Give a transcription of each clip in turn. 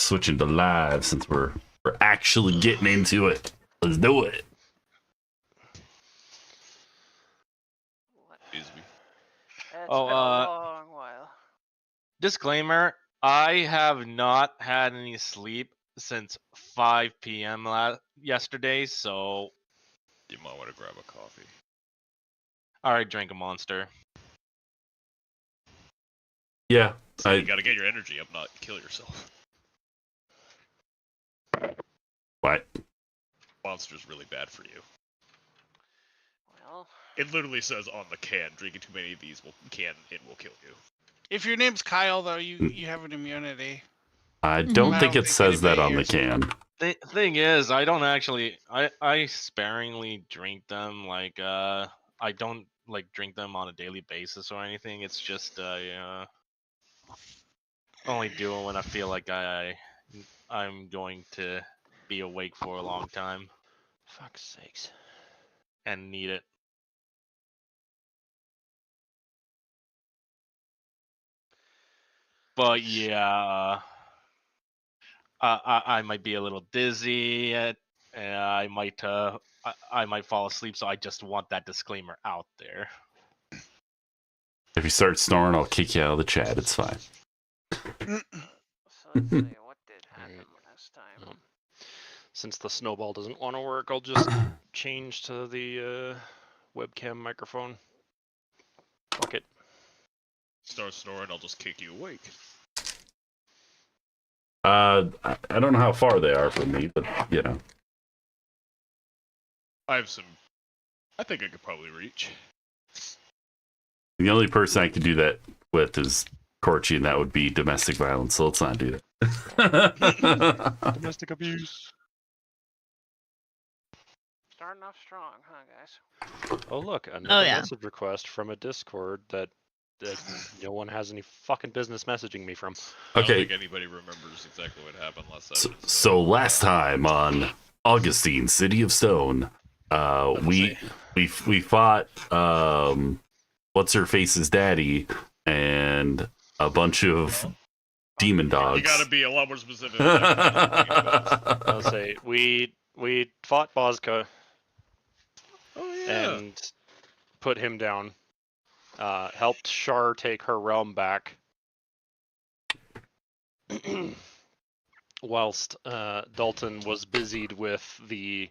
switching to live since we're actually getting into it. Let's do it. It's been Oh, a long while. Disclaimer, I have not had any sleep since 5 p.m. yesterday, so You might want to grab a coffee. I already drank a Monster. Yeah, So you gotta get your energy up, not kill yourself. What? Monster's really bad for you. Well, It literally says on the can, drinking too many of these will kill you. If your name's Kyle, though, you have an immunity. I don't I think don't it think says that on anybody the can. The thing is, I don't actually. I sparingly drink them. Like, I don't like drink them on a daily basis or anything. It's just only do it when I feel like I'm going to be awake for a long time fuck's sakes. and need it. But yeah, I might be a little dizzy. I might fall asleep. So I just want that disclaimer out there. If you start snoring, I'll kick you out of the chat. It's fine. So let's see, what did happen last time? Um, Since the snowball doesn't want to work, I'll just change to the webcam microphone. Fuck it. Start snoring, I'll just kick you awake. I don't know how far they are from me, but you know. I think I could probably reach. The only person I could do that with is Corchi, and that would be domestic violence, so let's not do that. Domestic abuse. Starting off strong, huh, guys? Oh look, another yeah. message request from a Discord that no one has any fucking business messaging me from. I don't Okay. think anybody remembers exactly what happened last time. So last time on Augustine, City of Stone, we fought what's her face's daddy and a bunch of demon dogs. You gotta be a lot more specific. Than that. I'll say we fought Bozka Oh yeah. and put him down. Helped Shar take her realm back. Whilst Dalton was busied with the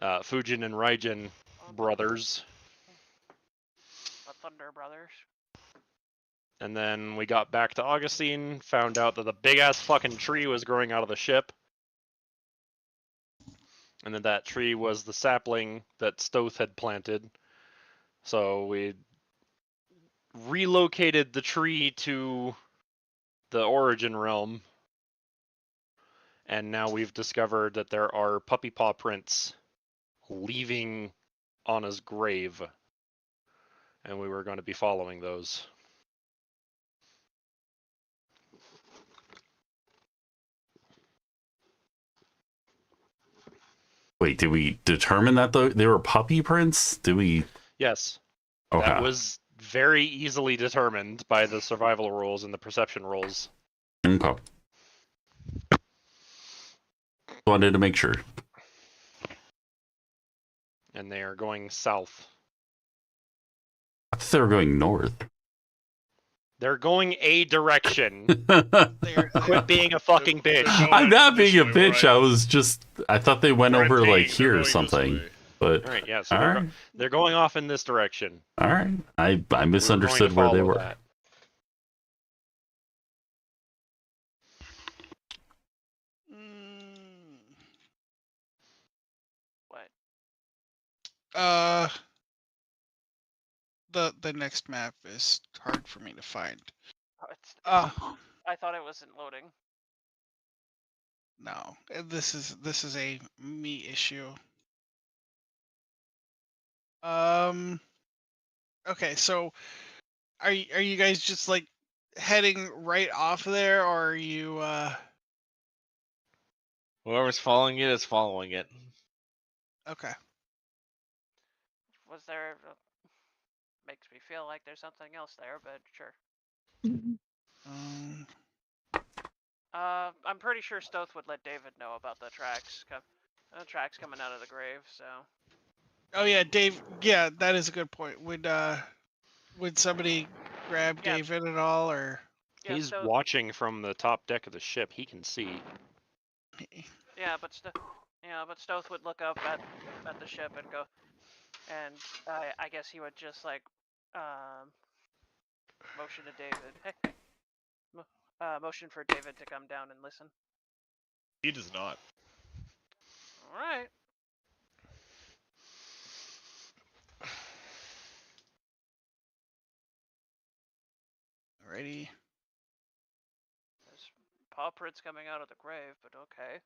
Fujin and Raijin brothers. The Thunder Brothers. And then we got back to Augustine, found out that the big ass fucking tree was growing out of the ship. And then that tree was the sapling that Stoth had planted. So we relocated the tree to the origin realm. And now we've discovered that there are puppy paw prints leaving Anna's grave. And we were going to be following those. Wait, did we determine that they were puppy prints? Did we? Yes. Okay. That was very easily determined by the survival rules and the perception rules. Okay. Wanted to make sure. And they are going south. I thought they were going north. They're going a direction. They're, Quit being a fucking bitch. I'm not being a This way, bitch. right? I thought they went Red over team, like they're here going or this something. way. But All right, yeah, so all right. they're going off in this direction. All right. I misunderstood We're where going to they follow were. that. What? the next map is hard for me to find. I thought it wasn't loading. No, this is a me issue. Okay, so are you guys just like heading right off there, or are you Whoever's following it is following it. okay? Was there? Makes me feel like there's something else there, but sure. Um, I'm pretty sure Stoth would let David know about the tracks. Tracks coming out of the grave. So. Oh yeah, Dave. Yeah, that is a good point. Would somebody grab Yeah. David at all, or? Yeah, He's Stoth. watching from the top deck of the ship. He can see. Yeah, but Stoth would look up at the ship and go, and I guess he would just like motion to David. Hey, motion for David to come down and listen. He does not. All right. Alrighty. There's paw prints coming out of the grave, but okay.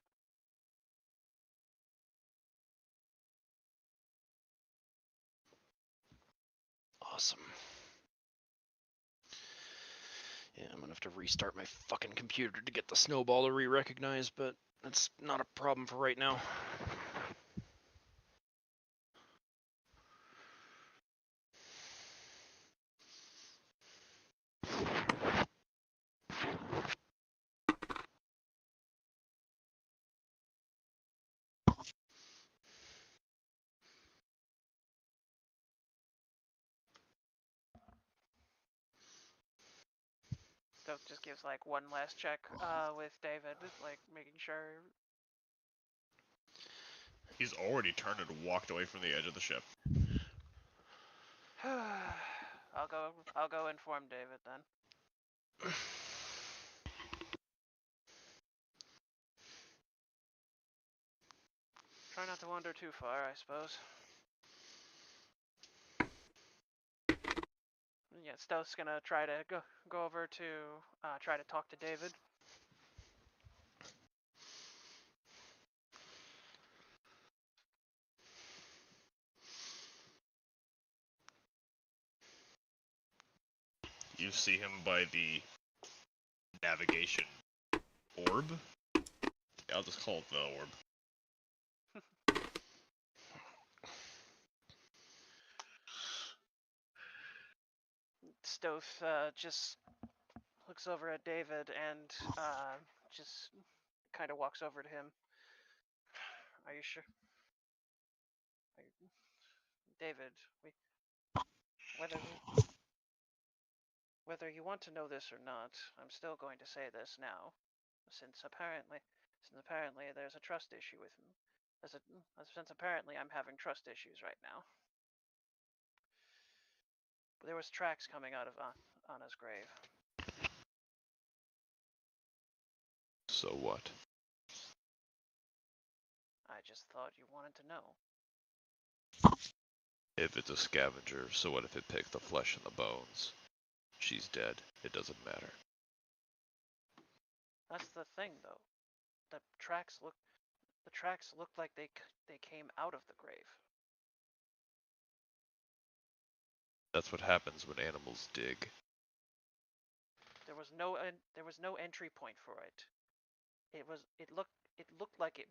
Awesome. Yeah, I'm gonna have to restart my fucking computer to get the snowball to re-recognize, but that's not a problem for right now. Stoth just gives like one last check with David, like making sure. He's already turned and walked away from the edge of the ship. I'll go inform David then. Try not to wander too far, I suppose. Yeah, Stoth's gonna try to go over to try to talk to David. You see him by the navigation orb. Yeah, I'll just call it the orb. Stoth just looks over at David and just kind of walks over to him. Are you sure? David, whether you want to know this or not, I'm still going to say this now, since apparently there's a trust issue with him. Since apparently I'm having trust issues right now. There was tracks coming out of Anna's grave. So what? I just thought you wanted to know. If it's a scavenger, so what if it picked the flesh and the bones? She's dead. It doesn't matter. That's the thing, though. The tracks looked like they came out of the grave. That's what happens when animals dig. There was no entry point for it. It looked like it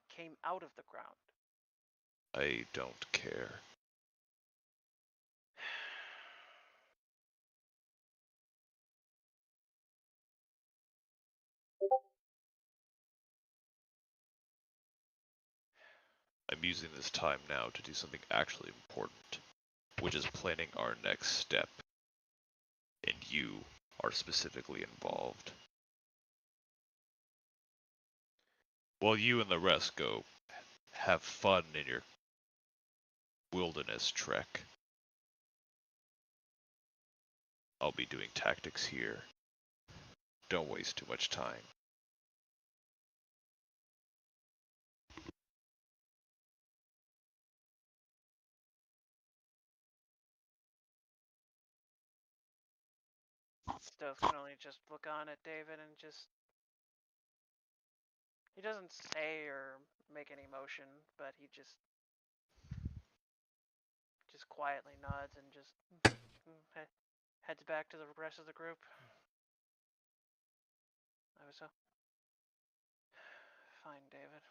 came out of the ground. I don't care. I'm using this time now to do something actually important, which is planning our next step. And you are specifically involved. While you and the rest go have fun in your wilderness trek, I'll be doing tactics here. Don't waste too much time. Stoth can only just look on at David and he doesn't say or make any motion, but he just quietly nods and just heads back to the rest of the group. I was so fine, David.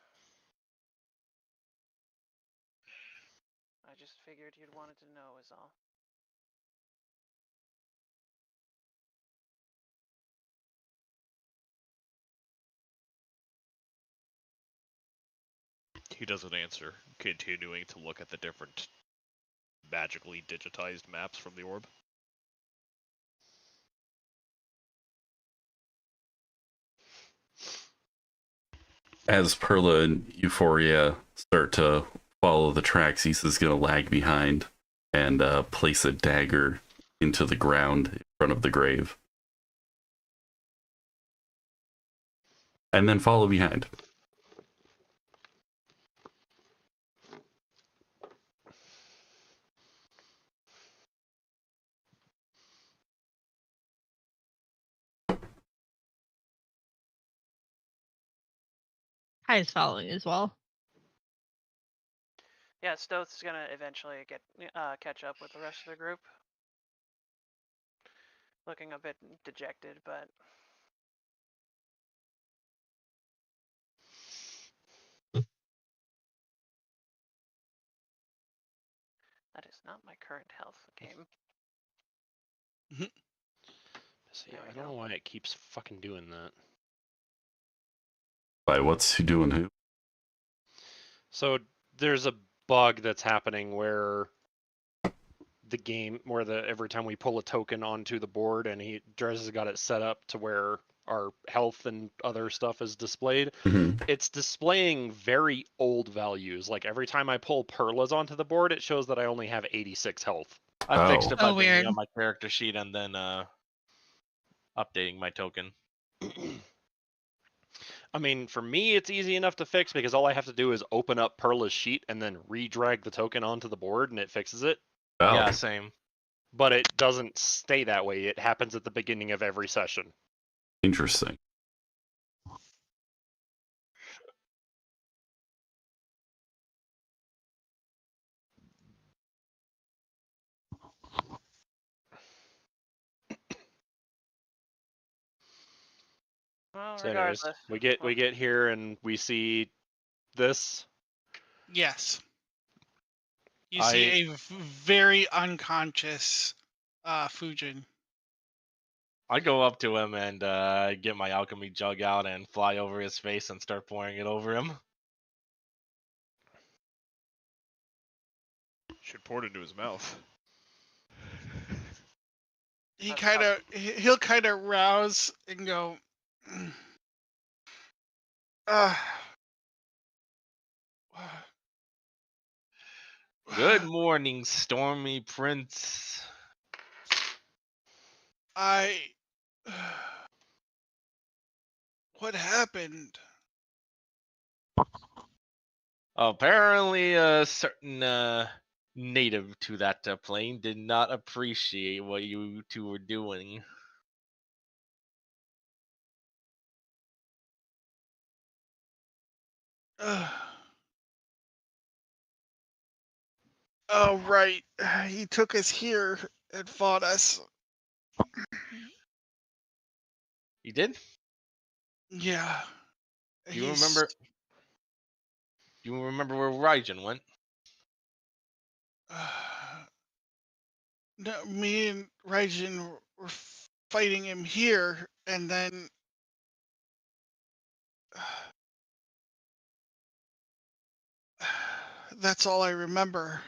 I just figured you'd wanted to know is all. He doesn't answer, continuing to look at the different magically digitized maps from the orb. As Perla and Euphoria start to follow the tracks, he's going to lag behind and place a dagger into the ground in front of the grave. And then follow behind. Kai is following as well. Yeah, Stoth's gonna eventually get catch up with the rest of the group. Looking a bit dejected, but that is not my current health game. See, There we I don't go. know why it keeps fucking doing that. By what's who doing who? So there's a bug that's happening where every time we pull a token onto the board and Drez has got it set up to where our health and other stuff is displayed, it's displaying very old values. Like every time I pull Perla's onto the board, it shows that I only have 86 health. I fixed Oh. it by Oh, bringing weird. up my character sheet and then updating my token. I mean, for me, it's easy enough to fix because all I have to do is open up Perla's sheet and then re-drag the token onto the board and it fixes it. Oh. Yeah, same. But it doesn't stay that way. It happens at the beginning of every session. Interesting. Well, So anyways, regardless, we get here and we see this. Yes. You see a very unconscious Fujin. I go up to him and get my alchemy jug out and fly over his face and start pouring it over him. Should pour it into his mouth. He'll kind of rouse and go, Good morning, Stormy Prince. What happened? Apparently, a certain native to that plane did not appreciate what you two were doing. Oh, right. He took us here and fought us. You did? Yeah. Do you remember? Do you remember where Raijin went? No, me and Raijin were fighting him here, and then that's all I remember.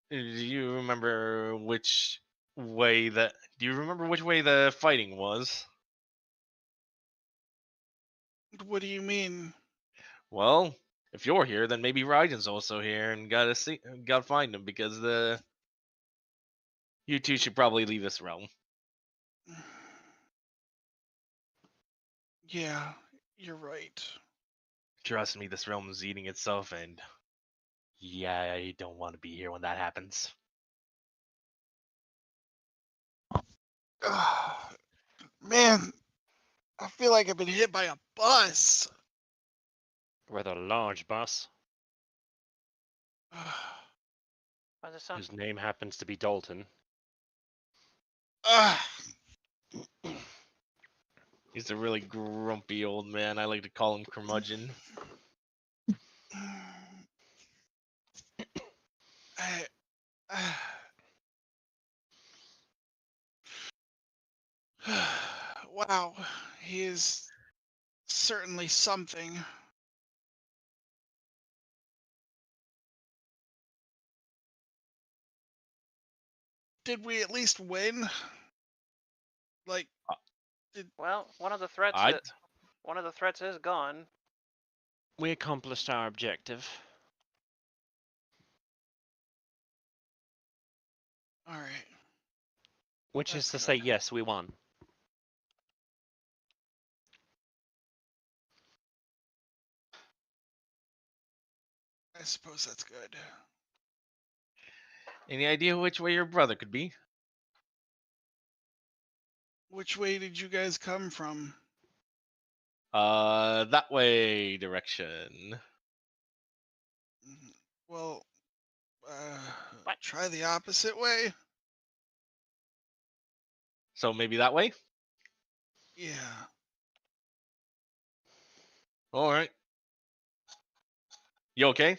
Do you remember which way that? Do you remember which way the fighting was? What do you mean? Well, if you're here, then maybe Raijin's also here, and gotta find him because you two should probably leave this realm. Yeah, you're right. Trust me, this realm is eating itself, and yeah, I don't want to be here when that happens. Man, I feel like I've been hit by a bus. With a large bus, Was it some? whose name happens to be Dalton. He's a really grumpy old man. I like to call him curmudgeon. Wow, he is certainly something. Did we at least win? Like, Well, one of the threats I is gone. We accomplished our objective. all right. Which That's is to good. say, yes, we won. I suppose that's good. any idea which way your brother could be? Which way did you guys come from? That way direction. Well, What? try the opposite way. So maybe that way. Yeah. All right. You okay?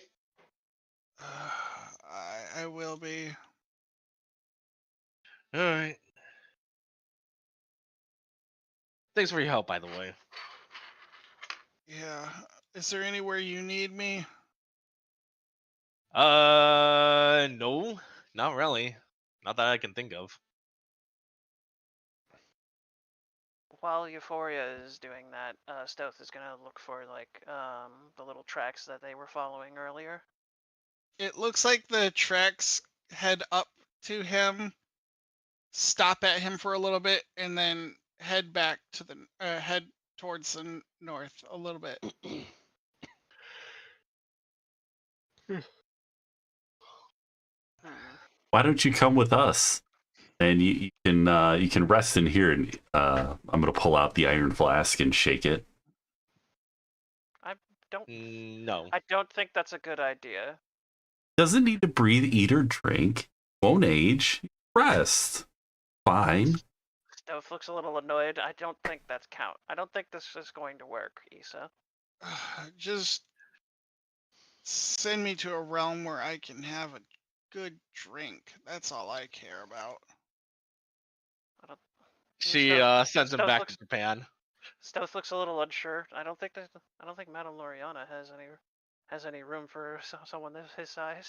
I will be. All right. Thanks for your help, by the way. Yeah. Is there anywhere you need me? No, not really. Not that I can think of. While Euphoria is doing that, Stealth is gonna look for like the little tracks that they were following earlier. It looks like the tracks head up to him, stop at him for a little bit, and then head back to the head towards the north a little bit. Why don't you come with us? And you can rest in here. And I'm gonna pull out the iron flask and shake it. No. I don't think that's a good idea. Doesn't need to breathe, eat, or drink. Won't age. Rest. Fine. Stealth looks a little annoyed. I don't think that's count. I don't think this is going to work, Issa. Just send me to a realm where I can have a good drink. That's all I care about. She sends him Stealth back looks- to Japan. Stealth looks a little unsure. I don't think Madame Loriana has any room for someone his size.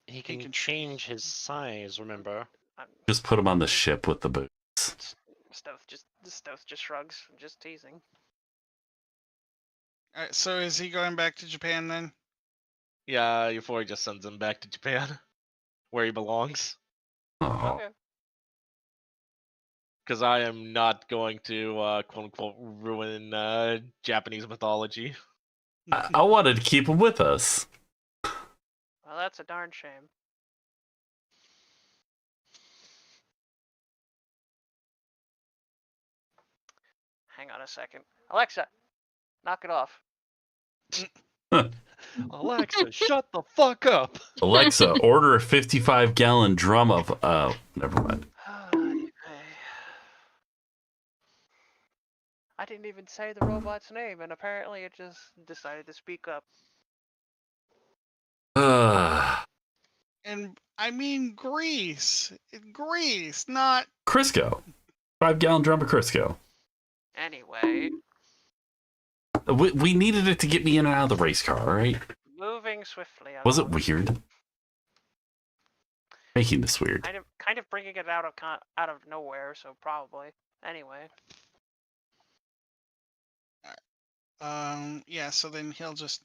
He can change his size, remember? Just put him on the ship with the boots. Stealth just shrugs, just teasing. All right, so is he going back to Japan then? Yeah, Euphoria just sends him back to Japan, where he belongs. Oh. Okay. Because I am not going to quote unquote ruin Japanese mythology. I wanted to keep him with us. Well, that's a darn shame. Hang on a second. Alexa, knock it off. Alexa, shut the fuck up. Alexa, order a 55-gallon drum of. Never mind. I didn't even say the robot's name, and apparently it just decided to speak up. And I mean Greece. Greece, not Crisco. 5-gallon drum of Crisco. Anyway, We needed it to get me in and out of the race car, all right? moving swiftly. Was it along. weird? Making this weird. Kind of bringing it out of nowhere, so probably. Anyway. yeah, so then he'll just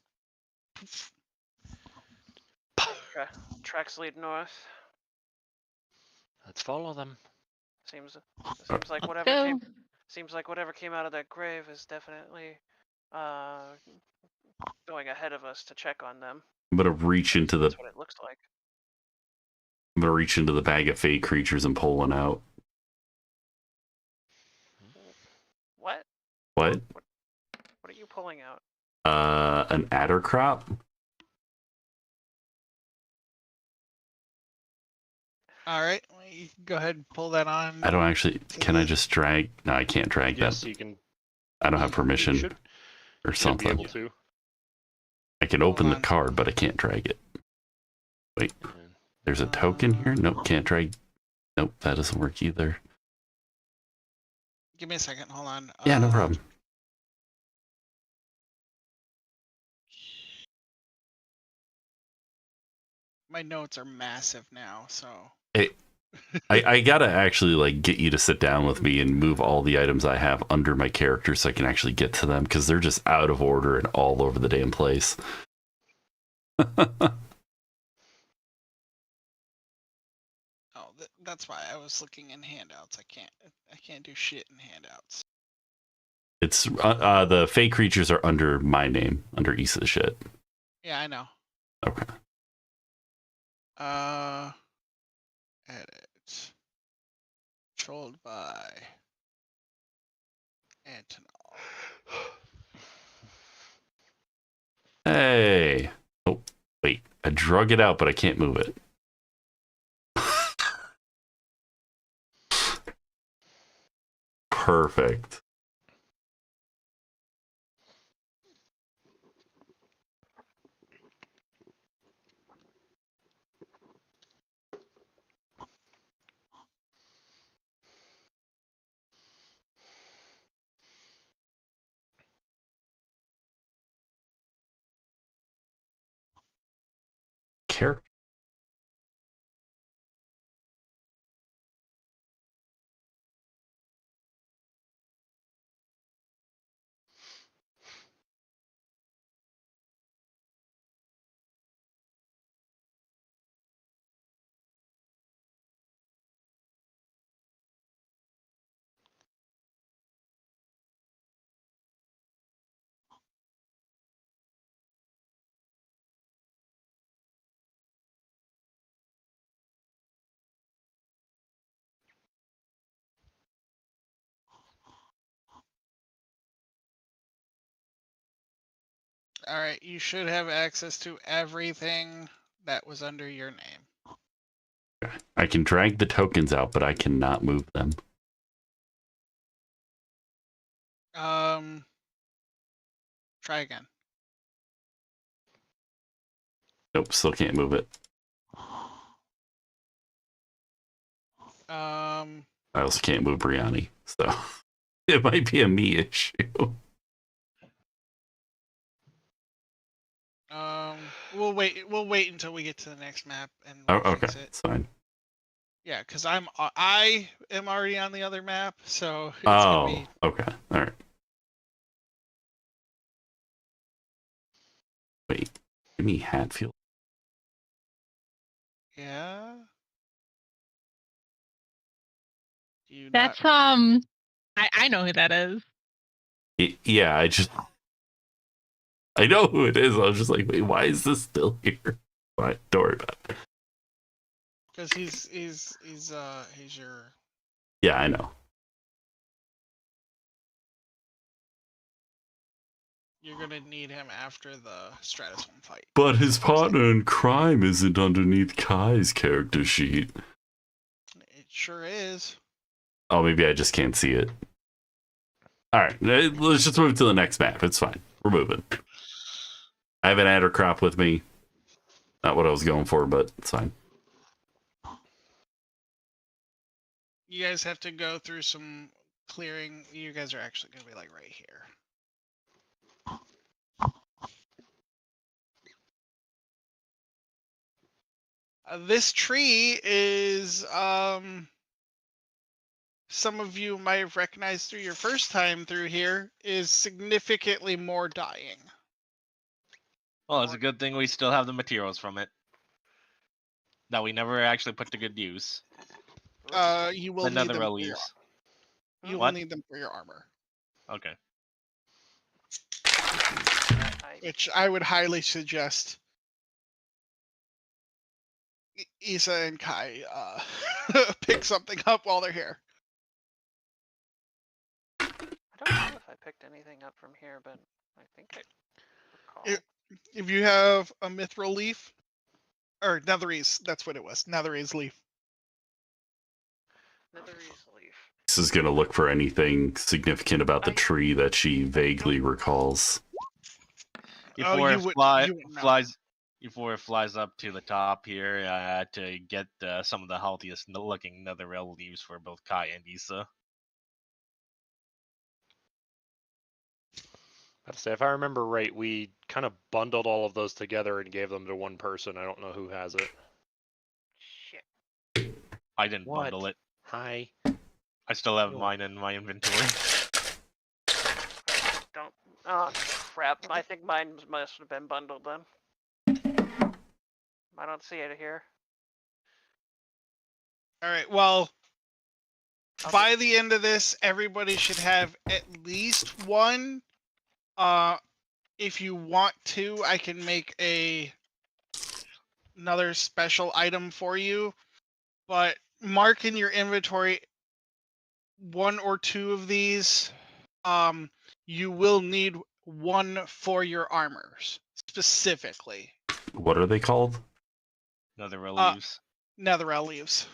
Tracks lead north. Let's follow them. Seems like whatever came out of that grave is definitely going ahead of us to check on them. I'm gonna reach into the. That's what it looks like. I'm gonna reach into the bag of fake creatures and pull one out. What? What? What are you pulling out? An adder crop. all right. You can go ahead and pull that on. I don't actually. Can I just drag? No, I can't drag Yes, that. you can. I don't have permission You should, or should be able something. to. I can open Hold the on. card, but I can't drag it. Wait, And there's a token here. Nope, can't drag. Nope, that doesn't work either. Give me a second. Hold on. Yeah, no problem. my notes are massive now, so. I gotta actually like get you to sit down with me and move all the items I have under my character so I can actually get to them because they're just out of order and all over the damn place. Oh, that's why I was looking in handouts. I can't do shit in handouts. It's the fake creatures are under my name, under Issa's shit. Yeah, I know. Okay. Edit. Controlled by Antonov. Hey. Oh, wait. I drug it out, but I can't move it. Perfect. Character. All right, you should have access to everything that was under your name. I can drag the tokens out, but I cannot move them. Try again. Nope, still can't move it. I also can't move Brianni, so it might be a me issue. We'll wait until we get to the next map and Oh, we'll okay, fix it. it's fine. Yeah, because I am already on the other map, so it's gonna be. Okay, all right. Wait, give me Hatfield. Yeah. Do you That's not... I know who that is. Yeah, I know who it is. I was just like, wait, why is this still here? Fine, don't worry about it. Because he's your. Yeah, I know. You're gonna need him after the Stratus one fight. But his partner in crime isn't underneath Kai's character sheet. It sure is. Oh, maybe I just can't see it. All right, let's just move to the next map. It's fine. We're moving. I have an adder crop with me. Not what I was going for, but it's fine. You guys have to go through some clearing. You guys are actually gonna be like right here. This tree is some of you might have recognized through your first time through here is significantly more dying. Well, it's a good thing we still have the materials from it that we never actually put to good use. You will The need them. netherrail leaves. You will What? need them for your armor, Okay. which I would highly suggest Issa and Kai pick something up while they're here. I don't know if I picked anything up from here, but I think I recall. If you have a mithril leaf, or netherese, that's what it was. Netherese leaf. Netherese leaf. This is going to look for anything significant about the tree that she vaguely recalls. Before you before it flies up to the top here, I had to get some of the healthiest looking netherrail leaves for both Kai and Issa. I'd say if I remember right, we kind of bundled all of those together and gave them to one person. I don't know who has it. Shit. I didn't What? bundle it. Hi. I still have You mine in my inventory. Don't. Oh crap! I think mine must have been bundled then. I don't see it here. All right. Well, I'll by the end of this, everybody should have at least one. If you want to, I can make another special item for you, but mark in your inventory one or two of these. You will need one for your armors specifically. What are they called? Another leaves. Netherell leaves.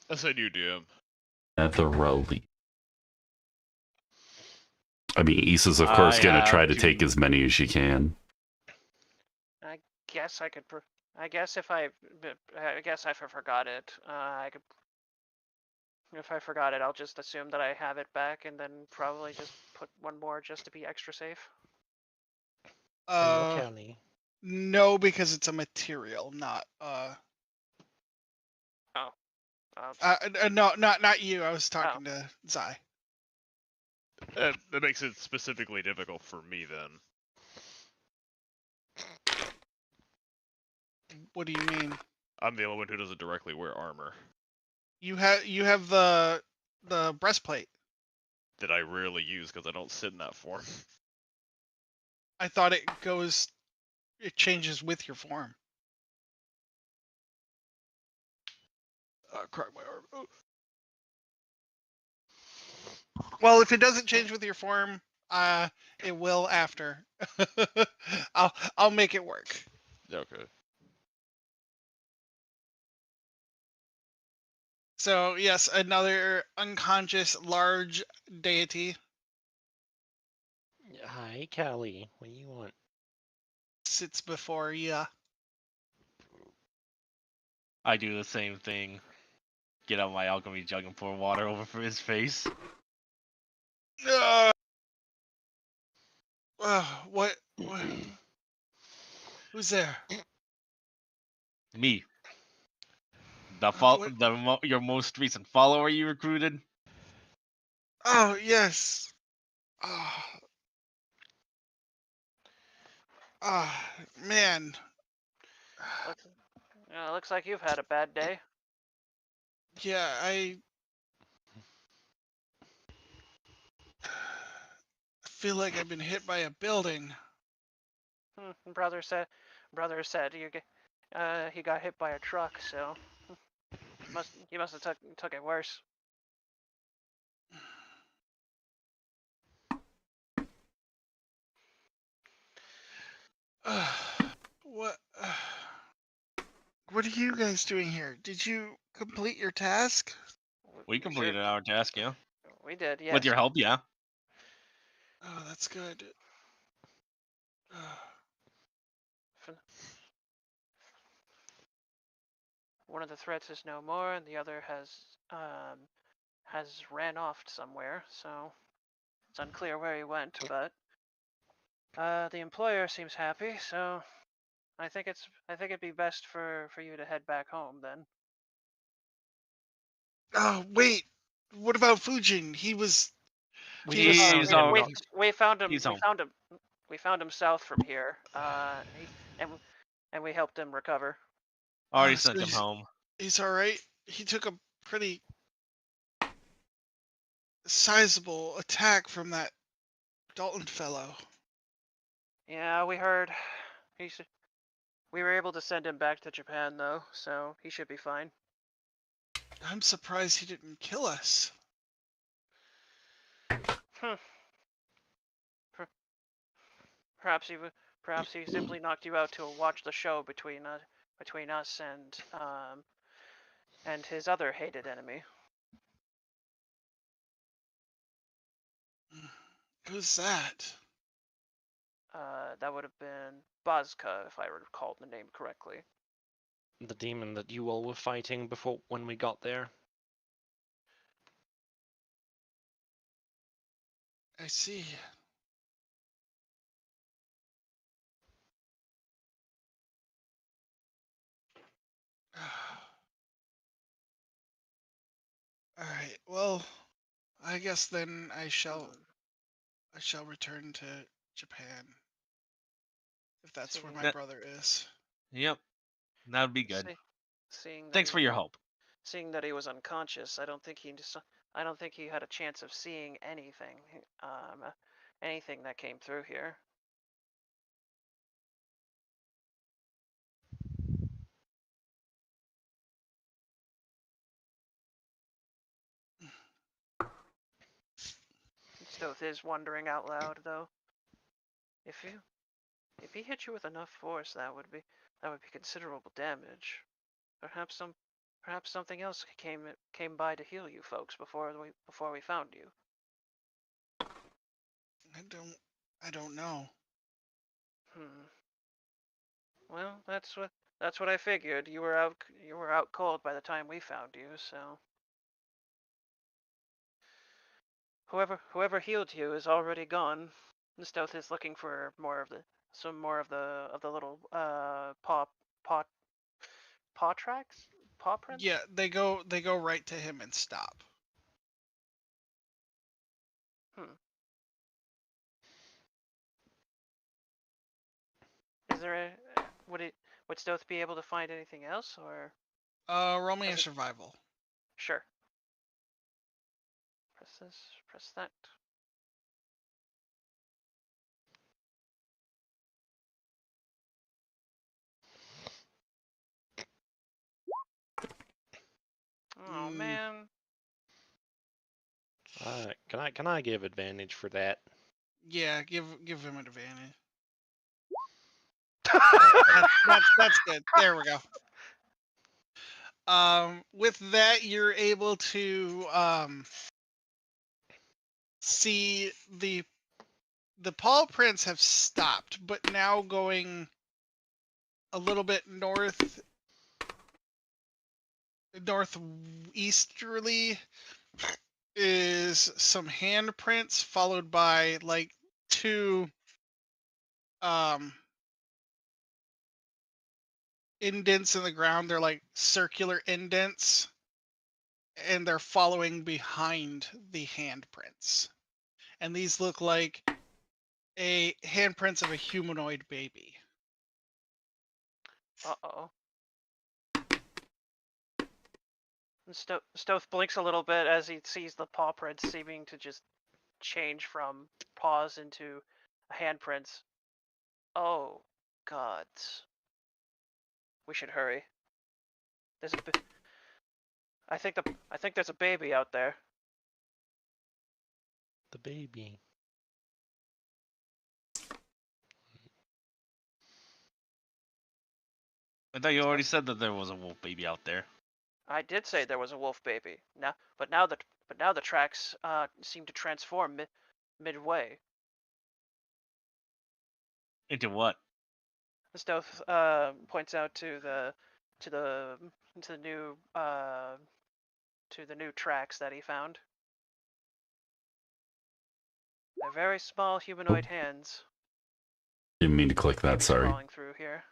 That's a new DM. Netherelli. I mean, Issa's of course I gonna have try to to- take as many as she can. I guess I could. I guess if I forgot it, I could. If I forgot it, I'll just assume that I have it back, and then probably just put one more just to be extra safe. Hello, Kelly. No, because it's a material, not no, not you. I was talking to Zai. That makes it specifically difficult for me then. What do you mean? I'm the only one who doesn't directly wear armor You have the breastplate. that I rarely use because I don't sit in that form. I thought it changes with your form. Crack my arm. Oh. Well, if it doesn't change with your form, it will after. I'll make it work. Okay. So yes, another unconscious large deity Hi, Kelly. What do you want? sits before you. I do the same thing. Get out my alchemy jug and pour water over for his face. What? Who's there? Me. What? Your most recent follower you recruited. Oh yes. Man. Looks like you've had a bad day. Yeah, I feel like I've been hit by a building. Brother said he got hit by a truck, so you must have took it worse. What? What are you guys doing here? Did you complete your task? We completed our task, yeah. We did, yes. With your help, yeah. Oh, that's good. One of the threats is no more, and the other has ran off somewhere. So it's unclear where he went, but the employer seems happy. So I think it'd be best for you to head back home then. Oh wait, what about Fujin? He was. We He's all- we found him. he's We home. found him. We found him south from here. And we helped him recover. Already so sent him home. He's all right. He took a pretty sizable attack from that Dalton fellow. Yeah, we heard. We were able to send him back to Japan though, so he should be fine. I'm surprised he didn't kill us. Perhaps he simply knocked you out to watch the show between us and his other hated enemy. Who's that? That would have been Bazka, if I recalled the name correctly. The demon that you all were fighting before when we got there. I see. All right. Well, I guess then I shall return to Japan if that's where my See, brother is. Yep, that would be good. seeing that Thanks for your help. Seeing that he was unconscious, I don't think he had a chance of seeing anything, anything that came through here. Stoth is wondering out loud, though. If he hit you with enough force, that would be considerable damage. Perhaps something else came by to heal you folks before we found you. I don't know. Well, that's what I figured. You were out cold by the time we found you, so whoever healed you is already gone. The Stealth is looking for more of the little paw tracks, paw prints. Yeah, they go right to him and stop. Is there would Stealth be able to find anything else, or? Roll me a survival. Sure. Press this. Press that. Oh man. Can I give advantage for that? Yeah, give him an advantage. That's good. There we go. With that, you're able to see the paw prints have stopped, but now going a little bit northeasterly is some handprints, followed by like two indents in the ground. They're like circular indents, and they're following behind the handprints. And these look like a handprints of a humanoid baby. Uh-oh. Stoth blinks a little bit as he sees the paw prints seeming to just change from paws into handprints. Oh, gods. We should hurry. I think there's a baby out there. The baby. I thought you already said that there was a wolf baby out there. I did say there was a wolf baby. But now the tracks seem to transform midway. Into what? Stoth points out to the new tracks that he found. They're very small humanoid hands. Didn't mean to click that, sorry. Crawling through here.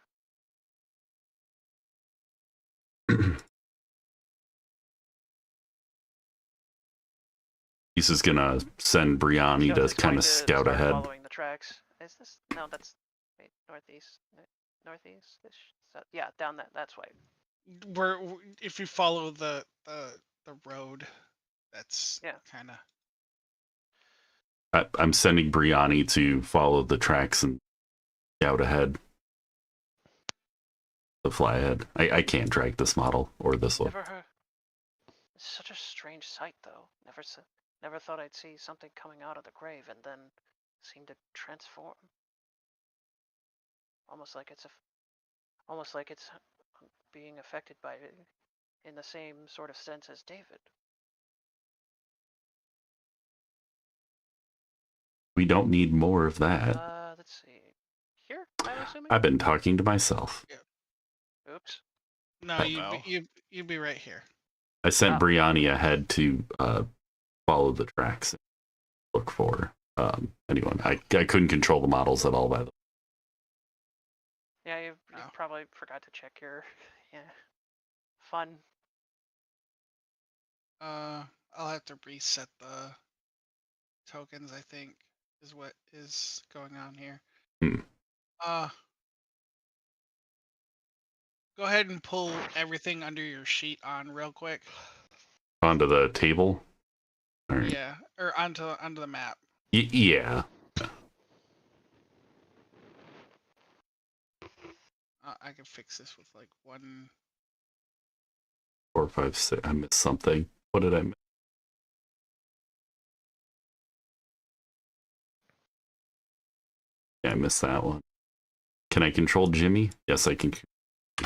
He's just gonna send Briani to kind of scout ahead. Following the tracks. Is this? No, that's northeast. Northeast. Yeah, down that's way. If you follow the road, that's kind of. I'm sending Briani to follow the tracks and scout ahead. To fly ahead. I can't drag this model or this one. Never heard. It's such a strange sight, though. Never thought I'd see something coming out of the grave and then seem to transform. Almost like it's being affected by it in the same sort of sense as David. We don't need more of that. Let's see. Here, I'm assuming. I've been talking to myself. Yeah. Oops. No, you'd be right here. I sent Briani ahead to follow the tracks and look for anyone. I couldn't control the models at all, by the way. Yeah, you Oh. probably forgot to check your fun. I'll have to reset the tokens, I think, is what is going on here. Hmm. Go ahead and pull everything under your sheet on real quick. Onto the table. All right. Yeah, or onto the map. Yeah. I can fix this with like one. 4, 5, 6. I missed something. What did I miss? Yeah, I missed that one. Can I control Jimmy? Yes, I can.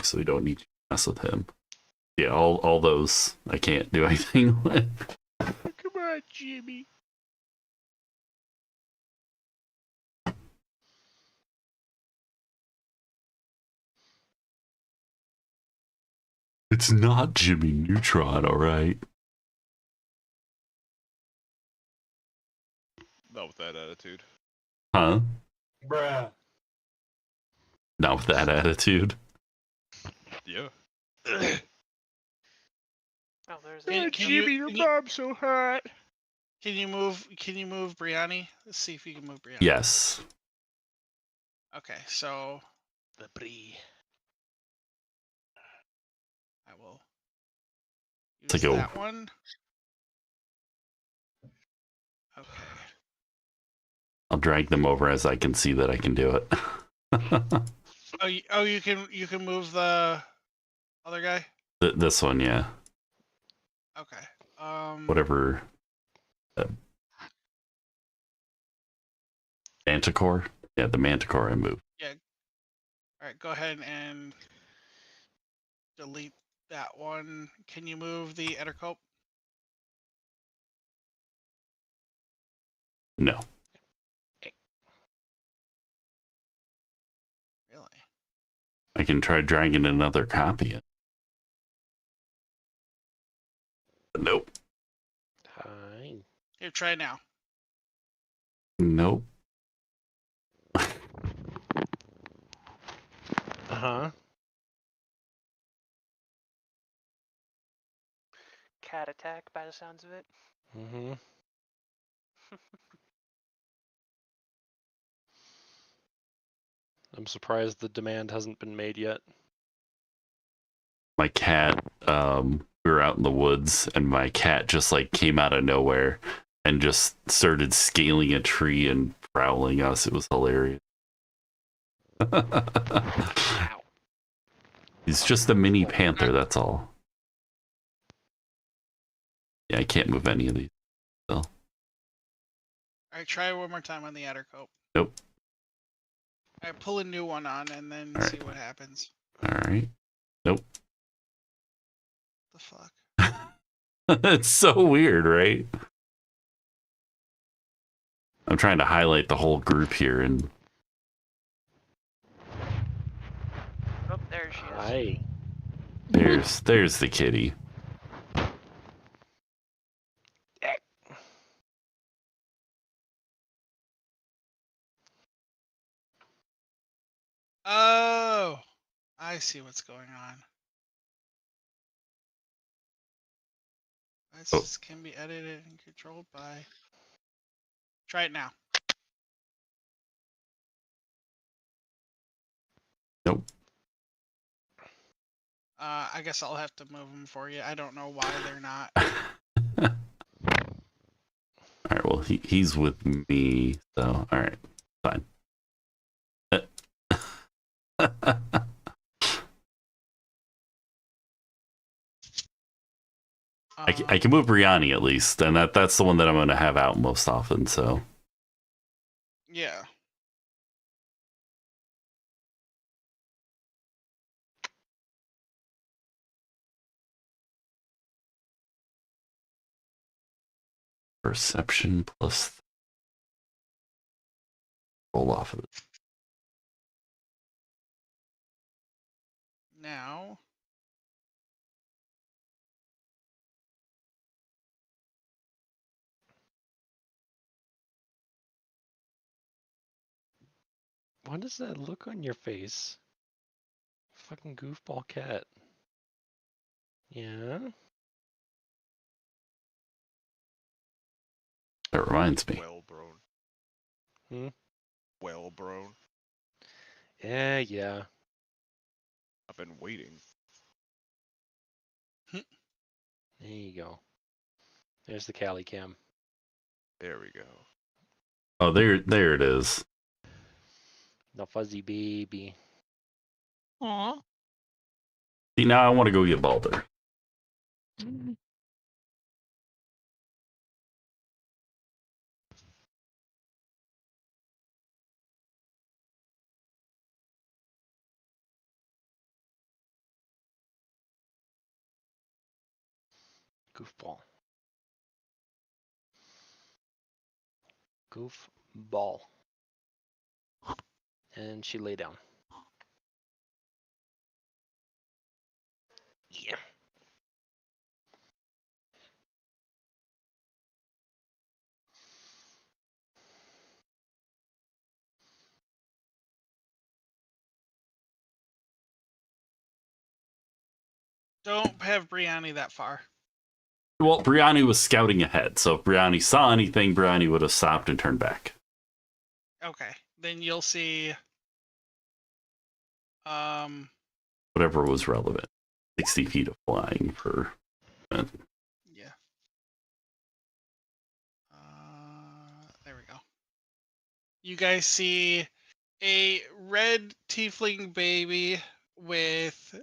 So we don't need to mess with him. Yeah, all those I can't do anything with. Come on, Jimmy. It's not Jimmy Neutron, all right. Not with that attitude. Huh? Bruh. Not with that attitude. Yeah. Oh, there's Can- a can you- Jimmy, your can you- mom's so hot. Can you move Brianni? Let's see if you can move Brianni. Yes. Okay, so The brie. I will use It's like a- that one. Okay. I'll drag them over as I can see that I can do it. You can move the other guy. This one, yeah. Okay. Whatever. Manticore? Yeah, the Manticore I moved. All right, go ahead and delete that one. Can you move the Ettercope? No. Really? I can try dragging another copy in. But nope. Hi. Here, try now. Nope. Uh-huh. cat attack by the sounds of it. Mm-hmm. I'm surprised the demand hasn't been made yet. My cat, we were out in the woods and my cat just like came out of nowhere and just started scaling a tree and prowling us. It was hilarious. He's just a mini panther, that's all. Yeah, I can't move any of these. All right, try one more time on the Ettercope. Nope. All right, pull a new one on and then All right. see what happens. Alright. Nope. The fuck? It's so weird, right? I'm trying to highlight the whole group here and Oh, there she is. Hi. there's the kitty. Oh, I see what's going on. This can be edited and controlled by. Try it now. Nope. I guess I'll have to move them for you. I don't know why they're not. Alright, well he's with me, so alright, fine. I can move Brianni at least, and that's the one that I'm going to have out most often, so. Yeah. Perception plus. Roll off of it. Now. What is that look on your face? Fucking goofball cat. Yeah? That reminds me. Well, bro. Hmm? Well, bro. Yeah. I've been waiting. There you go. There's the Cali cam. There we go. Oh, there it is. The fuzzy baby. Aw. See, now I want to go get Balder. Goofball. Goofball. And she lay down. Yeah. Don't have Brianni that far. Well, Brianni was scouting ahead, so if Brianni saw anything, Brianni would have stopped and turned back. Okay, then you'll see. Whatever was relevant. 60 feet of flying per. Yeah. There we go. You guys see a red tiefling baby with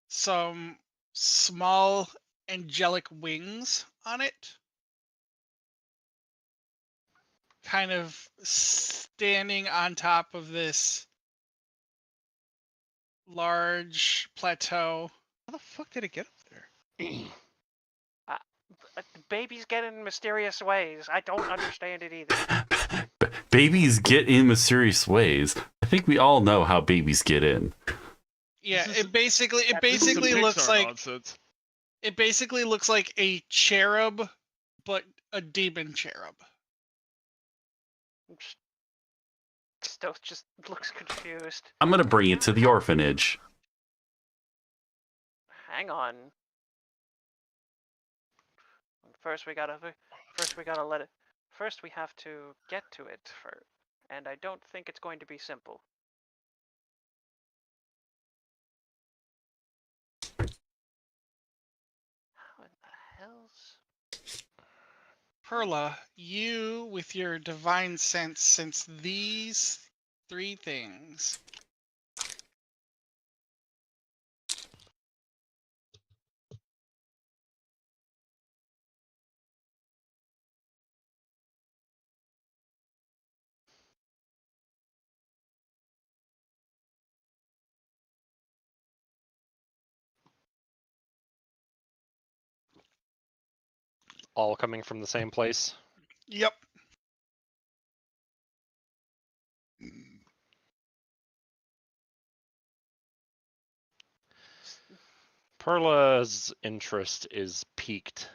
some small angelic wings on it, kind of standing on top of this large plateau. How the fuck did it get up there? Babies get in mysterious ways. I don't understand it either. Babies get in mysterious ways. I think we all know how babies get in. Yeah, This is- it basically This is some looks Pixar like nonsense. it basically looks like a cherub, but a demon cherub. Stoth just looks confused. I'm gonna bring it to the orphanage. Hang on. First we gotta let it. First we have to get to it first, and I don't think it's going to be simple. How in the hell's? Perla, you with your divine sense these three things. All coming from the same place. Yep. Perla's interest is piqued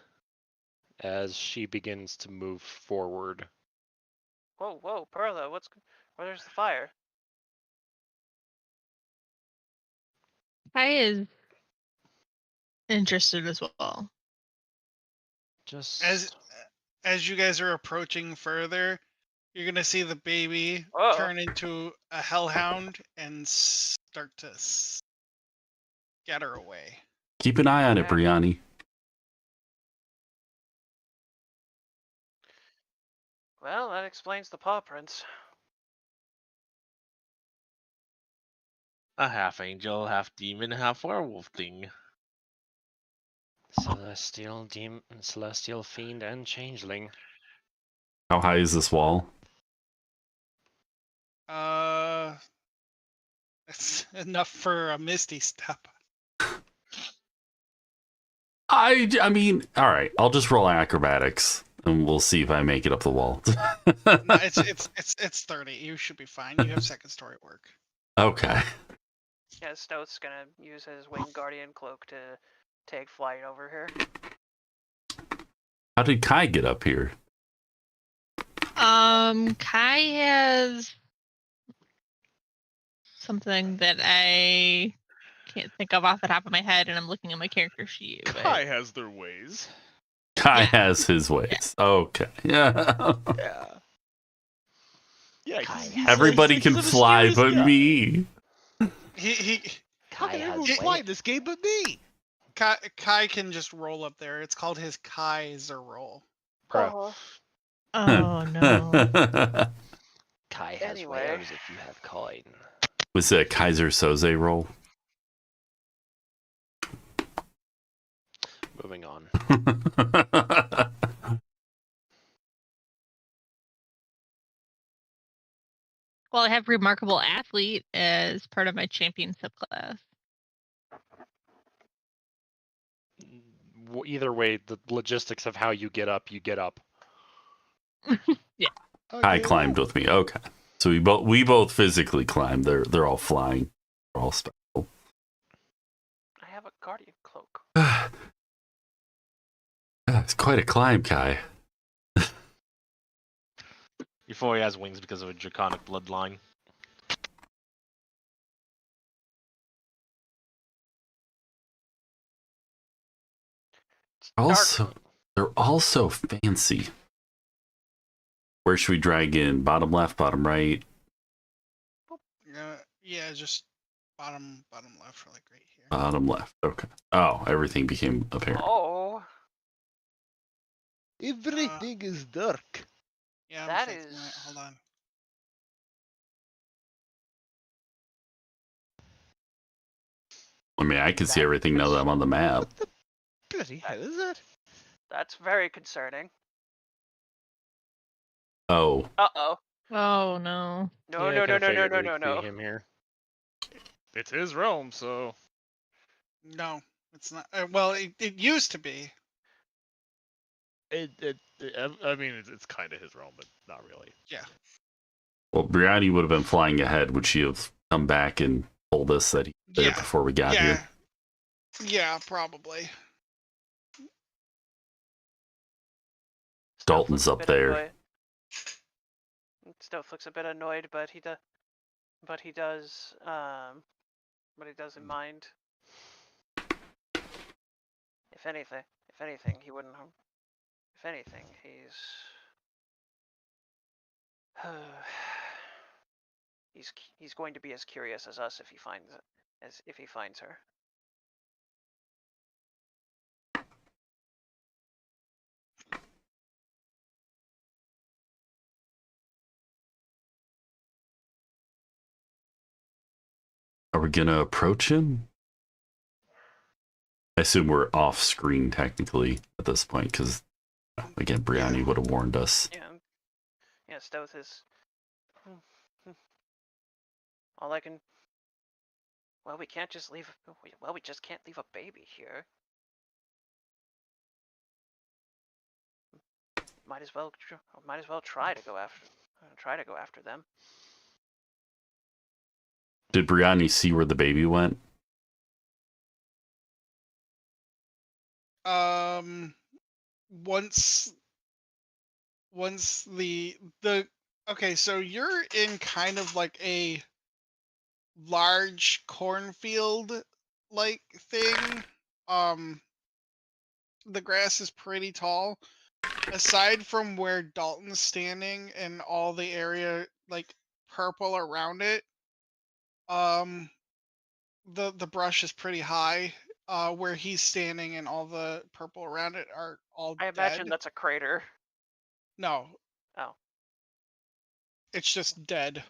as she begins to move forward. Whoa, Perla, where's the fire? Kai is interested as well. Just As you guys are approaching further, you're gonna see the baby Uh-oh. turn into a hellhound and start to scatter away. Keep an eye on it, Yeah. Brianni. Well, that explains the paw prints. A half angel, half demon, half werewolf thing. celestial demon, celestial fiend, and changeling. How high is this wall? It's enough for a misty step. I mean, all right. I'll just roll acrobatics, and we'll see if I make it up the wall. No, it's 30. You should be fine. You have second story work. Okay. Yeah, Stoth's gonna use his winged guardian cloak to take flight over here. How did Kai get up here? Kai has something that I can't think of off the top of my head, and I'm looking at my character sheet. But Kai has their ways. Kai Yeah. has his ways. Okay. Yeah. Yeah. Yeah, Kai he's Everybody he's can a fly mysterious but guy. me. He How Kai can everyone has fly way. in this game but me? Kai can just roll up there. It's called his Kaiser roll. Bruh. oh no. Kai has Anyway. wares if you have coin. Was it a Kaiser Soze roll? Moving on. Well, I have remarkable athlete as part of my champion subclass. Either way, the logistics of how you get up, you get up. Kai climbed with me. Okay. So we both physically climbed. They're all flying. They're all special. I have a guardian cloak. It's quite a climb, Kai. Before he has wings because of a draconic bloodline. Also, they're all so fancy. Where should we drag in? Bottom left, bottom right? Yeah, just bottom left, like right here. Bottom left. Okay. Oh, everything became apparent. Oh, Everything is dark. Yeah, I'm that fixing it. is- Hold on. I mean, I can see everything now that I'm on the map. What the bloody hell is that? that's very concerning. Oh, Uh-oh. Oh no. No, Yeah, I no, no, kinda no, no, figured no, we'd no, see no. him here. It's his realm, so No, it's not. Well, it used to be. I mean, it's kind of his realm, but not really. well, Brianni would have been flying ahead. Would she have come back and told us that he did it Yeah. before we got Yeah. here? Yeah, probably. Stealth Dalton's looks a up bit there. annoyed. Stealth looks a bit annoyed, but he does in mind. If anything, he wouldn't. If anything, he's going to be as curious as us if he finds her. Are we gonna approach him? I assume we're off screen technically at this point because, again, Brianni would have warned us. Yeah, Stealth is. All I can. Well, we can't just leave. Well, we just can't leave a baby here. Might as well try to go after them. Did Brianni see where the baby went? Once the okay, so you're in kind of like a large cornfield like thing. The grass is pretty tall. Aside from where Dalton's standing and all the area like purple around it, the brush is pretty high. Where he's standing and all the purple around it are all I imagine dead. that's a crater. No. Oh. It's just dead.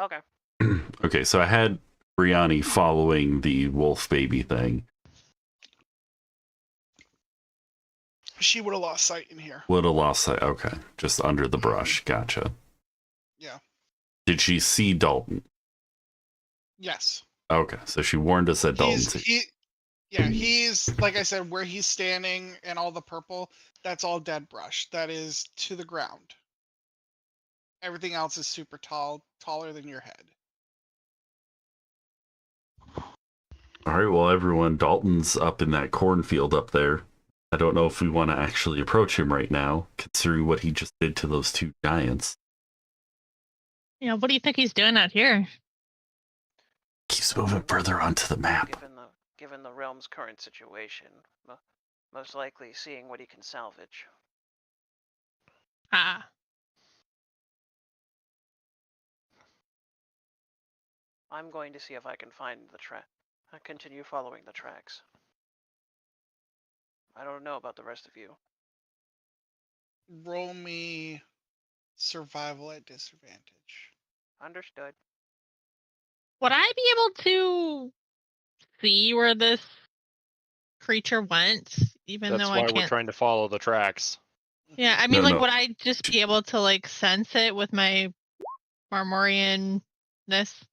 Okay. Okay, so I had Brianni following the wolf baby thing. She would have lost sight in here. Would have lost sight. Okay, just under the brush. Gotcha. Yeah. Did she see Dalton? Yes. Okay, so she warned us that Dalton. He's like I said, where he's standing and all the purple, that's all dead brush. That is to the ground. Everything else is super tall, taller than your head. All right, well, everyone, Dalton's up in that cornfield up there. I don't know if we want to actually approach him right now, considering what he just did to those two giants. Yeah, what do you think he's doing out here? Keeps moving further onto the map. Given the realm's current situation, most likely seeing what he can salvage. Ah. I'm going to see if I can find the track. Continue following the tracks. I don't know about the rest of you. Roll me survival at disadvantage. Understood. Would I be able to see where this creature went, even That's though why I can't? we're trying to follow the tracks. Yeah, I mean, No, like, no. would I just be able to like sense it with my Marmorian-ness?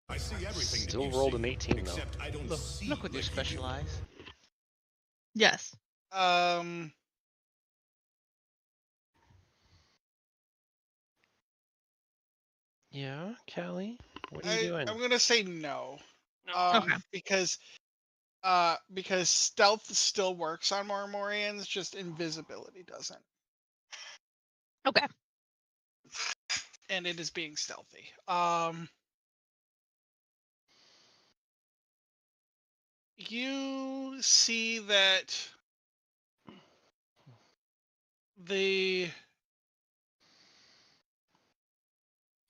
I see everything that Still you rolled see, an 18 though. except I don't see Look with your like you special do. eyes. Yes. Yeah, Callie, what are you doing? I'm gonna say no. Okay. Because stealth still works on Marmorians, just invisibility doesn't. Okay. And it is being stealthy. You see that the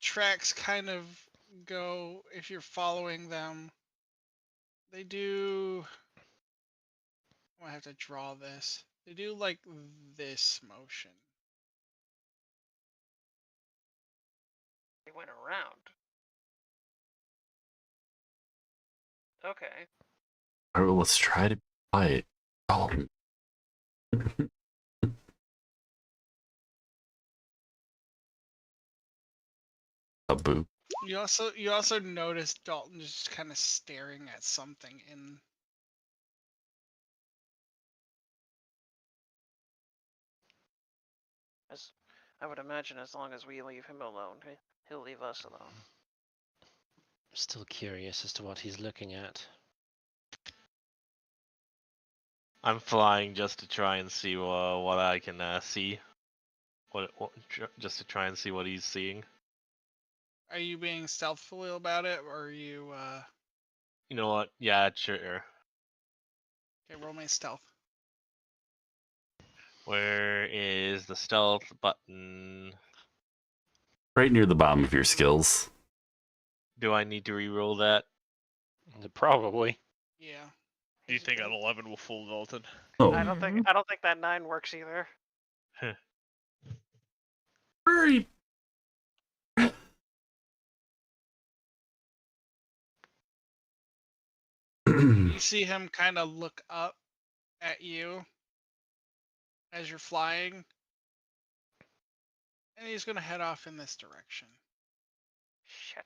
tracks kind of go, if you're following them, they do. I'm gonna have to draw this. They do like this motion. They went around. Okay. All right, let's try to be quiet. Dalton. A boo. You also notice Dalton just kind of staring at something in. As I would imagine, as long as we leave him alone, he'll leave us alone. I'm still curious as to what he's looking at. I'm flying just to try and see what I can see. Just to try and see what he's seeing. Are you being stealthful about it, or are you? You know what? Yeah, sure. Okay, roll me stealth. Where is the stealth button? Right near the bottom of your skills. Do I need to re-roll that? Probably. Yeah. Do you think an 11 will fool Dalton? Oh, I don't think that 9 works either. very. You see him kind of look up at you as you're flying, and he's gonna head off in this direction. Shit.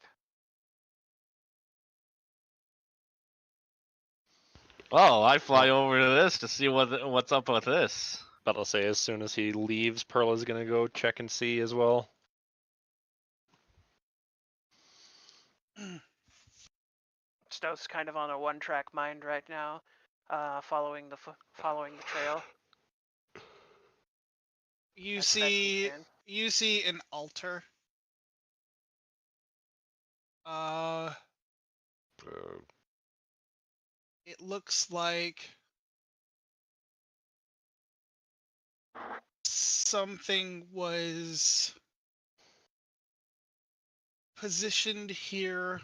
Oh, I fly over to this to see what's up with this. But I'll say as soon as he leaves, Perla's gonna go check and see as well. Stoth's kind of on a one-track mind right now, following the trail. You As best he see can. an altar. It looks like something was positioned here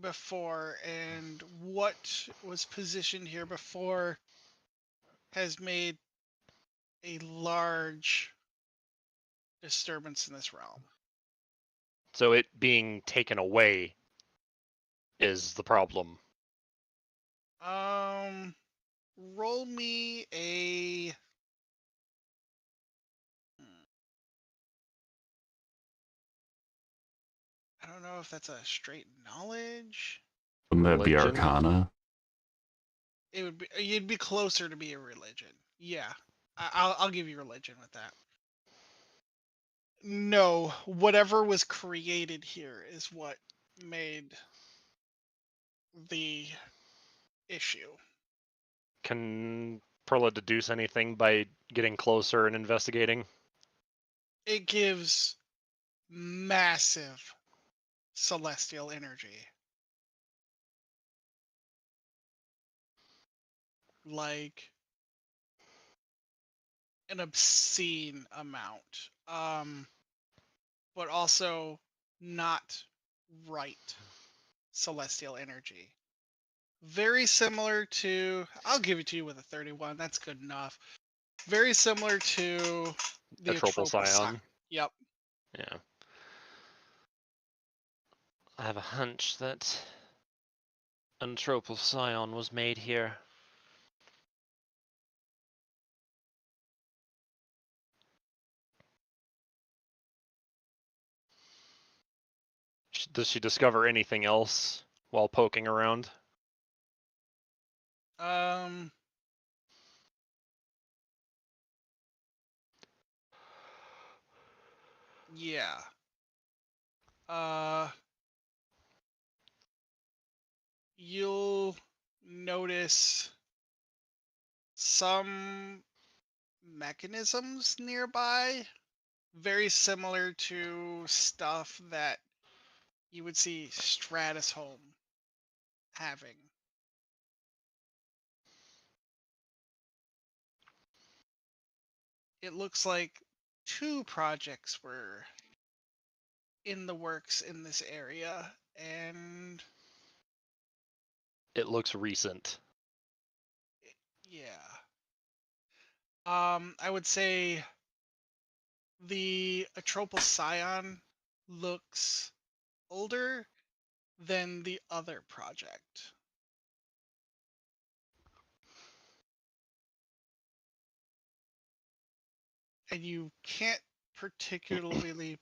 before, and what was positioned here before has made a large disturbance in this realm. So it being taken away is the problem. Roll me a. I don't know if that's a straight knowledge. Wouldn't that be Religion? Arcana? It would be. You'd be closer to be a religion. Yeah, I'll give you religion with that. No, whatever was created here is what made the issue. Can Perla deduce anything by getting closer and investigating? It gives massive celestial energy. Like an obscene amount. But also not right celestial energy. Very similar to, I'll give it to you with a 31. That's good enough. Very similar to the Atropal Scion. Yep. Yeah. I have a hunch that Antropal Scion was made here. Does she discover anything else while poking around? Yeah. You'll notice some mechanisms nearby, very similar to stuff that you would see Stratus Home having. It looks like 2 projects were in the works in this area, and It looks recent. yeah. I would say the Atropal Scion looks older than the other project. And you can't particularly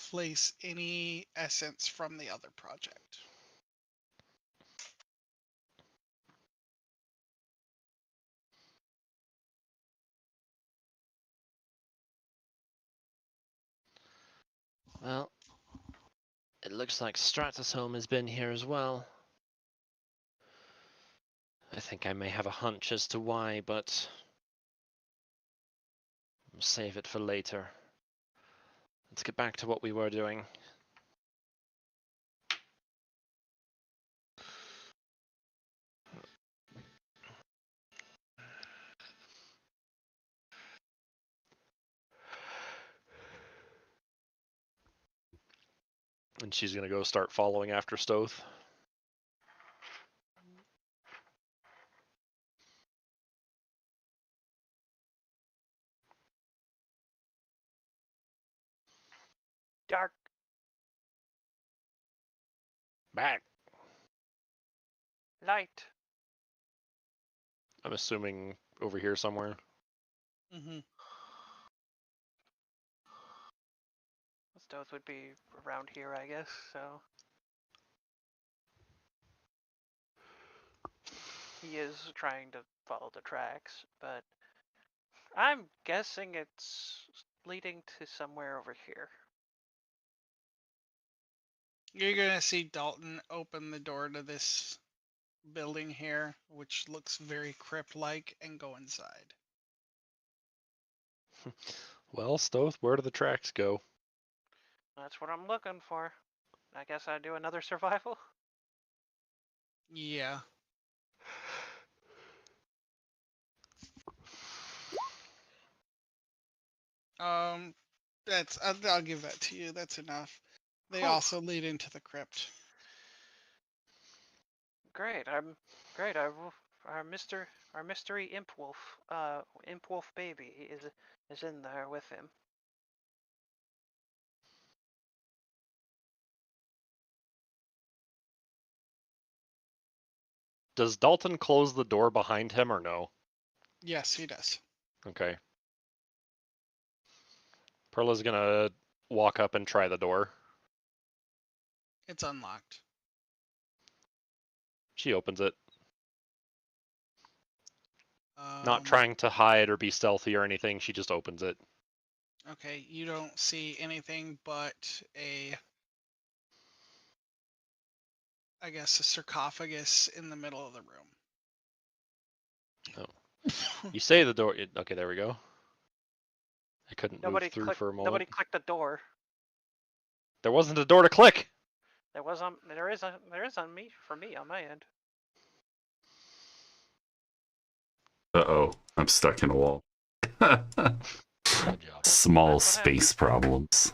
place any essence from the other project. Well, it looks like Stratus Home has been here as well. I think I may have a hunch as to why, but I'll save it for later. Let's get back to what we were doing. And she's gonna go start following after Stoth. Dark. Back. Light. I'm assuming over here somewhere. Mm-hmm. Stoth would be around here, I guess, so. He is trying to follow the tracks, but I'm guessing it's leading to somewhere over here. You're gonna see Dalton open the door to this building here, which looks very crypt-like, and go inside. Well, Stoth, where do the tracks go? That's what I'm looking for. I guess I'd do another survival. Yeah. That's I'll give that to you. That's enough. They Whew. also lead into the crypt. Great. Great. Our mystery imp wolf baby is in there with him. Does Dalton close the door behind him or no? Yes, he does. Okay. Perla's gonna walk up and try the door. It's unlocked. She opens it. Um, Not trying to hide or be stealthy or anything, she just opens it. Okay, you don't see anything but I guess a sarcophagus in the middle of the room. You say the door. Okay, there we go. I couldn't move through for a moment. Nobody clicked the door. There wasn't a door to click. There is on me for me on my end. Uh-oh, I'm stuck in a wall. Good job. Small That's what space problems.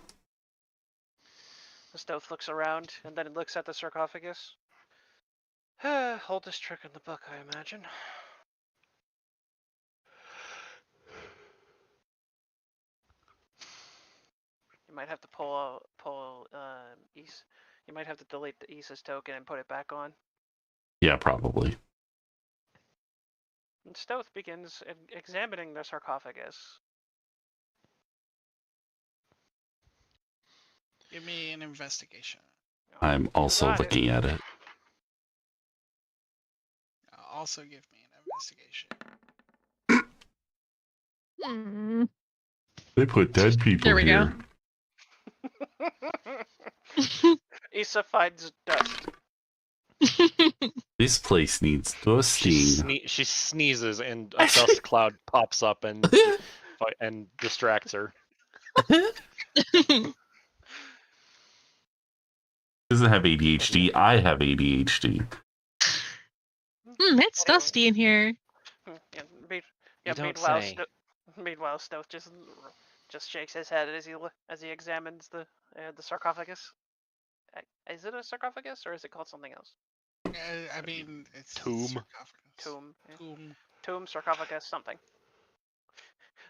The Stoth looks around and then looks at the sarcophagus. Oldest trick in the book, I imagine. You might have to pull Ys. You might have to delete the Issa's token and put it back on. Yeah, probably. And Stoth begins examining the sarcophagus. Give me an investigation. I'm also got it. looking at it. Also give me an investigation. Hmm. They put dead people There we go. here. Issa finds dust. This place needs dusting. She sneezes and a dust cloud pops up and distracts her. Doesn't have ADHD. I have ADHD. It's dusty in here. Yeah, You don't meanwhile, say. meanwhile, Stoth just shakes his head as he examines the sarcophagus. Is it a sarcophagus or is it called something else? I mean, it's Tomb. sarcophagus. Tomb. Yeah. Tomb. Tomb, sarcophagus, something.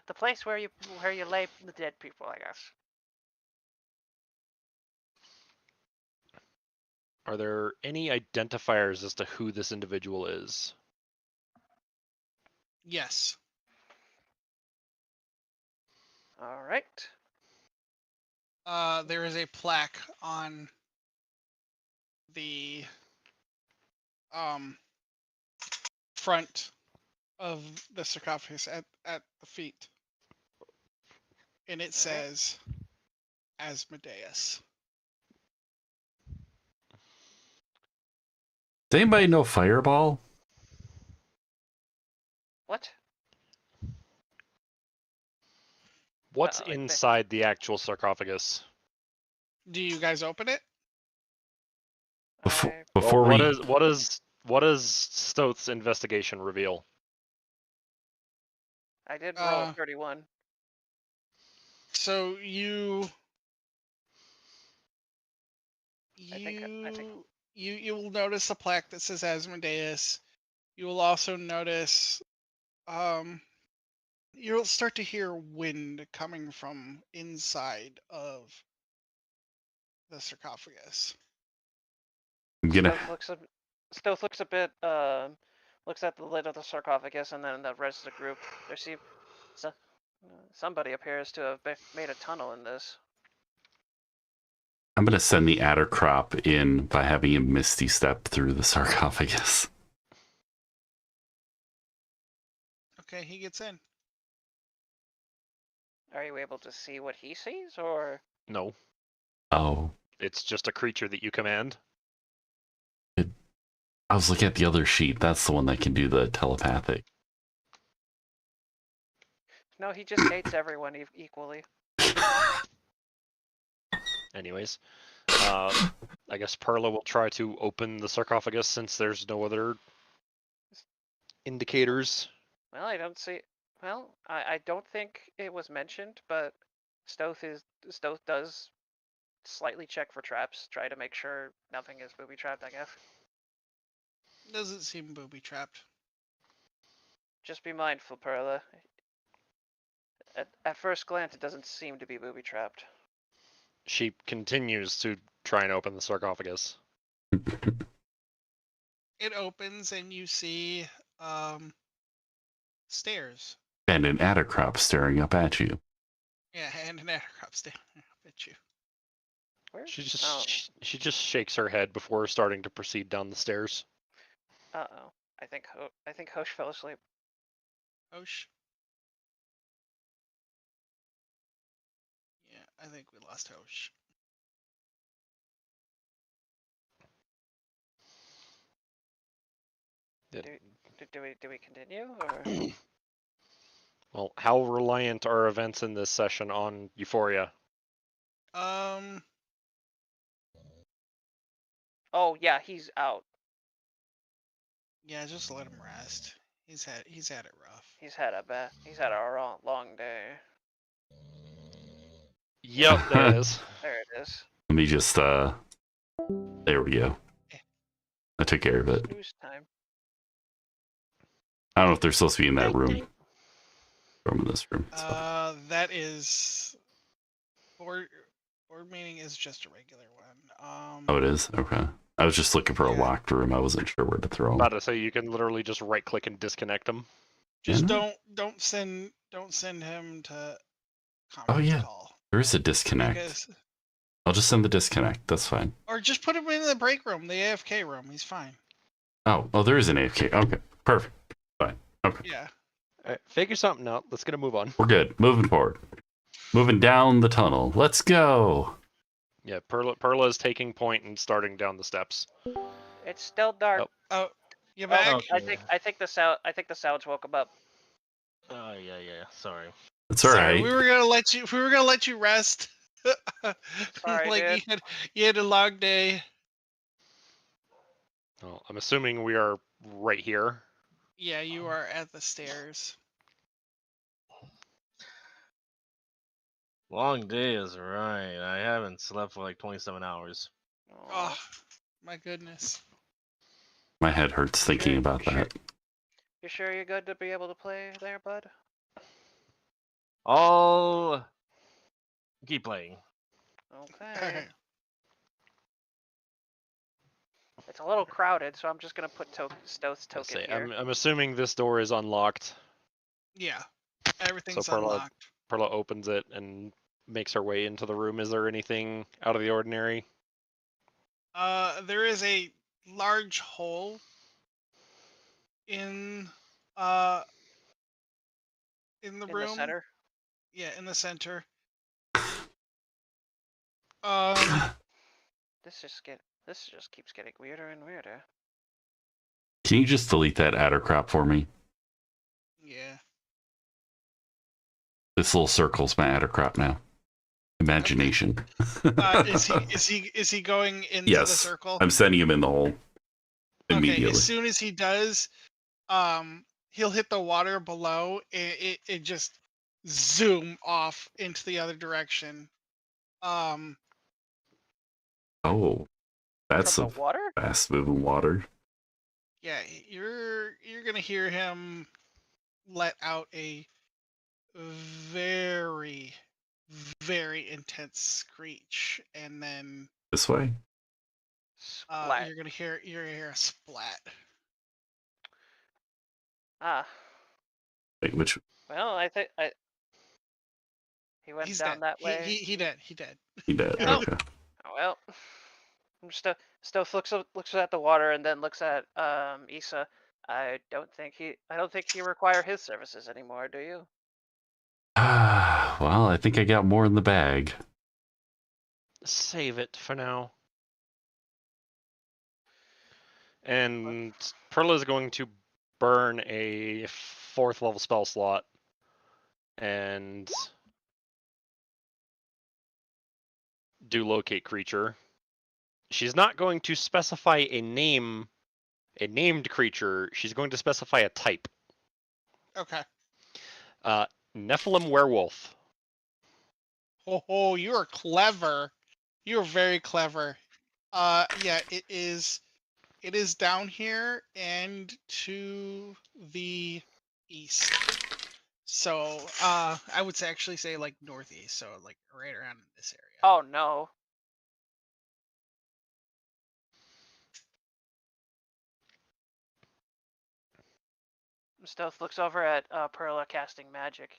The place where you lay the dead people, I guess. Are there any identifiers as to who this individual is? Yes. All right. There is a plaque on the front of the sarcophagus at the feet, and it says Asmodeus. Does anybody know Fireball? What? What's like the- inside the actual sarcophagus? Do you guys open it? Before What we does Stoth's investigation reveal? I did roll 31. So you think- you will notice a plaque that says Asmodeus. You will also notice you'll start to hear wind coming from inside of the sarcophagus. I'm gonna Stoth looks a bit looks at the lid of the sarcophagus and then the rest of the group. Somebody appears to have made a tunnel in this. I'm gonna send the adder crop in by having him misty step through the sarcophagus. Okay, he gets in. Are you able to see what he sees, or? No, Oh, it's just a creature that you command. I was looking at the other sheet. That's the one that can do the telepathic. No, he just hates everyone equally. Anyways, I guess Perla will try to open the sarcophagus since there's no other indicators. Well, I don't see. Well, I don't think it was mentioned, but Stoth does slightly check for traps, try to make sure nothing is booby trapped, I guess. Doesn't seem booby trapped. Just be mindful, Perla. At first glance, it doesn't seem to be booby trapped. She continues to try and open the sarcophagus. It opens and you see stairs. And an adder crop staring up at you. Yeah, and an addercrop staring up at you. Where? She just shakes her head before starting to proceed down the stairs. Uh-oh. I think Hosh fell asleep. Hosh? Yeah, I think we lost Hosh. Do we continue, or? Well, how reliant are events in this session on Euphoria? Oh yeah, he's out. Yeah, just let him rest. He's had it rough. He's had a long day. Yep, there it is. There it is. Let me just there we go. I took care of it. News time. I don't know if they're supposed to be in that room. From this room. It's fine. That is board meeting is just a regular one. Oh, it is? Okay. I was just looking for a Yeah. locked room. I wasn't sure where to throw them. About to say you can literally just right click and disconnect them. Just Yeah. don't send him to Oh conference yeah. call. There is a disconnect. Because, I'll just send the disconnect. That's fine. or just put him in the break room, the AFK room. He's fine. Oh, there is an AFK. Okay. Perfect. Fine. Okay. Yeah. All right, figure something out. Let's get a move on. We're good. Moving forward. Moving down the tunnel. Let's go. Yeah, Perla is taking point and starting down the steps. It's still dark. Oh, you Oh, back? Okay. I think the sounds woke him up. Oh yeah. Sorry. It's all Sorry, right. we were gonna let you rest. Sorry, like dude. you had a long day. Well, I'm assuming we are right here. Yeah, you are at the stairs. Long day is right. I haven't slept for like 27 hours. Oh, my goodness. My head hurts thinking Sure, about sure. that. You sure you're good to be able to play there, bud? I'll keep playing. Okay. It's a little crowded, so I'm just gonna put Stoth's Let's token see, here. I'm assuming this door is unlocked. Yeah, everything's So unlocked. Perla opens it and makes her way into the room. Is there anything out of the ordinary? There is a large hole in the In room. the center. Yeah, in the center. This just keeps getting weirder and weirder. Can you just delete that adder crop for me? Yeah. This little circle's my adder crop now. Imagination. Is he going into Yes. the circle? I'm sending him in the hole immediately. Okay, as soon as he does, he'll hit the water below and it just zoom off into the other direction. Oh, that's From some the water? fast moving water. Yeah, you're gonna hear him let out a very, very intense screech, and then This way? Splat. you're gonna hear a splat. Ah. Wait, which? Well, he went He's down dead. that way. He dead. He did. Oh. Okay. Oh, well. Stove looks at the water and then looks at Issa. I don't think you require his services anymore, do you? Well, I think I got more in the bag. Save it for now. And Perla is going to burn a 4th level spell slot and do locate creature. She's not going to specify a named creature. She's going to specify a type. Okay. Nephilim werewolf. Oh, you are clever. You are very clever. Yeah, it is down here and to the east. So, I would actually say like northeast, so like right around this area. Oh no. Stealth looks over at Perla casting magic.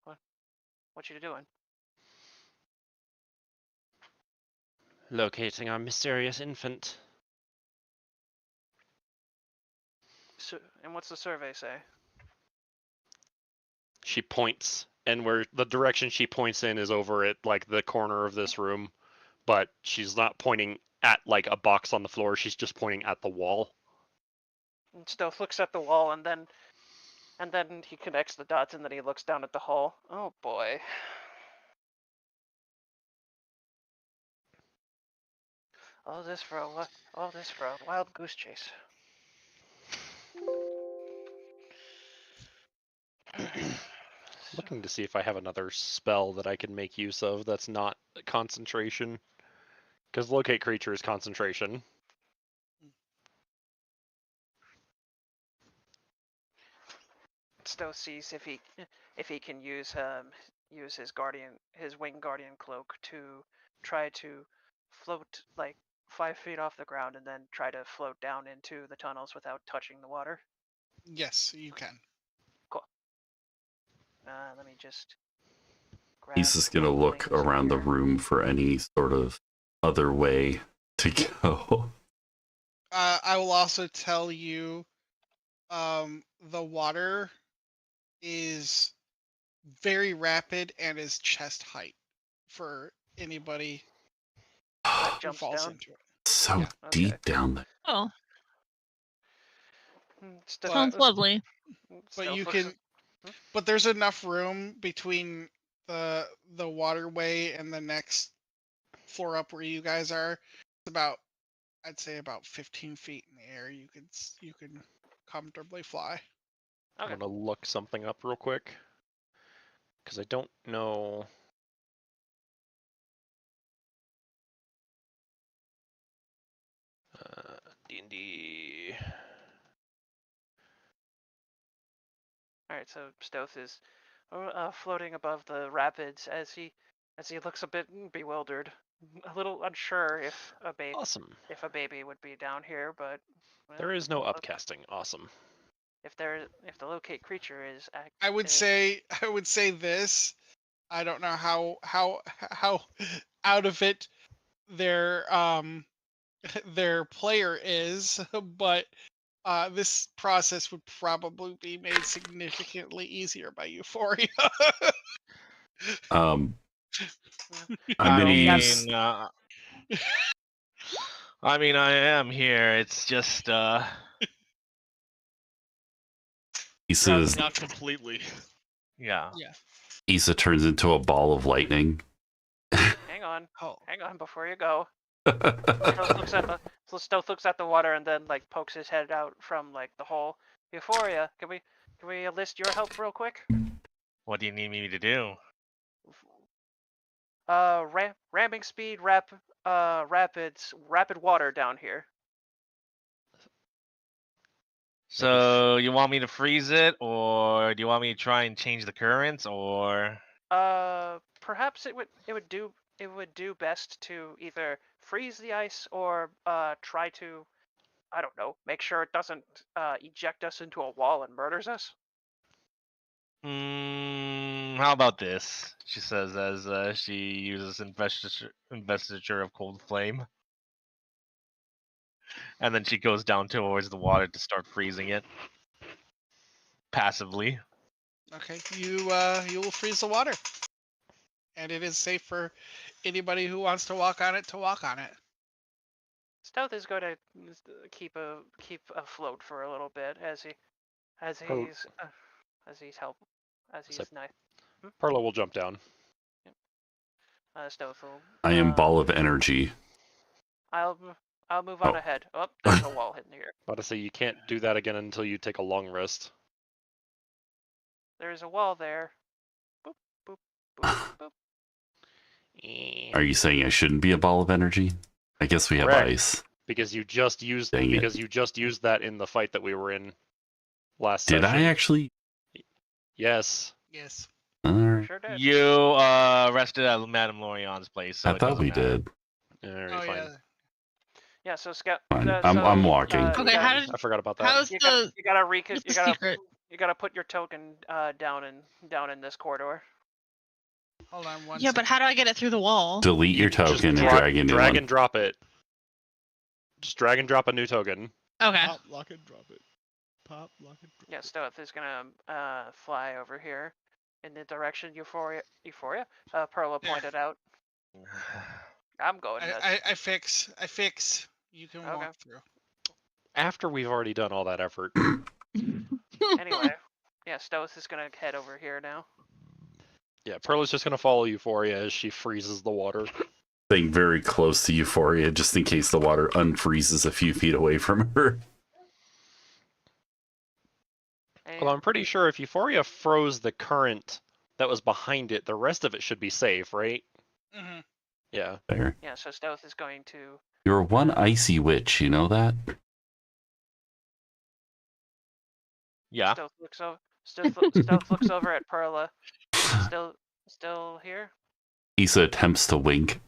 What you doing? Locating our mysterious infant. And what's the survey say? She points, and where the direction she points in is over at like the corner of this room, but she's not pointing at like a box on the floor. She's just pointing at the wall. And Stealth looks at the wall and then he connects the dots and then he looks down at the hole. Oh boy. All this for a wild goose chase. Looking to see if I have another spell that I can make use of that's not concentration. Because locate creature is concentration. Stowe sees if he can use his wing guardian cloak to try to float like 5 feet off the ground and then try to float down into the tunnels without touching the water. Yes, you can. Let me just grab. He's just gonna look things around the here. room for any sort of other way to go. I will also tell you, the water is very rapid and is chest height for anybody That who jumps falls down. into it. So Yeah. deep down there. Oh, But- sounds lovely. But you looks- can, but there's enough room between the waterway and the next floor up where you guys are. It's about, I'd say about 15 feet in the air. You can comfortably fly. Okay. I'm gonna look something up real quick. Because I don't know. D&D. All right, so Stoth is floating above the rapids as he looks a bit bewildered, a little unsure if a Awesome. baby would be down here, but well, There is no upcasting. Awesome. if the locate creature is I would say this. I don't know how out of it their their player is, but this process would probably be made significantly easier by Euphoria. I'm I gonna mean, use. I mean, I am here. It's just, He says not completely. Yeah. Yeah. Issa turns into a ball of lightning. hang on Oh. before you go. Stealth looks at the water and then like pokes his head out from like the hole. Euphoria, can we enlist your help real quick? What do you need me to do? Ramming speed, rapid water down here. So you want me to freeze it, or do you want me to try and change the currents, or? Perhaps it would do best to either freeze the ice or try to, I don't know, make sure it doesn't eject us into a wall and murders us. How about this? She says as she uses investiture of cold flame, and then she goes down towards the water to start freezing it passively. Okay, you will freeze the water, and it is safe for anybody who wants to walk on it to walk on it. Stealth is going to keep afloat for a little bit as he's nice. Perla will jump down. Stealth will. I am ball of energy. I'll move on ahead. Oh, there's a wall hidden here. About to say you can't do that again until you take a long rest. There's a wall there. Boop, boop, boop, boop. Are you saying I shouldn't be a ball of energy? I guess we have Correct. ice. Because you just used Dang it. you just used that in the fight that we were in last Did session. I actually? Yes. Yes. Alright. Sure did. You rested at Madame Lorion's place, so I it thought doesn't we matter. did. Alright, Oh fine. yeah. Yeah. So Scout. Fine. I'm walking. Okay, how did I forgot about that. how's You the gotta what's the secret? you gotta put your token down in this corridor. Hold on one Yeah, but second. how do I get it through the wall? Delete your Just token and drag drag in one. and drop it. Just drag and drop a new token. Okay. Pop, lock it, drop it. Pop, lock it, drop Yeah, it. Stealth is gonna fly over here in the direction Euphoria Perla Yeah. pointed out. I'm going nuts. I fix. You can Okay. walk through. After we've already done all that effort. Anyway, yeah, Stealth is gonna head over here now. Yeah, Perla's just gonna follow Euphoria as she freezes the water. staying very close to Euphoria just in case the water unfreezes a few feet away from her. Well, I'm pretty sure if Euphoria froze the current that was behind it, the rest of it should be safe, right? Mm-hmm. Yeah. There. Yeah, so Stealth is going to. You're one icy witch, you know that? Yeah. Stealth looks over. Stealth looks over at Perla. Still here? Issa attempts to wink.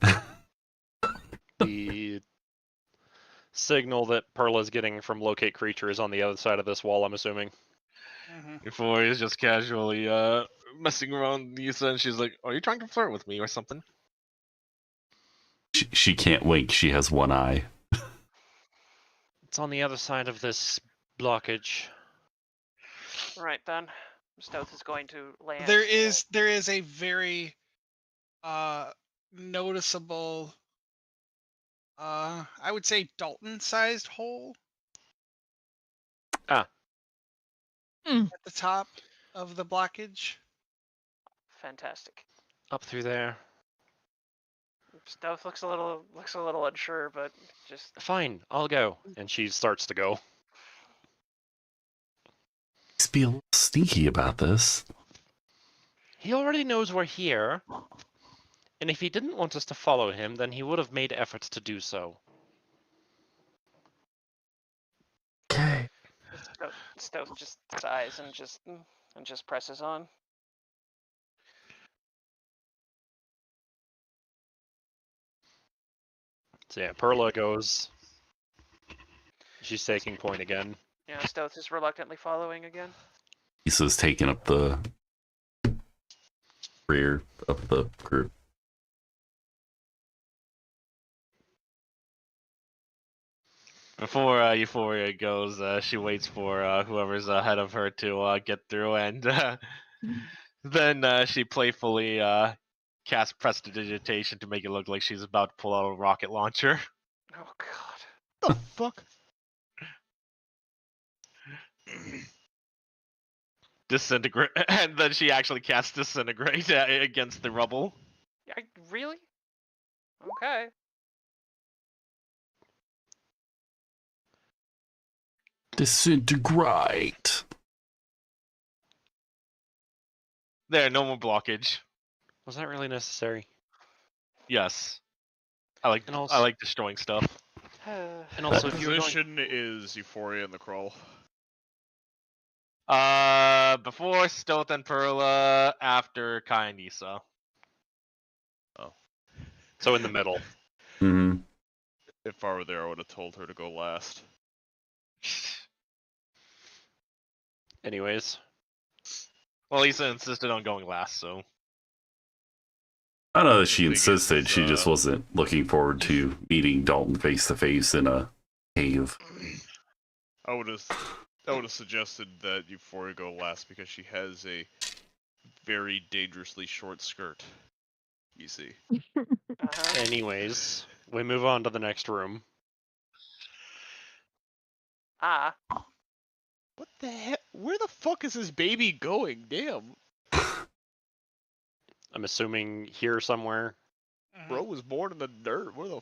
The signal that Perla's getting from locate creature is on the other side of this wall, I'm assuming. Mm-hmm. Euphoria is just casually messing around with Issa, and she's like, "Are you trying to flirt with me or something?" She can't wink. She has one eye. It's on the other side of this blockage. Right then. Stealth is going to land. There is a very noticeable I would say Dalton-sized hole Ah. Mm. at the top of the blockage. Fantastic. Up through there. Stealth looks a little unsure, but just Fine, I'll go. And she starts to go. Let's be a little sneaky about this. He already knows we're here. And if he didn't want us to follow him, then he would have made efforts to do so. Okay. Stealth just sighs and just presses on. So yeah, Perla goes. She's taking point again. Yeah, Stealth is reluctantly following again. Issa's taking up the rear of the group. Before Euphoria goes, she waits for whoever's ahead of her to get through, and then she playfully casts prestidigitation to make it look like she's about to pull out a rocket launcher. Oh God. The fuck? Disintegrate, and then she actually casts disintegrate against the rubble. Really? Okay. Disintegrate. There, no more blockage. Was that really necessary? Yes, I like And also- I like destroying stuff. And also, What if you were going... position is Euphoria in the crawl? Before Stealth and Perla, after Kai and Issa. So in the middle. Mm-hmm. If I were there, I would have told her to go last. Anyways. Well, Issa insisted on going last, so. I know that The she thing insisted. is, She just wasn't looking forward to meeting Dalton face to face in a cave. I would have suggested that Euphoria go last because she has a very dangerously short skirt. You see. Uh-huh. Anyways, we move on to the next room. Ah. What the heck? Where the fuck is this baby going? Damn. I'm assuming here somewhere. Mhm. Bro was born in the dirt. Where the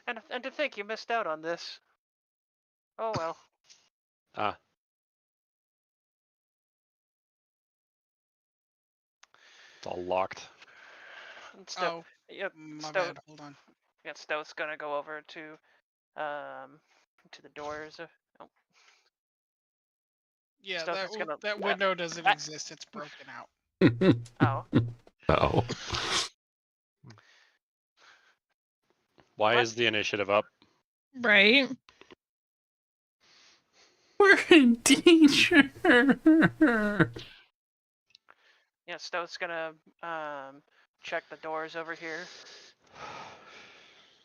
And to think you missed out on this. Oh well. Ah. It's all locked. And Stealth, Oh, yep, my Stealth, bad. Hold on. yeah, Stealth's gonna go over to the doors. Oh, Yeah, Stealth that is gonna- that window doesn't Ah. exist. It's broken out. oh. Oh. Why What? is the initiative up? Right. We're in danger. Yeah, Stealth's gonna check the doors over here.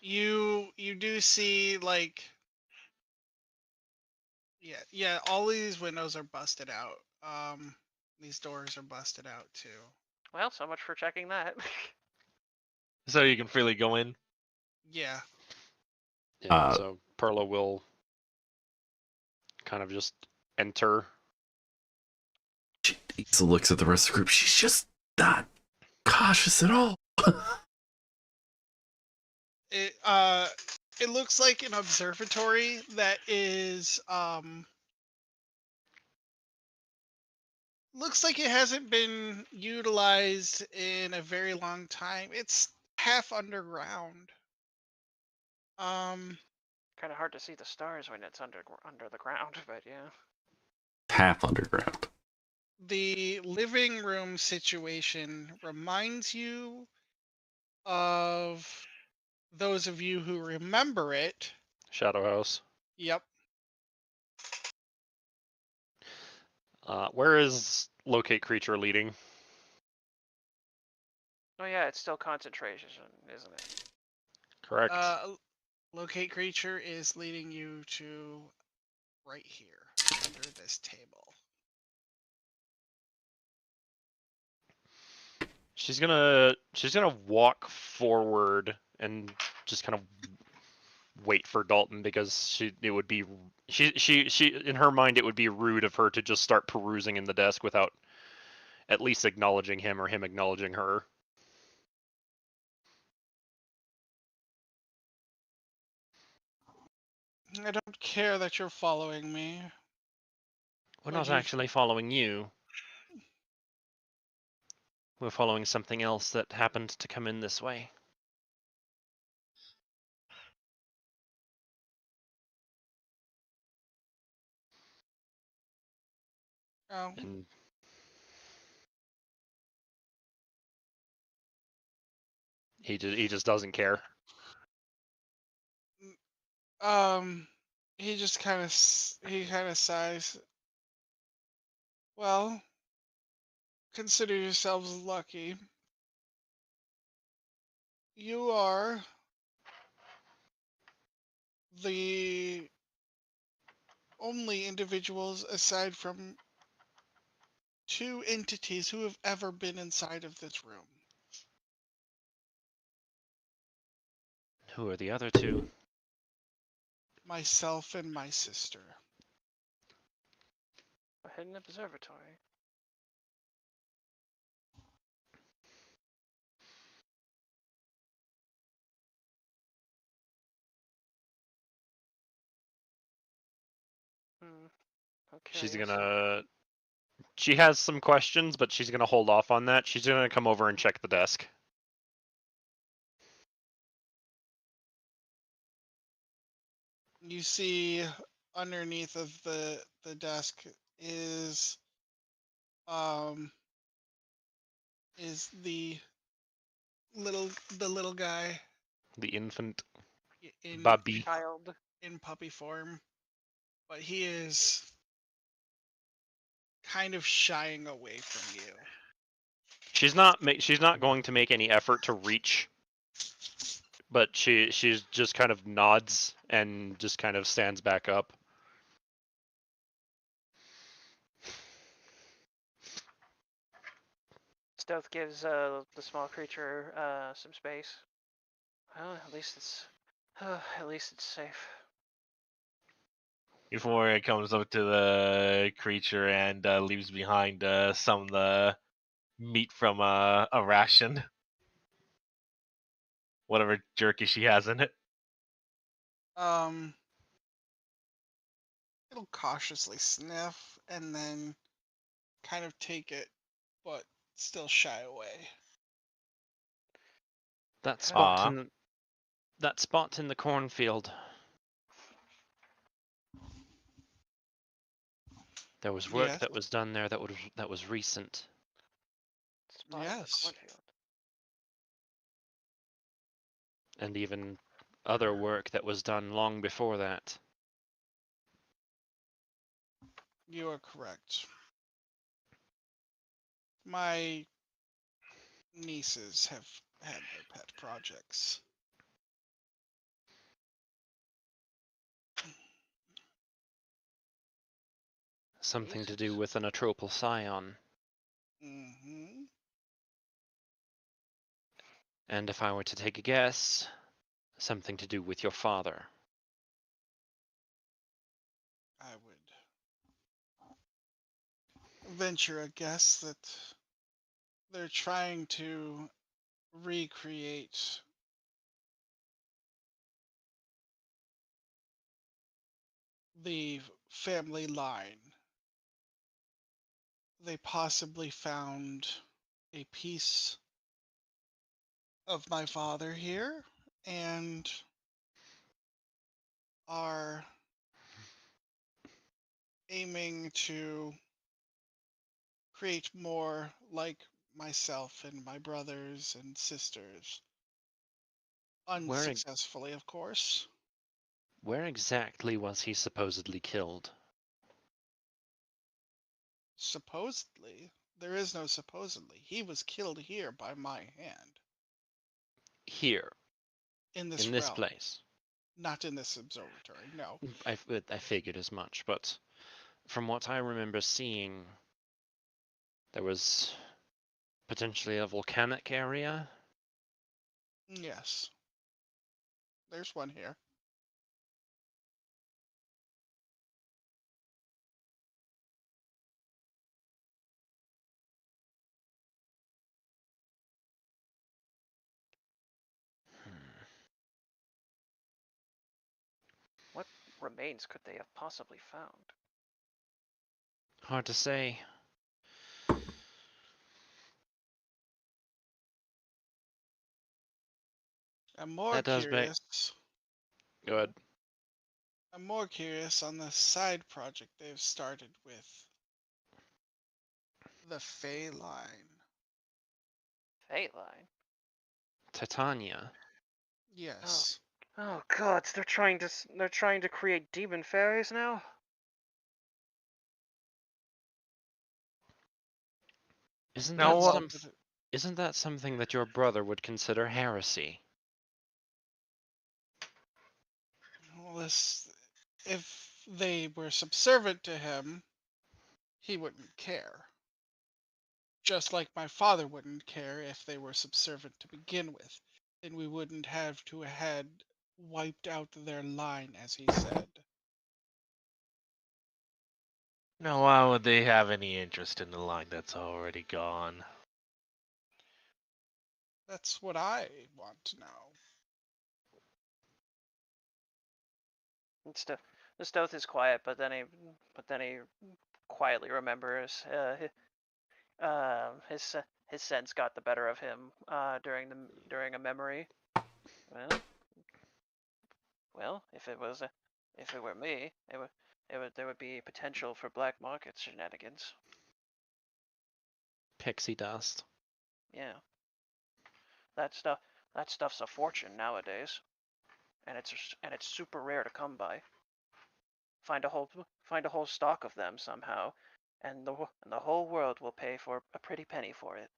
You do see like yeah, all these windows are busted out. These doors are busted out too. Well, so much for checking that. So you can freely go in. Yeah. Yeah, so Perla will kind of just enter. Issa looks at the rest of the group. She's just not cautious at all. It looks like an observatory that is looks like it hasn't been utilized in a very long time. It's half underground. Kind of hard to see the stars when it's under the ground, but yeah. Half underground. The living room situation reminds you of those of you who remember it. Shadow House. Yep. Where is locate creature leading? Oh yeah, it's still concentration, isn't it? Correct. Locate creature is leading you to right here under this table. She's gonna walk forward and just kind of wait for Dalton because it would be she in her mind it would be rude of her to just start perusing in the desk without at least acknowledging him or him acknowledging her. I don't care that you're following me. We're Would not you- actually following you. We're following something else that happened to come in this way. Oh. And he just doesn't care. He just kind of sighs. Well, consider yourselves lucky. You are the only individuals aside from two entities who have ever been inside of this room. Who are the other two? Myself and my sister. A hidden observatory. Okay. She has some questions, but she's gonna hold off on that. She's gonna come over and check the desk. You see underneath of the desk is the little guy The infant in Bubby. Child. in puppy form, but he is kind of shying away from you. She's not going to make any effort to reach, but she's just kind of nods and just kind of stands back up. Stealth gives the small creature some space. Well, at least it's safe. Before it comes up to the creature and leaves behind some of the meat from a ration. Whatever jerky she has in it. It'll cautiously sniff and then kind of take it, but still shy away. That Aw. spot in the cornfield. There was work Yes. that was done there that was recent. Spot in the Yes. cornfield. And even other work that was done long before that. You are correct. My nieces have had their pet projects. Something to do with an atropal scion. Mm-hmm. And if I were to take a guess, something to do with your father. I would venture a guess that they're trying to recreate the family line. They possibly found a piece of my father here and are aiming to create more like myself and my brothers and sisters. Unsuccessfully, of course. Where exactly was he supposedly killed? Supposedly. There is no supposedly. He was killed here by my hand. Here, In this in this realm. place. Not in this observatory, no. I figured as much, but from what I remember seeing, there was potentially a volcanic area. Yes. There's one here. What remains could they have possibly found? Hard to say. I'm more That does make. curious. Good. I'm more curious on the side project they've started with the Fey line. Fate line. Titania. Yes. Oh gods, they're trying to create demon fairies now? Isn't Now that what? isn't that something that your brother would consider heresy? Well, if they were subservient to him, he wouldn't care. Just like my father wouldn't care if they were subservient to begin with. Then we wouldn't have to had wiped out their line, as he said. Now, why would they have any interest in the line that's already gone? That's what I want to know. The Stoth is quiet, but then he quietly remembers his sense got the better of him during a memory. Well, if it were me, there would be potential for black market shenanigans. Pixie dust. Yeah, that stuff's a fortune nowadays, and it's super rare to come by. Find a whole stock of them somehow, and the whole world will pay for a pretty penny for it.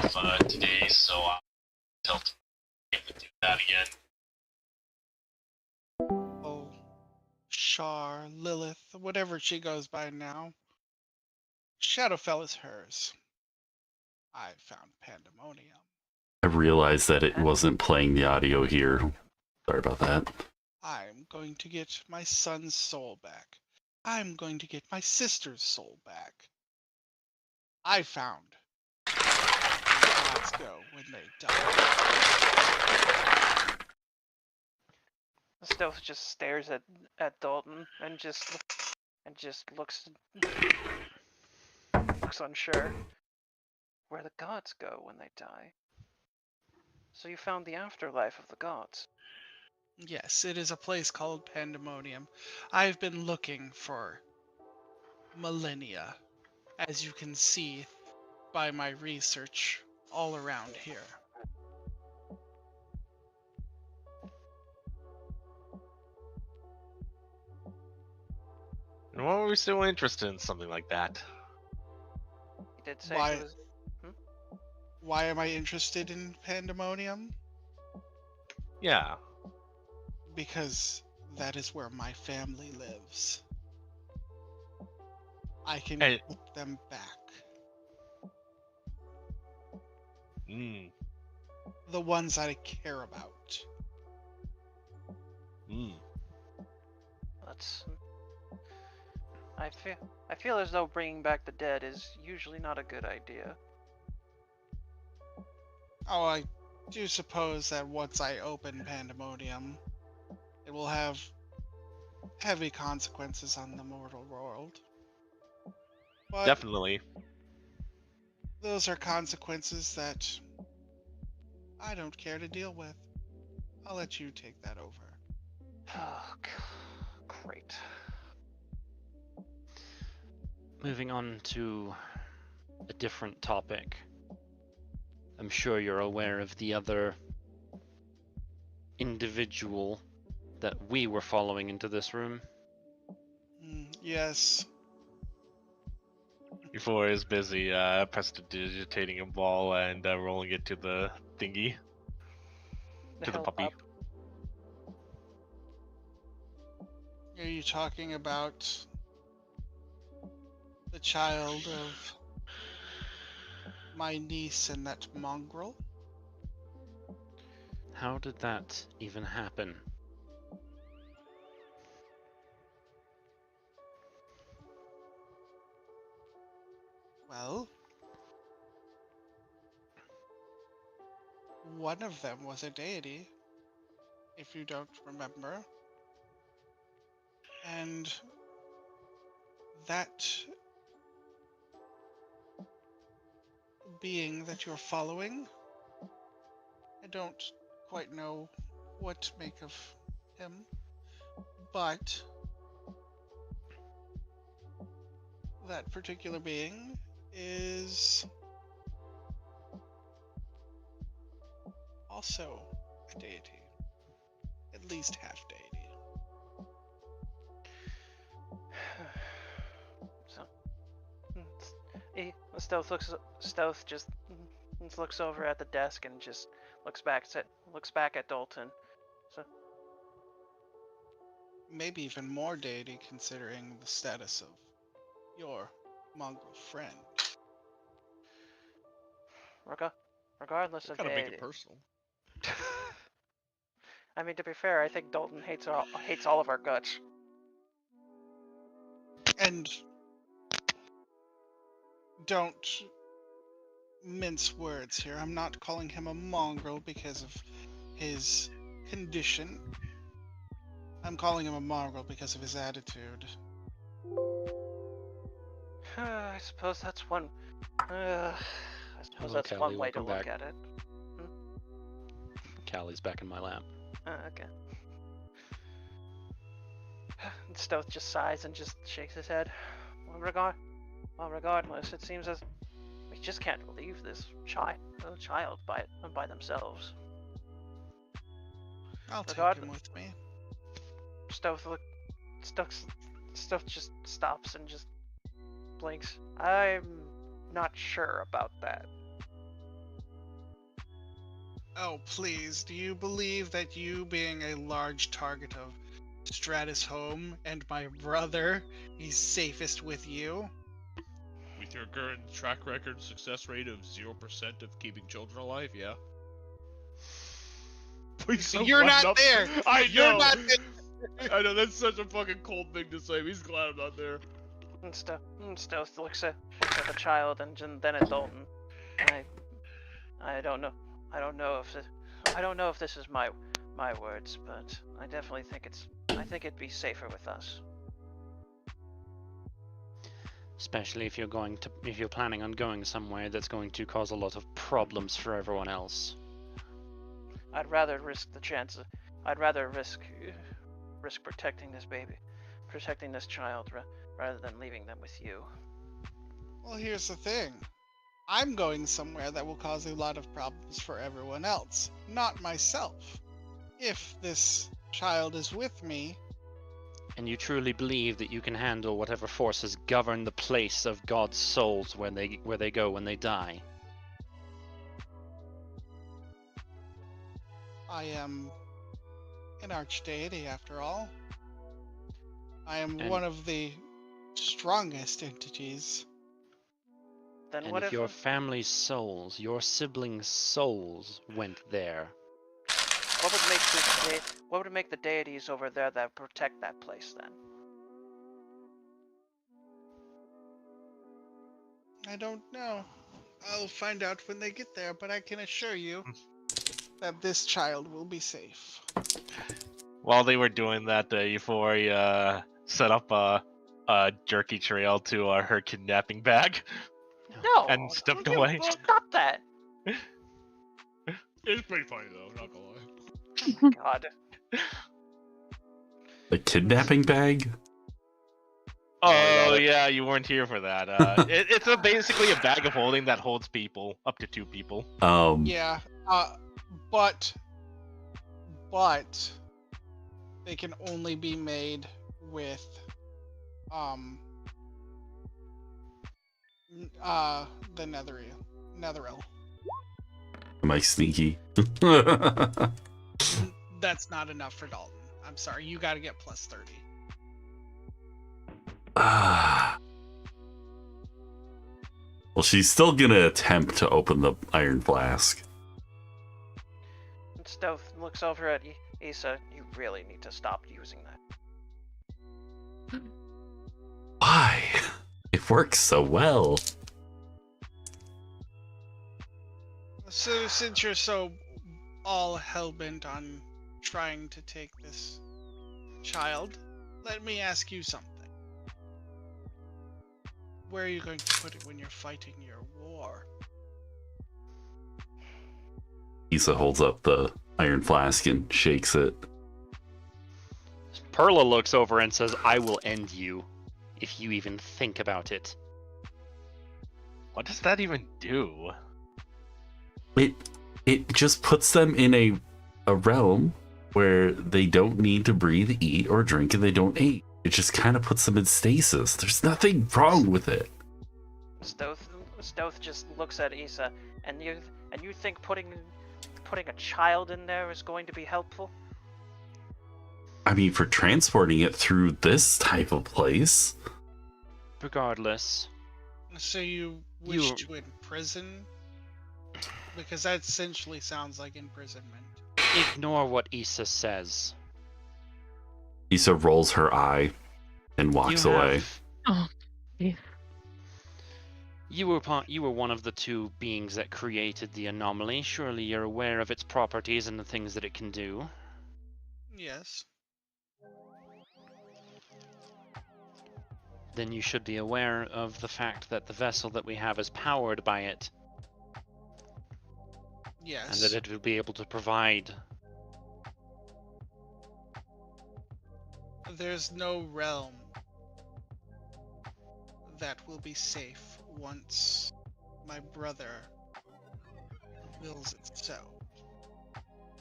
stuff today, so I'll get to do that again. Oh, Shar, Lilith, whatever she goes by now. Shadowfell is hers. I found Pandemonium. I realized that it wasn't playing the audio here. Sorry about that. I'm going to get my son's soul back. I'm going to get my sister's soul back. I found where gods go when they die. Stealth just stares at Dalton and just looks unsure. Where the gods go when they die. So you found the afterlife of the gods. Yes, it is a place called Pandemonium. I've been looking for millennia, as you can see by my research all around here. And why were we so interested in something like that? He did say Why? he was. Why am I interested in Pandemonium? Yeah. Because that is where my family lives. I can Hey. get them back. Mm. The ones I care about. Mm. That's. I feel as though bringing back the dead is usually not a good idea. Oh, I do suppose that once I open Pandemonium, it will have heavy consequences on the mortal world. But Definitely. those are consequences that I don't care to deal with. I'll let you take that over. Oh, great. Moving on to a different topic. I'm sure you're aware of the other individual that we were following into this room. Yes. Before is busy prestidigitating a ball and rolling it to the thingy. To the puppy. Are you talking about the child of my niece and that mongrel? How did that even happen? Well, one of them was a deity, if you don't remember. And that being that you're following, I don't quite know what to make of him, but that particular being is also a deity, at least half deity. So, Stealth just looks over at the desk and just looks back at Dalton. So Maybe even more deity considering the status of your mongrel friend. Regardless of Kind of make deity. it personal. I mean, to be fair, I think Dalton hates all of our guts. And don't mince words here. I'm not calling him a mongrel because of his condition. I'm calling him a mongrel because of his attitude. I suppose that's one. I suppose Hello, that's Callie, one way to welcome look back. at it. Callie's back in my lap. Okay. Stealth just sighs and just shakes his head. Regardless, it seems as we just can't leave this child by themselves. I'll take him with me. Stealth just stops and just blinks. I'm not sure about that. Oh, please, do you believe that you being a large target of Stratus Home and my brother is safest with you? With your current track record success rate of 0% of keeping children alive, yeah. He's so You're glad not I'm there! I You're know! not there! I know, that's such a fucking cold thing to say. He's glad I'm not there. And Stealth looks at the child and then at Dalton. I don't know. I don't know if this is my words, but I definitely think I think it'd be safer with us. Especially if you're planning on going somewhere that's going to cause a lot of problems for everyone else. I'd rather risk I'd rather risk protecting this baby, protecting this child, rather than leaving them with you. Well, here's the thing. I'm going somewhere that will cause a lot of problems for everyone else, not myself. If this child is with me, And you truly believe that you can handle whatever forces govern the place of God's souls where they go when they die. I am an archdeity after all. I am And- one of the strongest entities. Then And what if your family's souls, your siblings' souls went there, what would make the deities over there that protect that place then? I don't know. I'll find out when they get there, but I can assure you that this child will be safe. While they were doing that, Euphoria set up a jerky trail to her kidnapping bag No, and stepped you away. Stop that! It's pretty funny though, not gonna lie. Oh my god. The kidnapping bag? Oh yeah, you weren't here for that. It's basically a bag of holding that holds people, up to 2 people. Yeah, but they can only be made with the netheril. Am I sneaky? That's not enough for Dalton. I'm sorry, you gotta get plus 30. Well, she's still gonna attempt to open the iron flask. Stealth looks over at Issa. You really need to stop using that. Why? It works so well. So since you're so all hell-bent on trying to take this child, let me ask you something. Where are you going to put it when you're fighting your war? Issa holds up the iron flask and shakes it. Perla looks over and says, "I will end you if you even think about it." What does that even do? It just puts them in a realm where they don't need to breathe, eat, or drink, and they don't age. It just kind of puts them in stasis. There's nothing wrong with it. Stealth just looks at Issa, and you think putting a child in there is going to be helpful? I mean, for transporting it through this type of place. Regardless. So you wish to imprison? Because that essentially sounds like imprisonment. Ignore what Issa says. Issa rolls her eye and walks away. Oh, yeah. You were one of the 2 beings that created the anomaly. Surely you're aware of its properties and the things that it can do. Yes. Then you should be aware of the fact that the vessel that we have is powered by it. Yes. And that it will be able to provide. There's no realm that will be safe once my brother wills it so.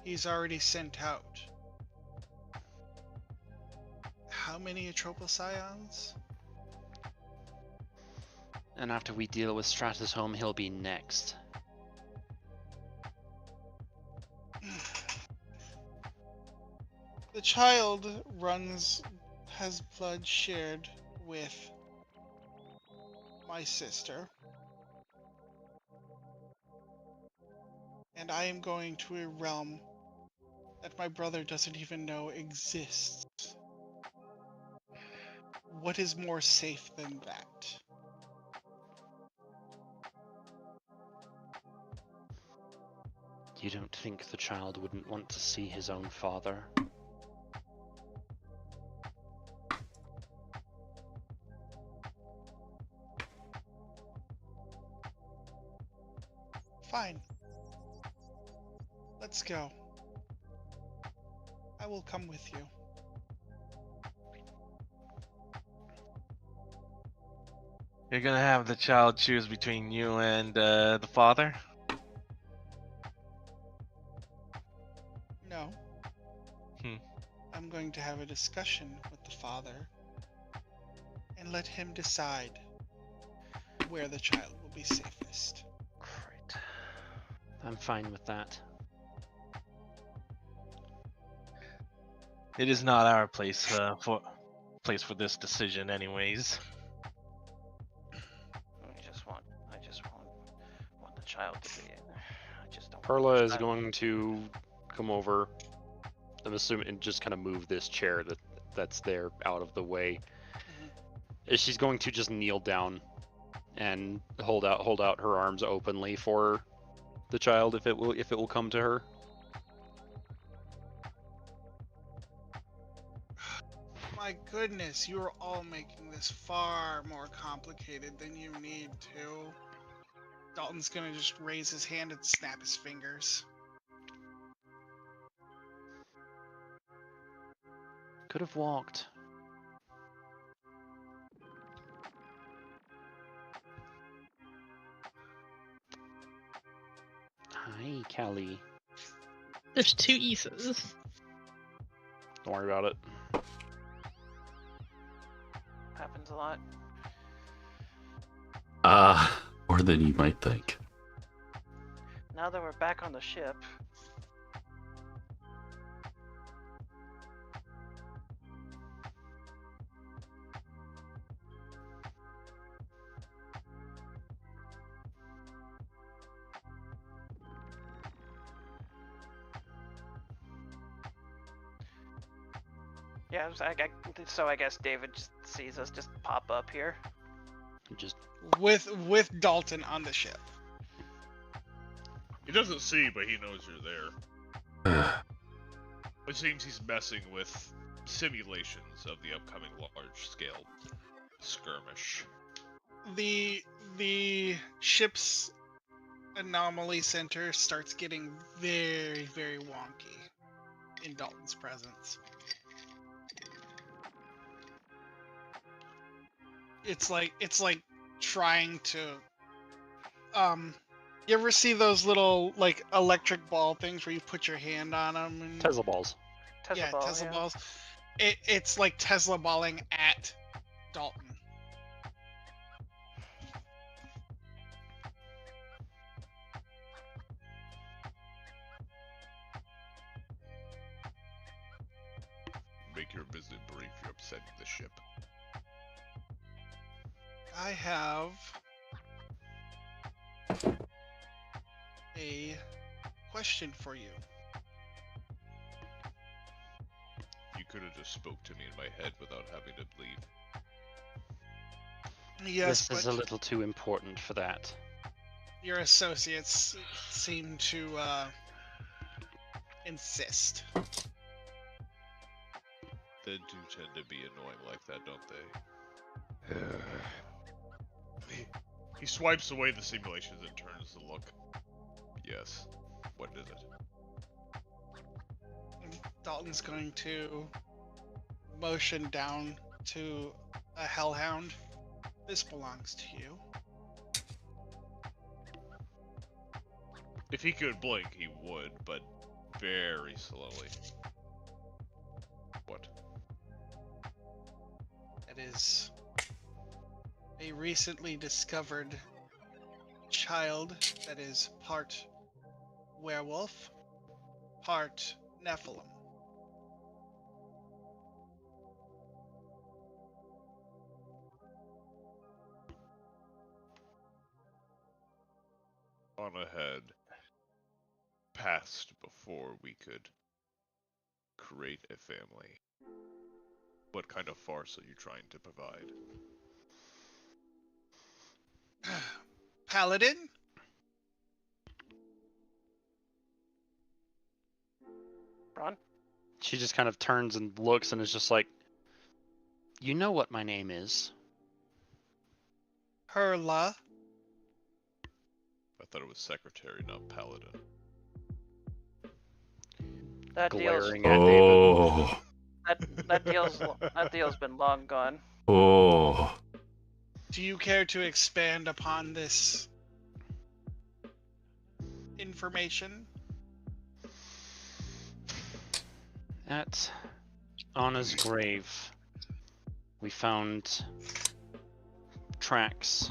He's already sent out how many Atropal Scions? And after we deal with Stratus Home, he'll be next. The child has blood shared with my sister. And I am going to a realm that my brother doesn't even know exists. What is more safe than that? You don't think the child wouldn't want to see his own father? Fine. Let's go. I will come with you. You're gonna have the child choose between you and the father? No. I'm going to have a discussion with the father and let him decide where the child will be safest. Great. I'm fine with that. It is not our place for this decision, anyways. I just want the child to be. I just don't. want Perla the is child- going to come over. I'm assuming and just kind of move this chair that's there out of the way. She's going to just kneel down and hold out her arms openly for the child if it will come to her. My goodness, you are all making this far more complicated than you need to. Dalton's gonna just raise his hand and snap his fingers. Could have walked. Hi, Callie. There's 2 Isas. Don't worry about it. Happens a lot. More than you might think. Now that we're back on the ship, yeah, so I guess David just sees us just pop up here. Just With Dalton on the ship. He doesn't see, but he knows you're there. It seems he's messing with simulations of the upcoming large-scale skirmish. The ship's anomaly center starts getting very, very wonky in Dalton's presence. It's like trying to you ever see those little like electric ball things where you put your hand on them and Tesla balls. Tesla ball, Tesla yeah. balls. It's like Tesla balling at Dalton. Make your visit brief. You're upsetting the ship. I have a question for you. You could have just spoke to me in my head without having to leave. Yes, this is but a little too important for that. your associates seem to insist. They do tend to be annoying like that, don't they? He swipes away the simulations and turns to look. Yes. What is it? Dalton's going to motion down to a hellhound. This belongs to you. If he could blink, he would, but very slowly. What? It is a recently discovered child that is part werewolf, part Nephilim. Anna had passed before we could create a family. What kind of farce are you trying to provide? Paladin? Ron? She just kind of turns and looks and is just like, you know what my name is. Herla? I thought it was secretary, not paladin. That deal's Glaring at David. Oh. that deal's been long gone. Oh. Do you care to expand upon this information? At Anna's grave, we found tracks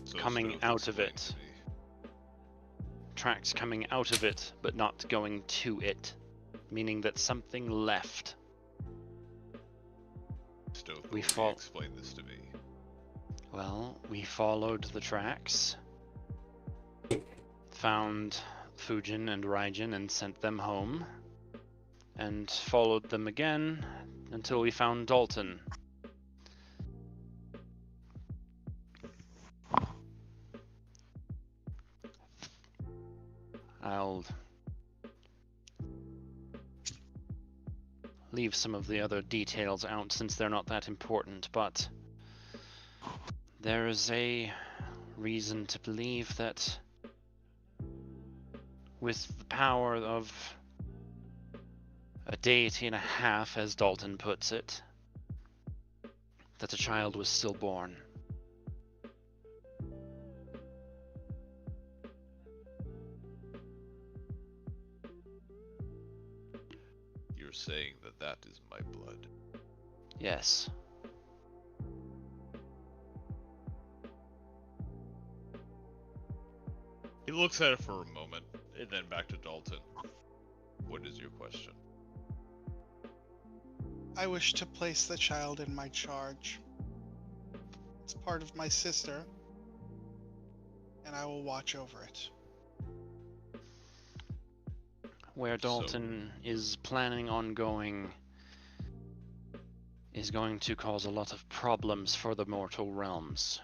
So coming Snow, out of explain it. to me. Tracks coming out of it, but not going to it. Meaning that something left. Stoth, We will you fol- explain this to me? Well, we followed the tracks, found Fujin and Raijin and sent them home, and followed them again until we found Dalton. I'll leave some of the other details out since they're not that important, but there is a reason to believe that with the power of a deity and a half, as Dalton puts it, that a child was stillborn. You're saying that that is my blood. Yes. He looks at it for a moment, and then back to Dalton. What is your question? I wish to place the child in my charge. It's part of my sister, and I will watch over it. Where Dalton is planning on going is going to cause a lot of problems for the mortal realms.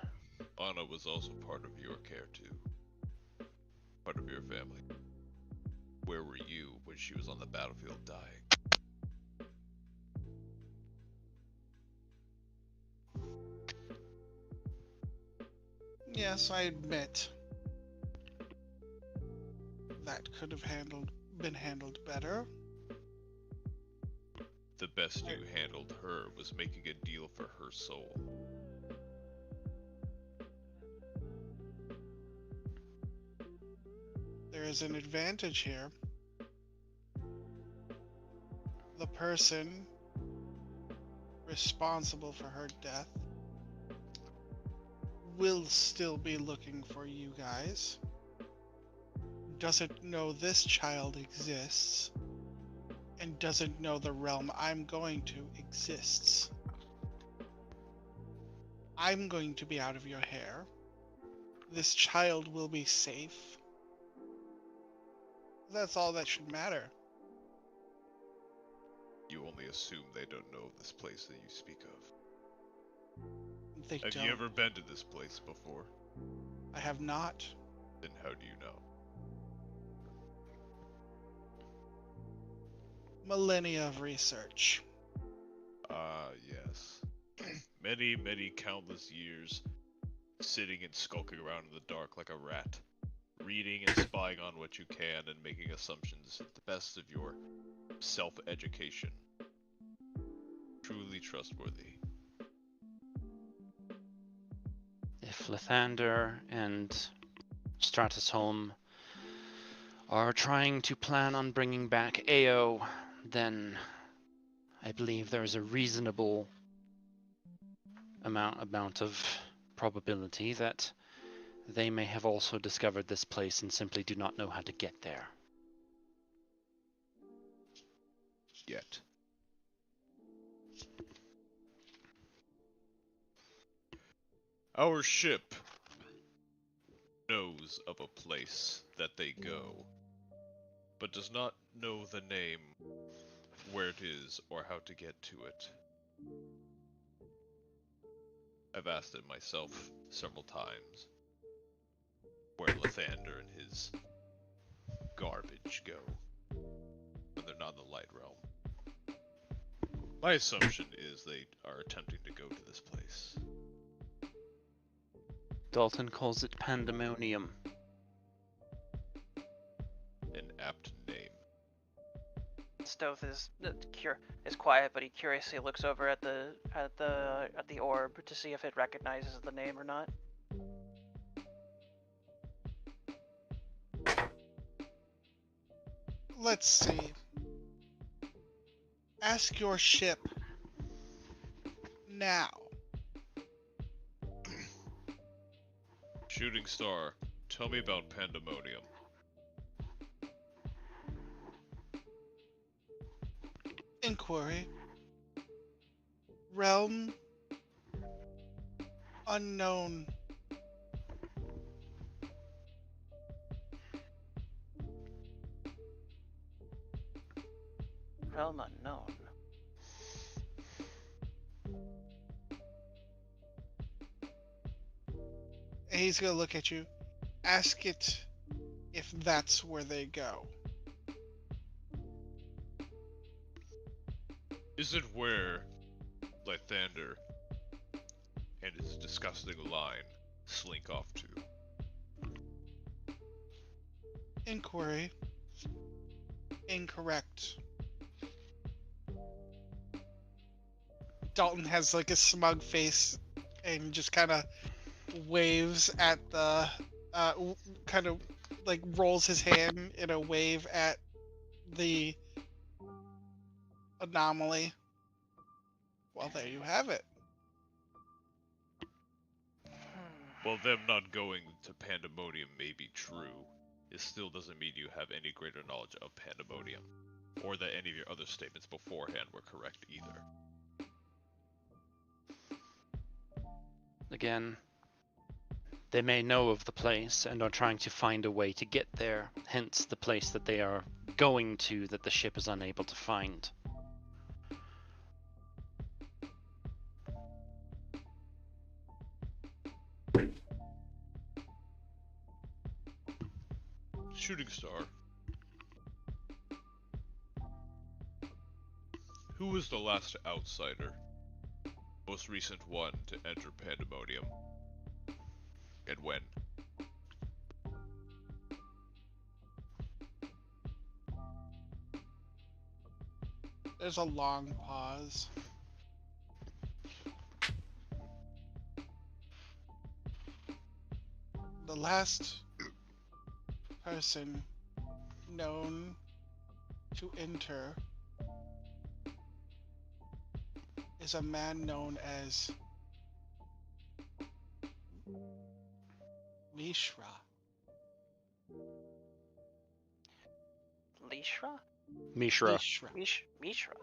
Anna was also part of your care too. Part of your family. Where were you when she was on the battlefield dying? Yes, I admit that could have been handled better. The best you handled her was making a deal for her soul. There is an advantage here. The person responsible for her death will still be looking for you guys. Doesn't know this child exists, and doesn't know the realm I'm going to exists. I'm going to be out of your hair. This child will be safe. That's all that should matter. You only assume they don't know of this place that you speak of. They Have don't. you ever been to this place before? I have not. Then how do you know? Millennia of research. Ah, yes. Many countless years sitting and skulking around in the dark like a rat, reading and spying on what you can and making assumptions at the best of your self-education. Truly trustworthy. If Lathander and Stratusholm are trying to plan on bringing back Ao, then I believe there is a reasonable amount of probability that they may have also discovered this place and simply do not know how to get there. Yet. Our ship knows of a place that they go, but does not know the name, where it is, or how to get to it. I've asked it myself several times, where Lathander and his garbage go when they're not in the light realm. My assumption is they are attempting to go to this place. Dalton calls it pandemonium. An apt name. Stoth is quiet, but he curiously looks over at the orb to see if it recognizes the name or not. Let's see. Ask your ship now. Shooting Star, tell me about pandemonium. Inquiry. Realm unknown. Realm unknown. And he's gonna look at you. Ask it if that's where they go. Is it where Lathander and his disgusting line slink off to? Inquiry. Incorrect. Dalton has like a smug face and just kind of waves at the, kind of like rolls his hand in a wave at the anomaly. Well, there you have it. Well, them not going to pandemonium may be true. It still doesn't mean you have any greater knowledge of pandemonium, or that any of your other statements beforehand were correct either. Again, they may know of the place and are trying to find a way to get there, hence the place that they are going to that the ship is unable to find. Shooting Star. Who was the last outsider? Most recent one to enter pandemonium? And when? There's a long pause. The last person known to enter is a man known as Mishra. Lishra? Mishra. Mishra. Mishra.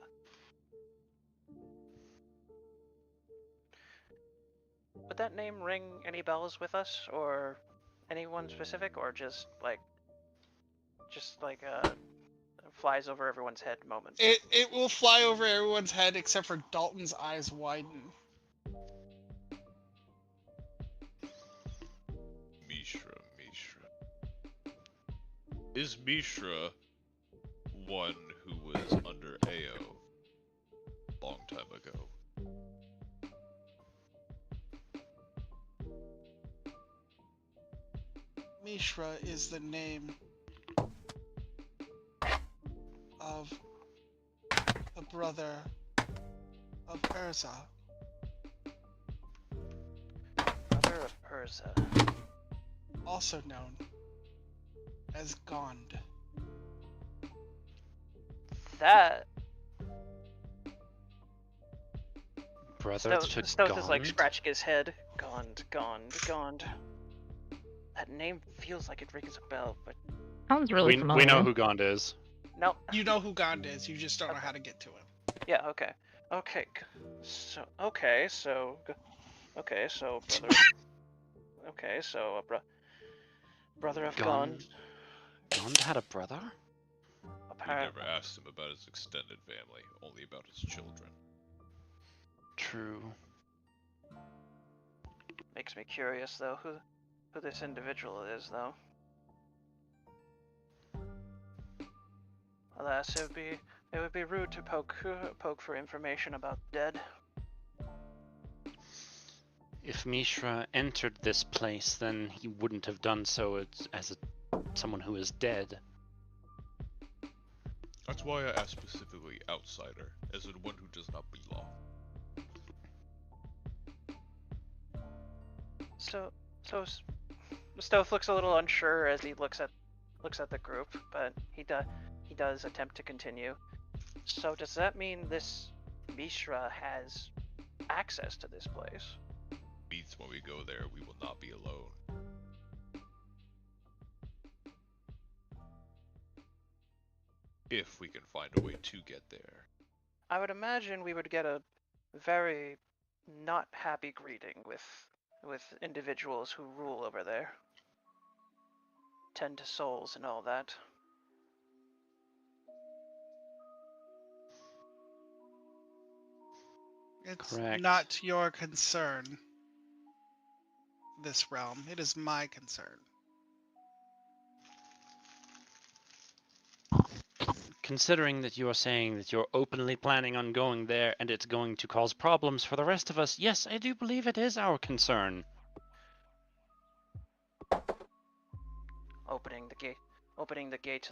Would that name ring any bells with us, or anyone specific, or just like a flies over everyone's head moment? It will fly over everyone's head except for Dalton's eyes widen. Mishra. Is Mishra one who was under Ao a long time ago? Mishra is the name of the brother of Urza. Brother of Urza. Also known as Gond. That Brother to Stoth is like Gond? scratching his head. Gond. That name feels like it rings a bell, but Sounds really We familiar. know who Gond is. no. You know who Gond is, you just don't know how to get to him. Yeah. Okay. So brother. Okay. So Brother of Gon. Gond had a brother? We Apparently. never asked him about his extended family, only about his children. True. Makes me curious though, who this individual is though. Alas, it would be rude to poke for information about the dead. If Mishra entered this place, then he wouldn't have done so as someone who is dead. That's why I asked specifically outsider, as in one who does not belong. Stoth looks a little unsure as he looks at the group, but he does attempt to continue. So does that mean this Mishra has access to this place? Means when we go there, we will not be alone. If we can find a way to get there. I would imagine we would get a very not happy greeting with individuals who rule over there. Tend to souls and all that. It's Correct. not your concern, this realm. It is my concern. Considering that you are saying that you're openly planning on going there and it's going to cause problems for the rest of us, yes, I do believe it is our concern. Opening the gates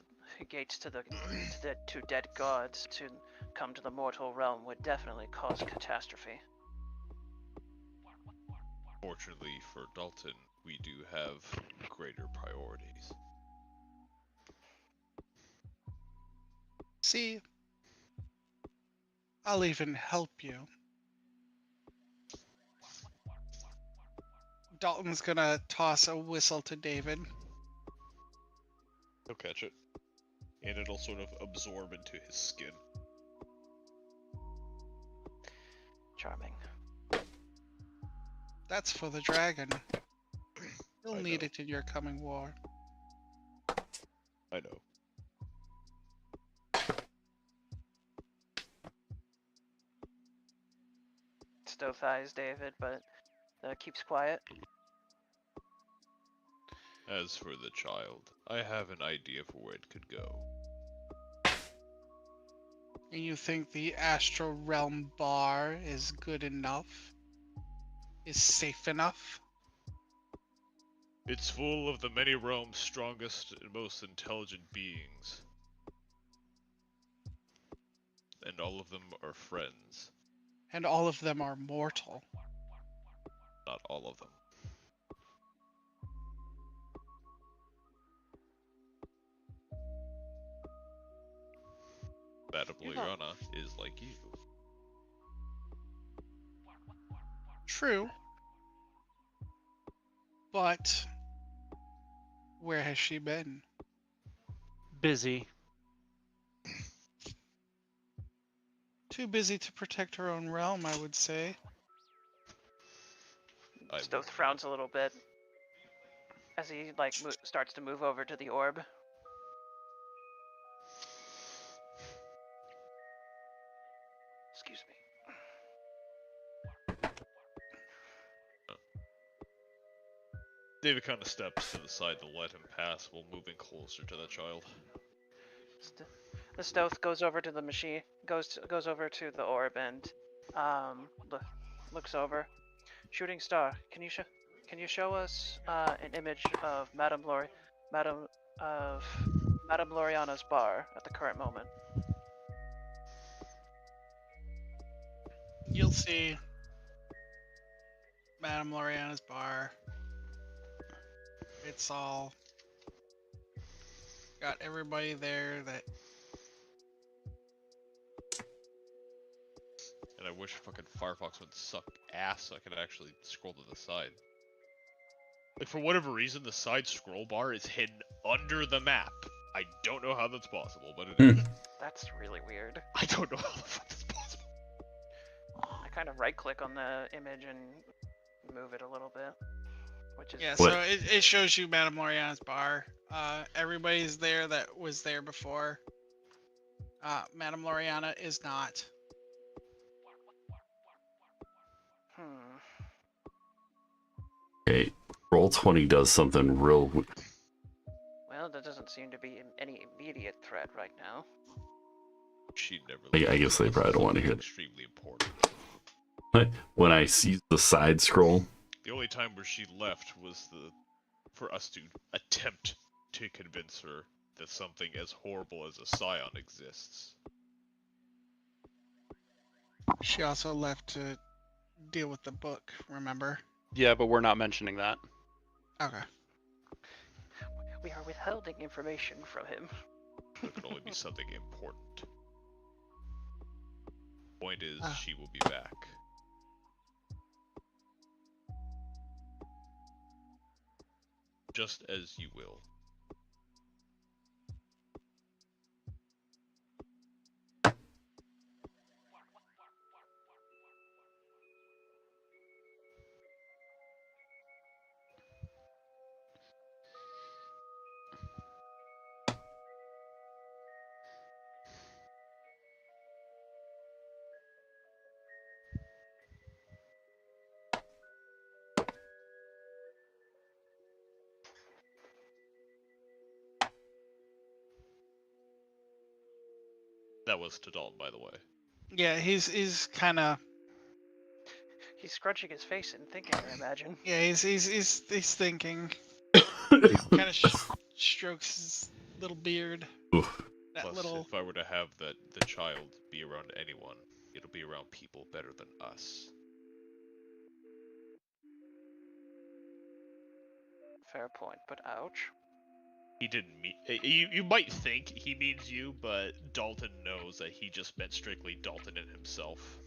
to the two dead gods to come to the mortal realm would definitely cause catastrophe. Fortunately for Dalton, we do have greater priorities. See, I'll even help you. Dalton's gonna toss a whistle to David. He'll catch it. And it'll sort of absorb into his skin. Charming. That's for the dragon. You'll I need know. it in your coming war. I know. Stoth eyes David, but keeps quiet. As for the child, I have an idea for where it could go. And you think the Astral Realm bar is good enough? Is safe enough? It's full of the many realms' strongest and most intelligent beings. And all of them are friends. And all of them are mortal. Not all of them. Madame You're not- Liliana is like you. True. But where has she been? Busy. Too busy to protect her own realm, I would say. Stoth frowns a little bit as he starts to move over to the orb. Excuse me. David kind of steps to the side to let him pass while moving closer to the child. The Stoth goes over to the machine, goes over to the orb and looks over. Shooting Star, can you show us an image of Madame Loriana's bar at the current moment? You'll see Madame Loriana's bar. It's all got everybody there that And I wish fucking Firefox would suck ass so I could actually scroll to the side. Like, for whatever reason, the side scroll bar is hidden under the map. I don't know how that's possible, but it is. That's really weird. I don't know how the fuck that's possible. I kind of right-click on the image and move it a little bit. which is Yeah, What? so it shows you Madame Loriana's bar. Everybody's there that was there before. Madame Loriana is not. Okay, Roll20 does something real. Well, that doesn't seem to be any immediate threat right now. She never. I leaves guess they unless probably it's don't want to something hear that. extremely important. When I see the side scroll, The only time where she left was for us to attempt to convince her that something as horrible as a scion exists. She also left to deal with the book, remember? Yeah, but we're not mentioning that. Okay. We are withholding information from him. There can only be something important. Point is, Ah. she will be back. Just as you will. That was to Dalton, by the way. Yeah, he's kind of. He's scrunching his face and thinking, I imagine. Yeah, he's thinking. Kind of strokes his little beard. oof. That Plus, little. if I were to have the child be around anyone, it'll be around people better than us. Fair point, but ouch. He didn't mean. You might think he means you, but Dalton knows that he just meant strictly Dalton and himself.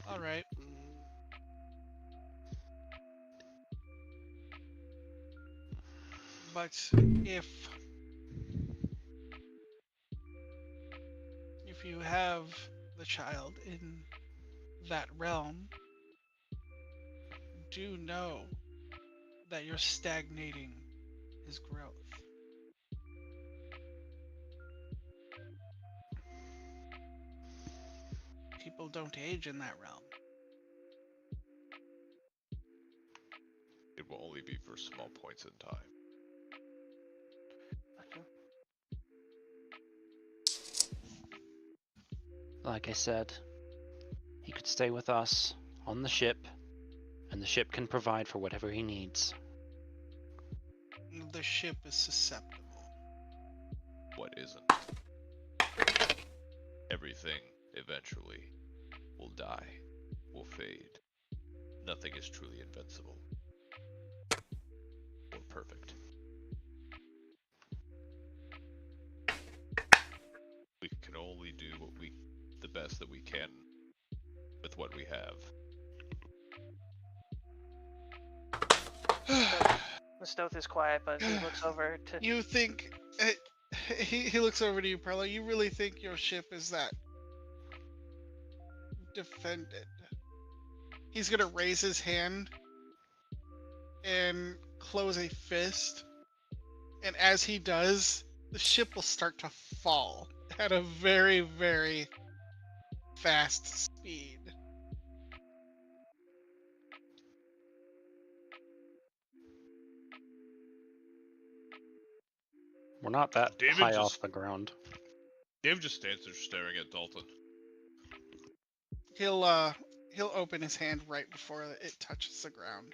All right. But if you have the child in that realm, do know that you're stagnating his growth. People don't age in that realm. It will only be for small points in time. Like I said, he could stay with us on the ship, and the ship can provide for whatever he needs. The ship is susceptible. What isn't? Everything, eventually, will die, will fade. Nothing is truly invincible. Or perfect. We can only do the best that we can with what we have. The Stoth is quiet, but he looks over to. You think he looks over to you, Perla. You really think your ship is that defended? He's gonna raise his hand and close a fist, and as he does, the ship will start to fall at a very, very fast speed. We're not that David high just- off the ground. Dave just stands there staring at Dalton. He'll open his hand right before it touches the ground.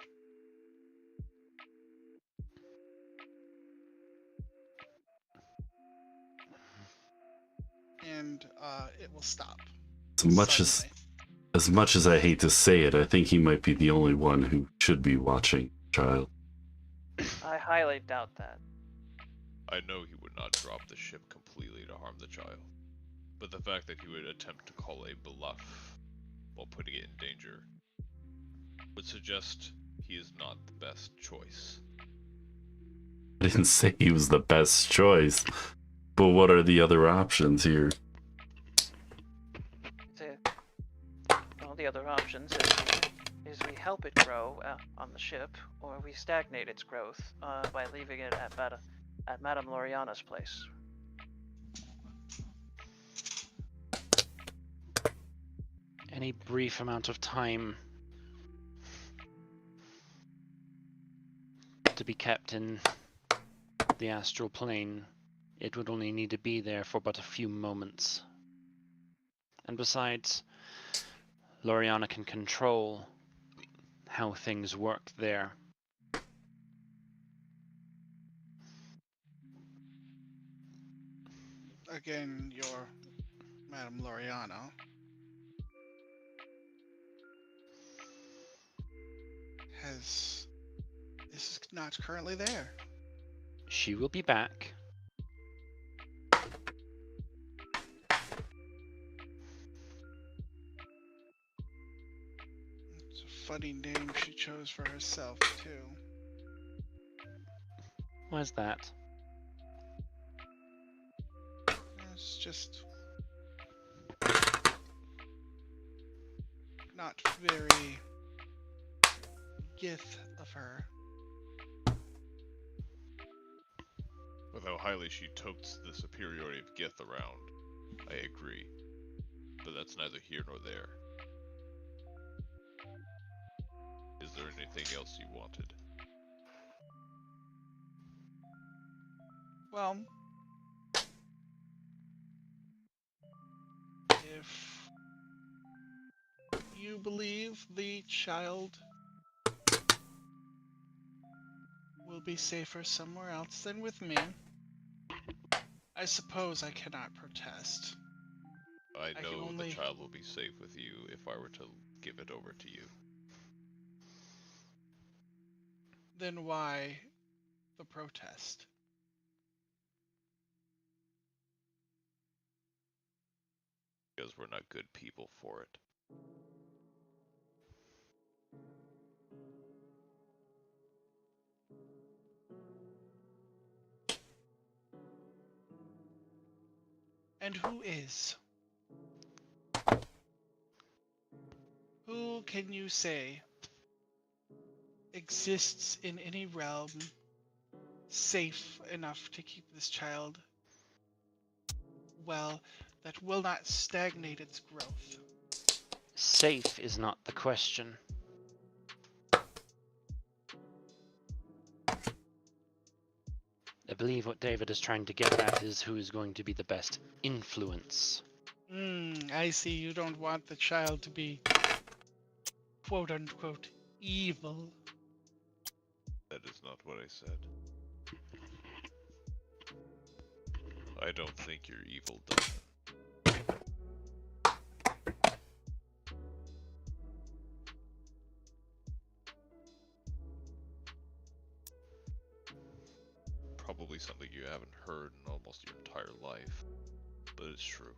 And it will stop. As much as I hate to say it, I think he might be the only one who should be watching child. I highly doubt that. I know he would not drop the ship completely to harm the child, but the fact that he would attempt to call a bluff while putting it in danger would suggest he is not the best choice. I didn't say he was the best choice, but what are the other options here? Well, the other options is we help it grow on the ship, or we stagnate its growth by leaving it at Madame Loriana's place. Any brief amount of time to be kept in the astral plane, it would only need to be there for but a few moments. And besides, Loriana can control how things work there. Again, your Madame Loriana is not currently there. She will be back. It's a funny name she chose for herself, too. Where's that? It's just not very gith of her. With how highly she totes the superiority of Gith around, I agree. But that's neither here nor there. Is there anything else you wanted? Well, if you believe the child will be safer somewhere else than with me, I suppose I cannot protest. I can know only- the child will be safe with you if I were to give it over to you. Then why the protest? Because we're not good people for it. And who is? Who can you say exists in any realm safe enough to keep this child well, that will not stagnate its growth? Safe is not the question. I believe what David is trying to get at is who is going to be the best influence. I see you don't want the child to be quote unquote evil. That is not what I said. I don't think you're evil, Duncan. Probably something you haven't heard in almost your entire life, but it's true.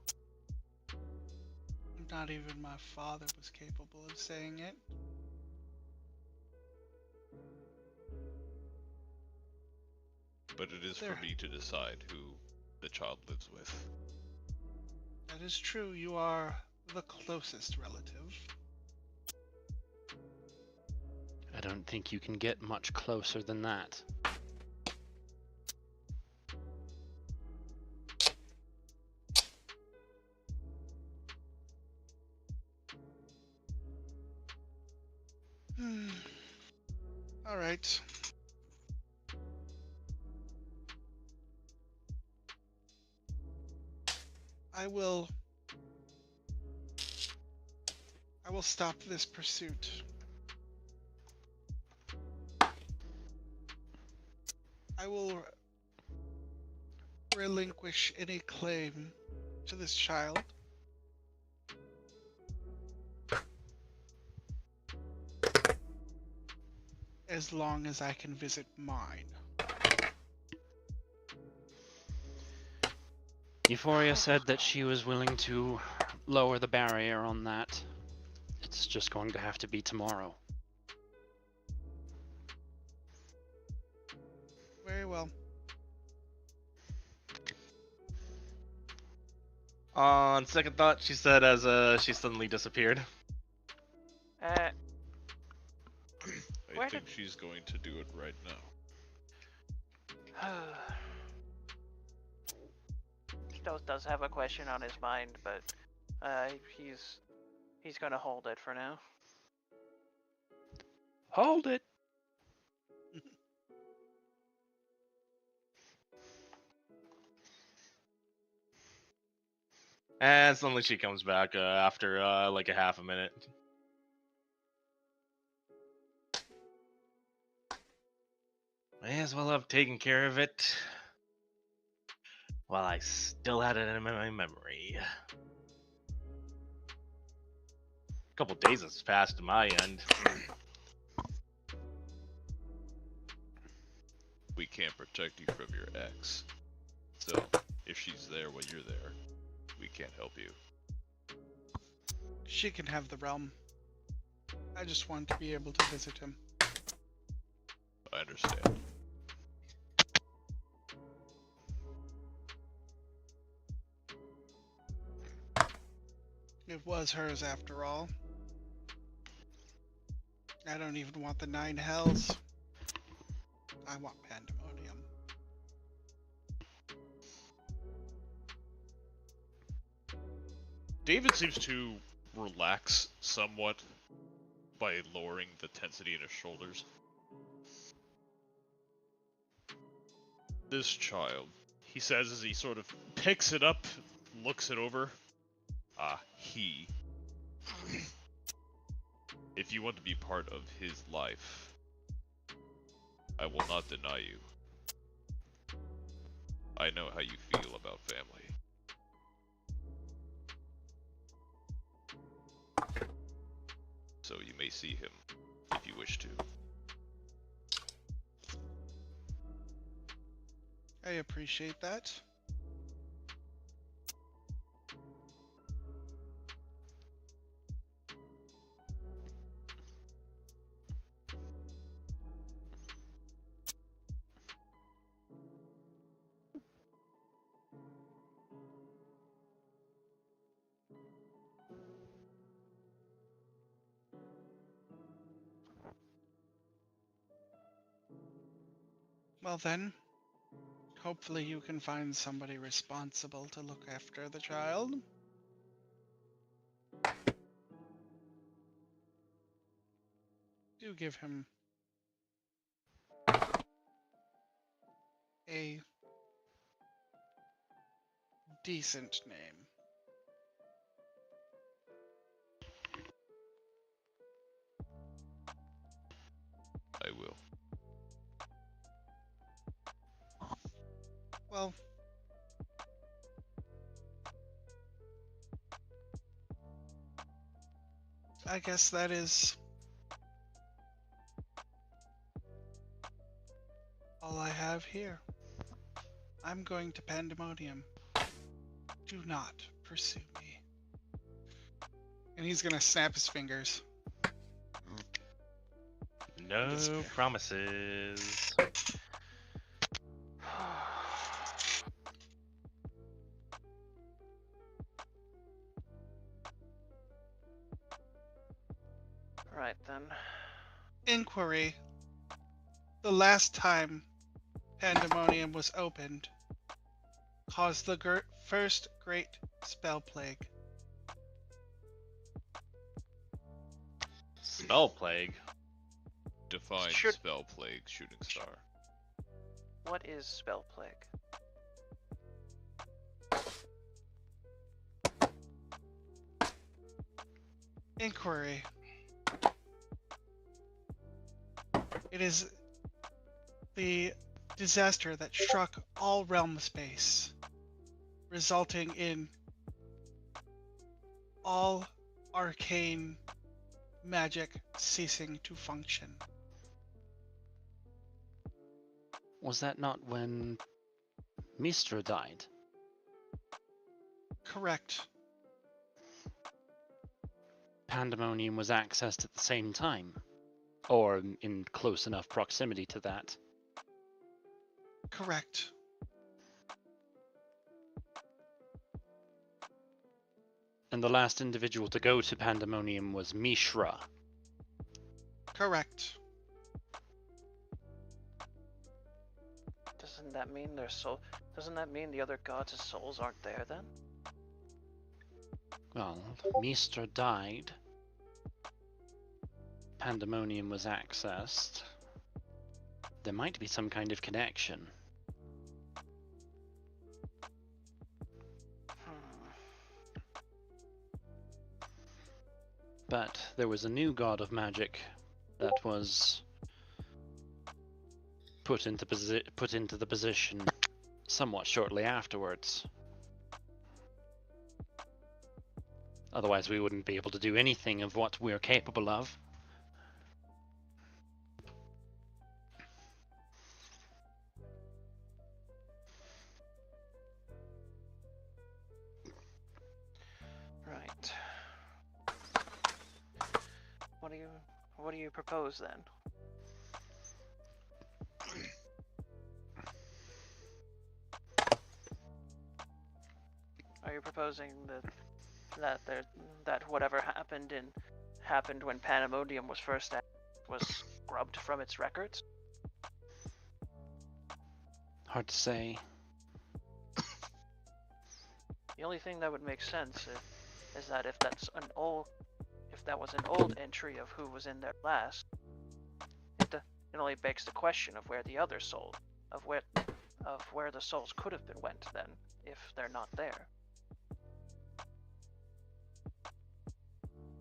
Not even my father was capable of saying it. But it is There. for me to decide who the child lives with. That is true. You are the closest relative. I don't think you can get much closer than that. All right. I will stop this pursuit. I will relinquish any claim to this child. As long as I can visit mine. Euphoria said that she was willing to lower the barrier on that. It's just going to have to be tomorrow. Very well. On second thought, she said as she suddenly disappeared. I Where think she's going to do it right now. Does have a question on his mind, but he's gonna hold it for now. Hold it. And suddenly she comes back after like a half a minute. May as well have taken care of it while I still had it in my memory. A couple days has passed to my end. We can't protect you from your ex. So, if she's there when you're there, we can't help you. She can have the realm. I just want to be able to visit him. I understand. It was hers after all. I don't even want the 9 hells. I want pandemonium. David seems to relax somewhat by lowering the tensity in his shoulders. This child, he says as he sort of picks it up, looks it over. He. If you want to be part of his life, I will not deny you. I know how you feel about family. So you may see him if you wish to. I appreciate that. Well then, hopefully you can find somebody responsible to look after the child. Do give him a decent name. I will. Well, I guess that is all I have here. I'm going to Pandemonium. Do not pursue me. And he's gonna snap his fingers. No Despair. promises. Right then. Inquiry. The last time Pandemonium was opened caused the first great spell plague. Spell plague. Define Should- spell plague, shooting star. What is spell plague? Inquiry. It is the disaster that struck all realm space, resulting in all arcane magic ceasing to function. Was that not when Mistra died? Correct. Pandemonium was accessed at the same time, or in close enough proximity to that. Correct. And the last individual to go to Pandemonium was Mishra. Correct. Doesn't that mean their soul? Doesn't that mean the other gods' souls aren't there then? Well, Mishra died. Pandemonium was accessed. There might be some kind of connection. But there was a new god of magic that was put into the position somewhat shortly afterwards. Otherwise, we wouldn't be able to do anything of what we're capable of. Right. What do you propose then? Are you proposing that whatever happened when Pandemonium was first was scrubbed from its records? Hard to say. The only thing that would make sense is that if that was an old entry of who was in there last, it only begs the question of where the other soul, of where the souls could have been went then, if they're not there.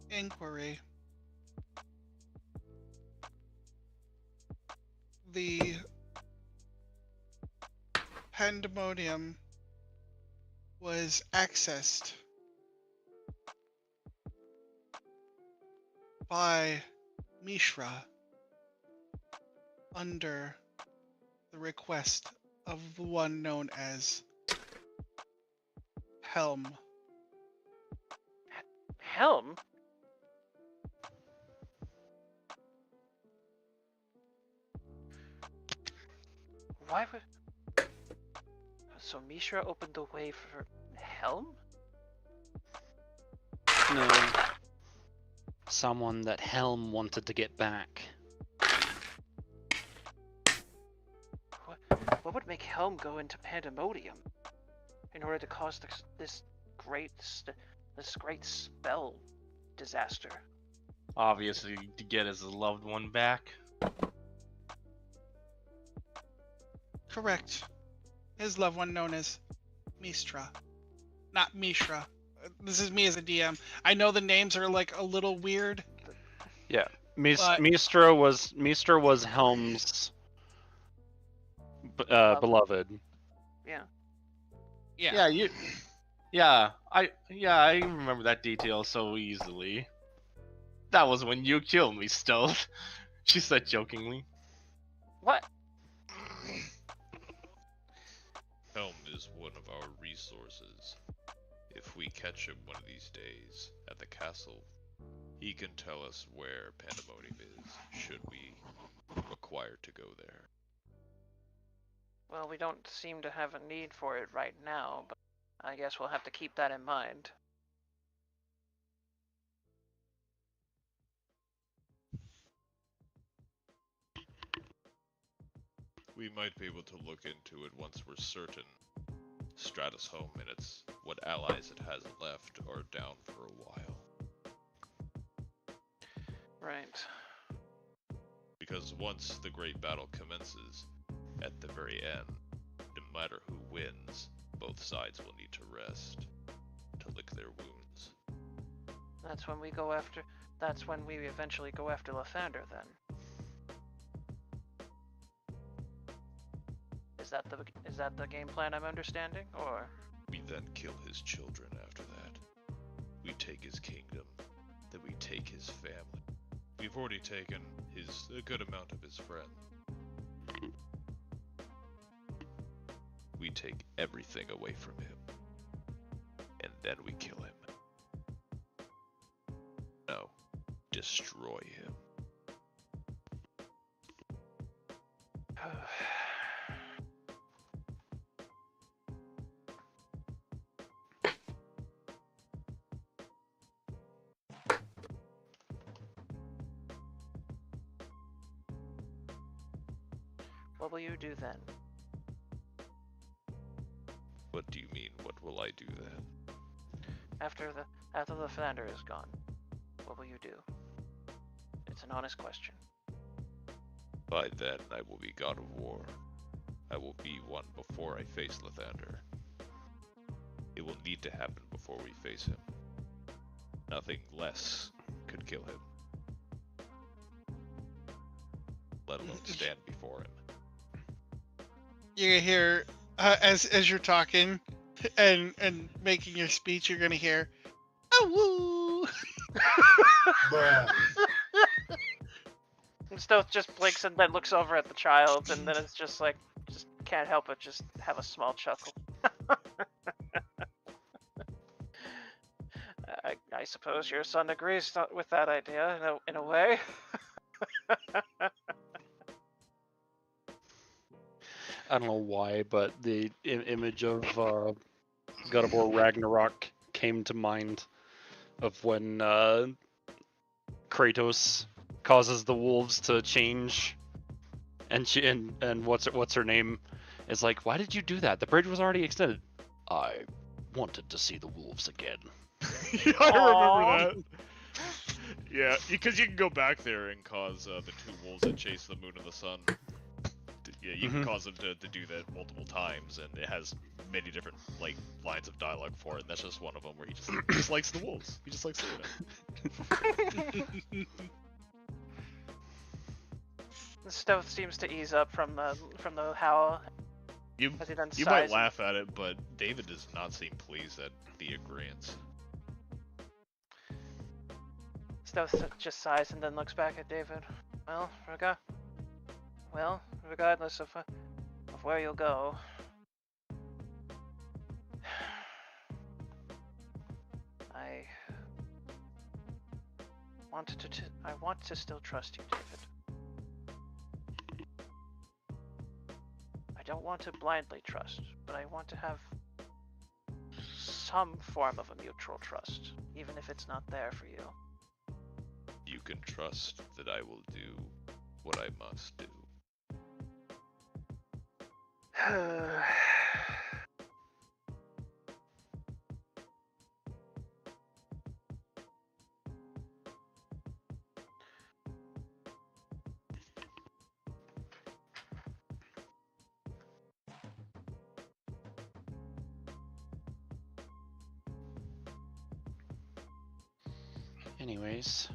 Inquiry. The Pandemonium was accessed by Mishra under the request of the one known as Helm. Helm? Why would... So Mishra opened the way for Helm? No. Someone that Helm wanted to get back. What would make Helm go into Pandemonium in order to cause this great spell disaster? Obviously, to get his loved one back. Correct. His loved one known as Mistra. Not Mishra. This is me as a DM. I know the names are like a little weird. Yeah. But- Mistra was Helm's beloved. Yeah. Yeah. I remember that detail so easily. That was when you killed me, still. She said jokingly. What? Helm is one of our resources. If we catch him one of these days at the castle, he can tell us where Pandemonium is, should we require to go there. Well, we don't seem to have a need for it right now, but I guess we'll have to keep that in mind. We might be able to look into it once we're certain Stratus Home and what allies it has left are down for a while. Right. Because once the great battle commences, at the very end, no matter who wins, both sides will need to rest, to lick their wounds. That's when we eventually go after Lathander then. Is that the game plan I'm understanding, or? We then kill his children after that. We take his kingdom, then we take his family. We've already taken a good amount of his friends. We take everything away from him, and then we kill him. No, destroy him. What will you do then? What do you mean, what will I do then? After the Lathander is gone, what will you do? It's an honest question. By then, I will be God of War. I will be one before I face Lathander. It will need to happen before we face him. Nothing less could kill him. Let alone stand before him. You hear as you're talking and making your speech, you're gonna hear, "Oh woo!" And Stoth just blinks and then looks over at the child, and then it's just like, just can't help but just have a small chuckle. I suppose your son agrees with that idea in a way. I don't know why, but the image of God of War Ragnarok came to mind of when Kratos causes the wolves to change, and she and what's her name is like, why did you do that? The bridge was already extended. I wanted to see the wolves again. Yeah, I remember that. Yeah, because you can go back there and cause the two wolves that chase the moon and the sun. Yeah, you can cause them to do that multiple times, and it has many different like lines of dialogue for it. And that's just one of them where he just likes the wolves. He just likes doing it. The Stoth seems to ease up from the howl. You as he then you might sighs laugh at it, but David does not seem pleased at the agreeance. Stoth just sighs and then looks back at David. Regardless of where you'll go, I want to still trust you, David. I don't want to blindly trust, but I want to have some form of a mutual trust, even if it's not there for you. You can trust that I will do what I must do. Anyways.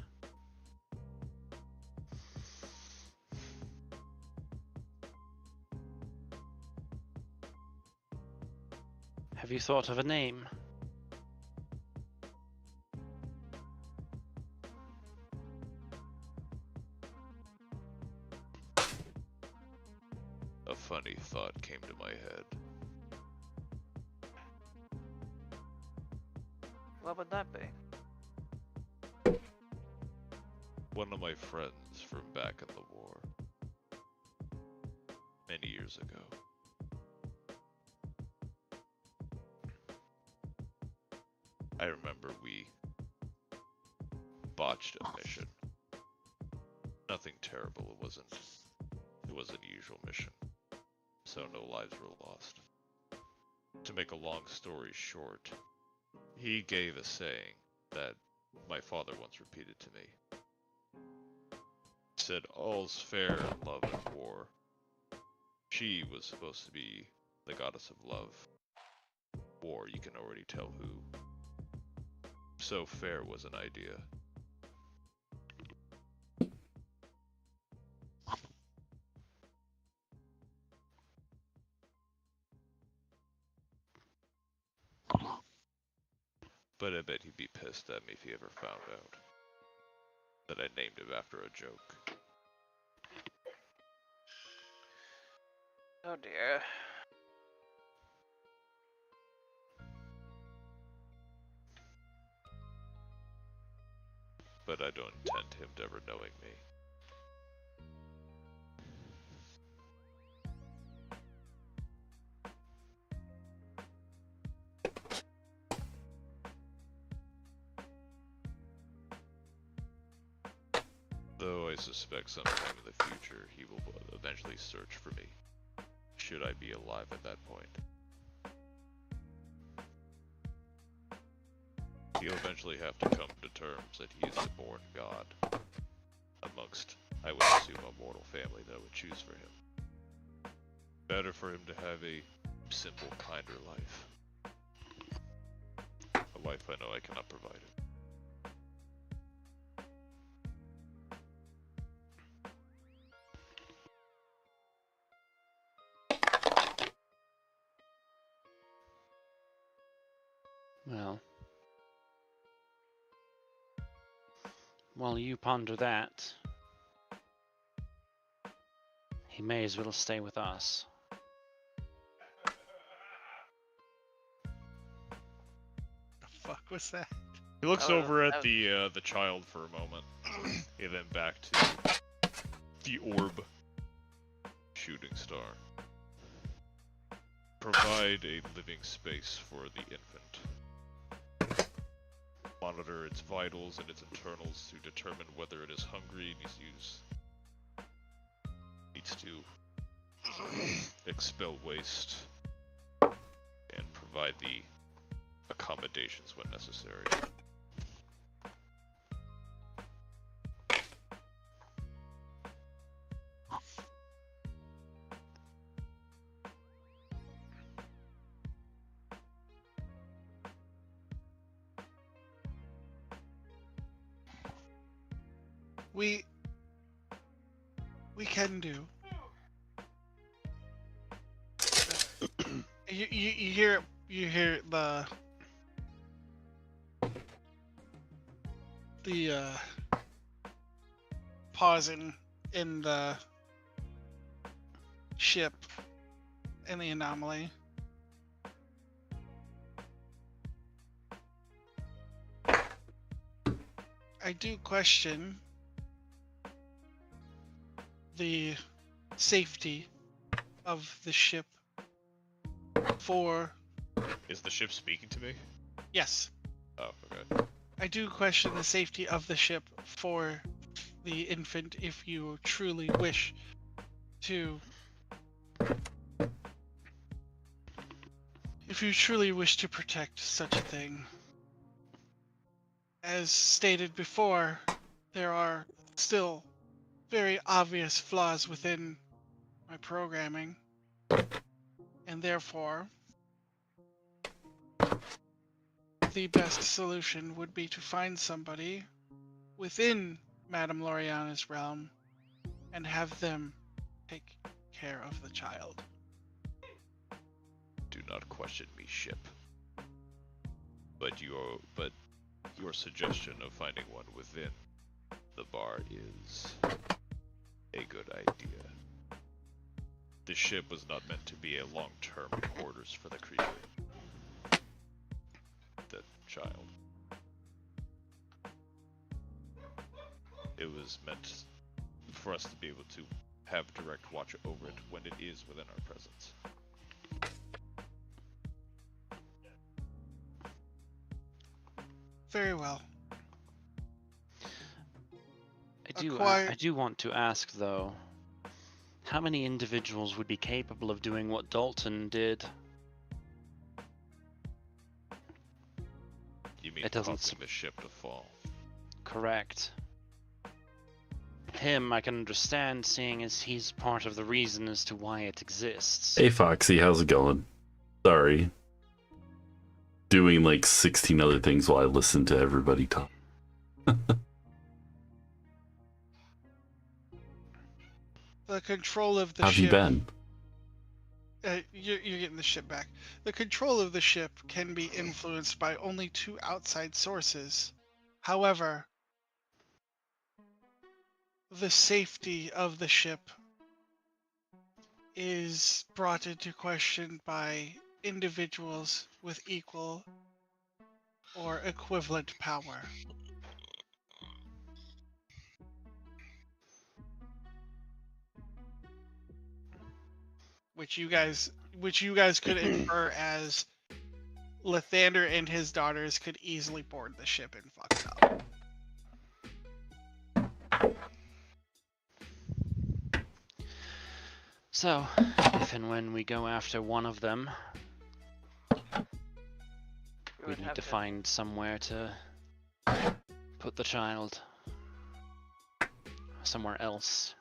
Have you thought of a name? A funny thought came to my head. What would that be? One of my friends from back in the war. Many years ago. I remember we botched a mission. Nothing terrible, it was an usual mission. So no lives were lost. To make a long story short, he gave a saying that my father once repeated to me. He said, all's fair in love and war. She was supposed to be the goddess of love. War, you can already tell who. So fair was an idea. But I bet he'd be pissed at me if he ever found out that I named him after a joke. Oh dear. But I don't intend him to ever knowing me. Though I suspect sometime in the future he will eventually search for me, should I be alive at that point. He'll eventually have to come to terms that he is a born god, amongst, I would assume, a mortal family that would choose for him. Better for him to have a simple, kinder life. A life I know I cannot provide him. Well, while you ponder that, he may as well stay with us. The fuck was that? He looks Oh, over at that- the child for a moment, and then back to the orb shooting star. Provide a living space for the infant. Monitor its vitals and its internals to determine whether it is hungry and needs to expel waste and provide the accommodations when necessary. We can do. You hear the pausing in the ship in the anomaly. I do question the safety of the ship for... Is the ship speaking to me? Yes. Oh, okay. I do question the safety of the ship for the infant if you truly wish to... If you truly wish to protect such a thing. As stated before, there are still very obvious flaws within my programming, and therefore the best solution would be to find somebody within Madame Loriana's realm and have them take care of the child. Do not question me, ship. But your suggestion of finding one within the bar is a good idea. The ship was not meant to be a long-term quarters for the creature. The child. It was meant for us to be able to have direct watch over it when it is within our presence. Very well. I do want to ask though, how many individuals would be capable of doing what Dalton did? You mean It doesn't causing the ship to fall? Correct. Him, I can understand, seeing as he's part of the reason as to why it exists. Hey Foxy, how's it going? Sorry. Doing like 16 other things while I listen to everybody talk. The control of the How have ship... you been? You're getting the ship back. The control of the ship can be influenced by only 2 outside sources. However, the safety of the ship is brought into question by individuals with equal or equivalent power. Which you guys could infer as Lathander and his daughters could easily board the ship and fuck it up. So, if and when we go after one of them, we would need have to find somewhere to put the child. Somewhere else.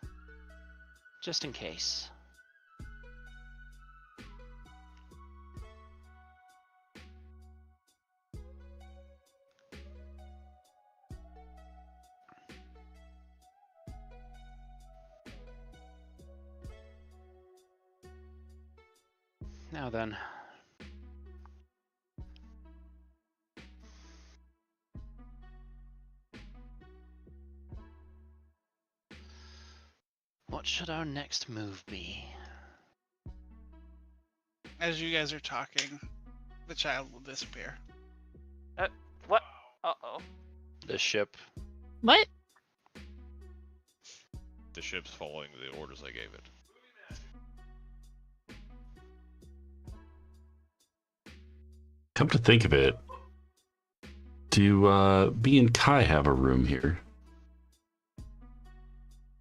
Just in case. Now then. What should our next move be? As you guys are talking, the child will disappear. What? Uh-oh. The ship. What? The ship's following the orders I gave it. Come to think of it, do B and Kai have a room here?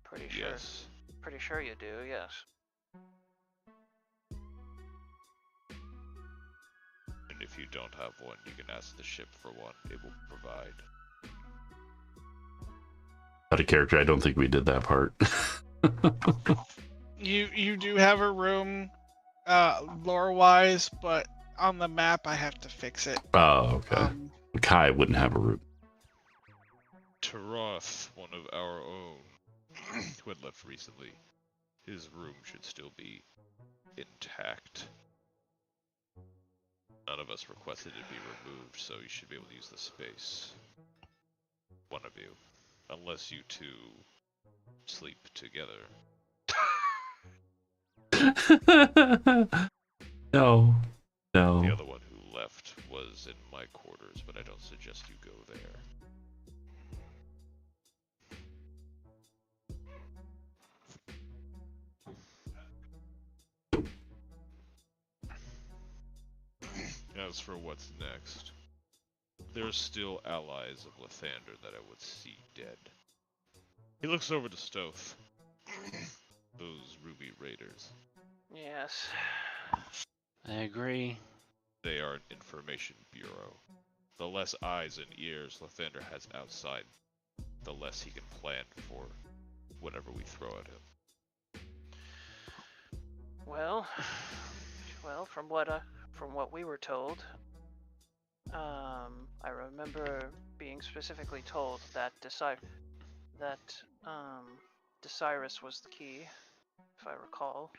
Pretty sure. Yes. Pretty sure you do, yes. And if you don't have one, you can ask the ship for one. It will provide. Out of character, I don't think we did that part. You do have a room, lore wise, but on the map I have to fix it. Oh, okay. Kai wouldn't have a room. Taroth, one of our own, who had left recently, his room should still be intact. None of us requested it be removed, so you should be able to use the space. One of you. Unless you two sleep together. No. No. The other one who left was in my quarters, but I don't suggest you go there. As for what's next, there's still allies of Lathander that I would see dead. He looks over to Stoth. Those Ruby Raiders. Yes. I agree. They are an information bureau. The less eyes and ears Lathander has outside, the less he can plan for whatever we throw at him. Well, from what we were told, I remember being specifically told that Desirus was the key, if I recall.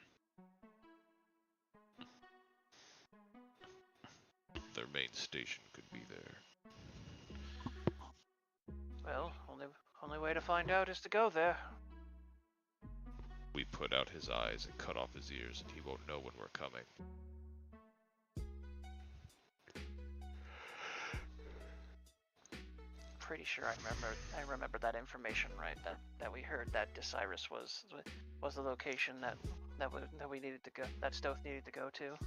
Their main station could be there. Well, only way to find out is to go there. We put out his eyes and cut off his ears, and he won't know when we're coming. Pretty sure I remember that information right. That we heard that Desirus was the location that we needed to go. That Stoth needed to go to.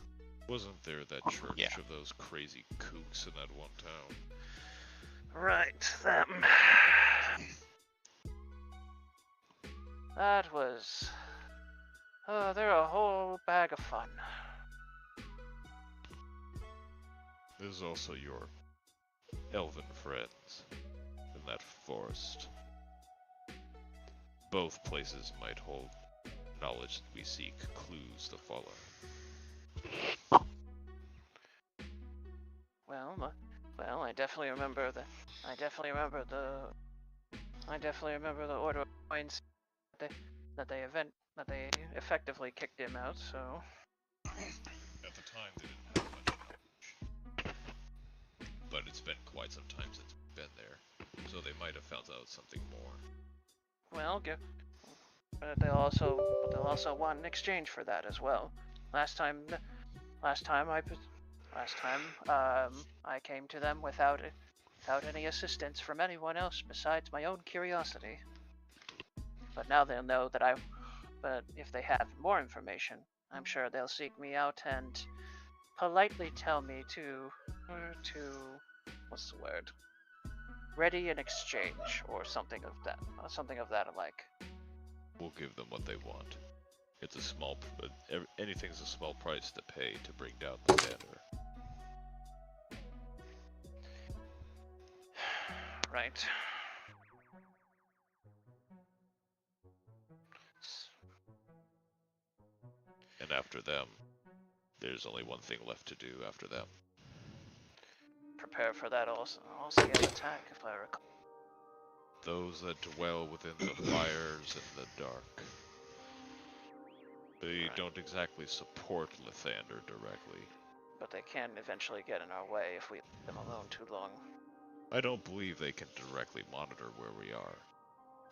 Wasn't there that church of those crazy kooks in that one town? Right, them. That was... they're a whole bag of fun. There's also your elven friends in that forest. Both places might hold knowledge that we seek, clues to follow. Well, I definitely remember the Order of Coins that they effectively kicked him out. So At the time, they didn't have much knowledge, but it's been quite some time since we've been there, so they might have found out something more. well, but they'll also want an exchange for that as well. Last time I came to them without any assistance from anyone else besides my own curiosity. But now they'll know that but if they have more information, I'm sure they'll seek me out and politely tell me to what's the word? Ready an exchange or something of that alike. We'll give them what they want. It's a small, but anything's a small price to pay to bring down Lathander. Right. And after them, there's only one thing left to do after them. Prepare for that also attack, if I recall. Those that dwell within the fires and the dark. They Right. don't exactly support Lathander directly. But they can eventually get in our way if we leave them alone too long. I don't believe they can directly monitor where we are.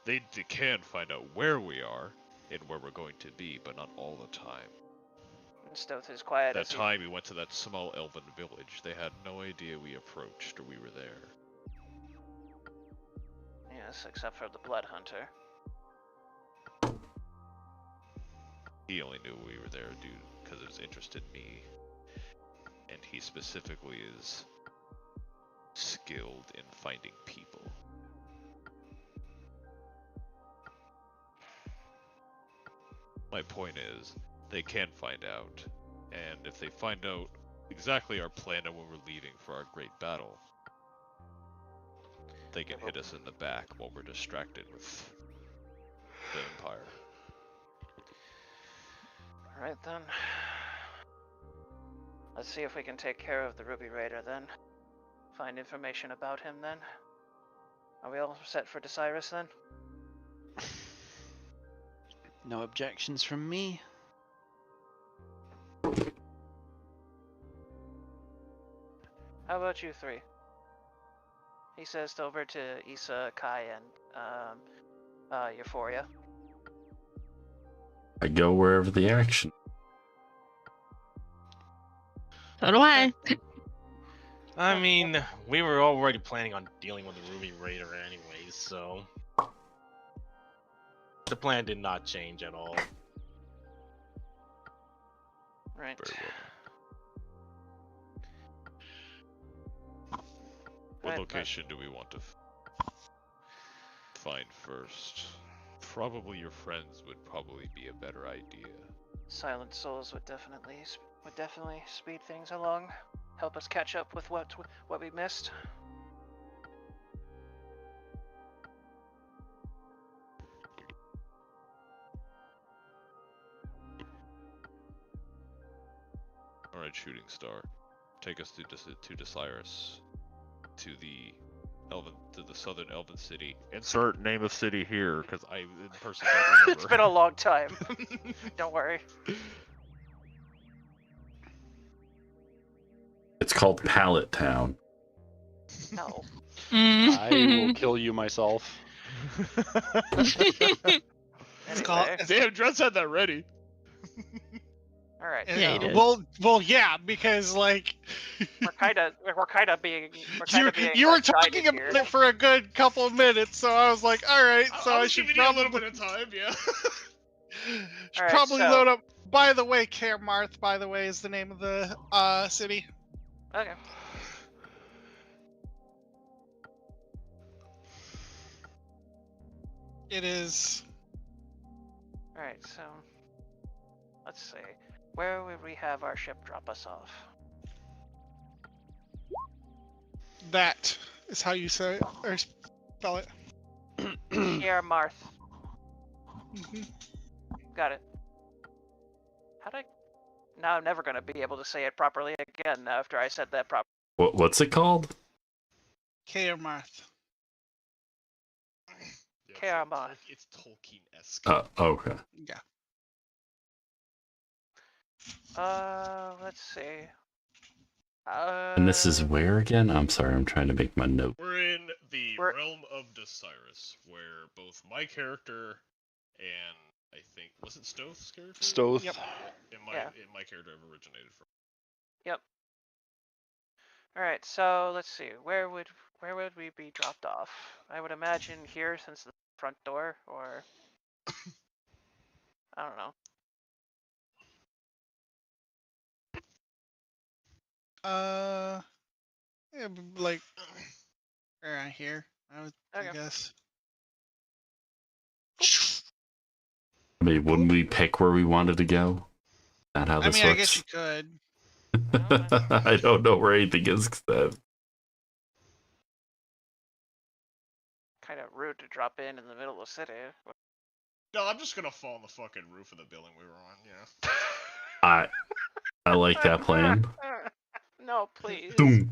They can find out where we are and where we're going to be, but not all the time. And Stoth is quiet That as he... time we went to that small elven village, they had no idea we approached or we were there. Yes, except for the Blood Hunter. He only knew we were there because it was interested in me. And he specifically is skilled in finding people. My point is, they can find out, and if they find out exactly our plan and when we're leaving for our great battle, they can hit us in the back while we're distracted with the Empire. Alright then. Let's see if we can take care of the Ruby Raider then. Find information about him then. Are we all set for Desirus then? No objections from me. How about you three? He says over to Issa, Kai, and Euphoria. I go wherever the action. So do I. I mean, we were already planning on dealing with the Ruby Raider anyways, so the plan did not change at all. Right. Very well. What Right, location do we want to find first? Probably your friends would probably be a better idea. Silent Souls would definitely speed things along. Help us catch up with what we missed. Alright, Shooting Star. Take us to Desirus. To the southern Elven city. Insert name of city here, because I in person don't remember. It's been a long time. Don't worry. It's called Pallet Town. No. I will kill you myself. It's called. Anyway. Damn, Dress had that ready. All right. Yeah, you so did. Well, yeah, because like we're kind of being you were like, talking guided about here. it for a good couple of minutes, so I was like, all right, so I was should giving you a probably little bit of time, yeah. should Alright, probably so- load up. By the way, Kaermarth, by the way, is the name of the city. Okay. It is. All right. So let's see. Where would we have our ship drop us off? That is how you say it, or spell it. Here, Marth. Mhm. Got it. How do I... Now I'm never going to be able to say it properly again after I said that properly. What's it called? Kaermarth. Kaermarth. It's Tolkien-esque. Okay. Yeah. Let's see. And this is where again? I'm sorry, I'm trying to make my note. We're in the We're- realm of Desirus, where both my character and I think was it Stoth's character? Stoth. Yep. And Yeah. my character have originated from. Yep. All right. So let's see. Where would we be dropped off? I would imagine here, since the front door, or I don't know. Yeah, like around here, I Okay. guess. mean, wouldn't we pick where we wanted to go? That how I this mean, I works? guess you could. I don't know where anything is. Kind of rude to drop in the middle of the city. No, I'm just gonna fall on the fucking roof of the building we were on. Yeah. I like that plan. No, please. Doom.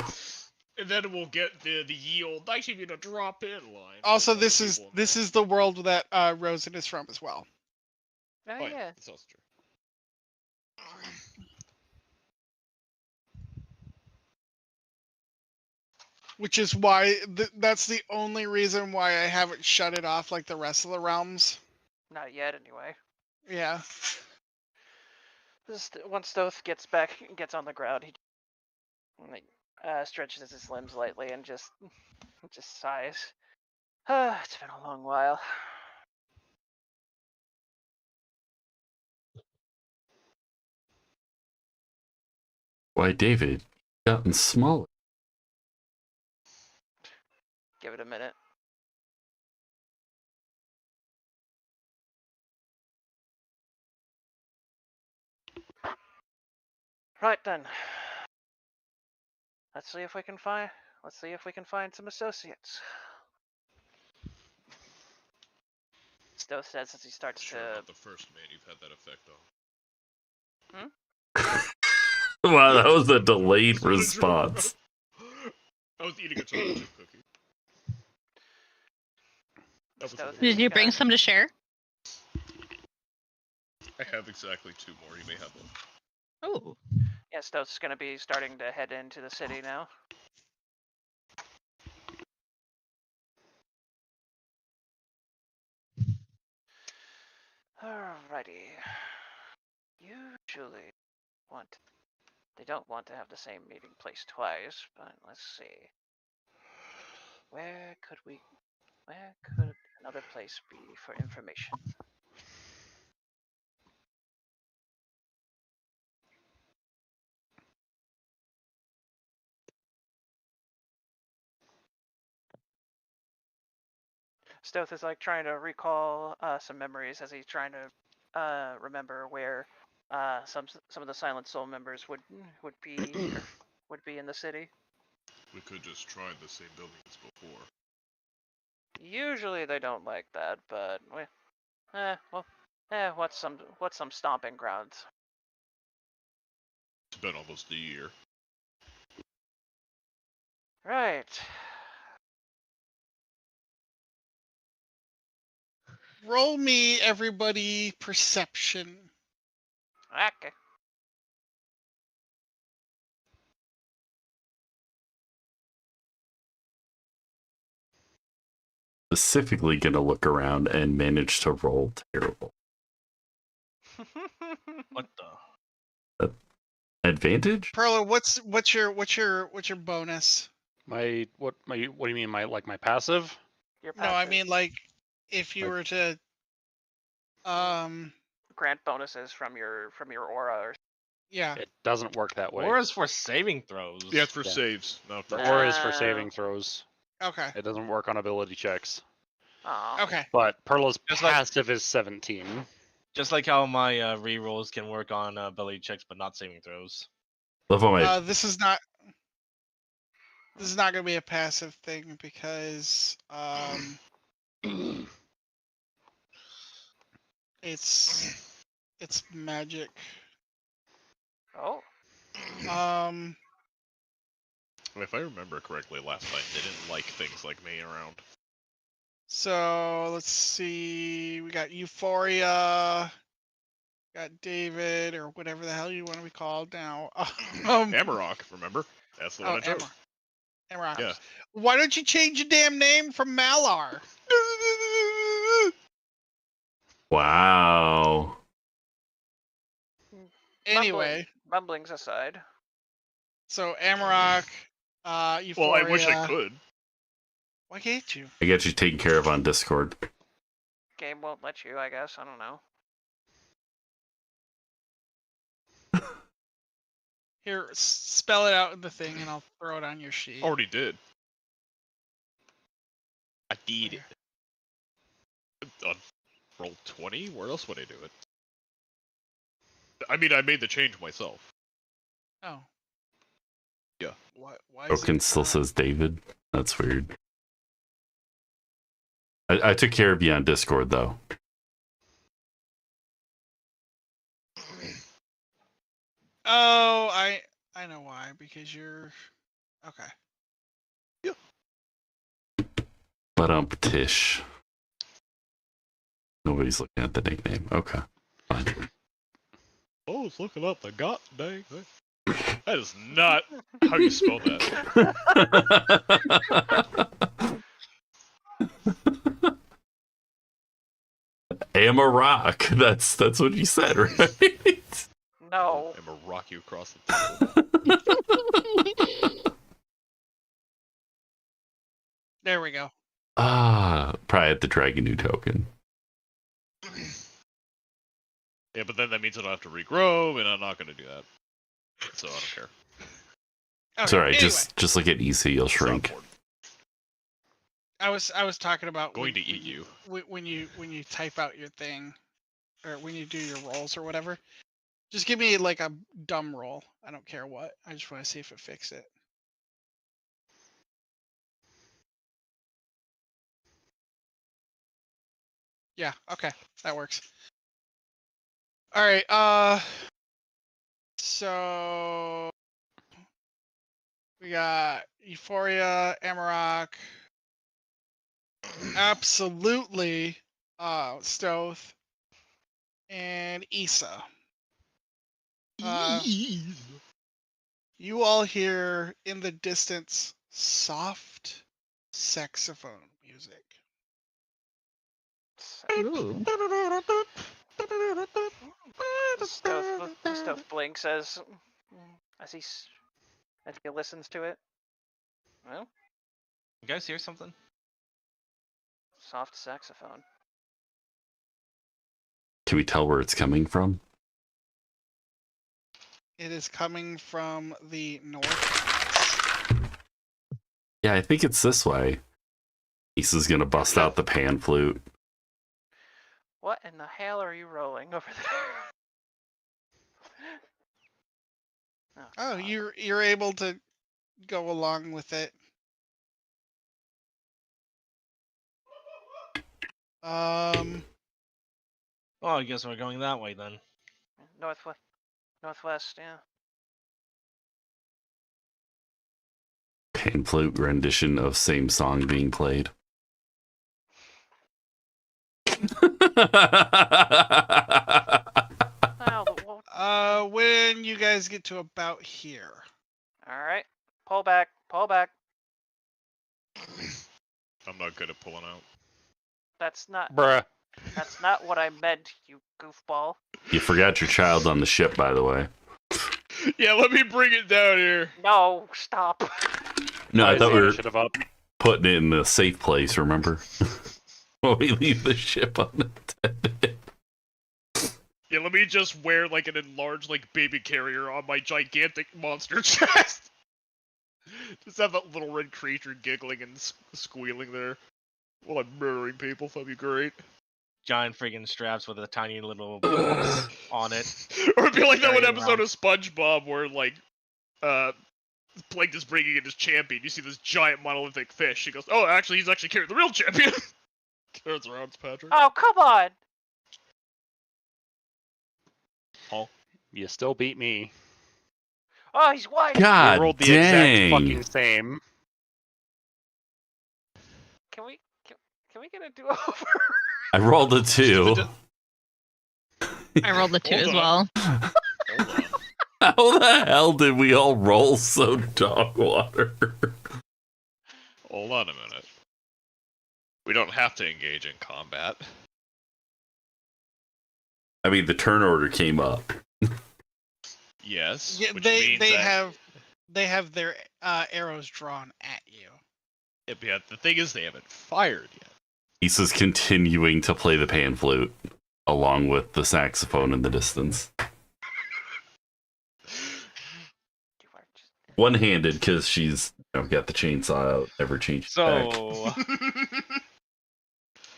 And then we'll get the ye old nice of you to drop in line. Also, with other this is people in this there. is the world that Rosen is from as well, Oh, Oh, yeah. that's also true. which is why that's the only reason why I haven't shut it off like the rest of the realms. Not yet, anyway. Yeah. Just once Stoth gets on the ground, he stretches his limbs lightly and just sighs. It's been a long while. Why, David, you've gotten smaller. Give it a minute. Right then. Let's see if we can find some associates. Stoth says as he starts Sure, to. not the first man you've had that effect on. Wow, that was a delayed That's what it's wrong. response. I was eating a chocolate chip cookie. That was Stealth hilarious. Did you bring some to share? I have exactly 2 more. You may have one. Oh. Yeah, Stoth's gonna be starting to head into the city now. Alrighty. Usually they don't want to have the same meeting place twice, but let's see. Where could another place be for information? Stoth is like trying to recall some memories as he's trying to remember where some of the Silent Soul members would be or would be in the city. We could just try the same building as before. Usually they don't like that, but what's some stomping grounds? It's been almost a year. Right. Roll me, everybody, perception. Okay. Specifically gonna look around and manage to roll terrible. What the? Advantage? Perla, what's your bonus? What do you mean my passive? Your No, I passive. mean like if you Like- were to grant bonuses from your aura or yeah. It doesn't work that way. Aura's for saving throws. Yeah, it's for Yeah. saves, not for. The aura is for Uh, saving throws. Okay. It doesn't work on ability checks. Aw. Okay. But Perla's Just like- passive is 17. Just like how my rerolls can work on ability checks but not saving throws. Love how my This is not going to be a passive thing because it's magic. Oh. If I remember correctly, last time they didn't like things like me around. So let's see. We got Euphoria. Got David or whatever the hell you want to be called now. Amarok, remember? That's the one I took. Amarok. Yeah. Why don't you change your damn name from Malar? wow. Anyway, Mumblings aside. so Amarok, Euphoria. Well, I wish I could. Why can't you? I got you taken care of on Discord. Game won't let you, I guess. I don't know. Here, spell it out in the thing, and I'll throw it on your sheet. Already did. I did it. Done. Roll 20? Where else would I do it? I mean, I made the change myself. Oh. Yeah. Why is Token it still not- says David. That's weird. I took care of you on Discord, though. Oh, I know why. Because you're okay. But Tish. Nobody's looking at the nickname. Okay. Fine. Oh, it's looking up the god dang thing. That is not how you spell that. Am a rock. That's what you said, right? No. I'm gonna rock you across the table. There we go. Probably at the Dragon New token. Yeah, but then that means I don't have to regrow, and I'm not gonna do that. So I don't care. It's Okay, alright, anyway, just like an EC, you'll It's not shrink. important. I was talking about Going to eat you. when you type out your thing, or when you do your rolls or whatever. Just give me like a dumb roll. I don't care what. I just want to see if it fixed it. Yeah, okay. That works. Alright, so we got Euphoria, Amarok, absolutely Stoth, and Issa. You all hear in the distance soft saxophone music. Ooh. Stuff blinks as he listens to it. Well, You guys hear something? soft saxophone. Can we tell where it's coming from? It is coming from the north. Yeah, I think it's this way. Issa's gonna bust out the pan flute. What in the hell are you rolling over there? Oh, God. you're able to go along with it. Oh, I guess we're going that way then. Northwest, yeah. Pan flute rendition of same song being played. When you guys get to about here. All right, pull back. I'm not good at pulling out. That's not what I meant, you goofball. You forgot your child on the ship, by the way. Yeah, let me bring it down here. No, stop. No, I thought we were Initiative up. putting it in a safe place, remember? When we leave the ship unattended. Yeah, let me just wear like an enlarged like baby carrier on my gigantic monster chest. Just have that little red creature giggling and squealing there while I'm murdering people. That'd be great. Giant friggin' straps with a tiny little on it. Or it'd be like that one Carrying episode of SpongeBob where like Plankton's bringing in his champion. You see this giant monolithic fish. He goes, "Oh, actually, he's actually carrying the real champion." Turns around, it's Patrick. Oh, come on. You still beat me. Oh, he's white. God We rolled the dang. exact fucking same. Can we get a do-over? I rolled a 2. I rolled a 2 as Hold well. Hold on. How the hell did we all roll so dog water? Hold on a minute. We don't have to engage in combat. I mean, the turn order came up. Yes. Yeah, which they means that, have their arrows drawn at you. Yeah, the thing is, they haven't fired yet. Issa's continuing to play the pan flute along with the saxophone in the distance. One-handed because she's got the chainsaw out, never changed back. So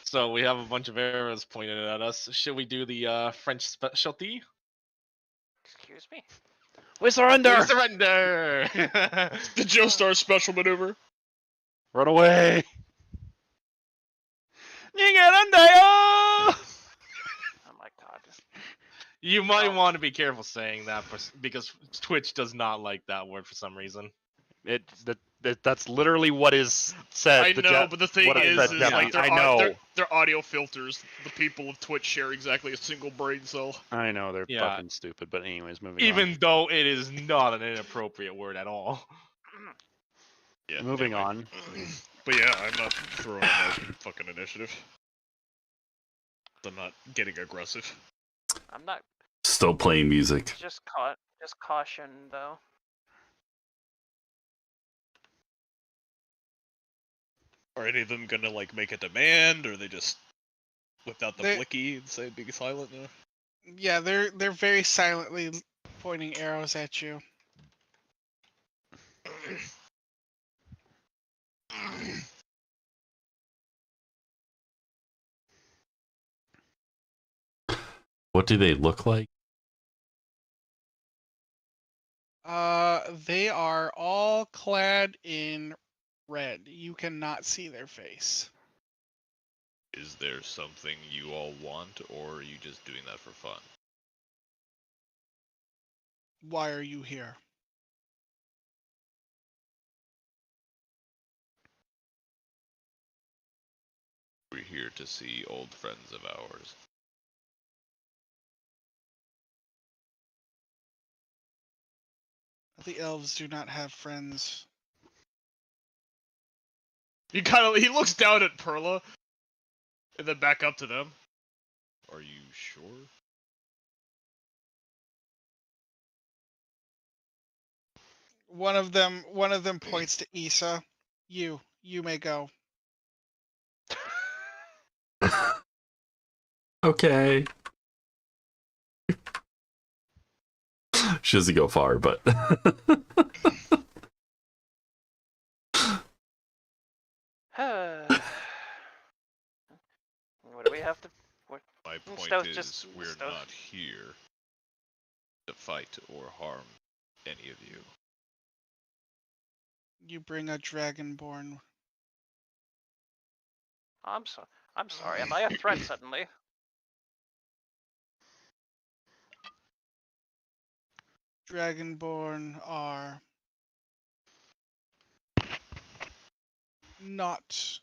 So we have a bunch of arrows pointed at us. Should we do the French specialty? Excuse me? We surrender! We surrender! The Joestar special maneuver. Run away! Ningarandaya! Oh my god. You might Oh. want to be careful saying that because Twitch does not like that word for some reason. That's literally what is said. I The know, Jap- but the thing what it is said, yeah. like I know. their audio filters. The people of Twitch share exactly a single brain cell. I know they're Yeah. fucking stupid, but anyways, moving on. Even though it is not an inappropriate word at all. Yeah. Moving anyway. on. But yeah, I'm not throwing up my fucking initiative. I'm not getting aggressive. I'm not. Still playing music. Just caution though. Are any of them gonna like make a demand, or they just whip out the They- blicky and say "be silent"? No? Yeah, they're very silently pointing arrows at you. What do they look like? They are all clad in red. You cannot see their face. Is there something you all want, or are you just doing that for fun? Why are you here? We're here to see old friends of ours. The elves do not have friends. He looks down at Perla, and then back up to them. Are you sure? One of them points to Issa. You may go. Okay. She doesn't go far, but What do we have to? My point Stowe is, just- we're Stowe- not here to fight or harm any of you. You bring a dragonborn. I'm sorry. Am I a threat suddenly? Dragonborn are not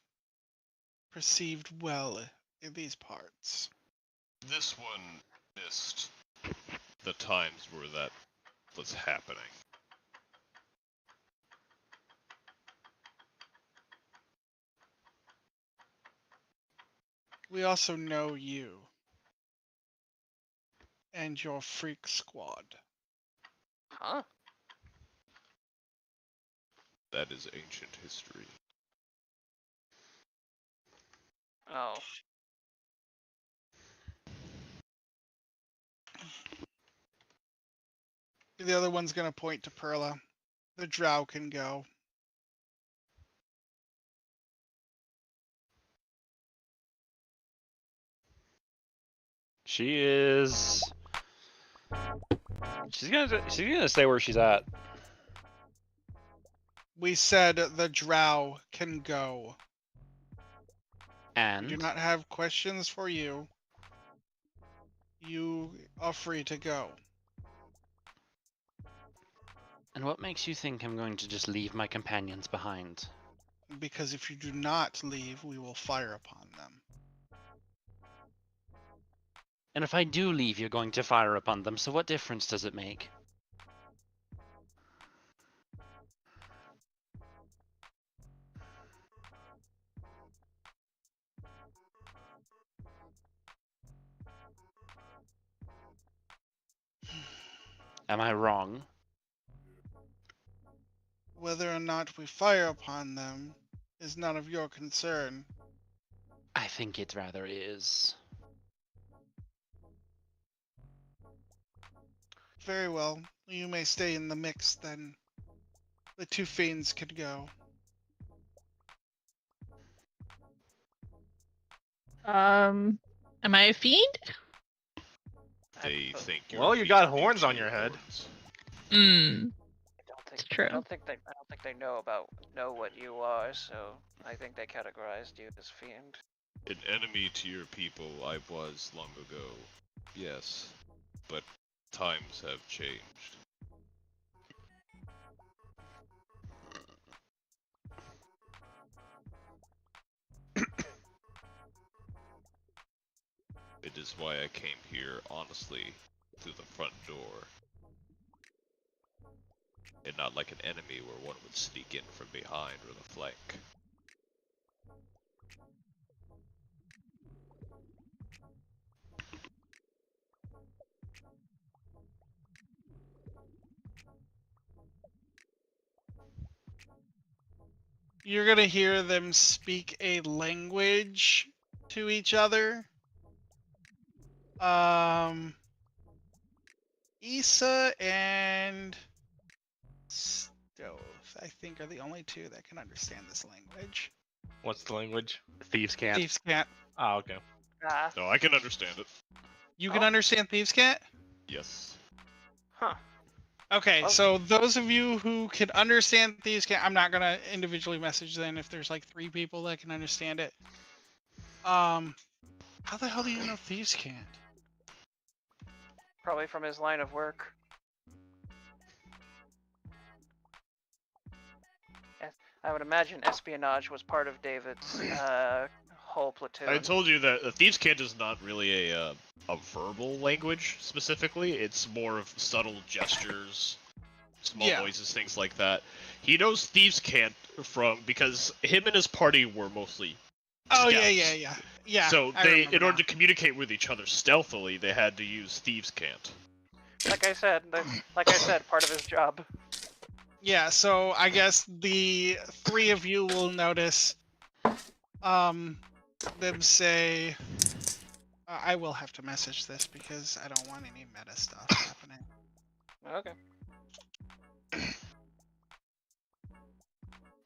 perceived well in these parts. This one missed the times where that was happening. We also know you and your freak squad. Huh? That is ancient history. Oh. The other one's gonna point to Perla. The drow can go. She is. She's gonna stay where she's at. We said the drow can go. And We do not have questions for you. You are free to go. and what makes you think I'm going to just leave my companions behind? Because if you do not leave, we will fire upon them. And if I do leave, you're going to fire upon them, so what difference does it make? Am I wrong? Whether or not we fire upon them is none of your concern. I think it rather is. Very well. You may stay in the mix then. The two fiends could go. Am I a fiend? They think you're. Well, you got horns on your head. Hmm. I true. don't think they know what you are, so I think they categorized you as fiend. An enemy to your people I was long ago. Yes. But times have changed. It is why I came here honestly through the front door. And not like an enemy where one would sneak in from behind or the flank. You're gonna hear them speak a language to each other. Issa and Stove, I think, are the only two that can understand this language. What's the language? Thieves can't. Thieves can't. Oh, okay. Ah, No, I can understand it. You can Oh. understand Thieves can't? Yes. huh. Okay, Oh. so those of you who can understand Thieves can't, I'm not gonna individually message then if there's like 3 people that can understand it. How the hell do you know Thieves can't? Probably from his line of work. I would imagine espionage was part of David's whole platoon. I told you that the Thieves' Cant is not really a verbal language specifically. It's more of subtle gestures, small Yeah. noises, things like that. He knows Thieves' Cant because him and his party were mostly Oh scouts. yeah. So I they, remember in order now. to communicate with each other stealthily, they had to use Thieves' Cant. Like I said, part of his job. Yeah, so I guess the 3 of you will notice them say I will have to message this because I don't want any meta stuff happening. Okay.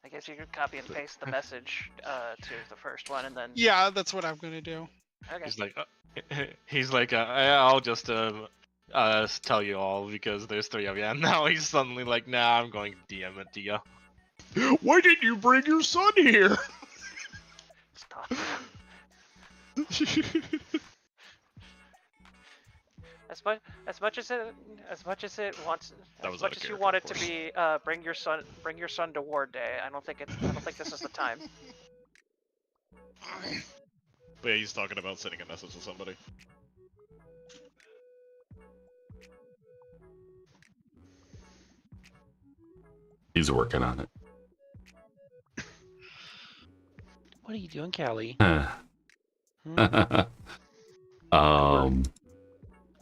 I guess you could copy and paste the message to the first one, and then. Yeah, that's what I'm gonna do. Okay. He's like, I'll just tell you all because there's 3 of you, and now he's suddenly like, nah, I'm going to DM it to you. Why didn't you bring your son here? Stop. As much as it wants, That as was much out of as you character, want of it to course. be, bring your son to War Day. I don't think this is the time. But yeah, he's talking about sending a message to somebody. He's working on it. What are you doing, Callie? um,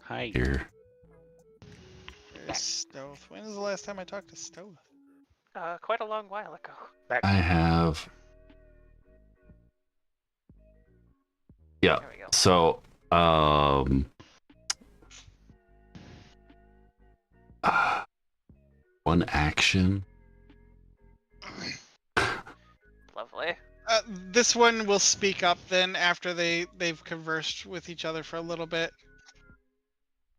Hi. here. There's Stove. When was the last time I talked to Stove? Quite a long while ago. I have. Yeah. There we go. So, one action. Lovely. This one will speak up then after they've conversed with each other for a little bit.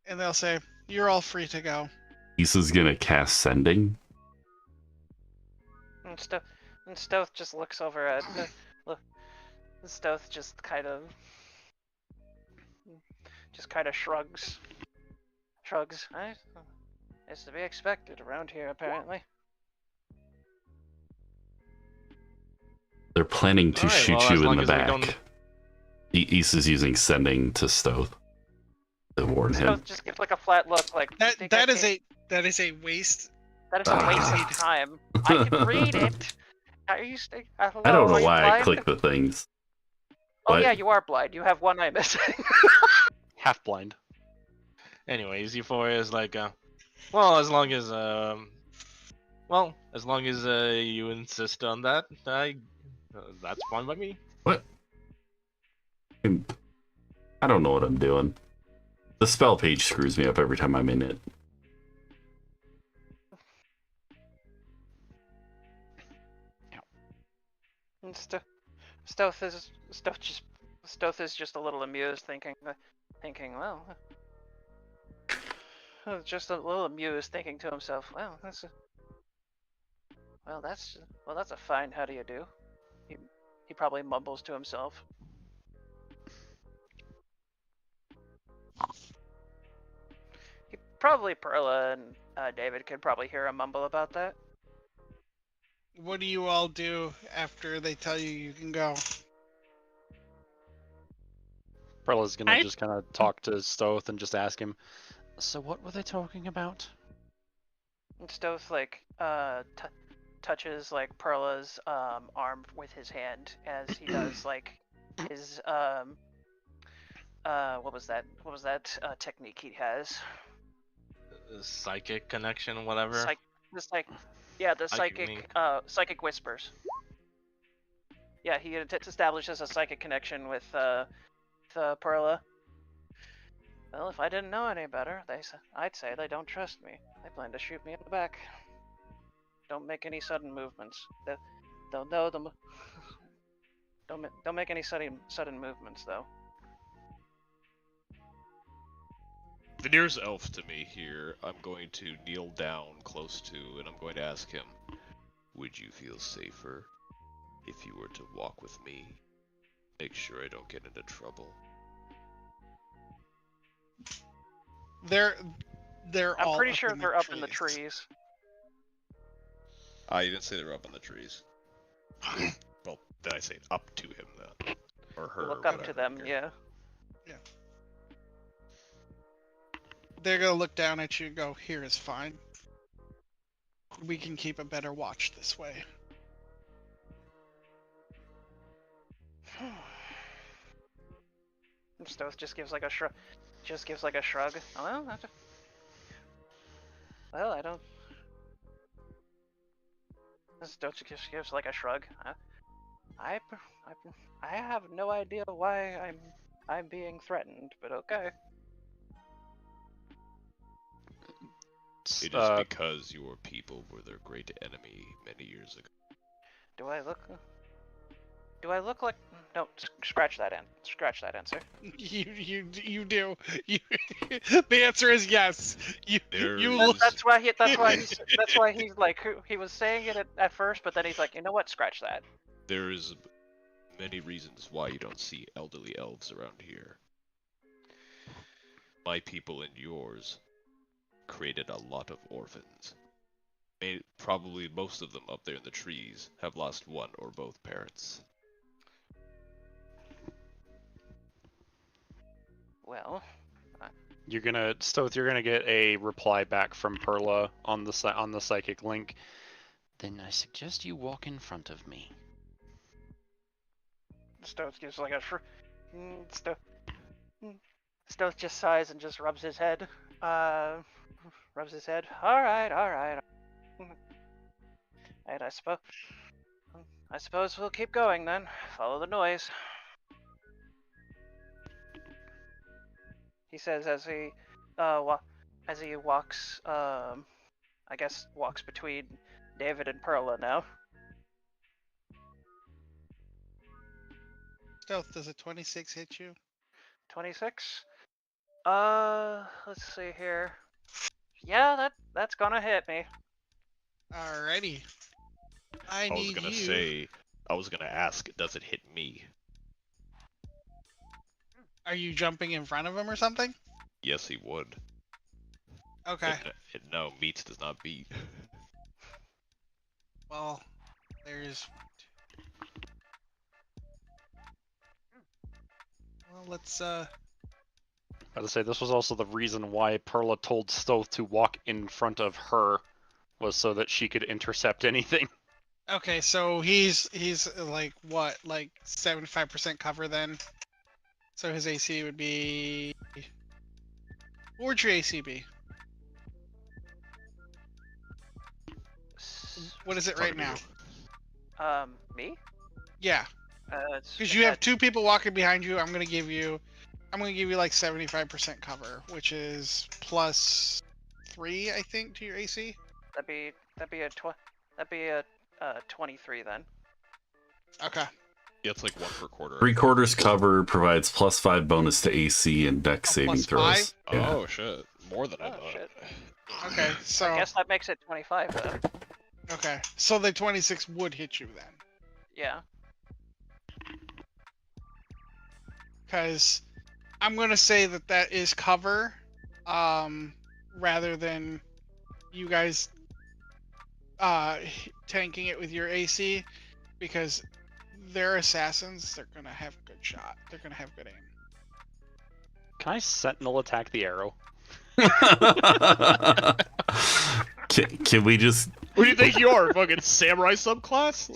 And they'll say, "You're all free to go." Issa's gonna cast sending. And Stoth just looks over at Stoth just kind of shrugs. It's to be expected around here, apparently. They're planning to Alright, shoot well, as you in long the as we back. don't- Issa's using sending to Stoth to warn him. Stoth just gives like a flat look, like "You think I That is can't-" a waste. That is a waste of time. I can read it. Are you hello, I don't know are you why I blind? click the things. Oh but- yeah, you are blind. You have one eye missing. Half blind. Anyways, Euphoria is like, well, as long as you insist on that, that's fine by me. What? I don't know what I'm doing. The spell page screws me up every time I'm in it. And Stoth just Stoth is just a little amused, thinking, well, just a little amused, thinking to himself, well, that's a fine how do you do. He probably mumbles to himself. Probably Perla and David could probably hear a mumble about that. What do you all do after they tell you can go? Perla's gonna I- just kind of talk to Stoth and just ask him, so what were they talking about? And Stoth touches like Perla's arm with his hand as he does like his what was that technique he has? Psychic connection, whatever. The psychic link. psychic whispers. Yeah, he establishes a psychic connection with Perla. Well, if I didn't know any better, I'd say they don't trust me. They plan to shoot me in the back. Don't make any sudden movements. They'll know them. Don't make any sudden movements, though. The nearest elf to me here, I'm going to kneel down close to, and I'm going to ask him, would you feel safer if you were to walk with me? Make sure I don't get into trouble. They're I'm all pretty up sure in the they're up in the trees. trees. Ah, you didn't say they were up on the trees. Well, did I say up to him then? Or her, Look or up to whatever. them, yeah. They're gonna look down at you and go, here is fine. We can keep a better watch this way. Stoth just gives like a shrug. Oh, well, I don't. Stoth just gives like a shrug. I have no idea why I'm being threatened, but okay. It is because your people were their great enemy many years ago. Do I look like? No, scratch that answer. You do. The answer is yes. There You is- look. That's why he's like he was saying it at first, but then he's like, you know what? Scratch that. There is many reasons why you don't see elderly elves around here. My people and yours created a lot of orphans. Probably most of them up there in the trees have lost one or both parents. Well, Stoth, you're gonna get a reply back from Perla on the psychic link. Then I suggest you walk in front of me. Stoth gives like a Stoth just sighs and just rubs his head. All right. And I suppose we'll keep going then. Follow the noise. He says as he walks, I guess walks between David and Perla now. Stealth, does a 26 hit you? 26. Let's see here. Yeah, that's gonna hit me. Alrighty. I was gonna ask, does it hit me? Are you jumping in front of him or something? Yes, he would. Okay. No, meets does not beat. Well, there's. Well, let's. I would say this was also the reason why Perla told Stoth to walk in front of her, was so that she could intercept anything. Okay, so he's like what, like 75% cover then? So his AC would be. What would your AC be? What is it right now? Me? Yeah, because you have 2 people walking behind you. I'm gonna give you like 75% cover, which is plus 3, I think, to your AC. That'd be a 23 then. Okay. Yeah, it's like 1 per quarter. 3/4 cover provides +5 bonus to AC and Dex saving throws. Yeah. Oh shit, more than I Oh, thought. shit. Okay, so I guess that makes it 25 then. okay, so the 26 would hit you then, Yeah. because I'm gonna say that that is cover, rather than you guys tanking it with your AC, because they're assassins. They're gonna have good shot. They're gonna have good aim. Can I sentinel attack the arrow? Can we just? Who do you think you are, fucking samurai subclass?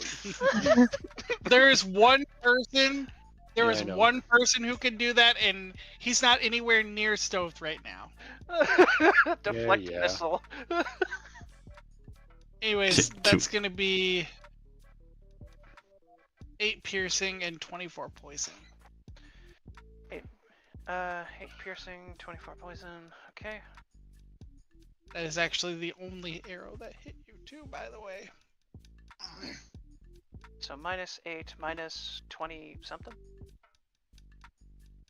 There is one person. There Yeah, is I know. one person who can do that, and he's not anywhere near Stoth right now. Deflect yeah. missile. Anyways, Can- that's gonna be 8 piercing and 24 poison. 8 piercing, 24 poison. Okay. That is actually the only arrow that hit you too, by the way. So -8, minus 20 something.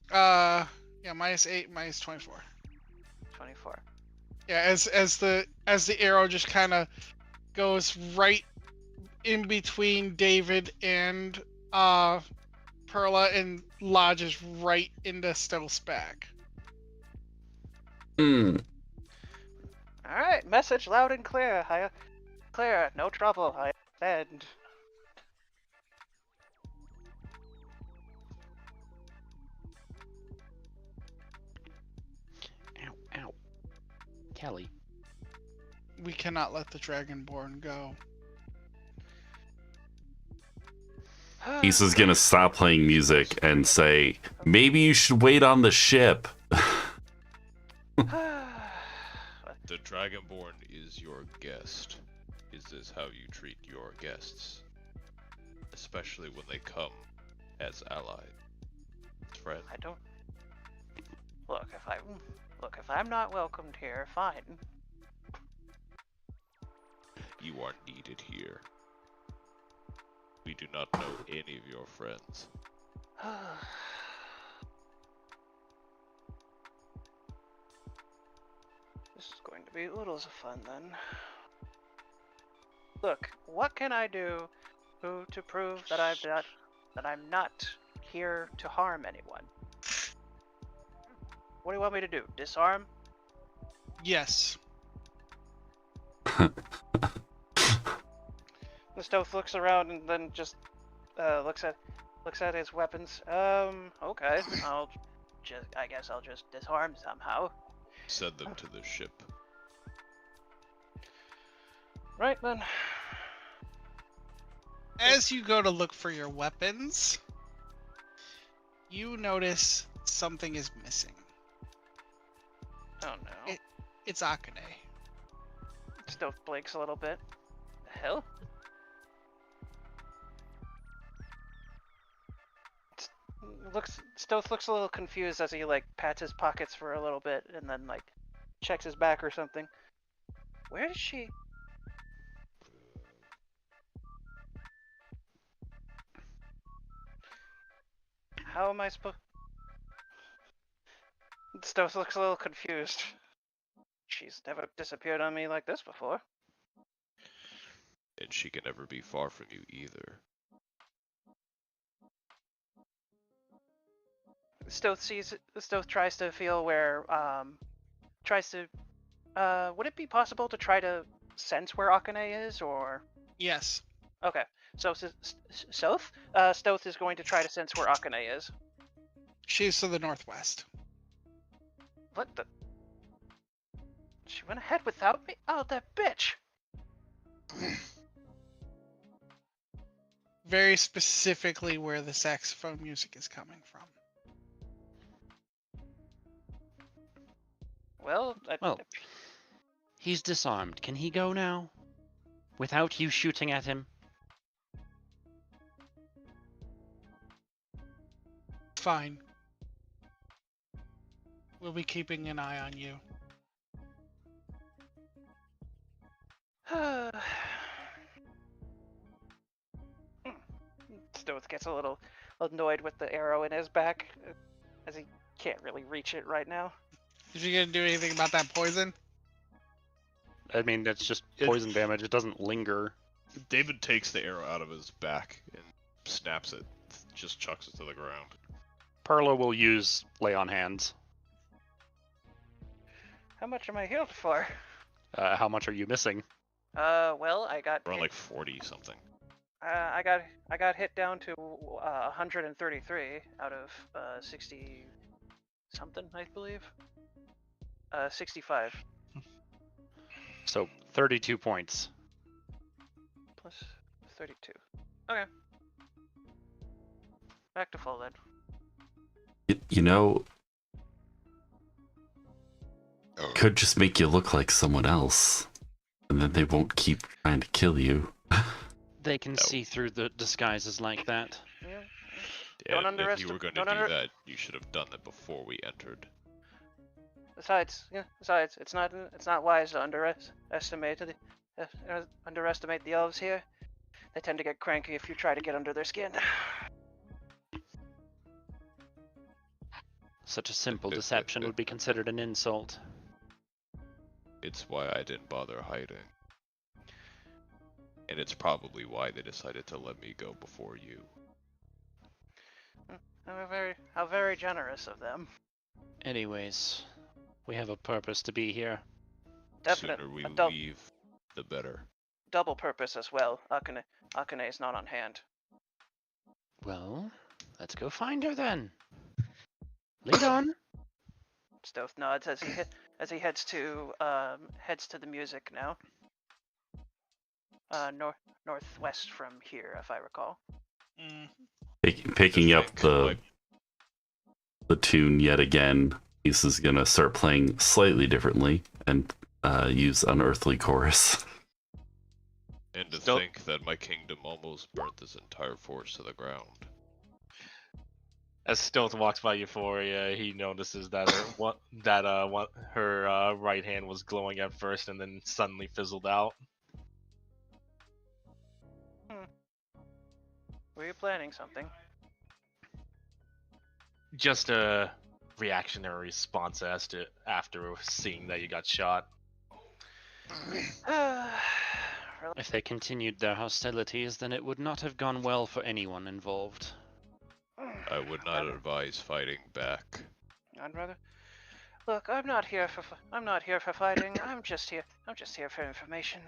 Yeah, -8, -24. 24. Yeah, as the arrow just kind of goes right in between David and Perla and lodges right into Stealth's back. Hmm. All right, message loud and clear. Clear, no trouble. I understand. Ow, ow. Kelly. We cannot let the Dragonborn go. Isa's gonna stop playing music and say, "Maybe you should wait on the ship." The Dragonborn is your guest. Is this how you treat your guests? Especially when they come as allied. Friend. I don't. Look, if I'm not welcomed here, fine. You are needed here. We do not know any of your friends. This is going to be oodles of fun then. Look, what can I do to prove that I'm not here to harm anyone? What do you want me to do? Disarm? Yes. The Stoth looks around and then just looks at his weapons. Okay. I guess I'll just disarm somehow. Send them to the ship. Right then. As you go to look for your weapons, you notice something is missing. Oh no. It's Akane. Stoth blinks a little bit. The hell? Stoth looks a little confused as he like pats his pockets for a little bit and then like checks his back or something. Where is she? How am I supposed? Stoth looks a little confused. She's never disappeared on me like this before. And she can never be far from you either. Stoth tries to feel where would it be possible to try to sense where Akane is, or? Yes. Okay, so Stoth is going to try to sense where Akane is. She's to the northwest. What the? She went ahead without me? Oh, that bitch! Very specifically where the saxophone music is coming from. Well, He's disarmed. Can he go now? Without you shooting at him? Fine. We'll be keeping an eye on you. Stoth gets a little annoyed with the arrow in his back, as he can't really reach it right now. Is you gonna do anything about that poison? I mean, it's just poison damage. It doesn't linger. David takes the arrow out of his back and snaps it, just chucks it to the ground. Perla will use lay on hands. How much am I healed for? How much are you missing? Well, I got Around hit, like 40 something. I got hit down to 133 out of 60 something, I believe. 65 So 32 points. plus 32. Okay. Back to full then. You know, could just make you look like someone else, and then they won't keep trying to kill you. They can see through the disguises like that. Yeah. Yeah, Don't if you were going to do that, you should have done that before we entered. Besides, it's not wise to underestimate the elves here. They tend to get cranky if you try to get under their skin. Such a simple deception would be considered an insult. It's why I didn't bother hiding. And it's probably why they decided to let me go before you. How very generous of them. Anyways, we have a purpose to be here. Definitely. Sooner we A leave, the better. double purpose as well. Akane is not on hand. Well, let's go find her then. Lead on. Stoth nods as he heads to the music now. Northwest from here, if I recall. Picking up Think, the like, the tune yet again, Ace is gonna start playing slightly differently and use Unearthly Chorus. and to Still- think that my kingdom almost burnt this entire force to the ground. As Stealth walks by Euphoria, he notices that her right hand was glowing at first and then suddenly fizzled out. Were you planning something? Just a reactionary response after seeing that you got shot. If they continued their hostilities, then it would not have gone well for anyone involved. I would not advise fighting back. I'd rather. Look, I'm not here for fighting. I'm just here for information.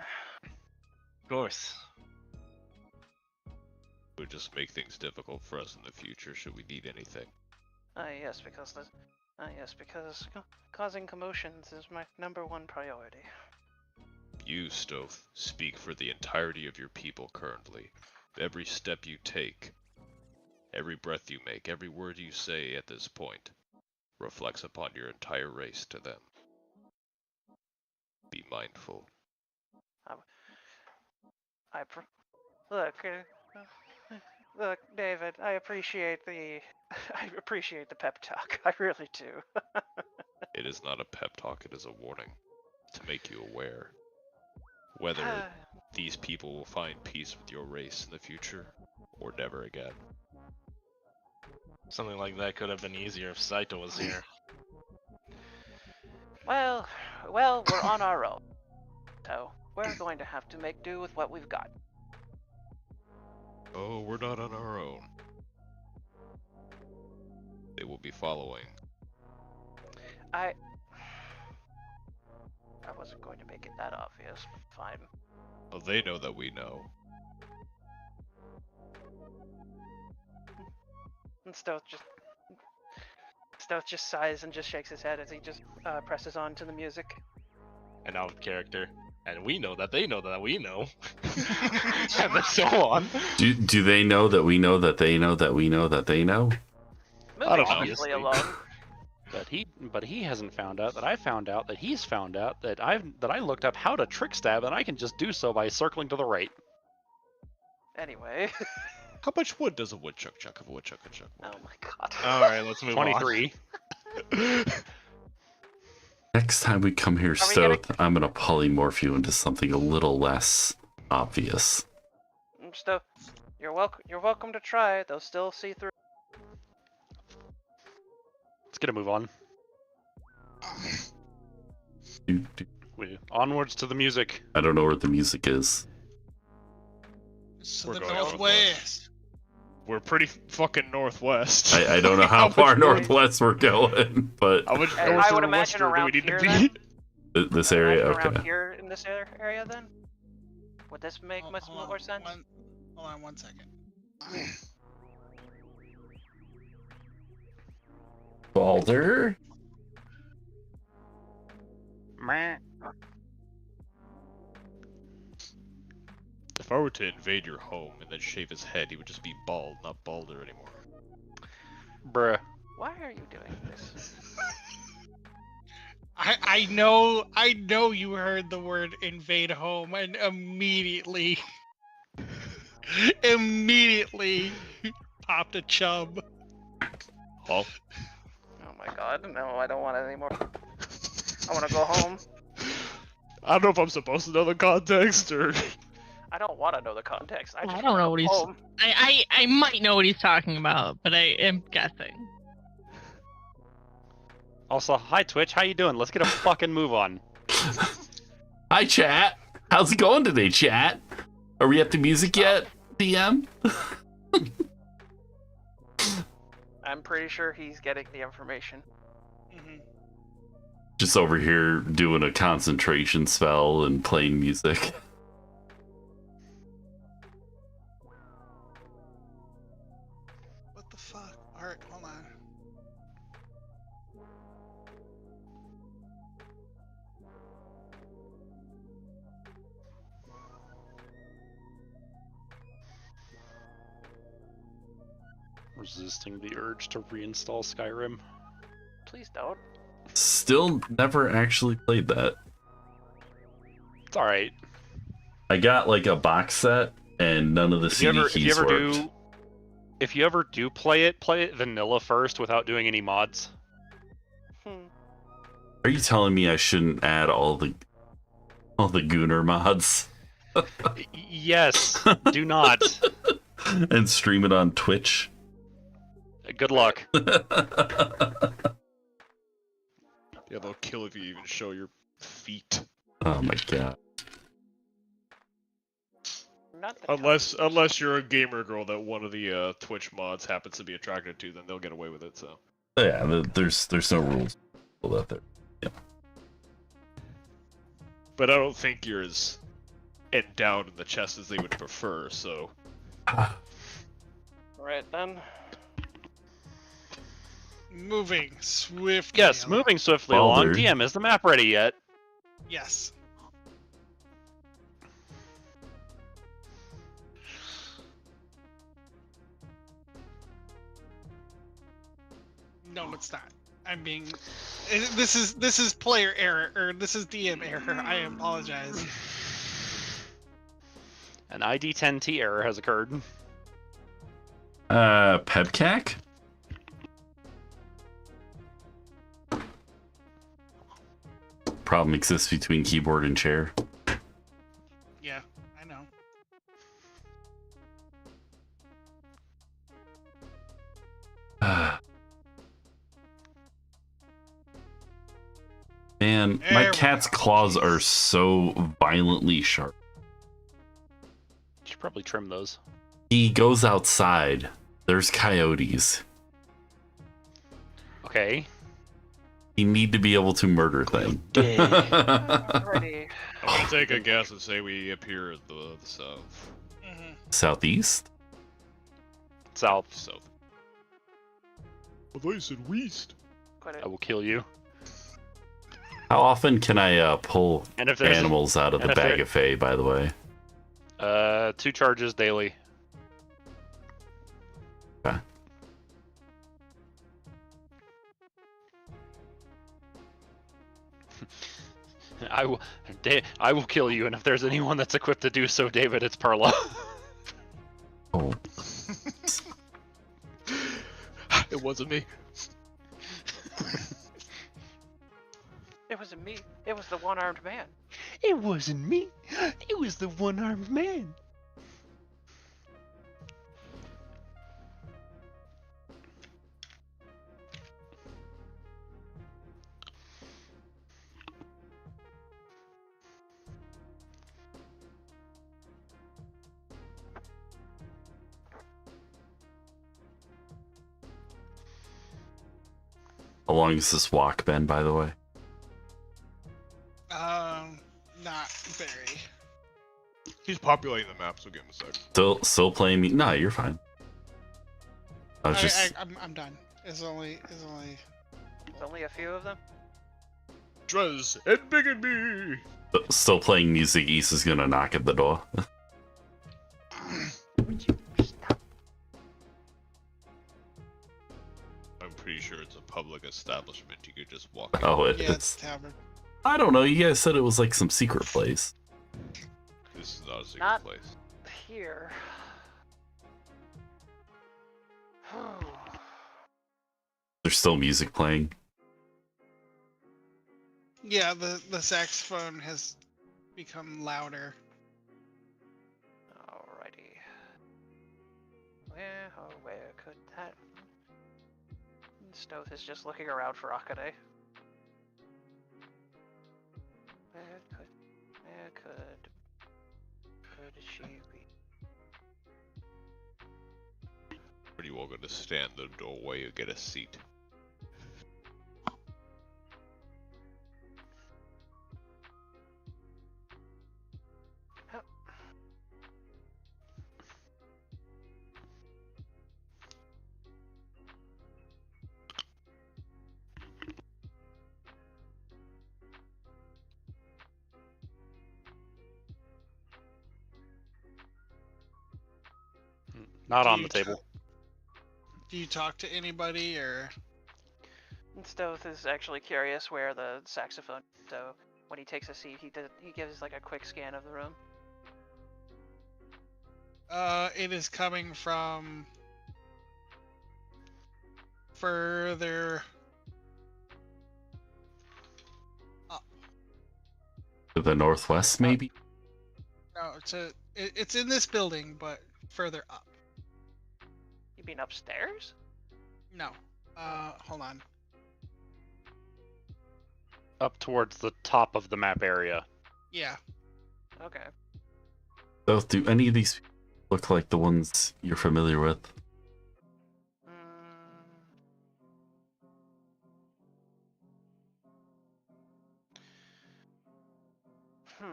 Of course. It would just make things difficult for us in the future should we need anything. Yes, because causing commotions is my #1 priority. You, Stoth, speak for the entirety of your people currently. Every step you take, every breath you make, every word you say at this point reflects upon your entire race to them. Be mindful. Look, David. I appreciate the pep talk. I really do. It is not a pep talk, it is a warning to make you aware. Whether these people will find peace with your race in the future or never again. Something like that could have been easier if Saito was here. Well, we're on our own, so we're going to have to make do with what we've got. Oh, we're not on our own. They will be following. I wasn't going to make it that obvious, but fine. Well, they know that we know. And Stoth just sighs and just shakes his head as he just presses on to the music. And out of character. And we know that they know that we know. And then so on. Do they know that we know that they know that we know that they know? Moving Obviously. swiftly along. But he hasn't found out that I found out that he's found out that I looked up how to trick stab and I can just do so by circling to the right. Anyway. How much wood does a woodchuck chuck if a woodchuck can chuck wood? Oh my god. Alright, let's move 23. Next time we come here, we Stoth, I'm gonna polymorph you into something a little less obvious. Stoth, You're welcome. You're welcome to try. They'll still see through. Let's get a move on. Do, do. Onwards to the music. I don't know where the music is. So We're the going northwest. We're pretty fucking northwest. I don't know how much far north- northwest we're going, but How much I north would or imagine western do we around need here, to then. be? this area, Imagine okay. around here in this area, then. Would this make much Hold more on, sense? Hold on 1 second. Balder? If I were to invade your home and then shave his head, he would just be bald, not Balder anymore. Bruh. Why are you doing this? I know you heard the word invade home and immediately popped a chub. Huh? Oh my god, no, I don't want it anymore. I want to go home. I don't know if I'm supposed to know the context or. I don't want to know the context. I I just don't know wanna what go he's. home. I might know what he's talking about, but I am guessing. Also, hi Twitch, how you doing? Let's get a fucking move on. Hi, chat. How's it going today, chat? Are we at the music yet, DM? I'm pretty sure he's getting the information. Mhm. Just over here doing a concentration spell and playing music. What the fuck? Alright, hold on. Resisting the urge to reinstall Skyrim. Please don't. Still never actually played that. It's alright. I got like a box set and none of the CD keys worked. If you ever do play it vanilla first without doing any mods. Hmm. Are you telling me I shouldn't add all the Gooner mods Yes, do not. and stream it on Twitch? Good luck. Yeah, they'll kill if you even show your feet. Oh my god. Not the Unless you're a gamer girl that one of the Twitch mods happens to be attracted to, then they'll get away with it. So. Yeah, there's no rules out there. Yeah. But I don't think you're as endowed in the chest as they would prefer. So. Right then. Moving swiftly. Yes, along. moving swiftly Balder. along. DM, is the map ready yet? Yes. No, it's not. I'm being. This is player error, or this is DM error. I apologize. An ID10T error has occurred. Pebcac? Problem exists between keyboard and chair. Yeah, I know. Man, There my we cat's go. claws are so violently sharp. You should probably trim those. He goes outside. There's coyotes. Okay. You need to be able to murder things. Alrighty. I'm gonna take a guess and say we appear in the south. Mhm. Southeast? South. South. I thought you said west. Quite I will kill you. How often can I pull And if there's animals out of and the if there- bag of Fae, by the way? 2 charges daily. Okay. I will kill you, and if there's anyone that's equipped to do so, David, it's Perla. Oh. It wasn't me. It wasn't me. It was the one-armed man. It wasn't me. It was the one-armed man. How long has this walk been, by the way? Not very. He's populating the map, so give him a sec. Still playing me? No, you're fine. I was just I'm done. It's only. There's only a few of them. Drez and Big and Me. still playing music. Issa's gonna knock at the door. Would you stop? I'm pretty sure it's a public establishment. You could just walk in. Oh, Yeah, it's it's. tavern. I don't know. You guys said it was like some secret place. This is not a secret Not- place. Here. There's still music playing. Yeah, the saxophone has become louder. Alrighty. Where could that? Stoth is just looking around for Akane. Where could she be? Are you all going to stand in the doorway or get a seat? Not Do on you the table. Do you talk to anybody or? Stoth is actually curious where the saxophone. So when he takes a seat, he gives like a quick scan of the room. It is coming from further up. To the northwest, maybe? No, it's in this building, but further up. You mean upstairs? No. Hold on. Up towards the top of the map area. Yeah. Okay. So, do any of these look like the ones you're familiar with? I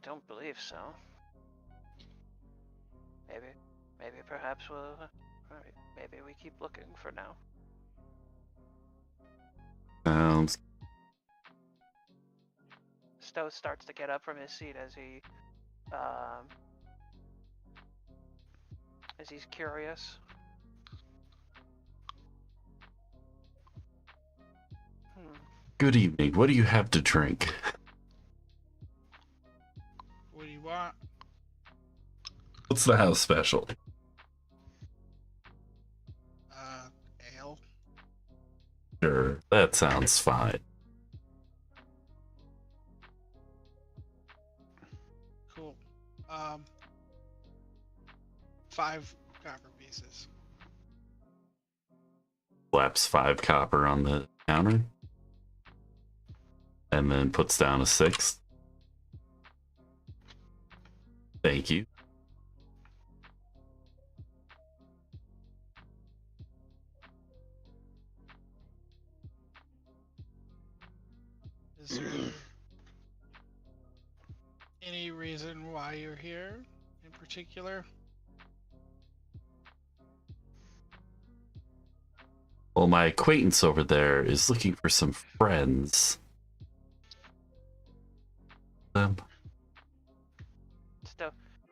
don't believe so. Maybe perhaps we'll. Alright, maybe we keep looking for now. Sounds. Stowe starts to get up from his seat as he's curious. Good evening. What do you have to drink? What do you want? What's the house special? Ale. Sure, that sounds fine. Cool. 5 copper pieces. Slaps 5 copper on the counter. And then puts down a 6. Thank you. Is there any reason why you're here in particular? Well, my acquaintance over there is looking for some friends.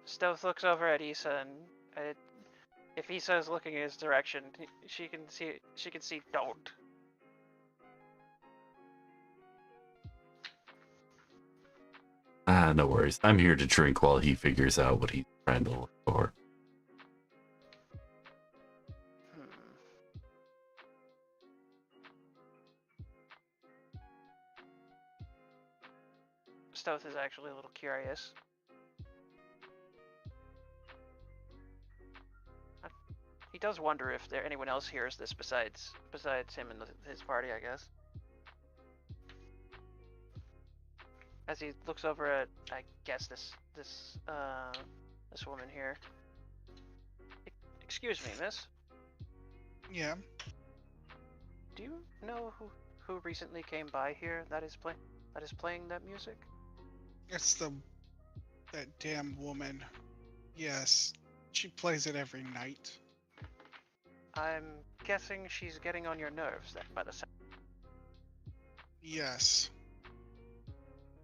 Stoth looks over at Issa, and if Issa is looking in his direction, she can see don't. No worries. I'm here to drink while he figures out what he's trying to look for. Stoth is actually a little curious. He does wonder if anyone else hears this besides him and his party, I guess. As he looks over at, I guess this woman here. Excuse me, miss. Yeah. Do know who recently came by here that is playing that music? It's that damn woman. Yes, she plays it every night. I'm guessing she's getting on your nerves then by the sound. Yes.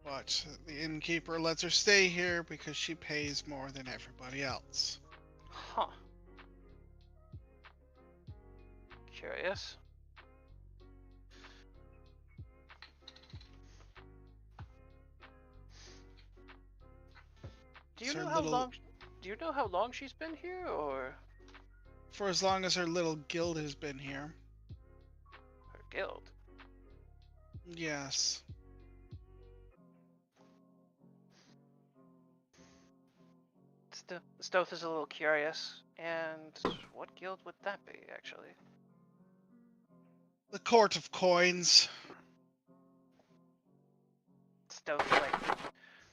But the innkeeper lets her stay here because she pays more than everybody else. Huh. Curious. Do you It's her know how little- long? Do you know how long she's been here, or For as long as her little guild has been here. her guild? Yes. Stoth is a little curious, and what guild would that be, actually? The Court of Coins.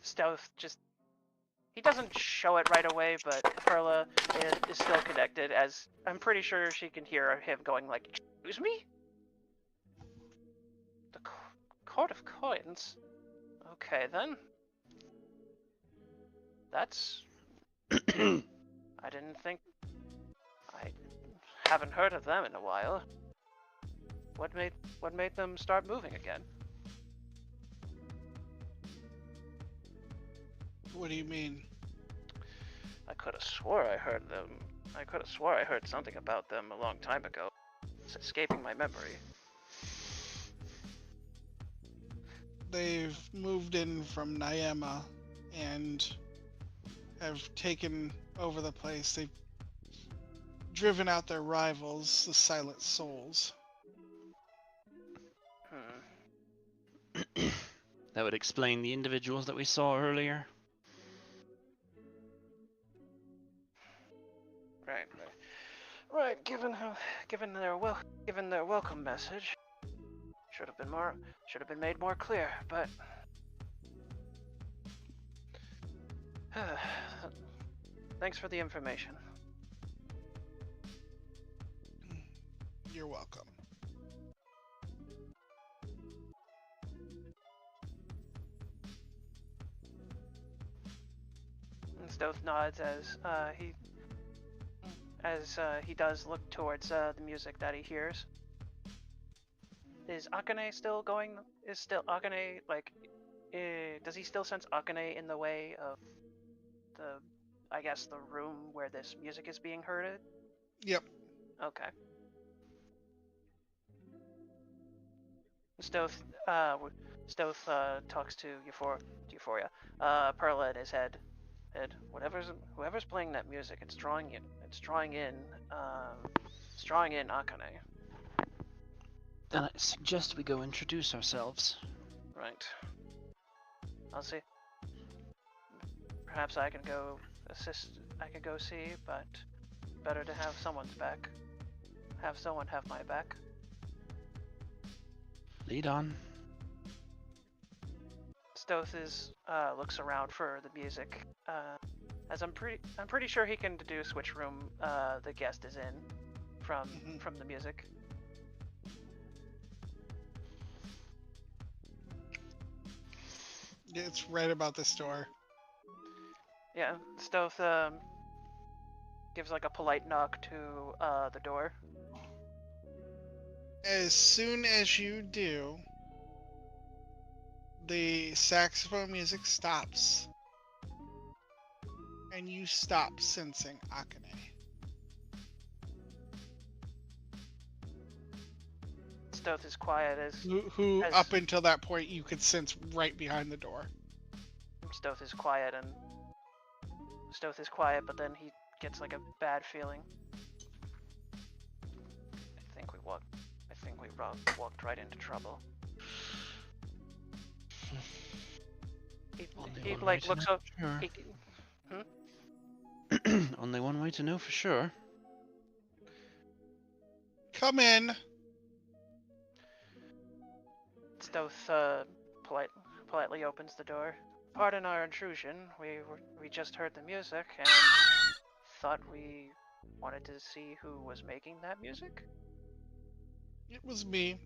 Stoth just he doesn't show it right away, but Perla is still connected, as I'm pretty sure she can hear him going like, "Excuse me? The Court of Coins? Okay then. That's I didn't think I haven't heard of them in a while. What made them start moving again? What do you mean? I could have swore I heard them. I could have swore I heard something about them a long time ago. It's escaping my memory. They've moved in from Nyema and have taken over the place. They've driven out their rivals, the Silent Souls. That would explain the individuals that we saw earlier. Right. Given their welcome message, should have been made more clear. But thanks for the information. You're welcome. And Stoth nods as he does look towards the music that he hears. Is Akane still going? Is still Akane like? Does he still sense Akane in the way of I guess the room where this music is being heard? Yep. Okay. Stoth talks to Euphoria. Perla in his head. Whoever's playing that music, it's drawing in Akane. Then I suggest we go introduce ourselves. Right. I'll see. Perhaps I can go assist. I can go see, but better to have someone's back. Have someone have my back. Lead on. Stoth looks around for the music, as I'm pretty sure he can deduce which room the guest is in from the music. It's right about this door. Yeah, Stoth gives like a polite knock to the door. As soon as you do, the saxophone music stops, and you stop sensing Akane. Stoth is quiet as Up until that point you could sense right behind the door. Stoth is quiet, but then he gets like a bad feeling. I think we walked right into trouble. He like looks up. Sure. He, Only one way to know for sure. Come in. Stoth politely opens the door. Pardon our intrusion. We just heard the music and thought we wanted to see who was making that music. It was me.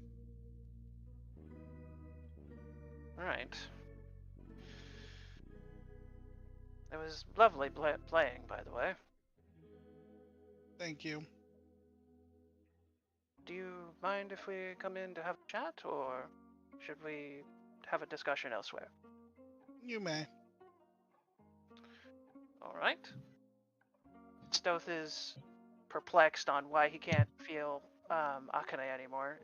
Right. It was lovely playing, by the way. Thank you. Do you mind if we come in to have a chat, or should we have a discussion elsewhere? You may. All right. Stoth is perplexed on why he can't feel Akane anymore,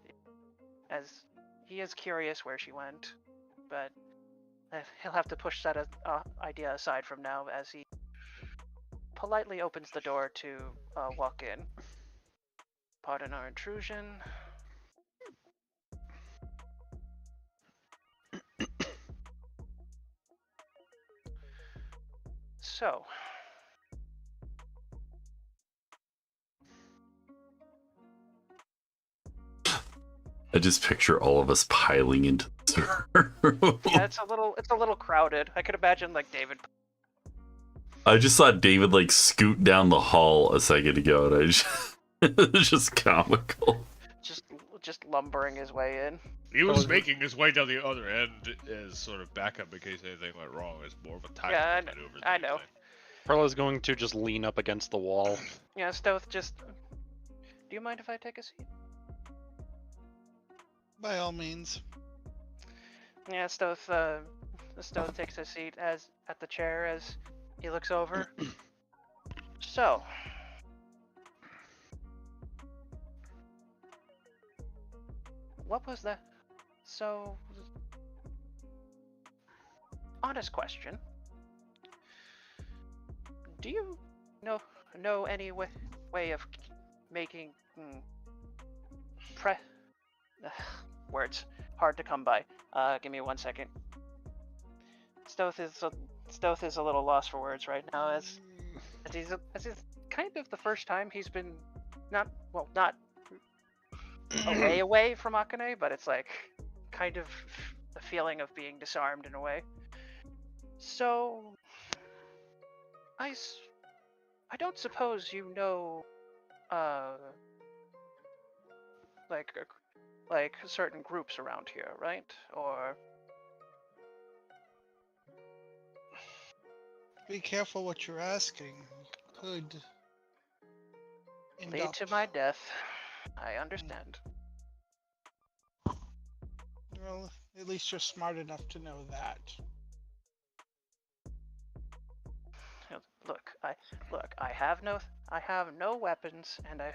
as he is curious where she went, but he'll have to push that idea aside from now as he politely opens the door to walk in. Pardon our intrusion. So, I just picture all of us piling into this room. yeah, it's a little crowded. I could imagine like David. I just saw David like scoot down the hall a second ago, and it's just comical. Just lumbering his way in. He was making his way down the other end as sort of backup in case anything went wrong. It's more of a tactical Yeah, maneuver. I know. Perla's going to just lean up against the wall. Yeah, Stoth, just. Do you mind if I take a seat? By all means. Yeah, Stoth takes a seat at the chair as he looks over. So, what was that? So, honest question. Do you know any way of making words hard to come by? Give me 1 second. Stoth is a little lost for words right now, as he's kind of the first time he's been not away from Akane, but it's like kind of the feeling of being disarmed in a way. So I don't suppose you know like certain groups around here, right? Or Be careful what you're asking. Could end lead up. to my death. I understand. Well, at least you're smart enough to know that. Look, I have no weapons, and I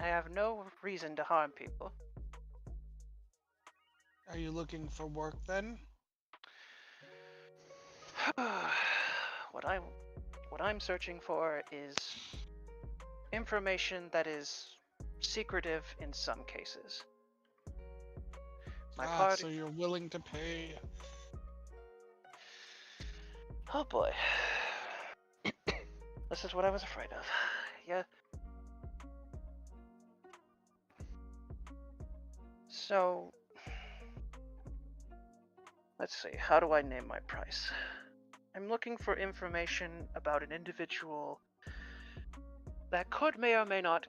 have no reason to harm people. Are you looking for work then? What I'm searching for is information that is secretive in some cases. So you're willing to pay. Oh boy. This is what I was afraid of. Yeah. So, let's see, how do I name my price? I'm looking for information about an individual that may or may not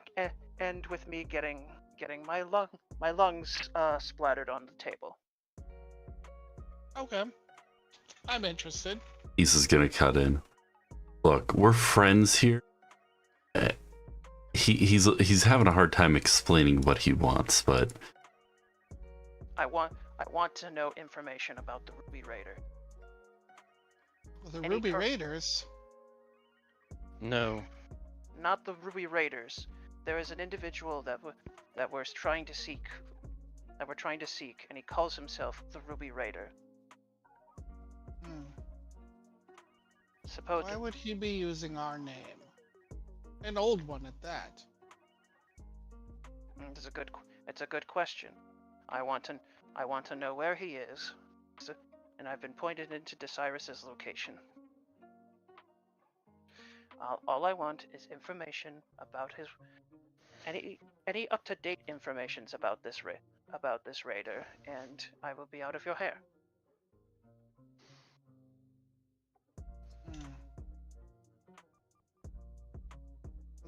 end with me getting my lungs splattered on the table. Okay. I'm interested. He's gonna cut in. Look, we're friends here. He's having a hard time explaining what he wants, but I want to know information about the Ruby Raider. Well, the Ruby Raiders? No. Not the Ruby Raiders. There is an individual that we're trying to seek, and he calls himself the Ruby Raider. Why would he be using our name? An old one at that. It's a good question. I want to know where he is, and I've been pointed into Desirus's location. All I want is information about any up-to-date informations about this raider, and I will be out of your hair.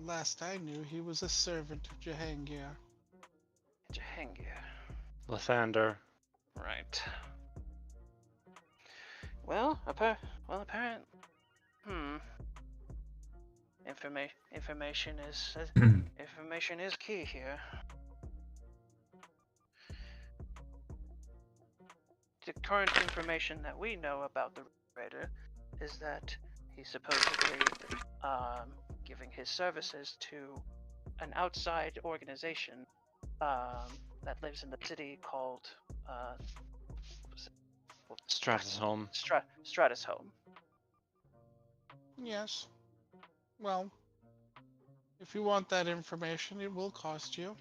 Last I knew, he was a servant of Jahangir. Jahangir. Lathander. Right. Well, apparent. Information is key here. The current information that we know about the Raider is that he's supposedly giving his services to an outside organization that lives in the city called Stratus home. Stratus Home. Yes. Well, if you want that information, it will cost you.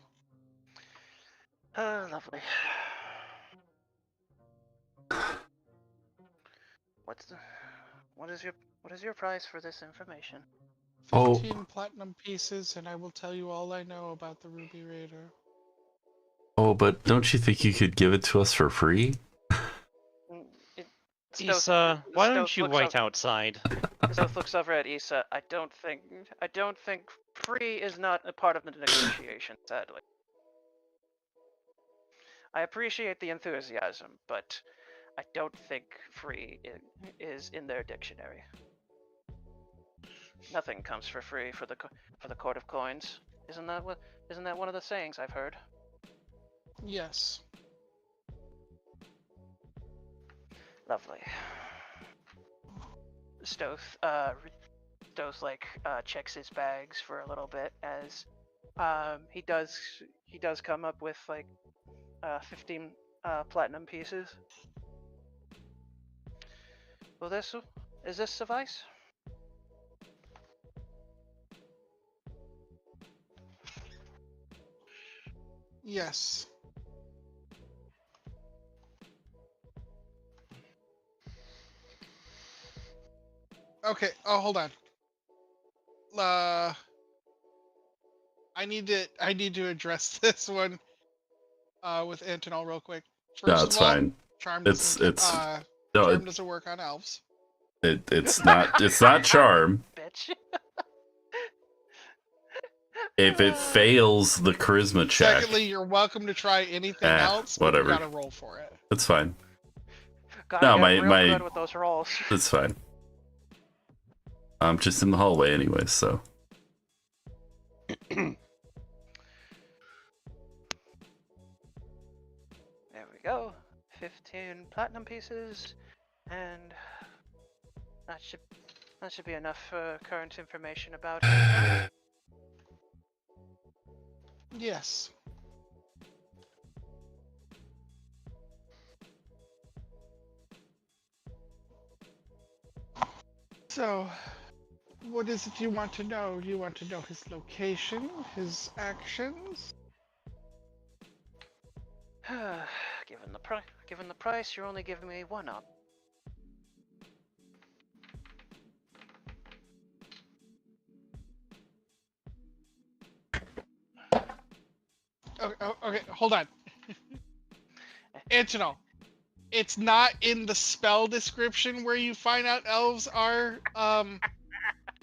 Lovely. What is your price for this information? 15 platinum pieces, and I will tell you all I know about the Ruby Raider. Oh, but don't you think you could give it to us for free? Issa, why don't you wait outside? Stoth looks over at Issa. I don't think free is not a part of the negotiation, sadly. I appreciate the enthusiasm, but I don't think free is in their dictionary. Nothing comes for free for the Court of Coins. Isn't that one of the sayings I've heard? Yes. Lovely. Stoth checks his bags for a little bit as he does come up with 15 platinum pieces. Will this suffice? Yes. Okay. Oh, hold on. I need to address this one with Antonal real quick. No, First it's of all, fine. charm It's doesn't work on elves. It's not charm. Bitch. If it fails the charisma check, Secondly, you're welcome to try anything else, but whatever. you gotta roll for it. That's fine. Gotta No, get real good with those rolls. That's fine. I'm just in the hallway anyway, so. There we go. 15 platinum pieces, and that should be enough current information about him. Yes. So, what is it you want to know? Do you want to know his location, his actions? Given the price, you're only giving me one up. Okay, hold on. Antonal, it's not in the spell description where you find out elves are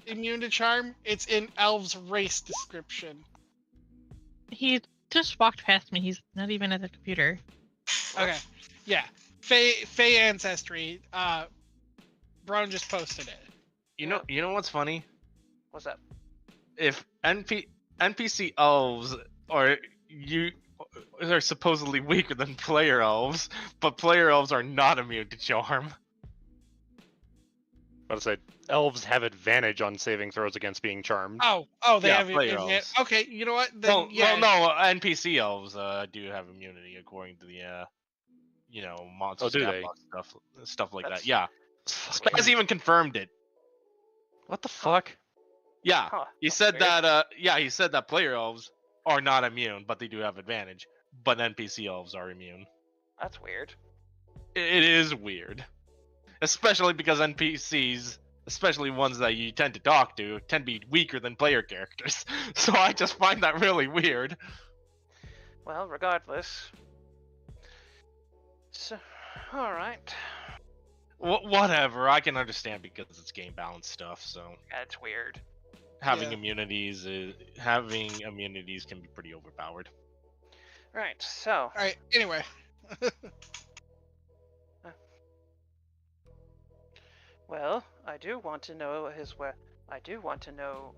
immune to charm. It's in elves' race description. He just walked past me. He's not even at the computer. Okay, yeah. Fey ancestry. Brown just posted it. You know what's funny? What's that? If NPC elves are supposedly weaker than player elves, but player elves are not immune to charm. I'd say elves have advantage on saving throws against being charmed. Oh, they Yeah, have player advantage. elves. Okay, you know what? Then Well, no, NPC elves do have immunity according to the monster do stat they? block stuff like That's- that. Yeah, Spaz even confirmed it. What the fuck? Yeah, Huh, he that's said weird. that. He said that player elves are not immune, but they do have advantage. But NPC elves are immune. That's weird. It is weird, especially because NPCs, especially ones that you tend to talk to, tend to be weaker than player characters. So I just find that really weird. Well, regardless. So, all right. Whatever, I can understand because it's game balance stuff. So That's weird. having Yeah. immunities can be pretty overpowered. Right. So, All right. Anyway, Well, I do want to know I do want to know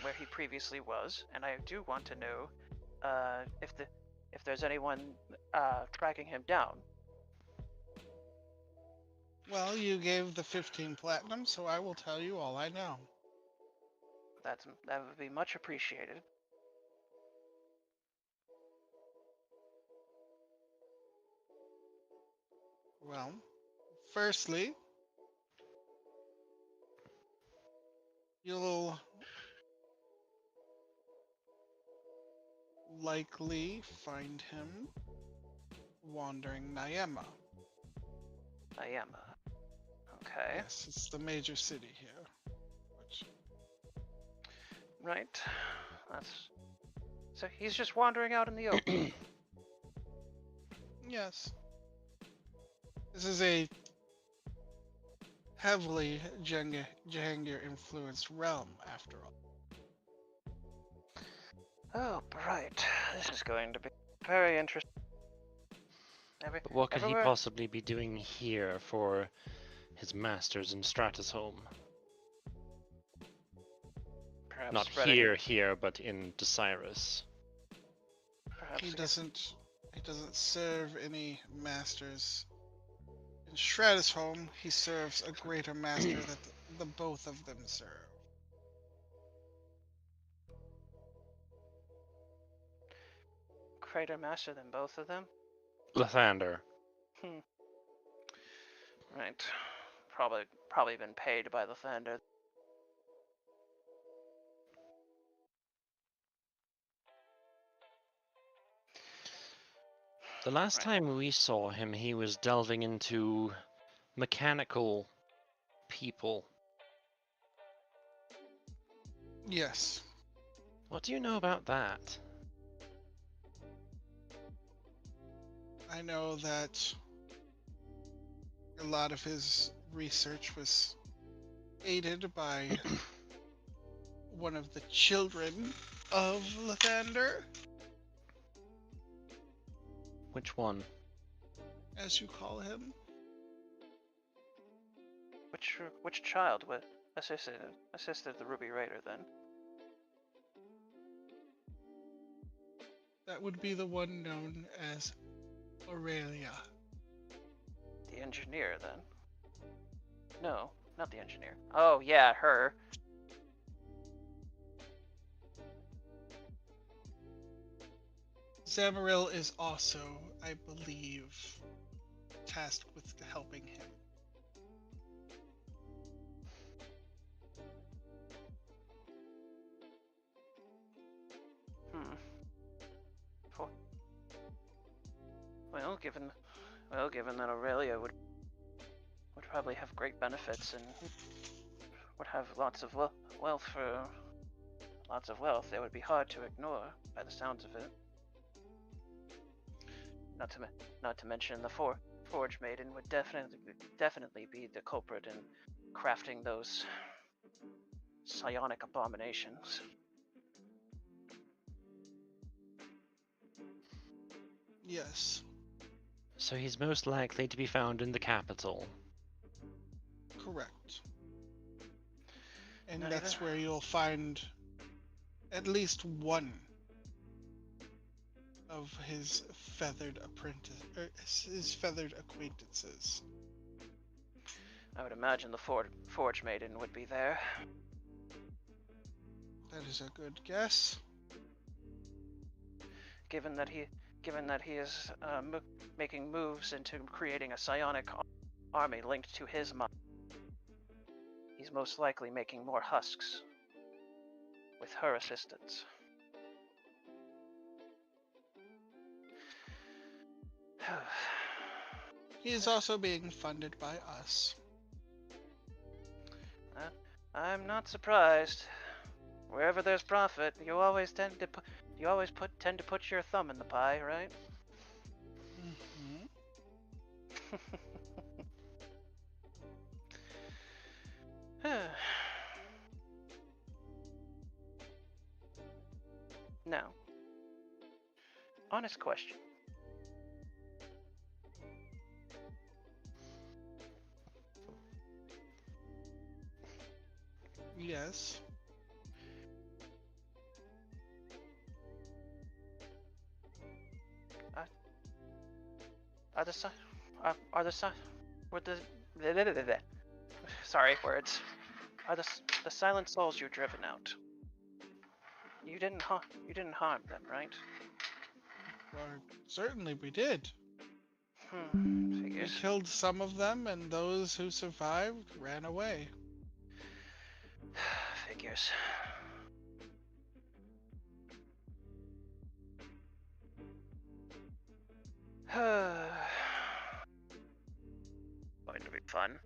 where he previously was, and I do want to know if there's anyone tracking him down. Well, you gave the 15 platinum, so I will tell you all I know. That would be much appreciated. Well, firstly, you'll likely find him wandering Nyema. Nyema. Okay. Yes, it's the major city here. Which, Right. So he's just wandering out in the open. yes. This is a heavily Jahangir influenced realm, after all. Oh, right. This is going to be very interesting. But what could he everywhere- possibly be doing here for his masters in Stratusholm? Perhaps Not spreading- here, but in Desirus. Perhaps He against- doesn't serve any masters. In Stratusholm, he serves a greater master that the both of them serve. greater master than both of them. Lathander. Right. Probably been paid by the Thunder. The last Right. time we saw him, he was delving into mechanical people. Yes. What do you know about that? I know that a lot of his research was aided by one of the children of Lathander, Which one? as you call him. Which child would assisted the Ruby Raider then? That would be the one known as Aurelia. The engineer then? No, not the engineer. Oh yeah, her. Zamaril is also, I believe, tasked with helping him. For- Given that Aurelia would probably have great benefits and would have lots of wealth, it would be hard to ignore by the sounds of it. Not to mention the Forge Maiden would definitely be the culprit in crafting those psionic abominations. Yes, So he's most likely to be found in the capital. correct. And Not that's even- where you'll find at least one of his feathered his feathered acquaintances. I would imagine the Forge Maiden would be there. That is a good guess. Given that he is making moves into creating a psionic army linked to his mind, he's most likely making more husks with her assistance. He is also being funded by us. I'm not surprised. Wherever there's profit, you always tend to put your thumb in the pie, right? Mm-hmm. Now, honest question. Yes. Are the si- are the si- with the sorry words. Are the silent souls you driven out? You didn't harm them, right? Well, certainly we did. We Figures. killed some of them, and those who survived ran away. Figures. Going to be fun.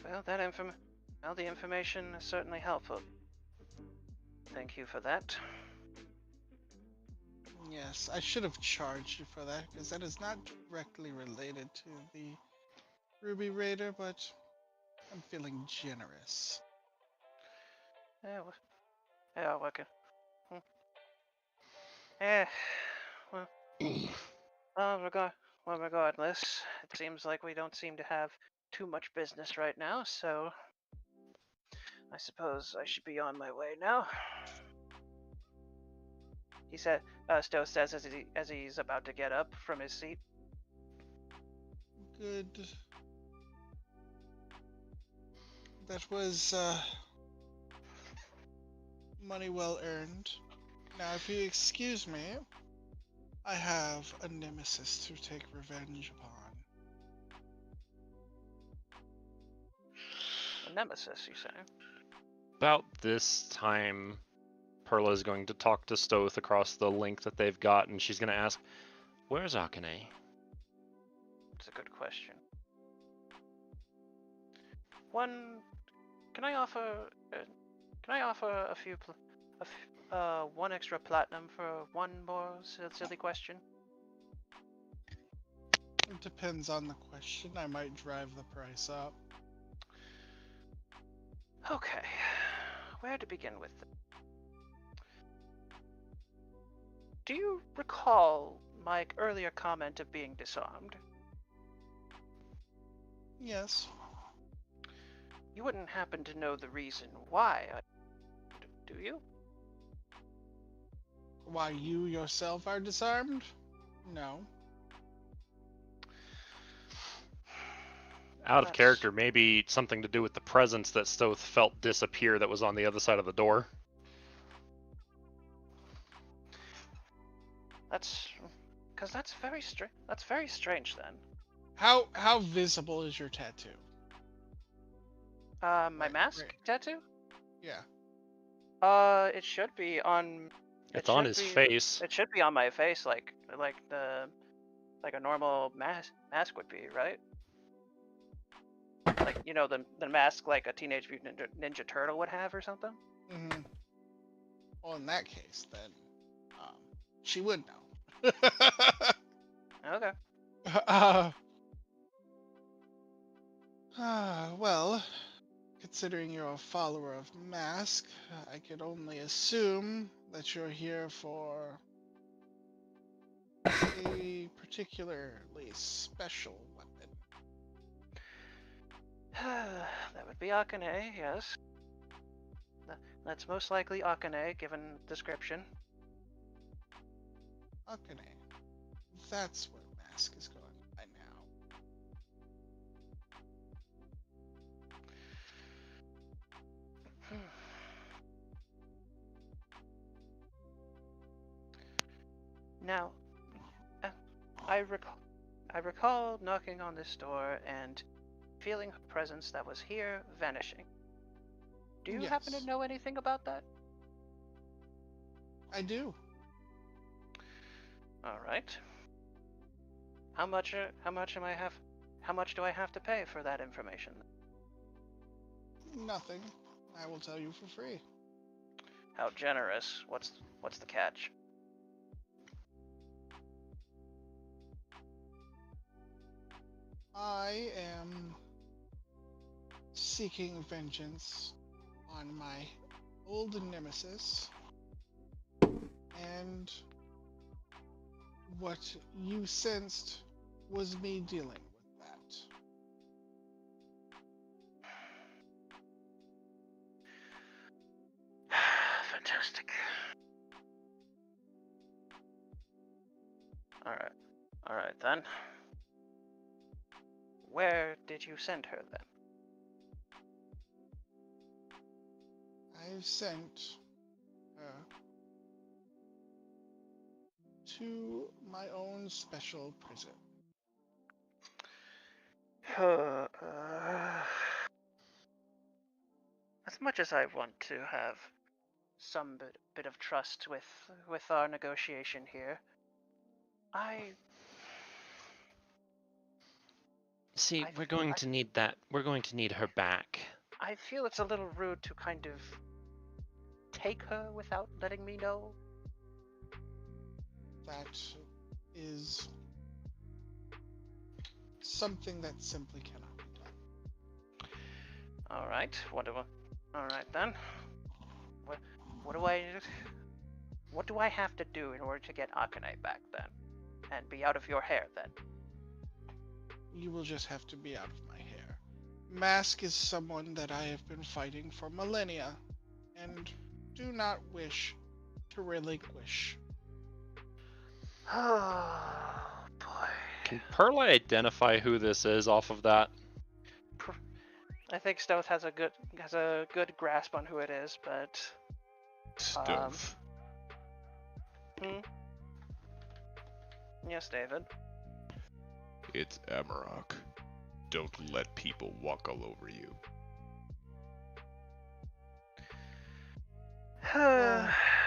Well, the information is certainly helpful. Thank you for that. Yes, I should have charged you for that, because that is not directly related to the Ruby Raider, but I'm feeling generous. Yeah, yeah, working. Eh, well, regardless, it seems like we don't seem to have too much business right now, so I suppose I should be on my way now. He said, Stowe says as he's about to get up from his seat. Good. That was money well earned. Now, if you excuse me, I have a nemesis to take revenge upon. A nemesis, you say? About this time, Perla is going to talk to Stoth across the link that they've got, and she's going to ask, "Where's Akane?" It's a good question. Can I offer a few, one extra platinum for one more silly question? It depends on the question. I might drive the price up. Okay, where to begin with? Do you recall my earlier comment of being disarmed? Yes. You wouldn't happen to know the reason why, do you? Why you yourself are disarmed? No. Out of That's- character, maybe something to do with the presence that Stoth felt disappear that was on the other side of the door. That's very strange. That's very strange then. How visible is your tattoo? My Right, mask right. tattoo? Yeah. It should be on. It's on his face. It should be on my face, like a normal mask would be, right? Like the mask like a Teenage Mutant Ninja Turtle would have or something. Mm-hmm. Well, in that case, then she would know. Okay. Well, considering you're a follower of Mask, I could only assume that you're here for a particularly special weapon. That would be Akane, yes. That's most likely Akane, given description. Akane. That's where Mask is going by now. Now, I recall knocking on this door and feeling a presence that was here vanishing. Do you happen to Yes. know anything about that? I do. All right. How much do I have to pay for that information? Nothing. I will tell you for free. How generous. What's the catch? I am seeking vengeance on my old nemesis, and what you sensed was me dealing with that. Fantastic. Alright. Alright then. Where did you send her then? I've sent her to my own special prison. As much as I want to have some bit of trust with our negotiation here, See, I we're going to need that. We're going to need her back. I feel it's a little rude to kind of take her without letting me know. That is something that simply cannot be done. All right. All right then. What do I have to do in order to get Akane back then, and be out of your hair then? You will just have to be out of my hair. Mask is someone that I have been fighting for millennia, and do not wish to relinquish. Oh boy. Can Perla identify who this is off of that? I think Stealth has a good grasp on who it is, but Stealth. Yes, David. It's Amarok. Don't let people walk all over you.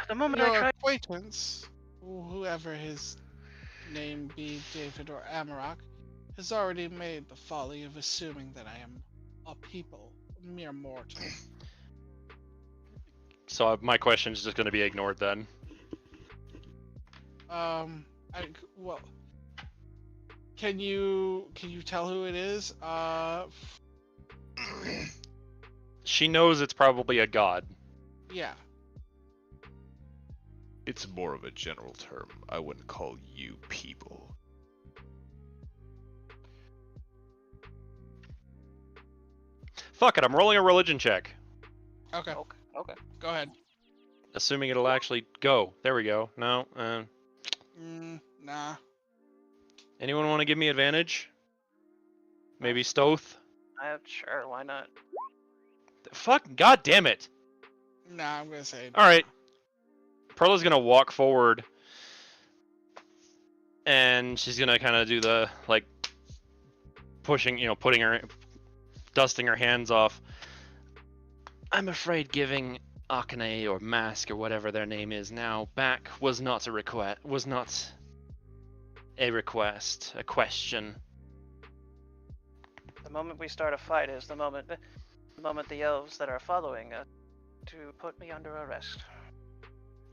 The moment Your I tried. acquaintance, whoever his name be, David or Amarok, has already made the folly of assuming that I am a mere mortal. So my question is just going to be ignored then. Well, can you tell who it is? She knows it's probably a god. Yeah. It's more of a general term. I wouldn't call you people. Fuck it, I'm rolling a religion check. Okay. Okay. Go ahead. Assuming it'll actually go. There we go. No. Nah. Anyone want to give me advantage? Maybe Stoth? Sure, why not? Fuck, god damn it. Nah, I'm gonna say. Alright. Perla's gonna walk forward. And she's gonna kind of do the, like, pushing, dusting her hands off. I'm afraid giving Akane or Mask or whatever their name is now back was not a request. A question. The moment we start a fight is the moment the elves that are following us to put me under arrest.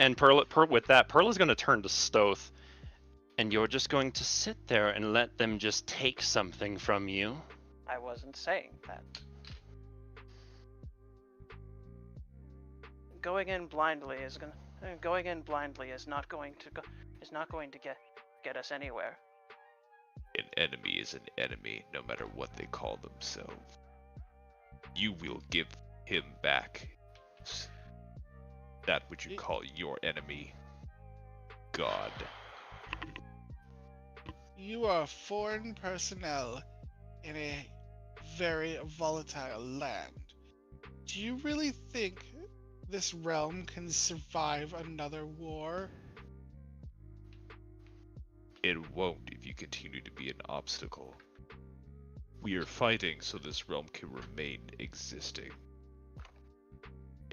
And with that, Perla's going to turn to Stoth, and you're just going to sit there and let them just take something from you? I wasn't saying that. Going in blindly is not going to get us anywhere. An enemy is an enemy, no matter what they call themselves. You will give him back that which you call your enemy, God. You are foreign personnel in a very volatile land. Do you really think this realm can survive another war? It won't if you continue to be an obstacle. We are fighting so this realm can remain existing.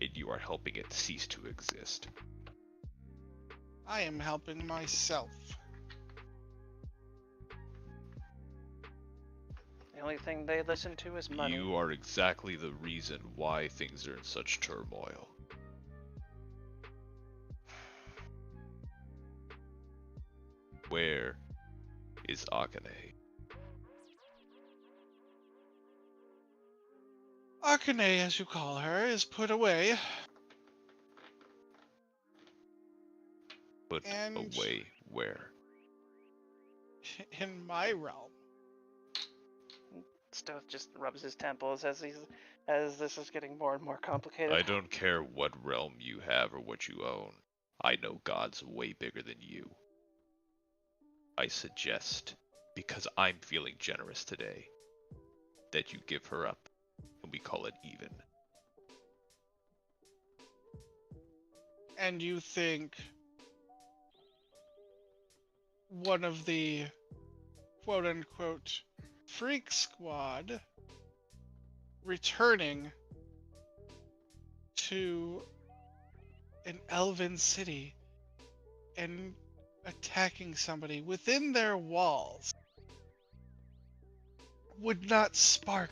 And you are helping it cease to exist. I am helping myself. The only thing they listen to is money. You are exactly the reason why things are in such turmoil. Where is Akane? Akane, as you call her, is put away. Put And- away where? In my realm. Stoth just rubs his temples as this is getting more and more complicated. I don't care what realm you have or what you own. I know God's way bigger than you. I suggest, because I'm feeling generous today, that you give her up, and we call it even. And you think one of the quote-unquote freak squad returning to an elven city and attacking somebody within their walls would not spark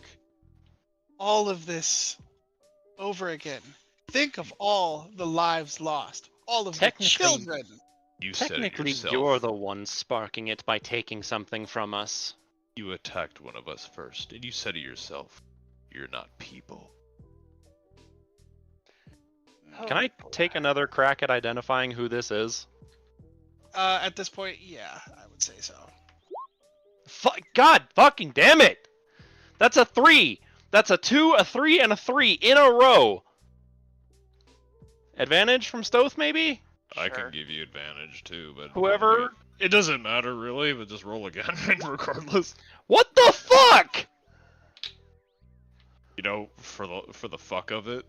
all of this over again. Think of all the lives lost, all of the Technically- children. You said it Technically, yourself. you're the one sparking it by taking something from us. You attacked one of us first, and you said it yourself. You're not people. Can I take another crack at identifying who this is? At this point, yeah, I would say so. God fucking damn it! That's a 3! That's a 2, a 3, and a 3 in a row! Advantage from Stoth, maybe? I Sure. can give you advantage too, but Whoever- it doesn't matter really, but just roll again regardless. What the fuck?! You know, for the fuck of it.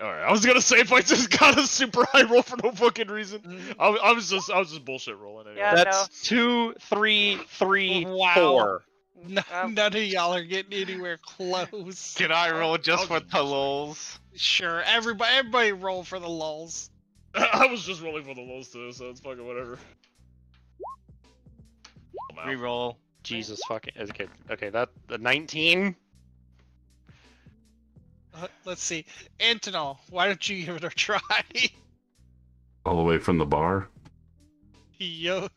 Alright, I was gonna say if I just got a super high roll for no fucking reason. I was just bullshit rolling anyway. Yeah, That's 2, 3, 3, Wow. 4. None of y'all are getting anywhere close. Can I roll just I'll for just the say. lulls? Sure, everybody roll for the lulls. I was just rolling for the lulls too, so it's fucking whatever. I'm out. Reroll. Jesus fucking... Okay, that... The 19? Let's see. Antonol, why don't you give it a try? All the way from the bar. Yo.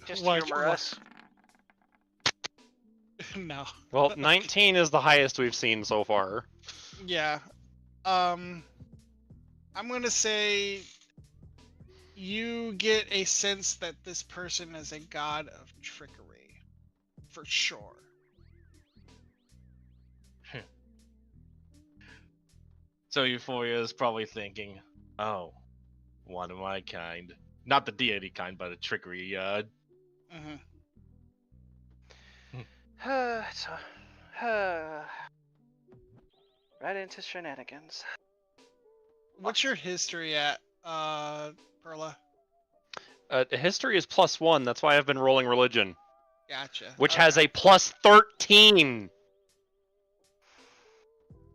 Just Why- humor us. No. Well, 19 is the highest we've seen so far. Yeah. I'm gonna say you get a sense that this person is a god of trickery. For sure. So Euphoria is probably thinking, oh, one of my kind. Not the deity kind, but a trickery, hmm Right into shenanigans. What's your history at, Perla? History is +1, that's why I've been rolling religion. Gotcha. Which has a +13!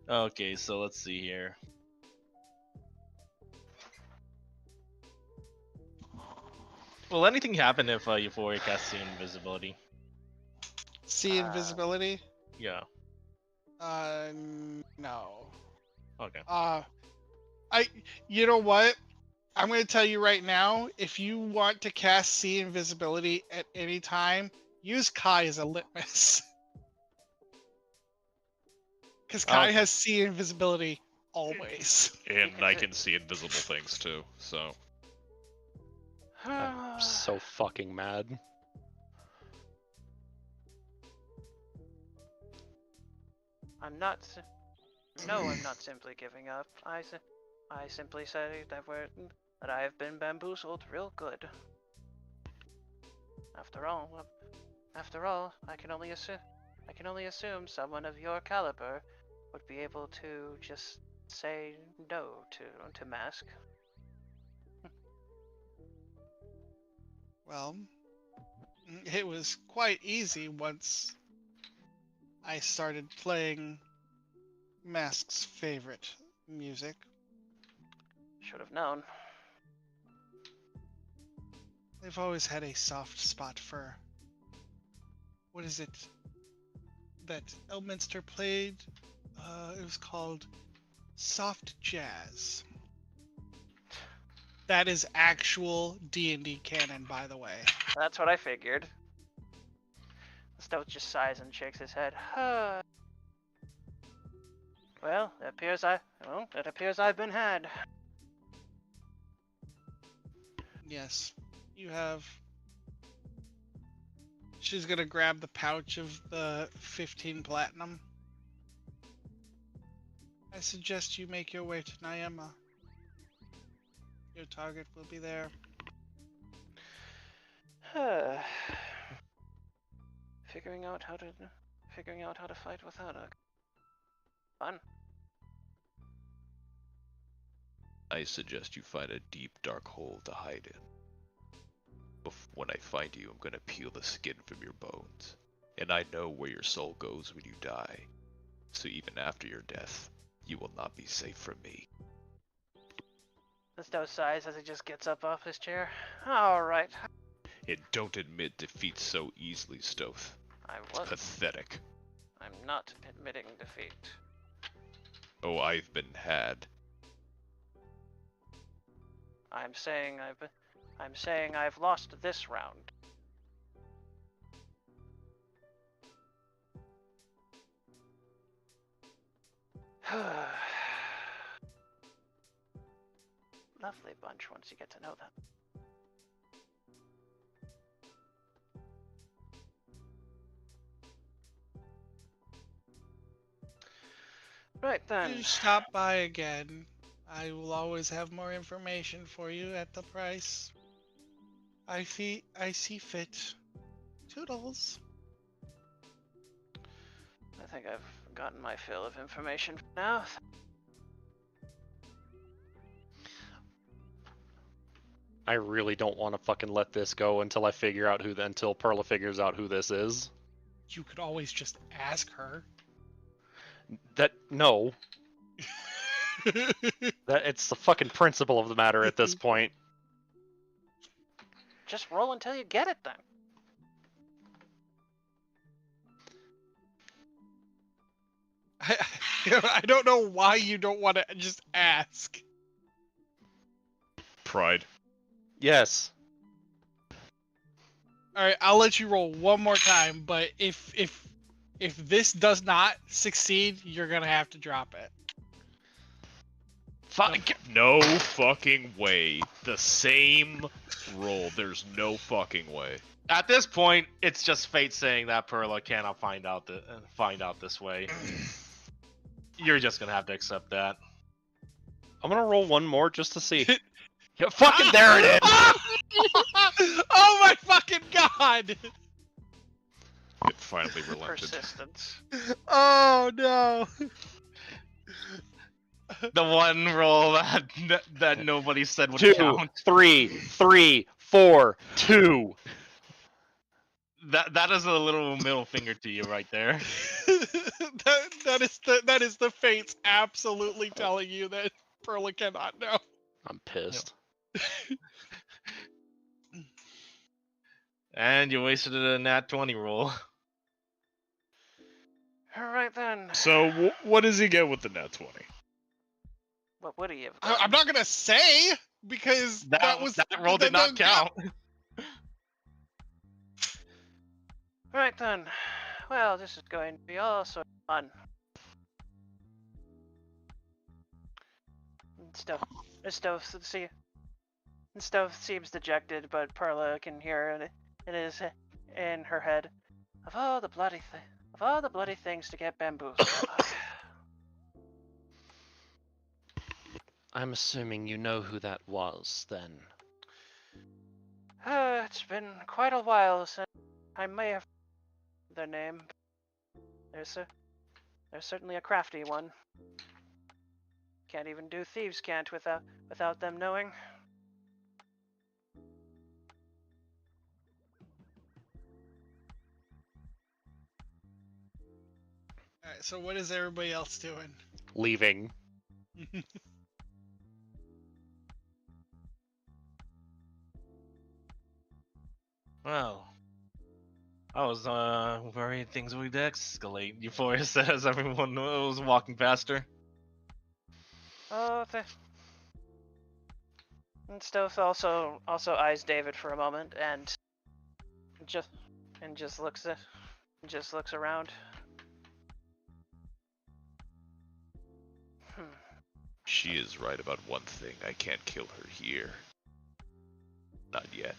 Okay, so let's see here. Will anything happen if Euphoria casts See Invisibility? See invisibility? Yeah. No. Okay. You know what? I'm going to tell you right now, if you want to cast See Invisibility at any time, use Kai as a litmus. Because Kai has See Invisibility always. And I can see invisible things too, so. I'm so fucking mad. I'm not. No, I'm not simply giving up. I simply say that I have been bamboozled real good. After all, I can only assume someone of your caliber would be able to just say no to Mask. Well, it was quite easy once I started playing Mask's favorite music. Should have known. They've always had a soft spot for... What is it that Elminster played? It was called soft jazz. That is actual D&D canon, by the way. That's what I figured. Stout just sighs and shakes his head. Well, it appears I've been had. Yes, you have She's gonna grab the pouch of the 15 platinum. I suggest you make your way to Nyema. Your target will be there. Figuring out how to fight without a fun. I suggest you find a deep, dark hole to hide in. When I find you, I'm gonna peel the skin from your bones. And I know where your soul goes when you die. So even after your death, you will not be safe from me. Stowe sighs as he just gets up off his chair. Alright. And don't admit defeat so easily, Stoth. I It's was. pathetic. I'm not admitting defeat. Oh, I've been had. I'm saying I've lost this round. Lovely bunch once you get to know them. Right then. You stop by again. I will always have more information for you at the price I see fit. Toodles. I think I've gotten my fill of information for now. I really don't want to fucking let this go until until Perla figures out who this is. You could always just ask her. No. It's the fucking principle of the matter at this point. Just roll until you get it then. I don't know why you don't want to just ask. Pride. Yes. Alright, I'll let you roll one more time, but if this does not succeed, you're gonna have to drop it. Fuck. No fucking way. The same roll. There's no fucking way. At this point, it's just fate saying that Perla cannot find out this way. You're just gonna have to accept that. I'm gonna roll one more just to see. Yeah, fucking there it is! Oh my fucking god! It finally relented. Persistence. Oh no! The one roll that nobody said would 2, count. 3, 4, 2. That is a little middle finger to you right there. that is the fates absolutely telling you that Perla cannot know. I'm pissed. And you wasted a nat 20 roll. Alright then. So, what does he get with the nat 20? What would he have done? I'm not gonna say because that roll did not count. Right then. Well, this is going to be all sort of fun. Stove seems dejected, but Perla can hear in her head, of all the bloody things to get bamboozled. I'm assuming you know who that was, then. It's been quite a while since I may have their name. There's certainly a crafty one. Can't even do thieves' cant without them knowing. Alright, so what is everybody else doing? Leaving. Well, I was worried things would escalate Euphoria as everyone was walking past her. Oh, and Stove also eyes David for a moment and just looks around. She is right about one thing. I can't kill her here. Not yet.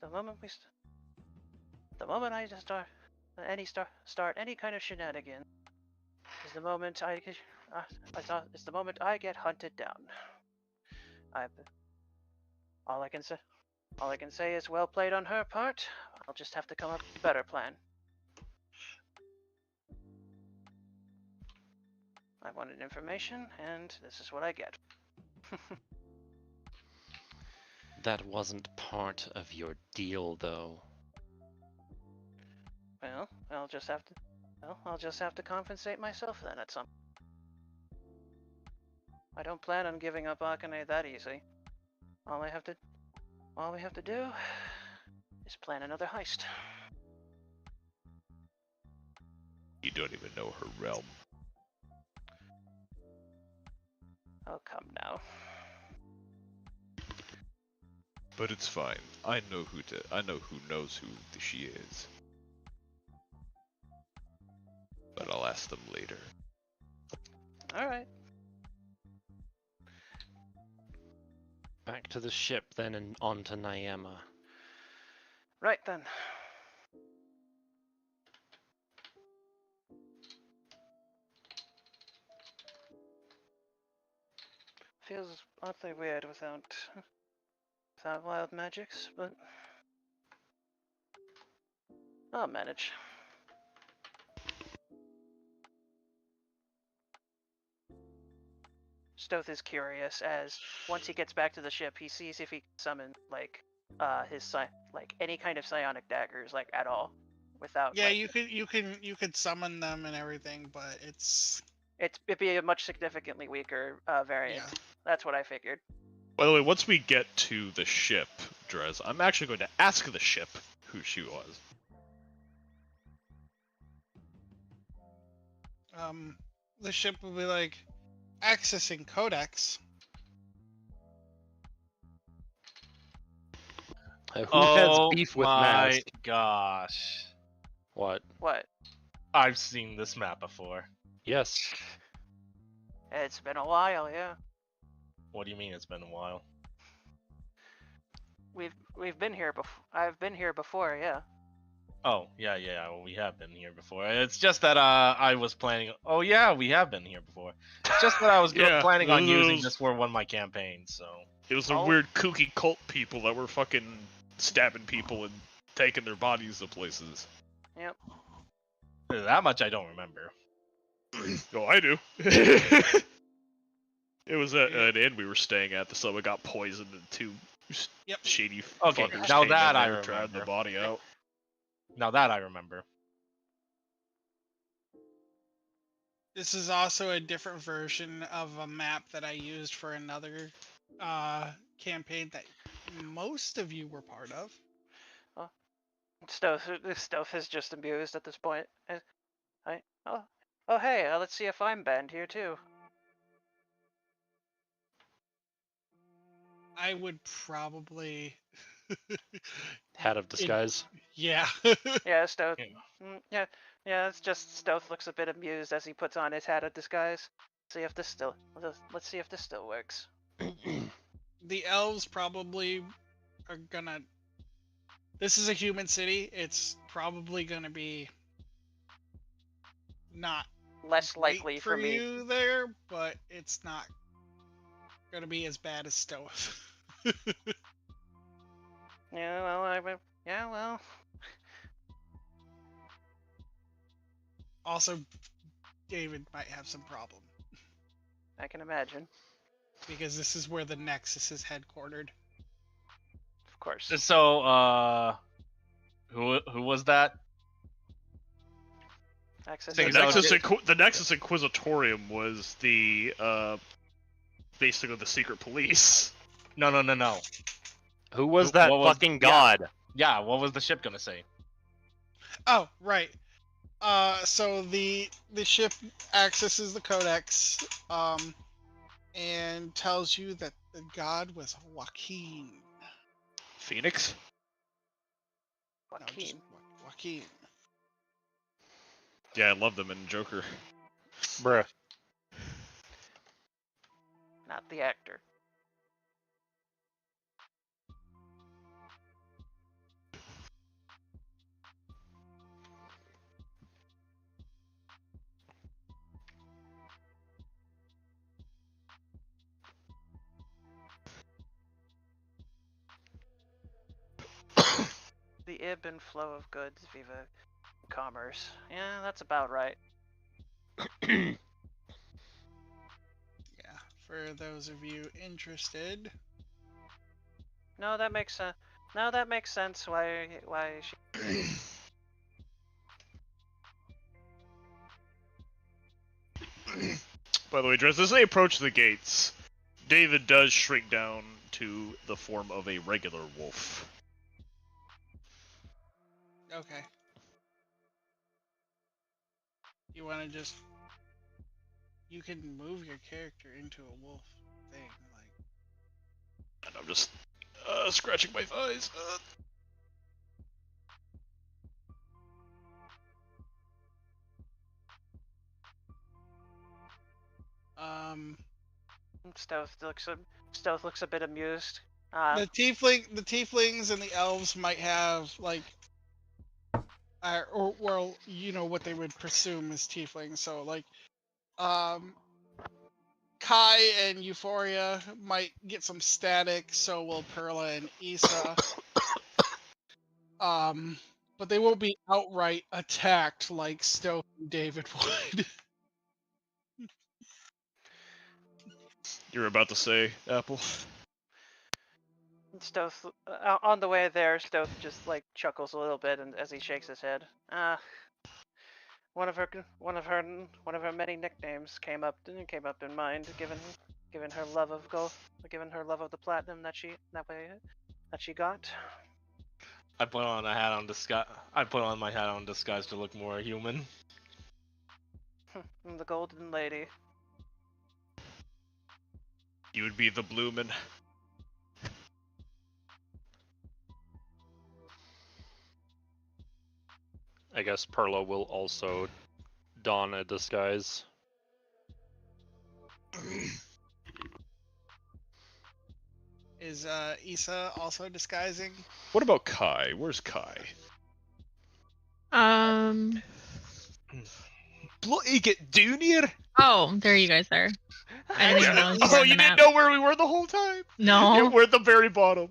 the moment I just start any kind of shenanigan is the moment it's the moment I get hunted down. I all I can say is well played on her part. I'll just have to come up with a better plan. I wanted information, and this is what I get. That wasn't part of your deal, though. Well, I'll just have to compensate myself then at some. I don't plan on giving up Akane that easy. All we have to do is plan another heist. You don't even know her realm. Oh, come now. But it's fine. I know who knows who she is. But I'll ask them later. All right. Back to the ship then and on to Nyama. Right then. Feels oddly weird without wild magics, but I'll manage. Stoth is curious as once he gets back to the ship, he sees if he can summon any kind of psionic daggers at all without. Yeah, you could summon them and everything, but it'd be a much significantly weaker variant. Yeah. That's what I figured. By the way, once we get to the ship, Drez, I'm actually going to ask the ship who she was. The ship will be like accessing codex. Who Oh has beef with my Maz? gosh. What? What? I've seen this map before. Yes. It's been a while, yeah. What do you mean it's been a while? We've been here before. I've been here before, yeah. Oh, yeah, well, we have been here before. It's just that I was planning. Oh, yeah, we have been here before. It's just that I was planning on using this for one of my campaigns, so. It was some weird kooky cult people that were fucking stabbing people and taking their bodies to places. Yep. That much I don't remember. Oh, I do. It was at an inn we were staying at. Someone got poisoned and two shady Okay, fuckers now came that in I there and dragged the remember. body out. Now that I remember. This is also a different version of a map that I used for another campaign that most of you were part of. Stoth is just amused at this point. Hey, let's see if I'm banned here too. I would probably Hat of disguise. Yeah. Yeah, Stoth. Yeah, it's just Stoth looks a bit amused as he puts on his hat of disguise. Let's see if this still works. The elves probably are gonna. This is a human city. It's probably gonna be not less likely for me. you there, but it's not gonna be as bad as Stoth. Yeah, well. Also, David might have some problem I can imagine. because this is where the Nexus is headquartered. Of course. So, who was that? The Nexus Inquisitorium was the basically the secret police. No. Who was that fucking god? Yeah, what was the ship gonna say? Oh, right. So the ship accesses the codex, and tells you that the god was Joaquin. Phoenix? Joaquin. No, Joaquin. Yeah, I love them in Joker. Bruh. Not the actor. ebb and flow of goods, viva commerce. Yeah, that's about right. Yeah, for those of you interested. No, that makes sense. No, that makes sense. Why she? By the way, Dress, as they approach the gates, David does shrink down to the form of a regular wolf. Okay. You want to just... You can move your character into a wolf thing, like... And I'm just scratching my thighs. Stealth looks a bit amused. The tieflings and the elves might have like, or well, you know what they would presume is tieflings. So like, Kai and Euphoria might get some static. So will Perla and Issa. But they won't be outright attacked like Stealth and David would. You're about to say, Apple? Stealth on the way there. Stealth just like chuckles a little bit, and as he shakes his head, one of her many nicknames came up in mind, given her love of gold, given her love of the platinum that she got. I put on a hat on disguise. I put on my hat on disguise to look more human. The Golden Lady. You would be the Bloomin'. I guess Perla will also don a disguise. Is Issa also disguising? What about Kai? Where's Kai? Get Junior? Oh, there you guys are. I didn't even know you were Oh, on you the didn't map. know where we were the whole time? No. Yeah, we're at the very bottom.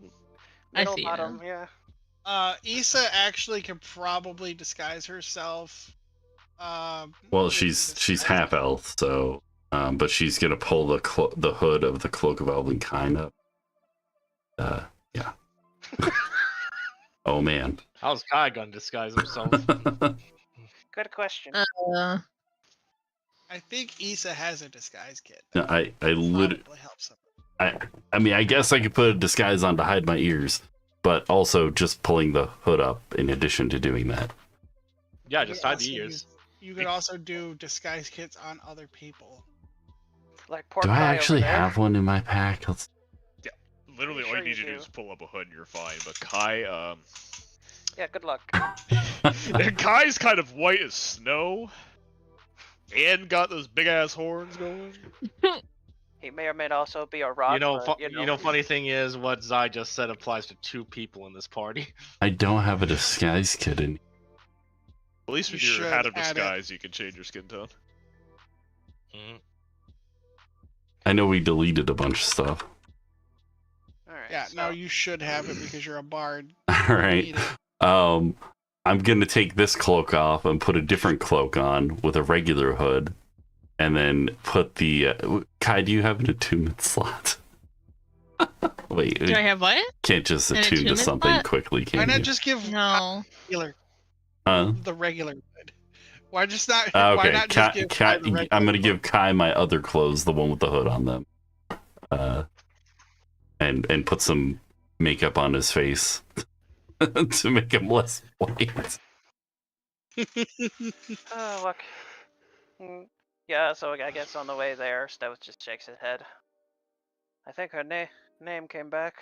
I Middle see. bottom, yeah. Issa actually could probably disguise herself. Well, with she's disguise. half elf, so but she's gonna pull the hood of the cloak of elven kind up. Yeah. Oh man. How's Kai gonna disguise himself? Good question. I think Issa has a disguise kit. No, I literally. Probably helps him. I mean, I guess I could put a disguise on to hide my ears, but also just pulling the hood up in addition to doing that. Yeah, You just could hide the also ears. You could also do disguise kits on other people. Like poor Do I Kai actually over there. have one in my pack? Literally, all Sure you need you to do do. is pull up a hood and you're fine. But Kai, Yeah, good luck. Kai's kind of white as snow, and got those big ass horns going. He may or may also be a rock. You know, but, funny thing is, what Zai just said applies to 2 people in this party. I don't have a disguise kit in. At least with You your should hat of add it. disguise, you can change your skin tone. I know we deleted a bunch of stuff. Alright. Yeah, so, no, you should have it because you're a bard. All right. Need it. I'm gonna take this cloak off and put a different cloak on with a regular hood, and then put the Kai. Do you have an attunement slot? Wait, Do I have what? can't just An attune to attunement something slot? quickly, Why can not you? just give No. the regular hood? Why just not? Okay, Why not just give Kai the regular I'm gonna hood? give Kai my other clothes, the one with the hood on them, and put some makeup on his face to make him less white. Oh, look. Yeah, so I guess on the way there, Stealth just shakes his head. I think her name came back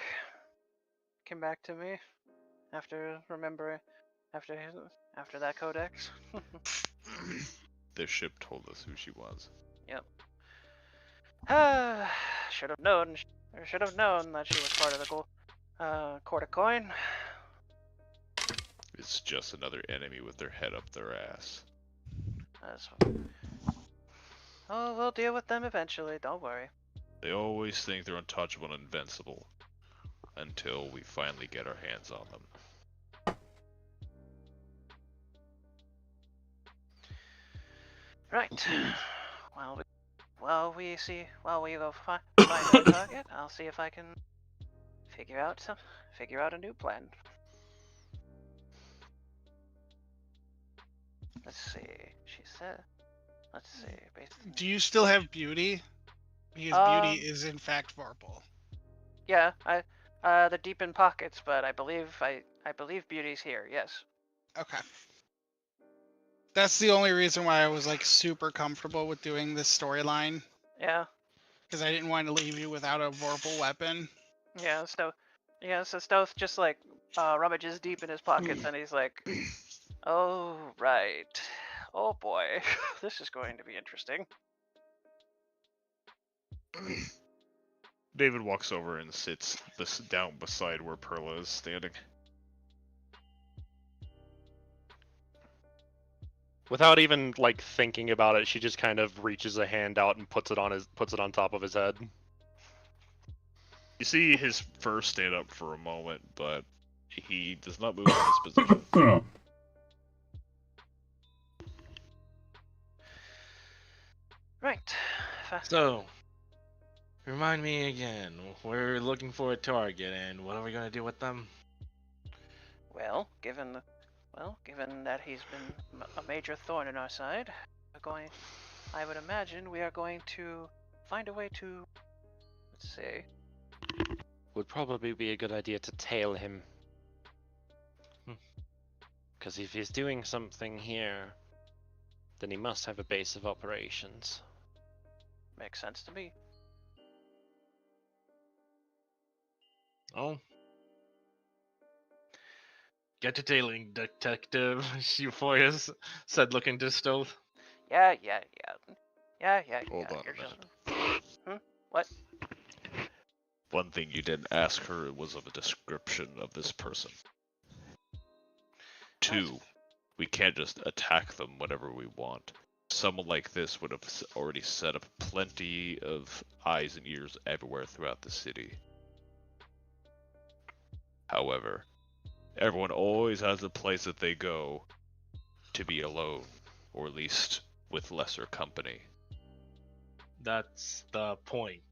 to me after remembering after that codex. The ship told us who she was. Yep. Should have known that she was part of the Court of Coin. It's just another enemy with their head up their ass. Oh, we'll deal with them eventually. Don't worry. They always think they're untouchable and invincible, until we finally get our hands on them. Right. While we go find our target, I'll see if I can figure out a new plan. Let's see. She said. Let's see. Do you still have beauty? Because beauty is in fact Vorpal. Yeah, they're deep in pockets, but I believe beauty's here. Yes. Okay. That's the only reason why I was like super comfortable with doing this storyline. Yeah. Because I didn't want to leave you without a Vorpal weapon. Yeah. So Stoth just like rummages deep in his pockets, and he's like, "Oh right. Oh boy, this is going to be interesting." David walks over and sits down beside where Perla is standing. Without even like thinking about it, she just kind of reaches a hand out and puts it on top of his head. You see his fur stand up for a moment, but he does not move from his position. Right. So, remind me again. We're looking for a target, and what are we gonna do with them? Well, given that he's been a major thorn in our side, I would imagine we are going to find a way to, let's see. Would probably be a good idea to tail him. Because if he's doing something here, then he must have a base of operations. Makes sense to me. Oh. Get to tailing, Detective Euphoria said, looking to Stoth. Yeah. Hold on a You're minute. just... What? One thing you didn't ask her was of a description of this person. 2, we can't just attack them whenever we want. Someone like this would have already set up plenty of eyes and ears everywhere throughout the city. However, everyone always has a place that they go to be alone, or at least with lesser company. That's the point.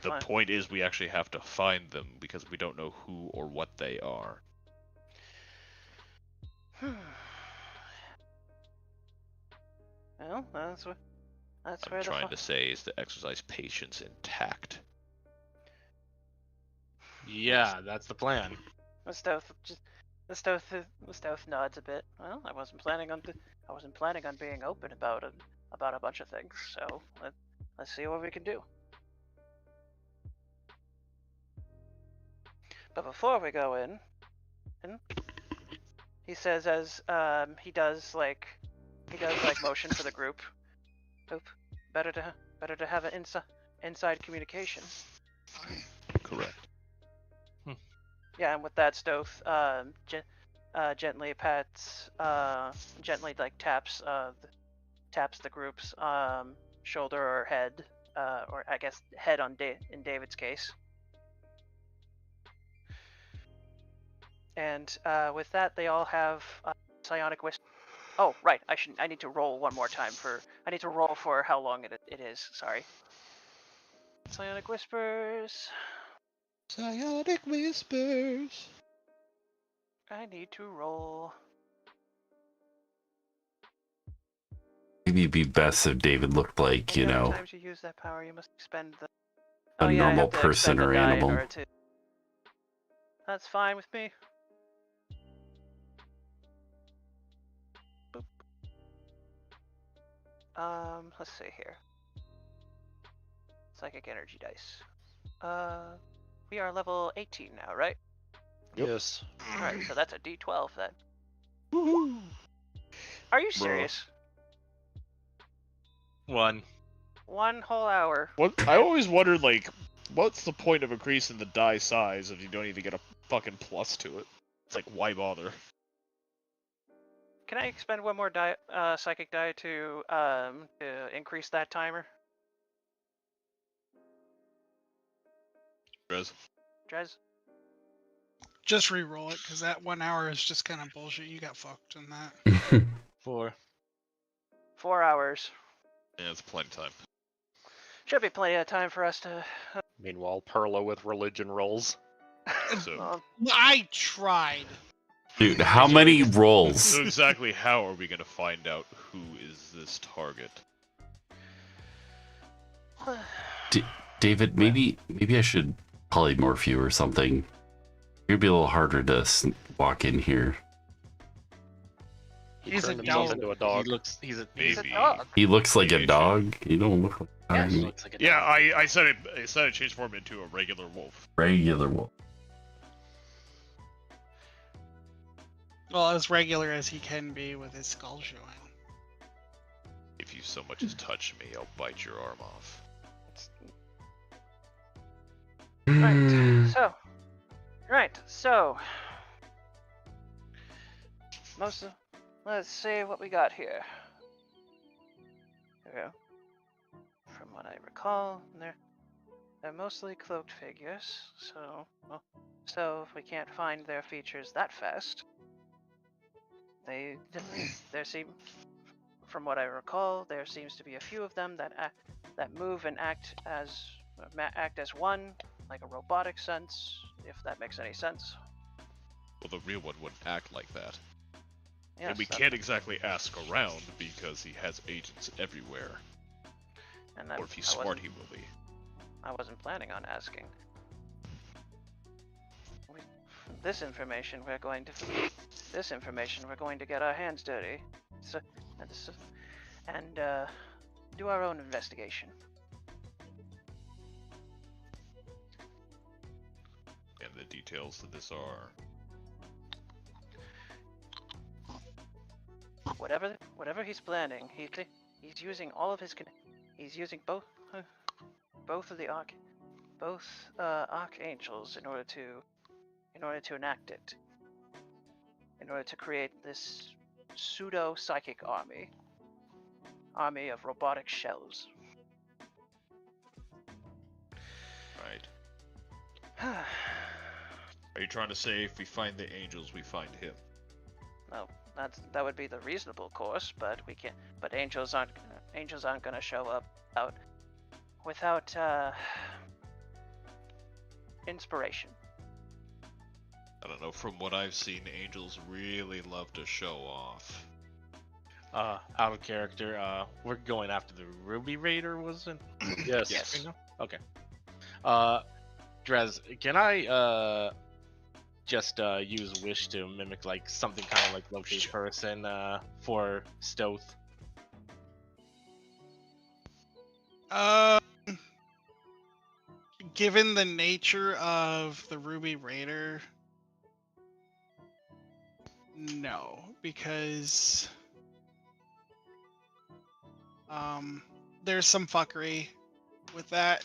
The point is we actually have to find them because we don't know who or what they are. Well, that's where I'm trying to say is to exercise patience and tact. Yeah, that's the plan. The Stoth nods a bit. Well, I wasn't planning on being open about a bunch of things. So let's see what we can do. But before we go in, he says as he does like motion for the group. Oop, better to have an inside communication. Correct. Yeah, and with that, Stoth gently taps the group's shoulder or head, or I guess head in David's case. And with that, they all have psionic whisper. Oh, right. I need to roll one more time I need to roll for how long it is. Sorry. Psionic whispers. Psionic whispers. I need to roll. Maybe it'd be best if David looked like, Any other times you use that power, you must expend the a normal person or animal. That's fine with me. Boop. Let's see here. Psychic energy dice. We are level 18 now, right? Yep. Yes. Alright, so that's a D12 then. Woohoo! Are you serious? One whole hour. What I always wondered, like, what's the point of increasing the die size if you don't even get a fucking plus to it? It's like, why bother? Can I expend one more psychic die to increase that timer? Drez? Just re-roll it, because that 1 hour is just kind of bullshit. You got fucked in that. 4. 4 hours. Yeah, it's plenty of time. Should be plenty of time for us to. Meanwhile, Perla with religion rolls. So, I tried. Dude, how many rolls? so exactly how are we gonna find out who is this target? David, maybe I should polymorph you or something. It'd be a little harder to walk in here. He He's a turned himself dog. into a dog. He's a Maybe. dog. He looks like a Maybe. dog. You don't look like a dog. Yes. looks like a Yeah, dog. I said it. I said it transformed into a regular wolf. Regular wolf. Well, as regular as he can be with his skull showing. If you so much as touch me, I'll bite your arm off. Right. So. Let's see what we got here. There we go. From what I recall, they're mostly cloaked figures. So if we can't find their features that fast, there seem, from what I recall, there seems to be a few of them that move and act as one, like a robotic sense, if that makes any sense. Well, the real one wouldn't act like that. Yes, And we can't exactly ask around because he has agents everywhere. And Or if he's smart, he will be. I wasn't planning on asking. This information we're going to get our hands dirty, and do our own investigation. And the details of this are. Whatever he's planning, he's using all of his he's using both of the archangels in order to enact it, in order to create this pseudo psychic army of robotic shells. Right. Are you trying to say if we find the angels, we find him? No, that would be the reasonable course, but we can't. But angels aren't going to show up without inspiration. I don't know. From what I've seen, angels really love to show off. Out of character, we're going after the Ruby Raider, was it? Yes. Yes. Okay. Drez, can I just use Wish to mimic like something kind of like locate person for stealth? Given the nature of the Ruby Raider, no, because there's some fuckery with that,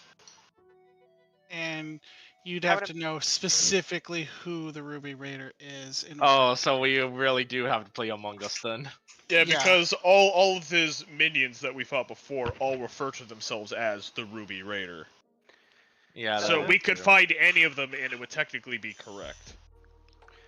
and you'd have to know specifically who the Ruby Raider is. Oh, so we really do have to play Among Us then. Yeah, Yeah. because all of his minions that we fought before all refer to themselves as the Ruby Raider. Yeah. So we could find any of them and it would technically be correct.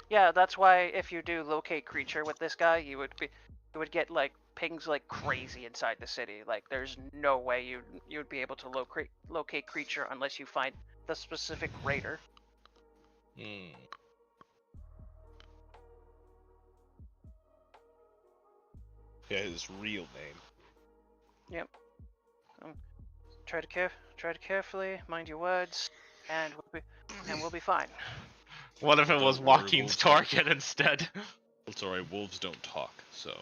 Yeah, that's why if you do locate creature with this guy, you would get like pings like crazy inside the city. Like there's no way you'd be able to locate creature unless you find the specific raider. Hmm. Yeah, his real name. Yep. Try to carefully mind your words, and we'll be fine. What if it was Don't worry, Joaquin's wolves target instead? It's alright, wolves don't talk, so.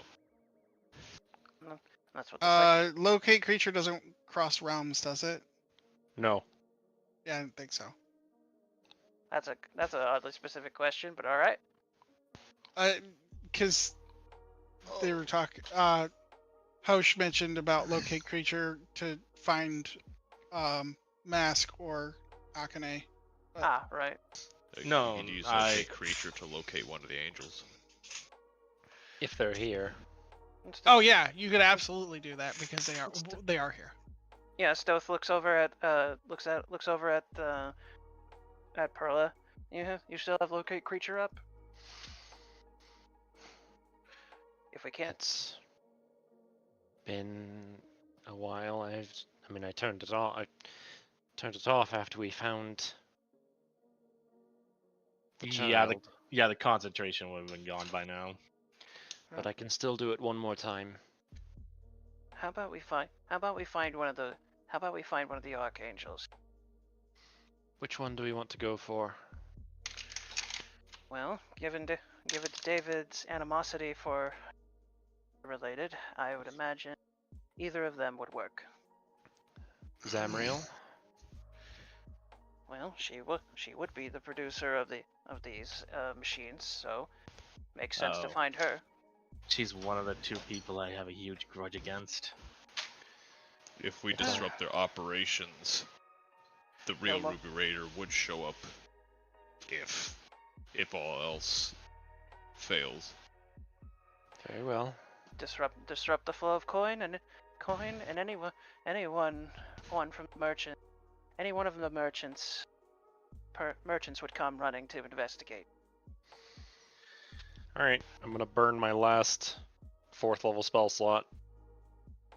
That's what. The Locate creature doesn't cross realms, does it? No. Yeah, I didn't think so. that's a oddly specific question, but all right. Because they were talking. Hosh mentioned about locate creature to find Mask or Akane. Right. No, You'd use I- a creature to locate one of the angels. If they're here. Oh yeah, you could absolutely do that because they are here. Yeah, Stoth looks over at Perla. You still have locate creature up? If we can't, been a while. I mean, I turned it off. I turned it off after we found the Yeah, child, the concentration would have been gone by now. but I can still do it one more time. How about we find one of the archangels? Which one do we want to go for? Well, given David's animosity for related, I would imagine either of them would work. Zamriel? Well, she would be the producer of these machines, so makes sense to Oh. find her. She's one of the two people I have a huge grudge against. If we Okay. disrupt their operations, the real Elmo. Ruby Raider would show up if all else fails. Very well. Disrupt the flow of coin and anyone from the merchant, any one of the merchants would come running to investigate. Alright, I'm gonna burn my last 4th level spell slot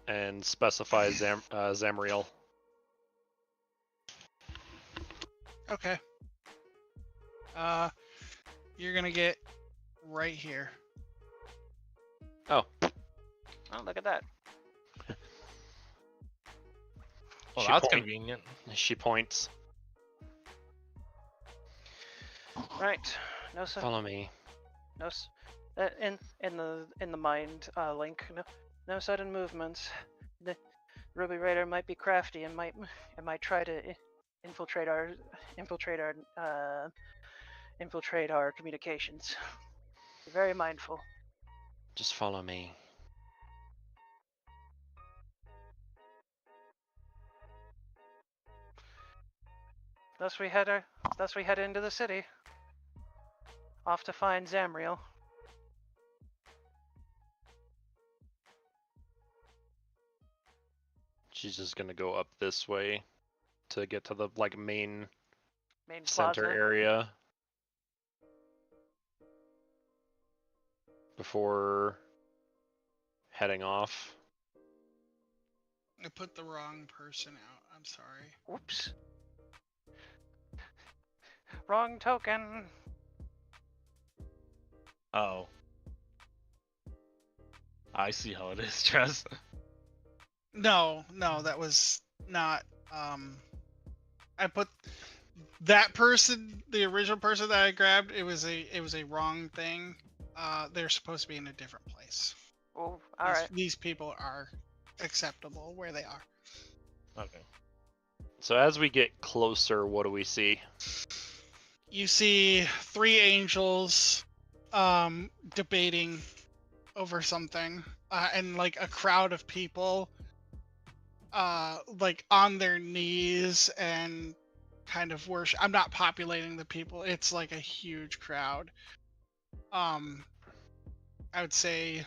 and specify Zamriel. Okay. You're gonna get right here. Oh, Oh, look at that. Well, She that's point- convenient. she points. Right. No sir. Follow me. No. In the mind link. No sudden movements. The Ruby Raider might be crafty and might try to infiltrate our communications. Be very mindful. Just follow me. Thus we head into the city. Off to find Zamriel. She's just gonna go up this way to get to the main Main center plaza. area before heading off. I put the wrong person out. I'm sorry. Whoops. Wrong token. Oh. I see how it is, Tress. No, that was not. I put that person, the original person that I grabbed. It was a wrong thing. They're supposed to be in a different place. Oh, all right. These people are acceptable where they are. Okay. So as we get closer, what do we see? You see 3 angels debating over something, and a crowd of people on their knees and kind of worship. I'm not populating the people. It's like a huge crowd. I would say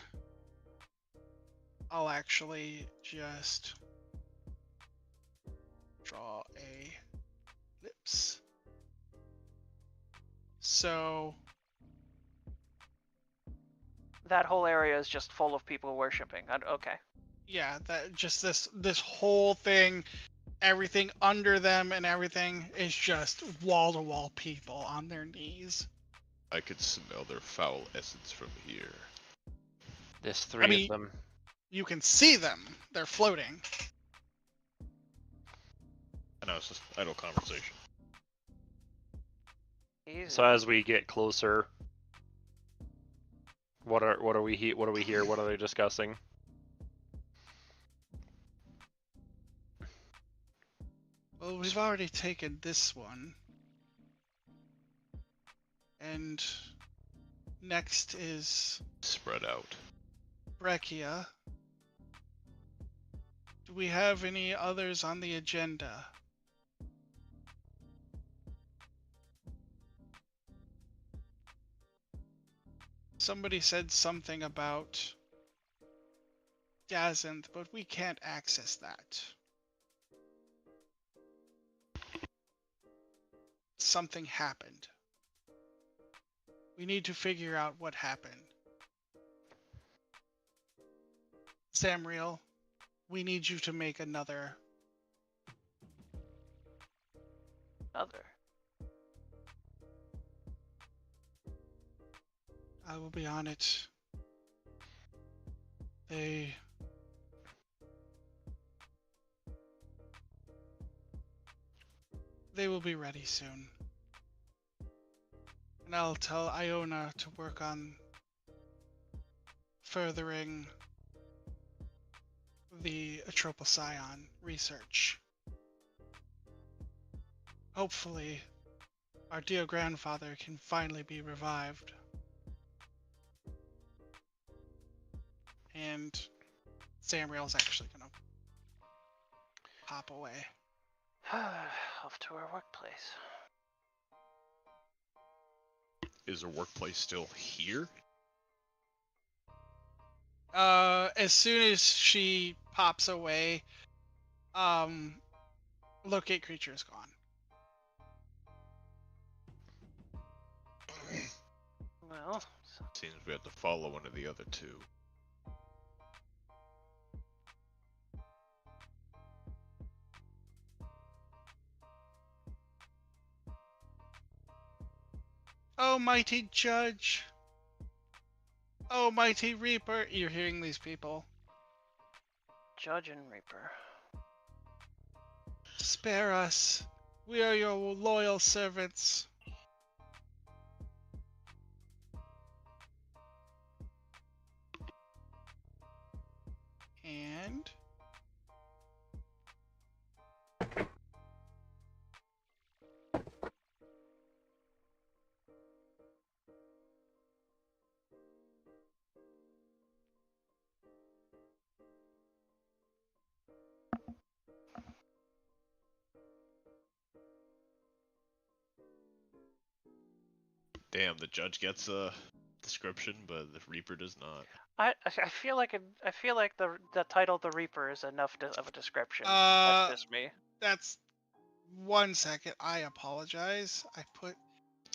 I'll actually just draw a ellipse. So That whole area is just full of people worshiping. Okay. yeah, that just this whole thing, everything under them and everything is just wall to wall people on their knees. I could smell their foul essence from here. There's 3 mean- of them. You can see them. They're floating. And now it's just idle conversation. Easy. So as we get closer, what are we hear? What are they discussing? Well, we've already taken this one. And next is Spread out. Brechia. Do we have any others on the agenda? Somebody said something about Dazinth, but we can't access that. Something happened. We need to figure out what happened. Zamriel, we need you to make another. Other. I will be on it. They will be ready soon. And I'll tell Iona to work on furthering the Atropocyon research. Hopefully, our dear grandfather can finally be revived. And Samuel's actually gonna hop away. Off to our workplace. Is her workplace still here? As soon as she pops away, locate creature is gone. Well, Seems we have to follow one of the other two. Oh, mighty judge. Oh, mighty reaper. You're hearing these people. Judge and Reaper. Spare us. We are your loyal servants. And Damn, the judge gets a description, but the Reaper does not. I feel like the title The Reaper is enough of a description. Uh, That's just me. that's 1 second. I apologize. I put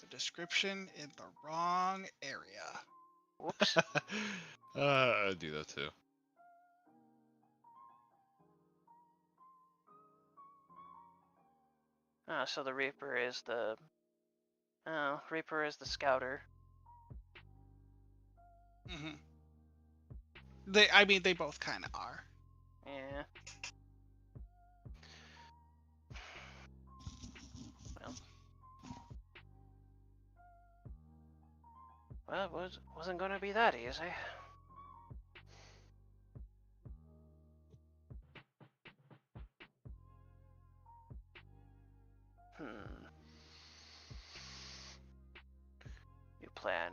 the description in the wrong area. Whoops. I do that too. So the Reaper is the. Oh, Reaper is the scouter. Mm-hmm. They both kind of are. Yeah. Well, it wasn't gonna be that easy. You plan.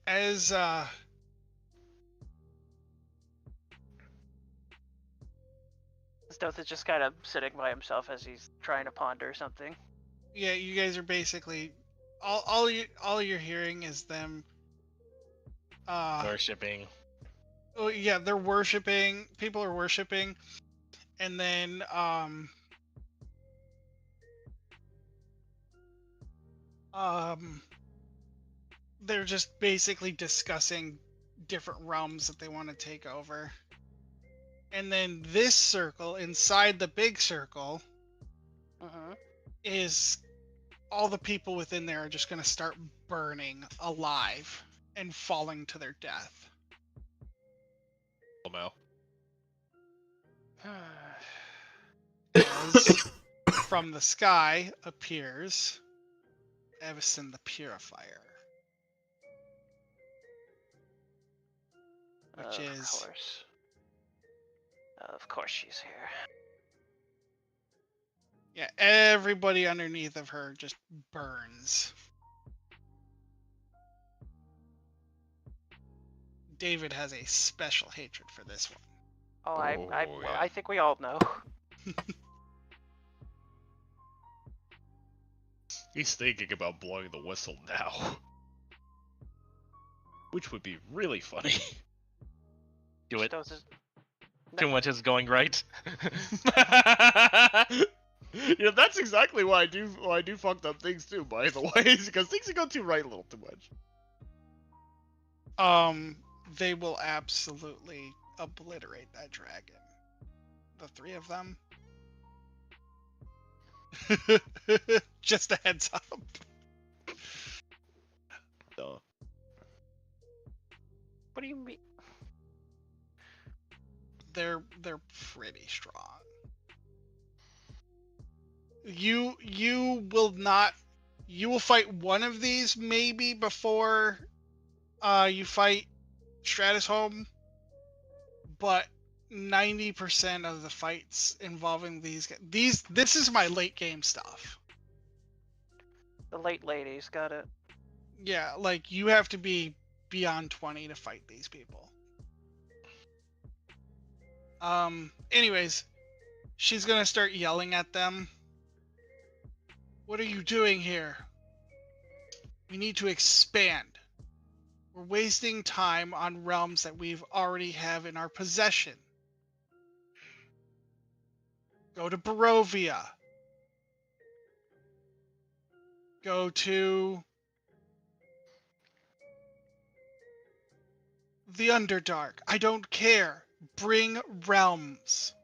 As Stealth is just kind of sitting by himself as he's trying to ponder something. yeah, you guys are basically all you're hearing is them Worshipping. oh yeah, they're worshiping. People are worshiping, and then they're just basically discussing different realms that they want to take over. And then this circle inside the big circle is all the people within there are just going to start burning alive and falling to their death. Lamau. As from the sky appears Evison the Purifier. Which is... Of course she's here. Yeah, everybody underneath of her just burns. David has a special hatred for this one. Oh, yeah. I think we all know. He's thinking about blowing the whistle now. Which would be really funny. Do it. Stoicism. Too much is going right. Yeah, that's exactly why I do fucked up things too, by the way, because things go too right a little too much. They will absolutely obliterate that dragon. The three of them. Just a heads up. Duh. What do you mean? They're pretty strong. You will fight one of these maybe before you fight Stratusholm, but 90% of the fights involving this is my late game stuff. The late ladies got it. Yeah, like you have to be beyond 20 to fight these people. Anyways, she's gonna start yelling at them. What are you doing here? We need to expand. We're wasting time on realms that we've already have in our possession. Go to Barovia. Go to the Underdark. I don't care. Bring realms.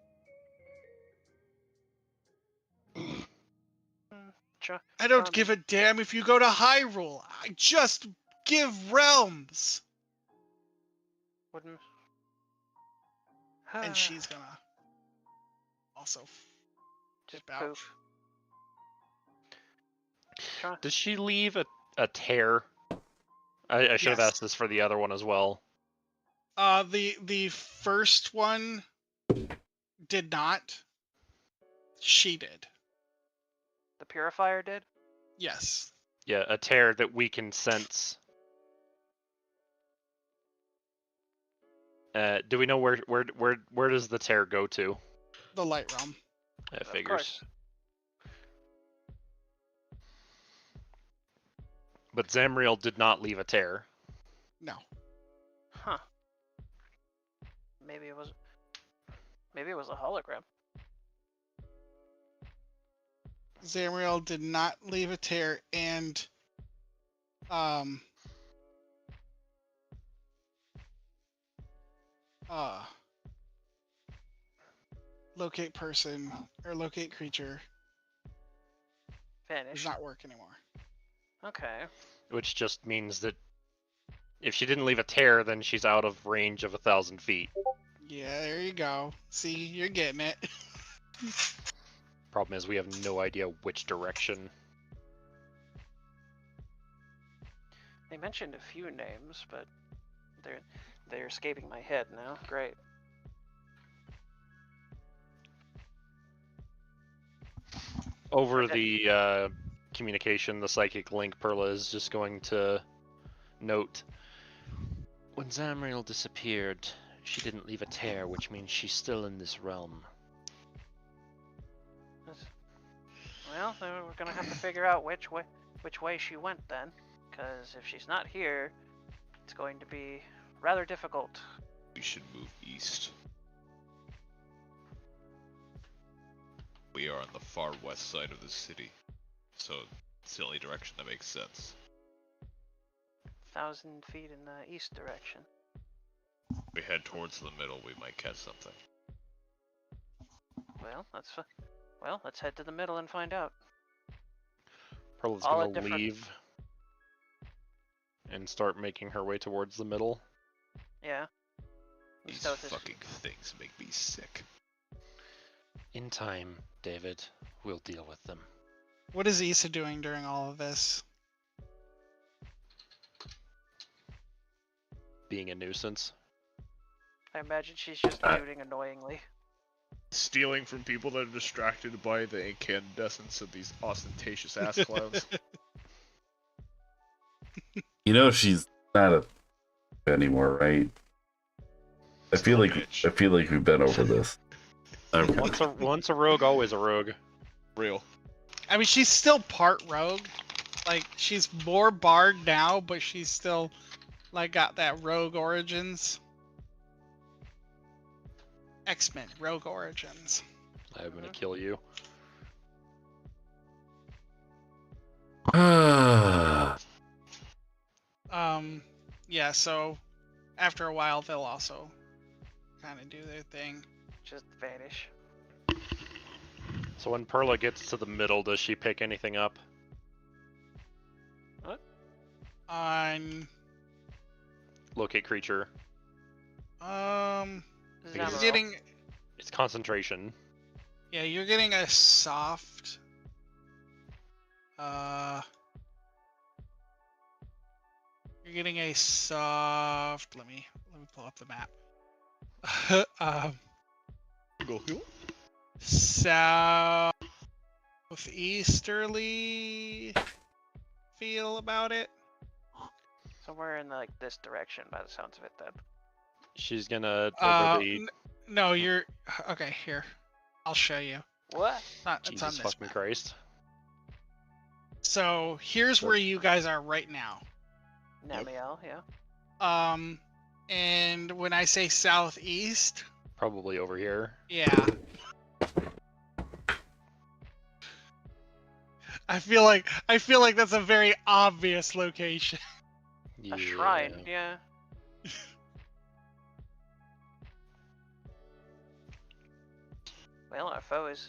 I don't give a damn if you go to Hyrule. I just give realms. Wouldn't. And she's gonna also just dip out. poof. Does she leave a tear? I should have Yes. asked this for the other one as well. The first one did not. She did. The purifier did. Yes. Yeah, a tear that we can sense. Do we know where does the tear go to? The light realm. It Of figures. course. But Zamriel did not leave a tear. No. Huh. Maybe it was a hologram. Zamriel did not leave a tear, and locate person or locate creature does Vanished. not work anymore. Okay. Which just means that if she didn't leave a tear, then she's out of range of 1,000 feet. Yeah, there you go. See, you're getting it. Problem is, we have no idea which direction. They mentioned a few names, but they're escaping my head now. Great. Over Okay. the communication, the psychic link, Perla is just going to note. When Zamriel disappeared, she didn't leave a tear, which means she's still in this realm. Well, then we're gonna have to figure out which way she went then, because if she's not here, it's going to be rather difficult. We should move east. We are on the far west side of the city, so it's the only direction that makes sense. 1,000 feet in the east direction. If we head towards the middle, we might catch something. Well, let's head to the middle and find out. Perla's All going at to different- leave and start making her way towards the middle. Yeah. These Stoicism. fucking things make me sick. In time, David, we'll deal with them. What is Issa doing during all of this? Being a nuisance. I imagine she's just muting annoyingly. Stealing from people that are distracted by the incandescence of these ostentatious ass clowns. You know she's not a anymore, right? I feel like we've been over this. Once a rogue, always a rogue. Real. I mean, she's still part rogue. Like, she's more bard now, but she's still, like, got that rogue origins. X-Men Rogue Origins. I'm gonna kill you. Yeah, so after a while they'll also kind of do their thing. Just vanish. So when Perla gets to the middle, does she pick anything up? On Locate creature. you're Zamaril. getting It's concentration. you're getting a soft you're getting a soft let me pull up the map. Go here. Southeasterly feel about it. Somewhere in like this direction, by the sounds of it. Then. She's gonna over the No, you're okay. Here, I'll show you. What? It's on Jesus this fucking map. Christ. So here's where you guys are right now. Namiel, yeah. And when I say southeast, Probably over here. yeah. I feel like that's a very obvious location. A shrine, yeah. Well, our foe is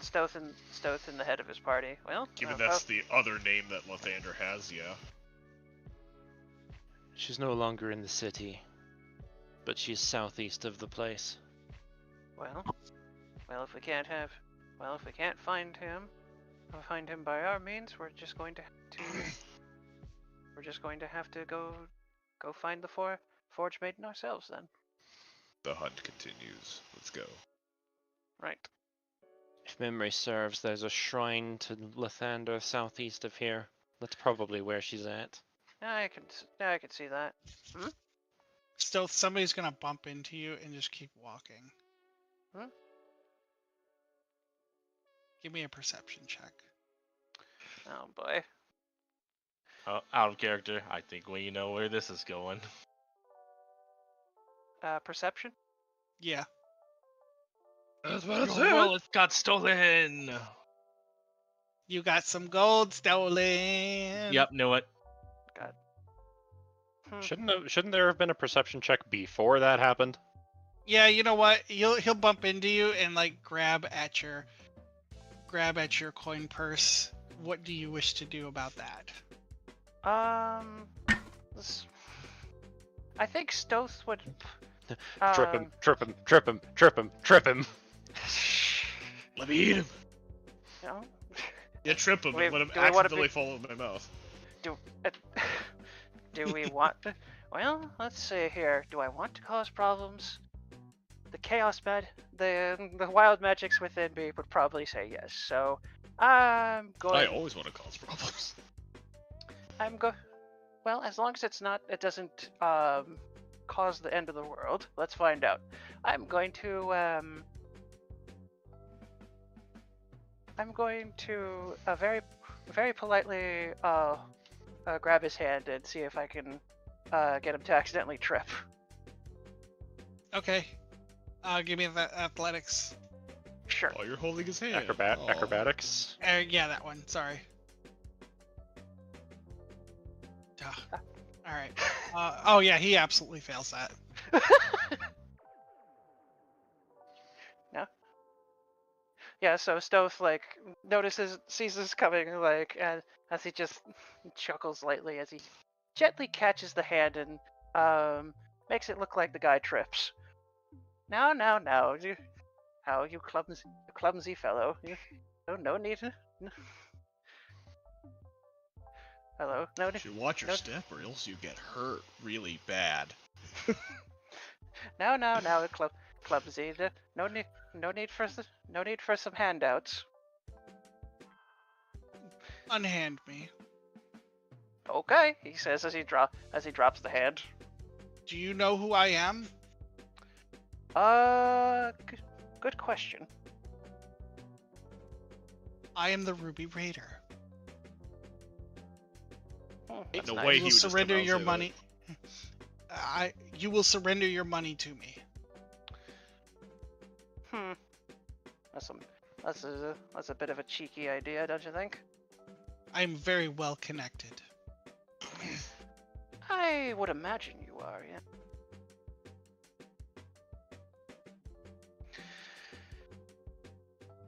Stoth in the head of his party. Well, Given our that's foe- the other name that Lathander has, yeah. She's no longer in the city, but she's southeast of the place. well, if we can't find him, by our means, we're just going to have to go find the Forge Maiden ourselves then. The hunt continues. Let's go. Right. If memory serves, there's a shrine to Lathander southeast of here. That's probably where she's at. I can see that. Still, somebody's gonna bump into you and just keep walking. Hmm? Give me a perception check. Oh boy. Out of character. I think we know where this is going. Perception? Yeah. Your wallet got stolen. You got some gold stolen. Yep, knew it. God. Shouldn't there have been a perception check before that happened? Yeah, you know what? He'll bump into you and like grab at your coin purse. What do you wish to do about that? I think Stoth would. Trip him, trip him, trip him, trip him, trip him. Let me eat him. You know, Yeah, trip him Wait, and let him do we wanna accidentally be- fall in my mouth. do we want? Well, let's see here. Do I want to cause problems? The the wild magics within me would probably say yes. So I'm going. I always want to cause problems. Well, as long as it doesn't cause the end of the world. Let's find out. I'm going to very, very politely grab his hand and see if I can get him to accidentally trip. Okay. Give me that athletics. Sure. Oh, you're holding his hand. Aw. Acrobatics. Yeah, that one. Sorry. All right. Oh yeah, he absolutely fails that. No. Yeah, so Stoth sees this coming, and as he just chuckles lightly as he gently catches the hand and makes it look like the guy trips. Now, you clumsy fellow. No need. Hello. No You need. should watch your No- step or else you get hurt really bad. Now, clumsy. No need for some handouts. Unhand me. Okay, he says as he drops the hand. Do you know who I am? Good question. I am the Ruby Raider. That's No nice. way You he will would just come surrender out and your say that. money. You will surrender your money to me. That's a bit of a cheeky idea, don't you think? I'm very well connected. I would imagine you are, yeah.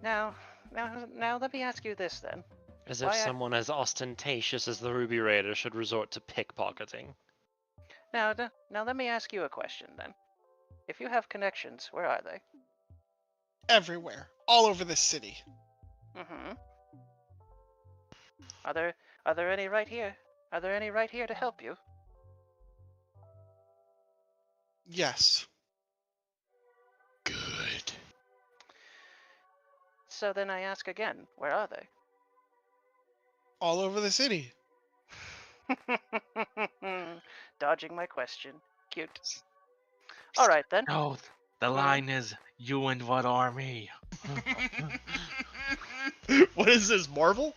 Now, let me ask you this then. As Why if I- someone as ostentatious as the Ruby Raider should resort to pickpocketing. Now, let me ask you a question then. If you have connections, where are they? Everywhere. All over the city. Mm-hmm. Are there any right here? Are there any right here to help you? Yes. Good. So then I ask again, where are they? All over the city. Dodging my question. Cute. All right then. No, the line is you and what army? What is this, Marvel?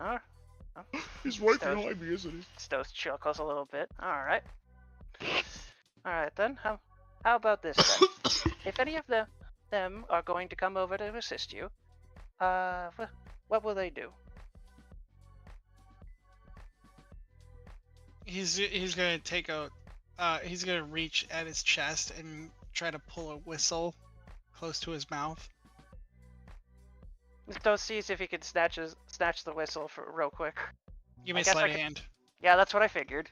Oh, He's right Stoic. behind me, isn't he? Stoic chuckles a little bit. All right. All right then. How about this then? If any of them are going to come over to assist you, what will they do? He's gonna take a he's gonna reach at his chest and try to pull a whistle close to his mouth. Stoic sees if he can snatch the whistle for real quick. Give me a guess I sleight of could- hand. Yeah, that's what I figured.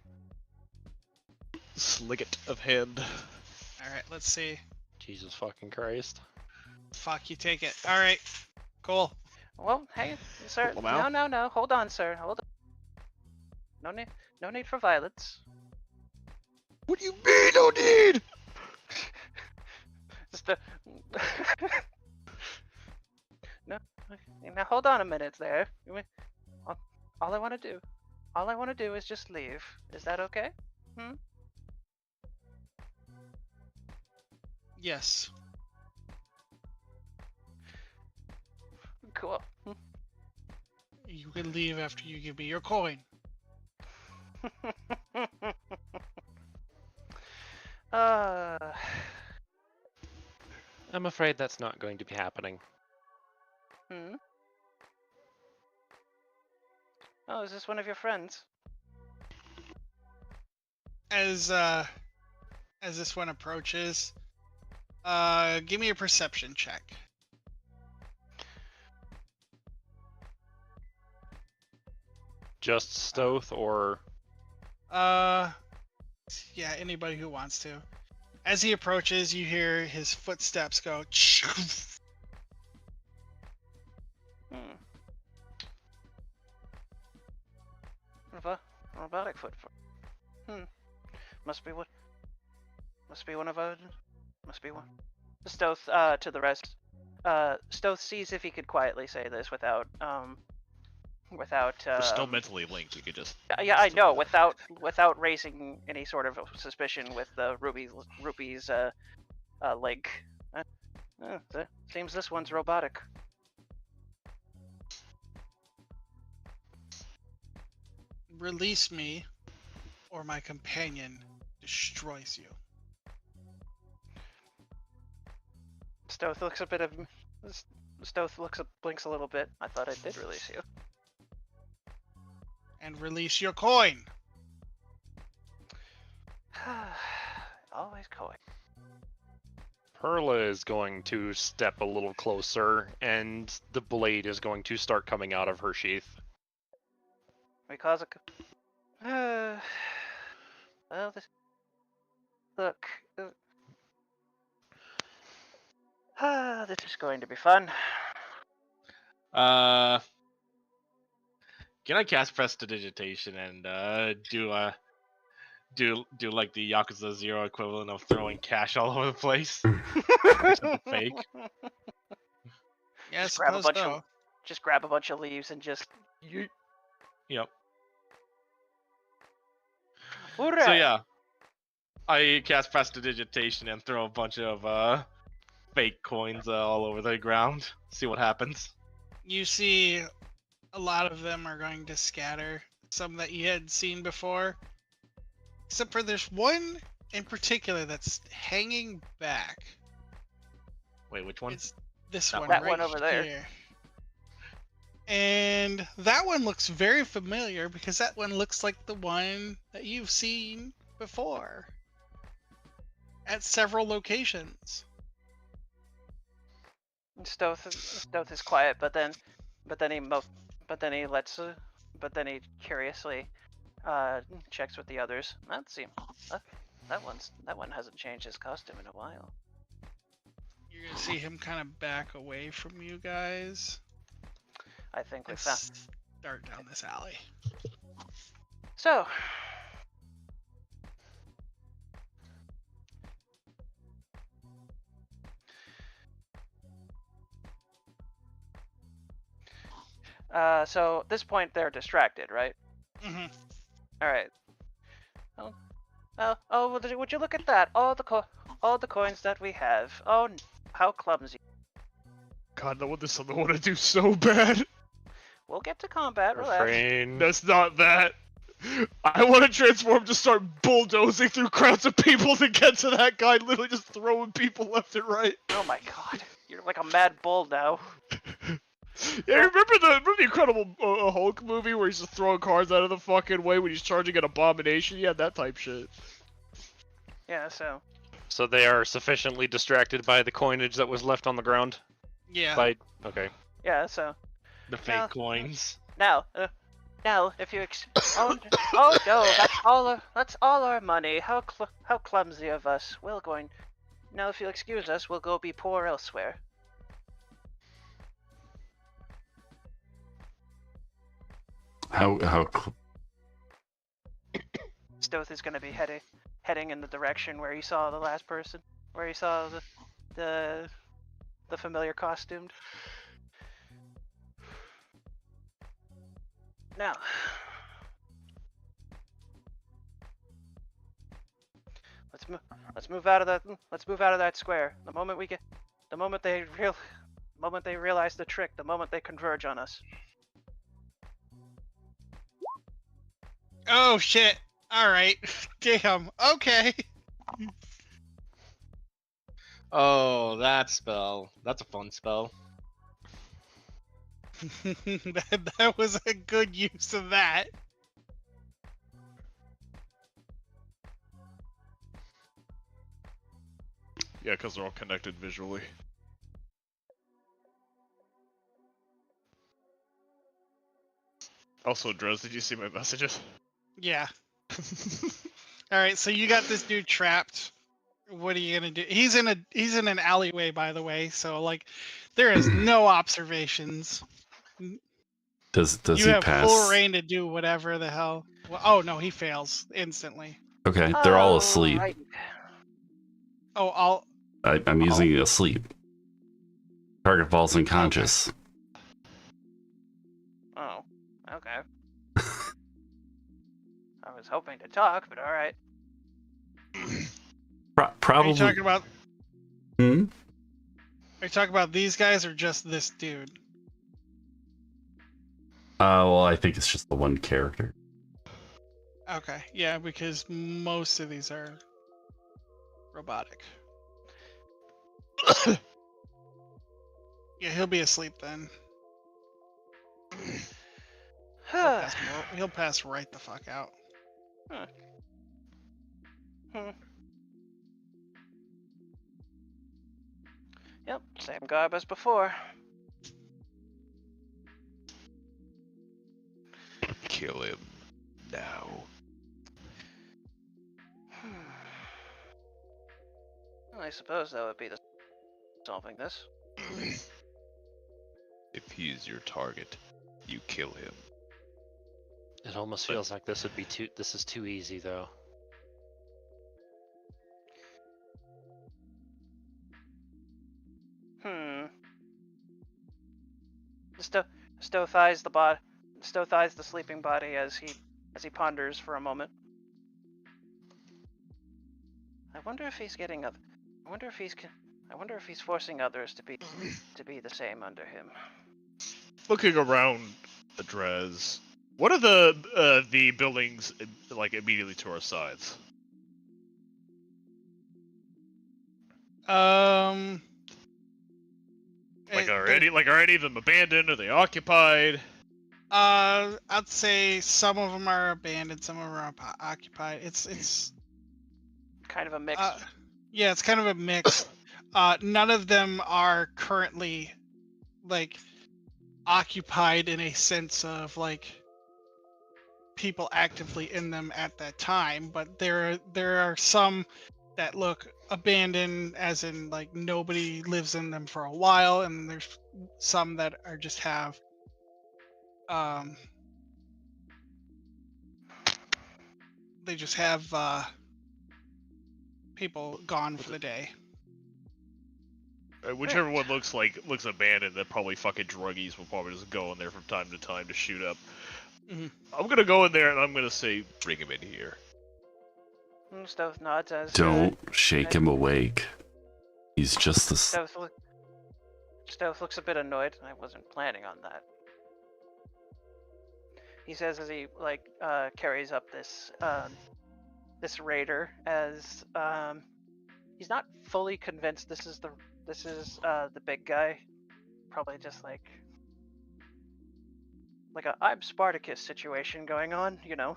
Sliggit of hand. Alright, let's see. Jesus fucking Christ. Fuck, you take it. Alright. Cool. Well, hey, sir. Pull 'em out? No. Hold on, sir. Hold on. No need for violence. What do you mean, no need? Just no. Now hold on a minute there. All I want to do is just leave. Is that okay? Yes. Cool. You can leave after you give me your coin. I'm afraid that's not going to be happening. Oh, is this one of your friends? As this one approaches, give me a perception check. Just Stoth or Yeah, anybody who wants to. As he approaches, you hear his footsteps go. Robotic foot. Must be one of our. Must be one. Stoth, to the rest. Stoth sees if he could quietly say this without. We're still mentally linked. We could just. Yeah, I know. Without raising any sort of suspicion with the Ruby's link. Seems this one's robotic. Release me, or my companion destroys you. Stoth blinks a little bit. I thought I did release you. And release your coin. Always coin. Perla is going to step a little closer, and the blade is going to start coming out of her sheath. Because it. Well, look. This is going to be fun. Can I cast Prestidigitation and do like the Yakuza 0 equivalent of throwing cash all over the place? Except fake. Yeah, Just grab a suppose bunch so. of just grab a bunch of leaves and just. Yep. Hooray! So yeah, I cast Prestidigitation and throw a bunch of fake coins all over the ground. See what happens. You see a lot of them are going to scatter. Some that you had seen before. Except for there's one in particular that's hanging back. Wait, which one? It's This That one That right one over there. here. And that one looks very familiar because that one looks like the one that you've seen before at several locations. Stoth is quiet, but then he curiously checks with the others. That one hasn't changed his costume in a while. You're gonna see him kind of back away from you guys I think we and found. start down this alley. So, so at this point they're distracted, right? Mm-hmm. All right. Would you look at that? All the coins that we have. Oh, how clumsy. God, no, this something I want to do so bad. We'll get to combat. Relax. Refrain. That's not that. I want to transform to start bulldozing through crowds of people to get to that guy, literally just throwing people left and right. Oh my god, you're like a mad bull now. Yeah, remember the Incredible Hulk movie where he's just throwing cars out of the fucking way when he's charging an abomination? Yeah, that type shit. Yeah, so. So they are sufficiently distracted by the coinage that was left on the ground? Yeah. Okay. Yeah, so. The fake Now- coins. Now, if you oh no, that's all our money. How clumsy of us. Now if you'll excuse us, we'll go be poor elsewhere. Stoth is gonna be heading in the direction where he saw the last person, where he saw the familiar costumed. Now, let's move out of that square. The moment they realize the trick, the moment they converge on us. Oh shit. All right. Damn. Okay. Oh, that spell. That's a fun spell. that was a good use of that. Yeah, because they're all connected visually. Also, Drez, did you see my messages? Yeah. All right. So you got this dude trapped. What are you gonna do? He's in an alleyway, by the way. So like, there is no observations. Does You he have pass? full reign to do whatever the hell. Well, oh no, he fails instantly. Okay, they're all asleep. Right. Oh, I'm using asleep. Target falls unconscious. Oh, okay. I was hoping to talk, but all right. Are Probably. you talking about? Hmm? Are you talking about these guys or just this dude? Well, I think it's just the one character. Okay, yeah, because most of these are robotic. Yeah, he'll be asleep then. He'll pass right the fuck out. Yep, same garb as before. Kill him now. Well, I suppose that would be the solving this. If he is your target, you kill him. It almost feels like this is too easy though. Stoth eyes the sleeping body as he ponders for a moment. I wonder if he's forcing others to be the same under him. Looking around, Drez, what are the buildings like immediately to our sides? Like are any of them abandoned? Are they occupied? I'd say some of them are abandoned, some of them are occupied. It's Kind of a mix. yeah, it's kind of a mix. None of them are currently like occupied in a sense of like people actively in them at that time, but there are some that look abandoned, as in like nobody lives in them for a while, and there's some that are just have they just have people gone for the day. Whichever one looks abandoned, that probably fucking druggies will probably just go in there from time to time to shoot up. Mhm. I'm gonna go in there and I'm gonna say, bring him in here. Stealth nods as. Don't shake him awake. He's just a. Stealth looks a bit annoyed. I wasn't planning on that. He says as he carries up this this raider, as he's not fully convinced this is the big guy. Probably just like a I'm Spartacus situation going on, you know.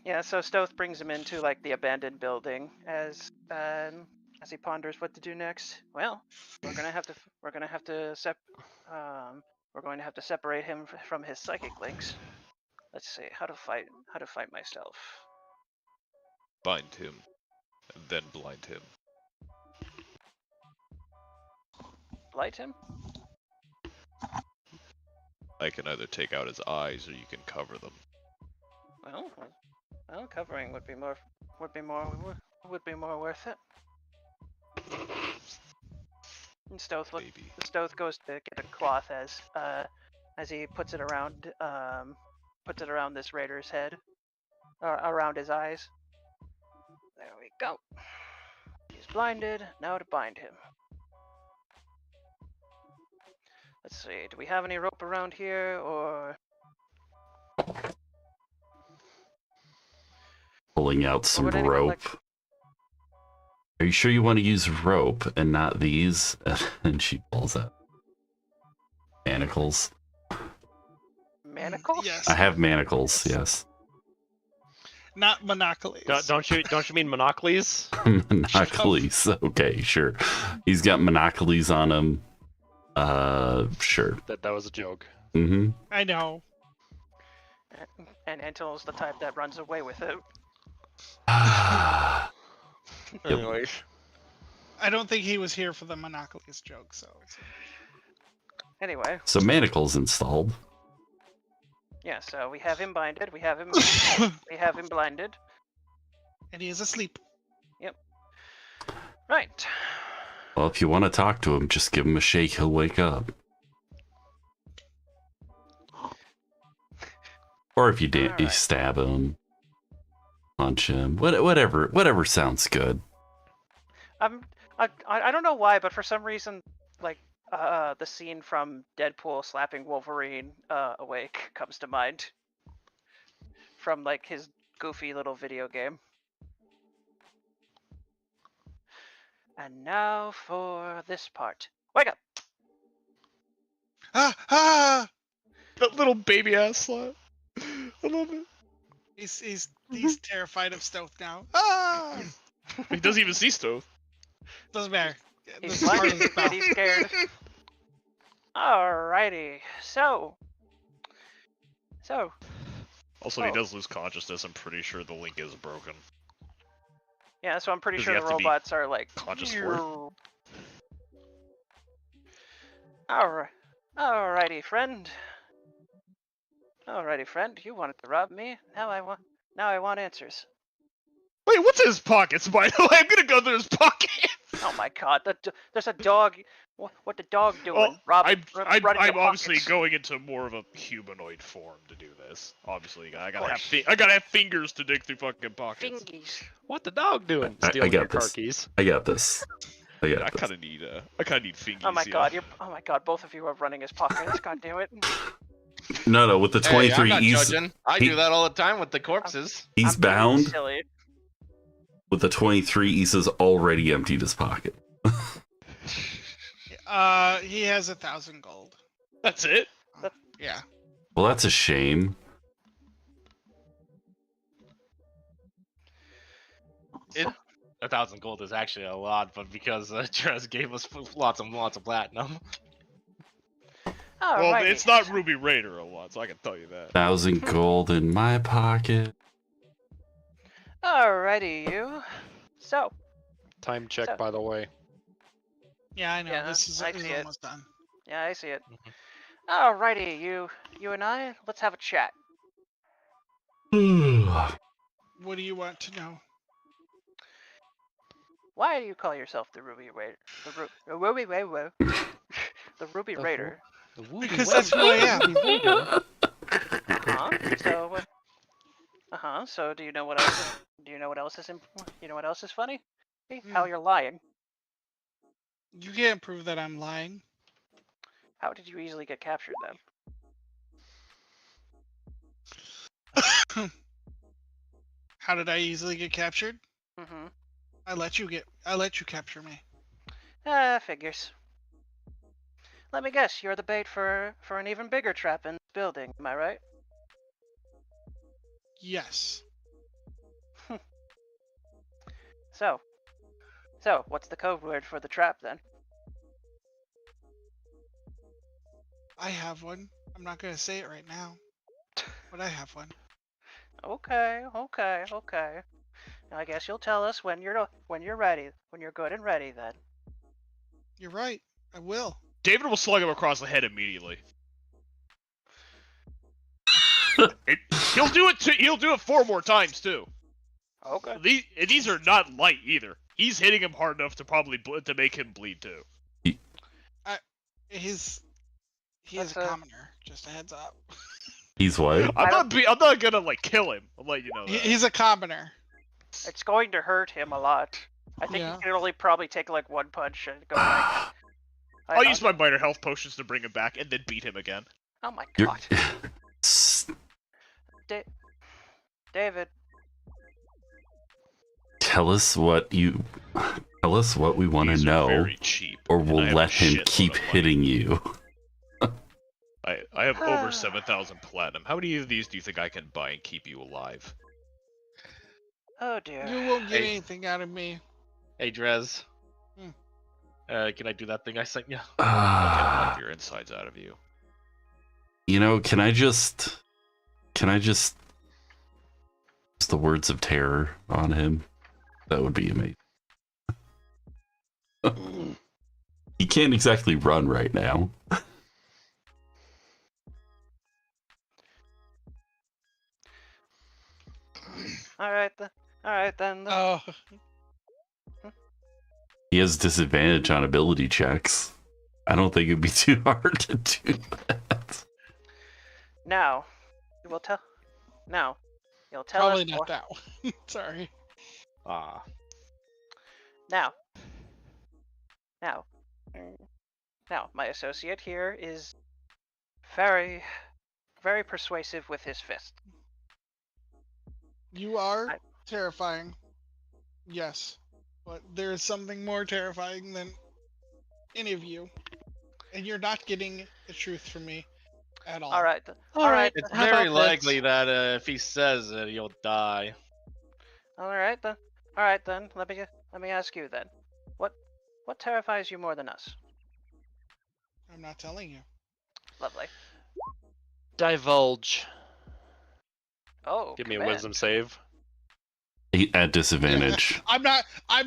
Yeah, so Stoth brings him into like the abandoned building as he ponders what to do next. Well, we're going to have to separate him from his psychic links. Let's see how to fight myself. Bind him, and then blind him. Blight him? I can either take out his eyes or you can cover them. Well, covering would be more worth it. And Stoth goes to get a cloth as he puts it around this raider's head, around his eyes. There we go. He's blinded. Now to bind him. Let's see. Do we have any rope around here, or? Pulling out some rope. Are you sure you want to use rope and not these? And she pulls out manacles. Manacles? Yes. I have manacles, yes. Not monopolies. Don't you mean monopolies? Monopolies. Okay, sure. He's got monopolies on him. Sure. That was a joke. Mm-hmm. I know. And Antil's the type that runs away with it. Anyways. I don't think he was here for the monopolies joke, so. Anyway. So manacles installed. Yeah, so we have him binded. We have him blinded. And he is asleep. Yep. Right. Well, if you want to talk to him, just give him a shake. He'll wake up. Or if you you stab him, punch him, whatever sounds good. I don't know why, but for some reason, like the scene from Deadpool slapping Wolverine awake comes to mind. From like his goofy little video game. And now for this part. Wake up! Ah! That little baby ass slap. I love it. He's terrified of Stealth now. Ah! He doesn't even see Stove. Doesn't matter. He's This is part of the blinded, spell. he's scared. Alrighty, so. Also, he does lose consciousness. I'm pretty sure the link is broken. Yeah, so I'm pretty Does sure he the have to be robots are like. conscious for it? Alrighty, friend. You wanted to rob me. Now I want answers. Wait, what's in his pockets, by the way? I'm gonna go through his pockets. Oh my God! There's a dog. What the dog doing? Well, running I'm the obviously pockets. going into more of a humanoid form to do this. Obviously, I gotta course. have fingers to dig through fucking pockets. Fingies. What the dog doing? I Stealing got your car this. keys. I got this. I kind of need fingies. Oh my yeah. God! Oh my God! Both of you are running his pockets. God damn it! No, with the Hey, 23, I'm not he's judging. I he- do that all the time with the corpses. he's I'm being bound. silly. With the 23, Issa's already emptied his pocket. He has 1,000 gold. That's it. Yeah. Well, that's a shame. It 1,000 gold is actually a lot, but because Trez gave us lots of platinum. Well, Alrighty. it's not Ruby Raider a lot, so I can tell you that. 1,000 gold in my pocket. Alrighty, you. So, Time check, So- by the way. Yeah, I know. Yeah, this is I see it. almost done. yeah, I see it. Mhm. Alrighty, you and I, let's have a chat. What do you want to know? Why do you call yourself the Ruby Raider? The Ruby Raider. The Ruby The Raider. Because that's who I am. So, So, do you know what else? Do you know what else is? You know what else is funny? How you're lying. You can't prove that I'm lying. How did you easily get captured then? How did I easily get captured? Mm-hmm. I let you capture me. Figures. Let me guess, you're the bait for an even bigger trap in this building, am I right? Yes. So, what's the code word for the trap then? I have one. I'm not gonna say it right now, but I have one. Okay. I guess you'll tell us when you're ready, when you're good and ready then. You're right. I will. David will slug him across the head immediately. He'll do it. He'll do it 4 more times too. Okay. These are not light either. He's hitting him hard enough to probably to make him bleed too. He is That's a commoner. Just a heads up. He's what? I'm not gonna like kill him. I'll let you know that. He's a commoner. It's going to hurt him a lot. I think Yeah. he can only probably take like one punch and go like. I'll use my minor health potions to bring him back and then beat him again. Oh my You're- god. David. Tell us what we want to These are know, very cheap, or and we'll I have let a him shitload keep of money. hitting you. I have over 7,000 platinum. How many of these do you think I can buy and keep you alive? Oh dear. You won't get Hey. anything out of me. Hey, Drez. Hmm. Can I do that thing I sent you? I'll get one of your insides out of you. You know, can I just use the words of terror on him? That would be amazing. He can't exactly run right now. All right then. Oh, He has disadvantage on ability checks. I don't think it'd be too hard to do that. Now, you'll tell probably us not more. that one. Sorry. Ah. Now, my associate here is very, very persuasive with his fist. You are I- terrifying. Yes. But there is something more terrifying than any of you. And you're not getting the truth from me at all. All right. All right. It's how very about likely this? that if he says it, you'll die. All right then. Let me ask you then. What terrifies you more than us? I'm not telling you. Lovely. Divulge. Oh, Give me a command. wisdom save. At disadvantage. I'm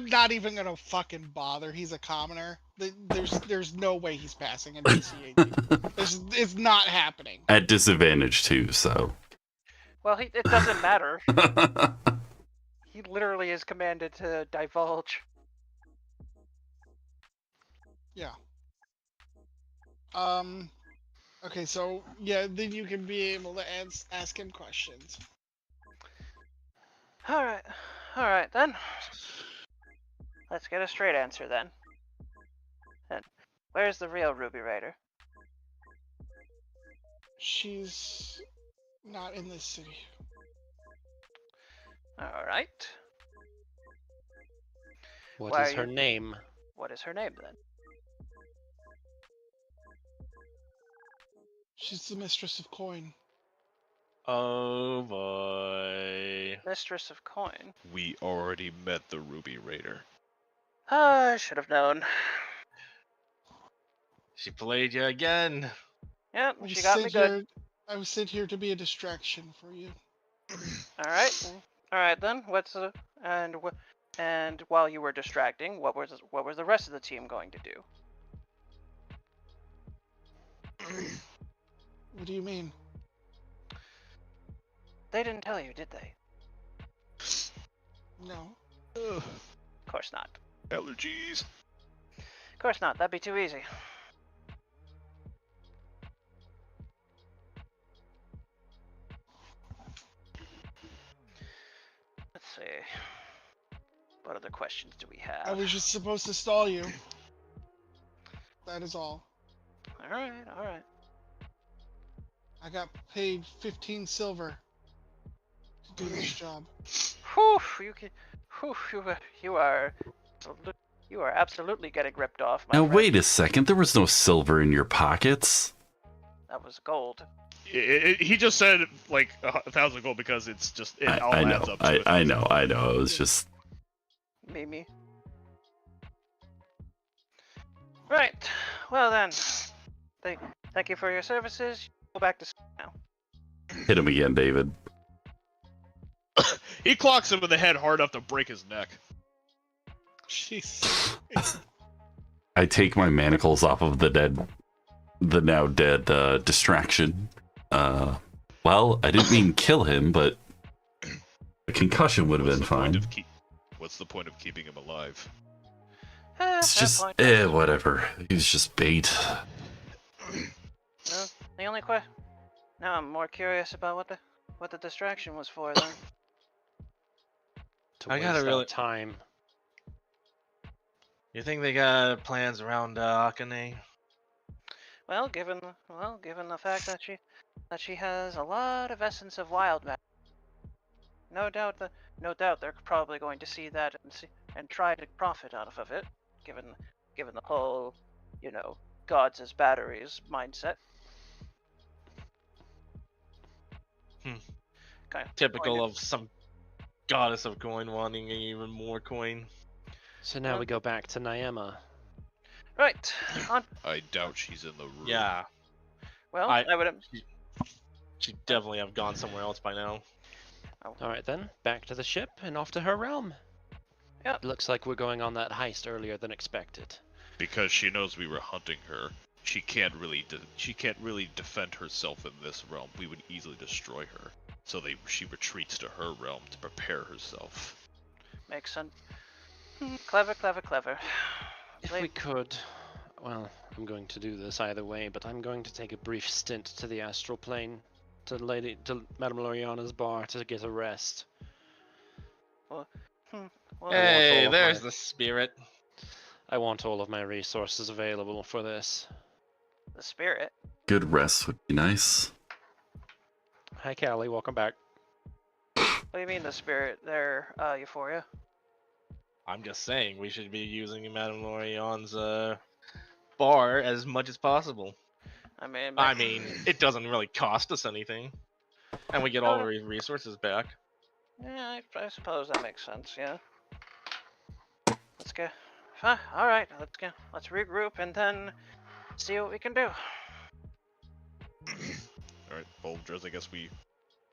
not even gonna fucking bother. He's a commoner. There's no way he's passing an DC 18. It's not happening. At disadvantage too, so. Well, it doesn't matter. He literally is commanded to divulge. Yeah. Okay, so yeah, then you can be able to ask him questions. All right then. Let's get a straight answer then. Then, where's the real Ruby Raider? She's not in this city. All right. What Why is are her you- name? What is her name then? She's the mistress of coin. Oh boy. Mistress of Coin. We already met the Ruby Raider. I should have known. She played you again. Yep, I she was got me sent good. here. I was sent here to be a distraction for you. All right. All right then. What's the and while you were distracting, what was the rest of the team going to do? What do you mean? They didn't tell you, did they? No. Ugh, Of course not. allergies. Of course not. That'd be too easy. Let's see. What other questions do we I have? was just supposed to stall you. That is all. All right. All right. I got paid 15 silver to do this job. Whew, you are absolutely getting ripped off, my Now, friend. wait a second. There was no silver in your pockets. That was gold. He just said like 1,000 gold because it's just it all I know. adds up to it. I know. It was just. Mimi. Right. Well then, thank you for your services. Go back to school now. Hit him again, David. He clocks him in the head hard enough to break his neck. Jeez. I take my manacles off of the now dead distraction. Well, I didn't mean kill him, but a concussion would have been fine. What's the point of keeping him alive? It's Fair just, point. whatever. He was just bait. Well, the only now I'm more curious about what the distraction was for then. To I waste gotta our really- time. You think they got plans around Akane? Well, given the fact that she has a lot of essence of wild magic, no doubt they're probably going to see that and try to profit out of it, given the whole, gods as batteries mindset. Kind of Typical going of some goddess of coin wanting even more coin. So now we go back to Nyema. to- right. On. I doubt she's in the room. Yeah, Well, I- I would. she'd definitely have gone somewhere else by now. Alright then, back to the ship and off to her realm. Yep. Looks like we're going on that heist earlier than expected. Because she knows we were hunting her. She can't really defend herself in this realm. We would easily destroy her. So she retreats to her realm to prepare herself. Makes sense. Clever. If we could, well, I'm going to do this either way, but I'm going to take a brief stint to the astral plane, to Madame Loriana's bar to get a rest. Well, Hey, all there's my- the spirit. I want all of my resources available for this. the spirit. Good rest would be nice. Hi, Callie. Welcome back. What do you mean the spirit there, Euphoria? I'm just saying we should be using Madame Lorion's bar as much as possible. I mean, I mean, it doesn't really cost us anything, and we get all our resources back. yeah, I suppose that makes sense. Yeah. Let's go. All right, let's go. Let's regroup and then see what we can do. Alright, Bulgers, I guess we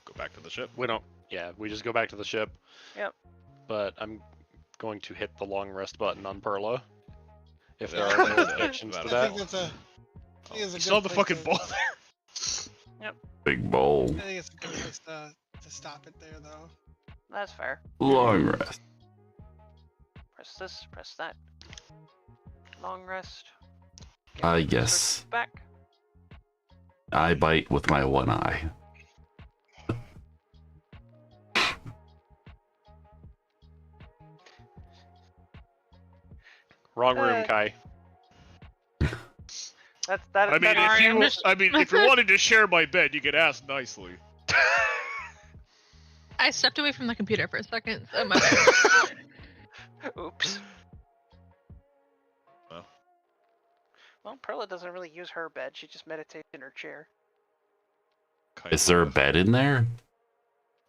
go back to the ship. We don't. Yeah, we just go back to the ship. Yep. But I'm going to hit the long rest button on Perla. If there Yeah, are no that's- objections to that's- I that. think that's I think it's a You good still have the place fucking to- ball there. Big bowl. I think it's a good place to stop it there, though. That's fair. Long rest. Press this, press that. Long rest. I resources guess Back. I bite with my one eye. Wrong room, Kai. I mean, Sorry, if I'm you, just- I mean, if you're wanting to share my bed, you can ask nicely. I stepped away from the computer for a second. So my bad. Oops. Well. Well, Perla doesn't really use her bed. She just meditates in her chair. Is there a bed in there?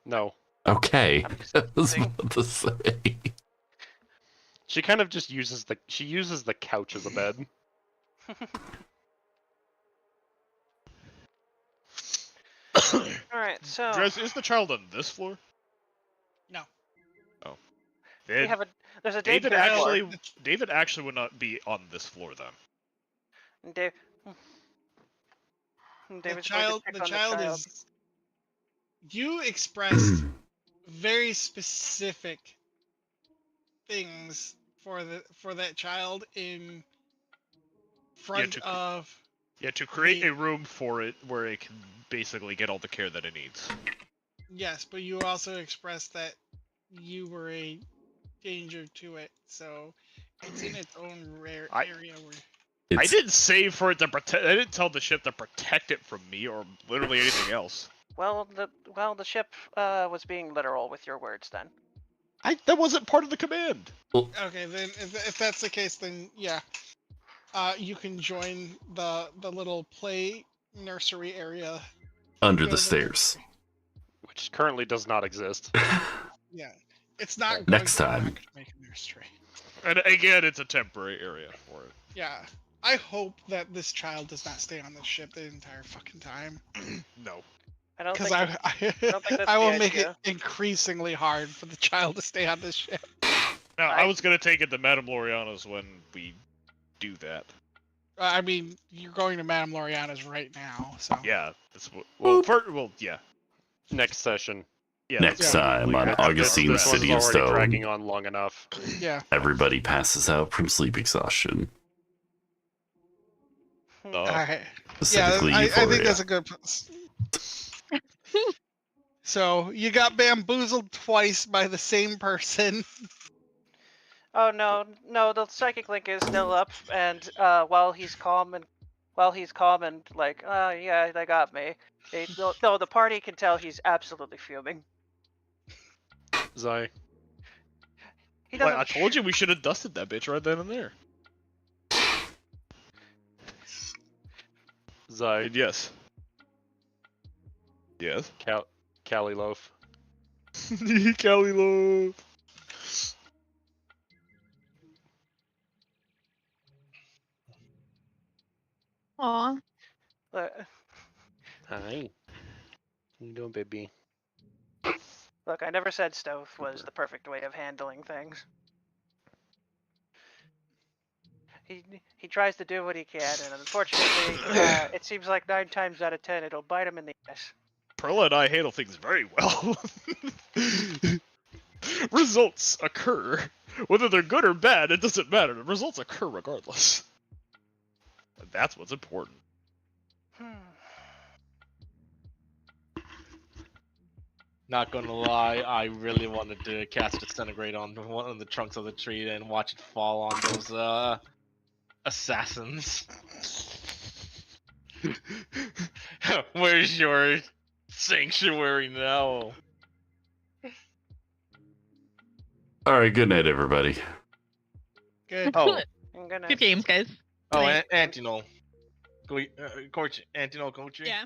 No. Okay. I'm just I was saying. about to say. She kind of just uses the couch as a bed. Alright, so Drez, is the child on this floor? No. Oh. we Then have there's a David daycare floor. actually would not be on this floor then. And David's The going to child, check the on child the child. is. You expressed very specific things for that child in front of. Yeah, to create a room for it where it can basically get all the care that it needs. Yes, but you also expressed that you were a danger to it, so it's in its own rare area where. I didn't say for it to protect. I didn't tell the ship to protect it from me or literally anything else. Well, the ship was being literal with your words then. That wasn't part of the command. Okay, then if that's the case, then yeah, you can join the little play nursery area Under Go the there. stairs. Which currently does not exist. Yeah, it's not going Next to time. work to make a nursery. And again, it's a temporary area for it. Yeah, I hope that this child does not stay on the ship the entire fucking time. No. I don't Because think don't think that's I will the make it idea. increasingly hard for the child to stay on this ship. Now, I was gonna take it to Madame Loriana's when we do that. I mean, you're going to Madame Loriana's right now, so. Yeah, that's what. Yeah. Next session. Yeah. Next time on I think Augustine this City of one's already Stone. dragging on long enough. Yeah. Everybody passes out from sleep exhaustion. Alright. Specifically, Yeah, I think Euphoria. that's a good. So you got bamboozled twice by the same person. Oh no, the psychic link is still up, and while he's calm and like, yeah, they got me. No, the party can tell he's absolutely fuming. Zai. He Well, doesn't. I told you we should have dusted that bitch right then and there. Zai. Yes. Yes. Cali Loaf. Cali Love. Aw. Hi. How you doing, baby? Look, I never said stealth was the perfect way of handling things. He tries to do what he can, and unfortunately, it seems like 9 times out of 10 it'll bite him in the ass. Perla and I handle things very well. Results occur. Whether they're good or bad, it doesn't matter. The results occur regardless. And that's what's important. Not gonna lie, I really wanted to cast Disintegrate on one of the trunks of the tree and watch it fall on those assassins. Where's your sanctuary now? All right, good night, everybody. Good. Oh, I'm gonna. Good games, guys. oh, Night. Antino. Coach Antino, coach. Yeah.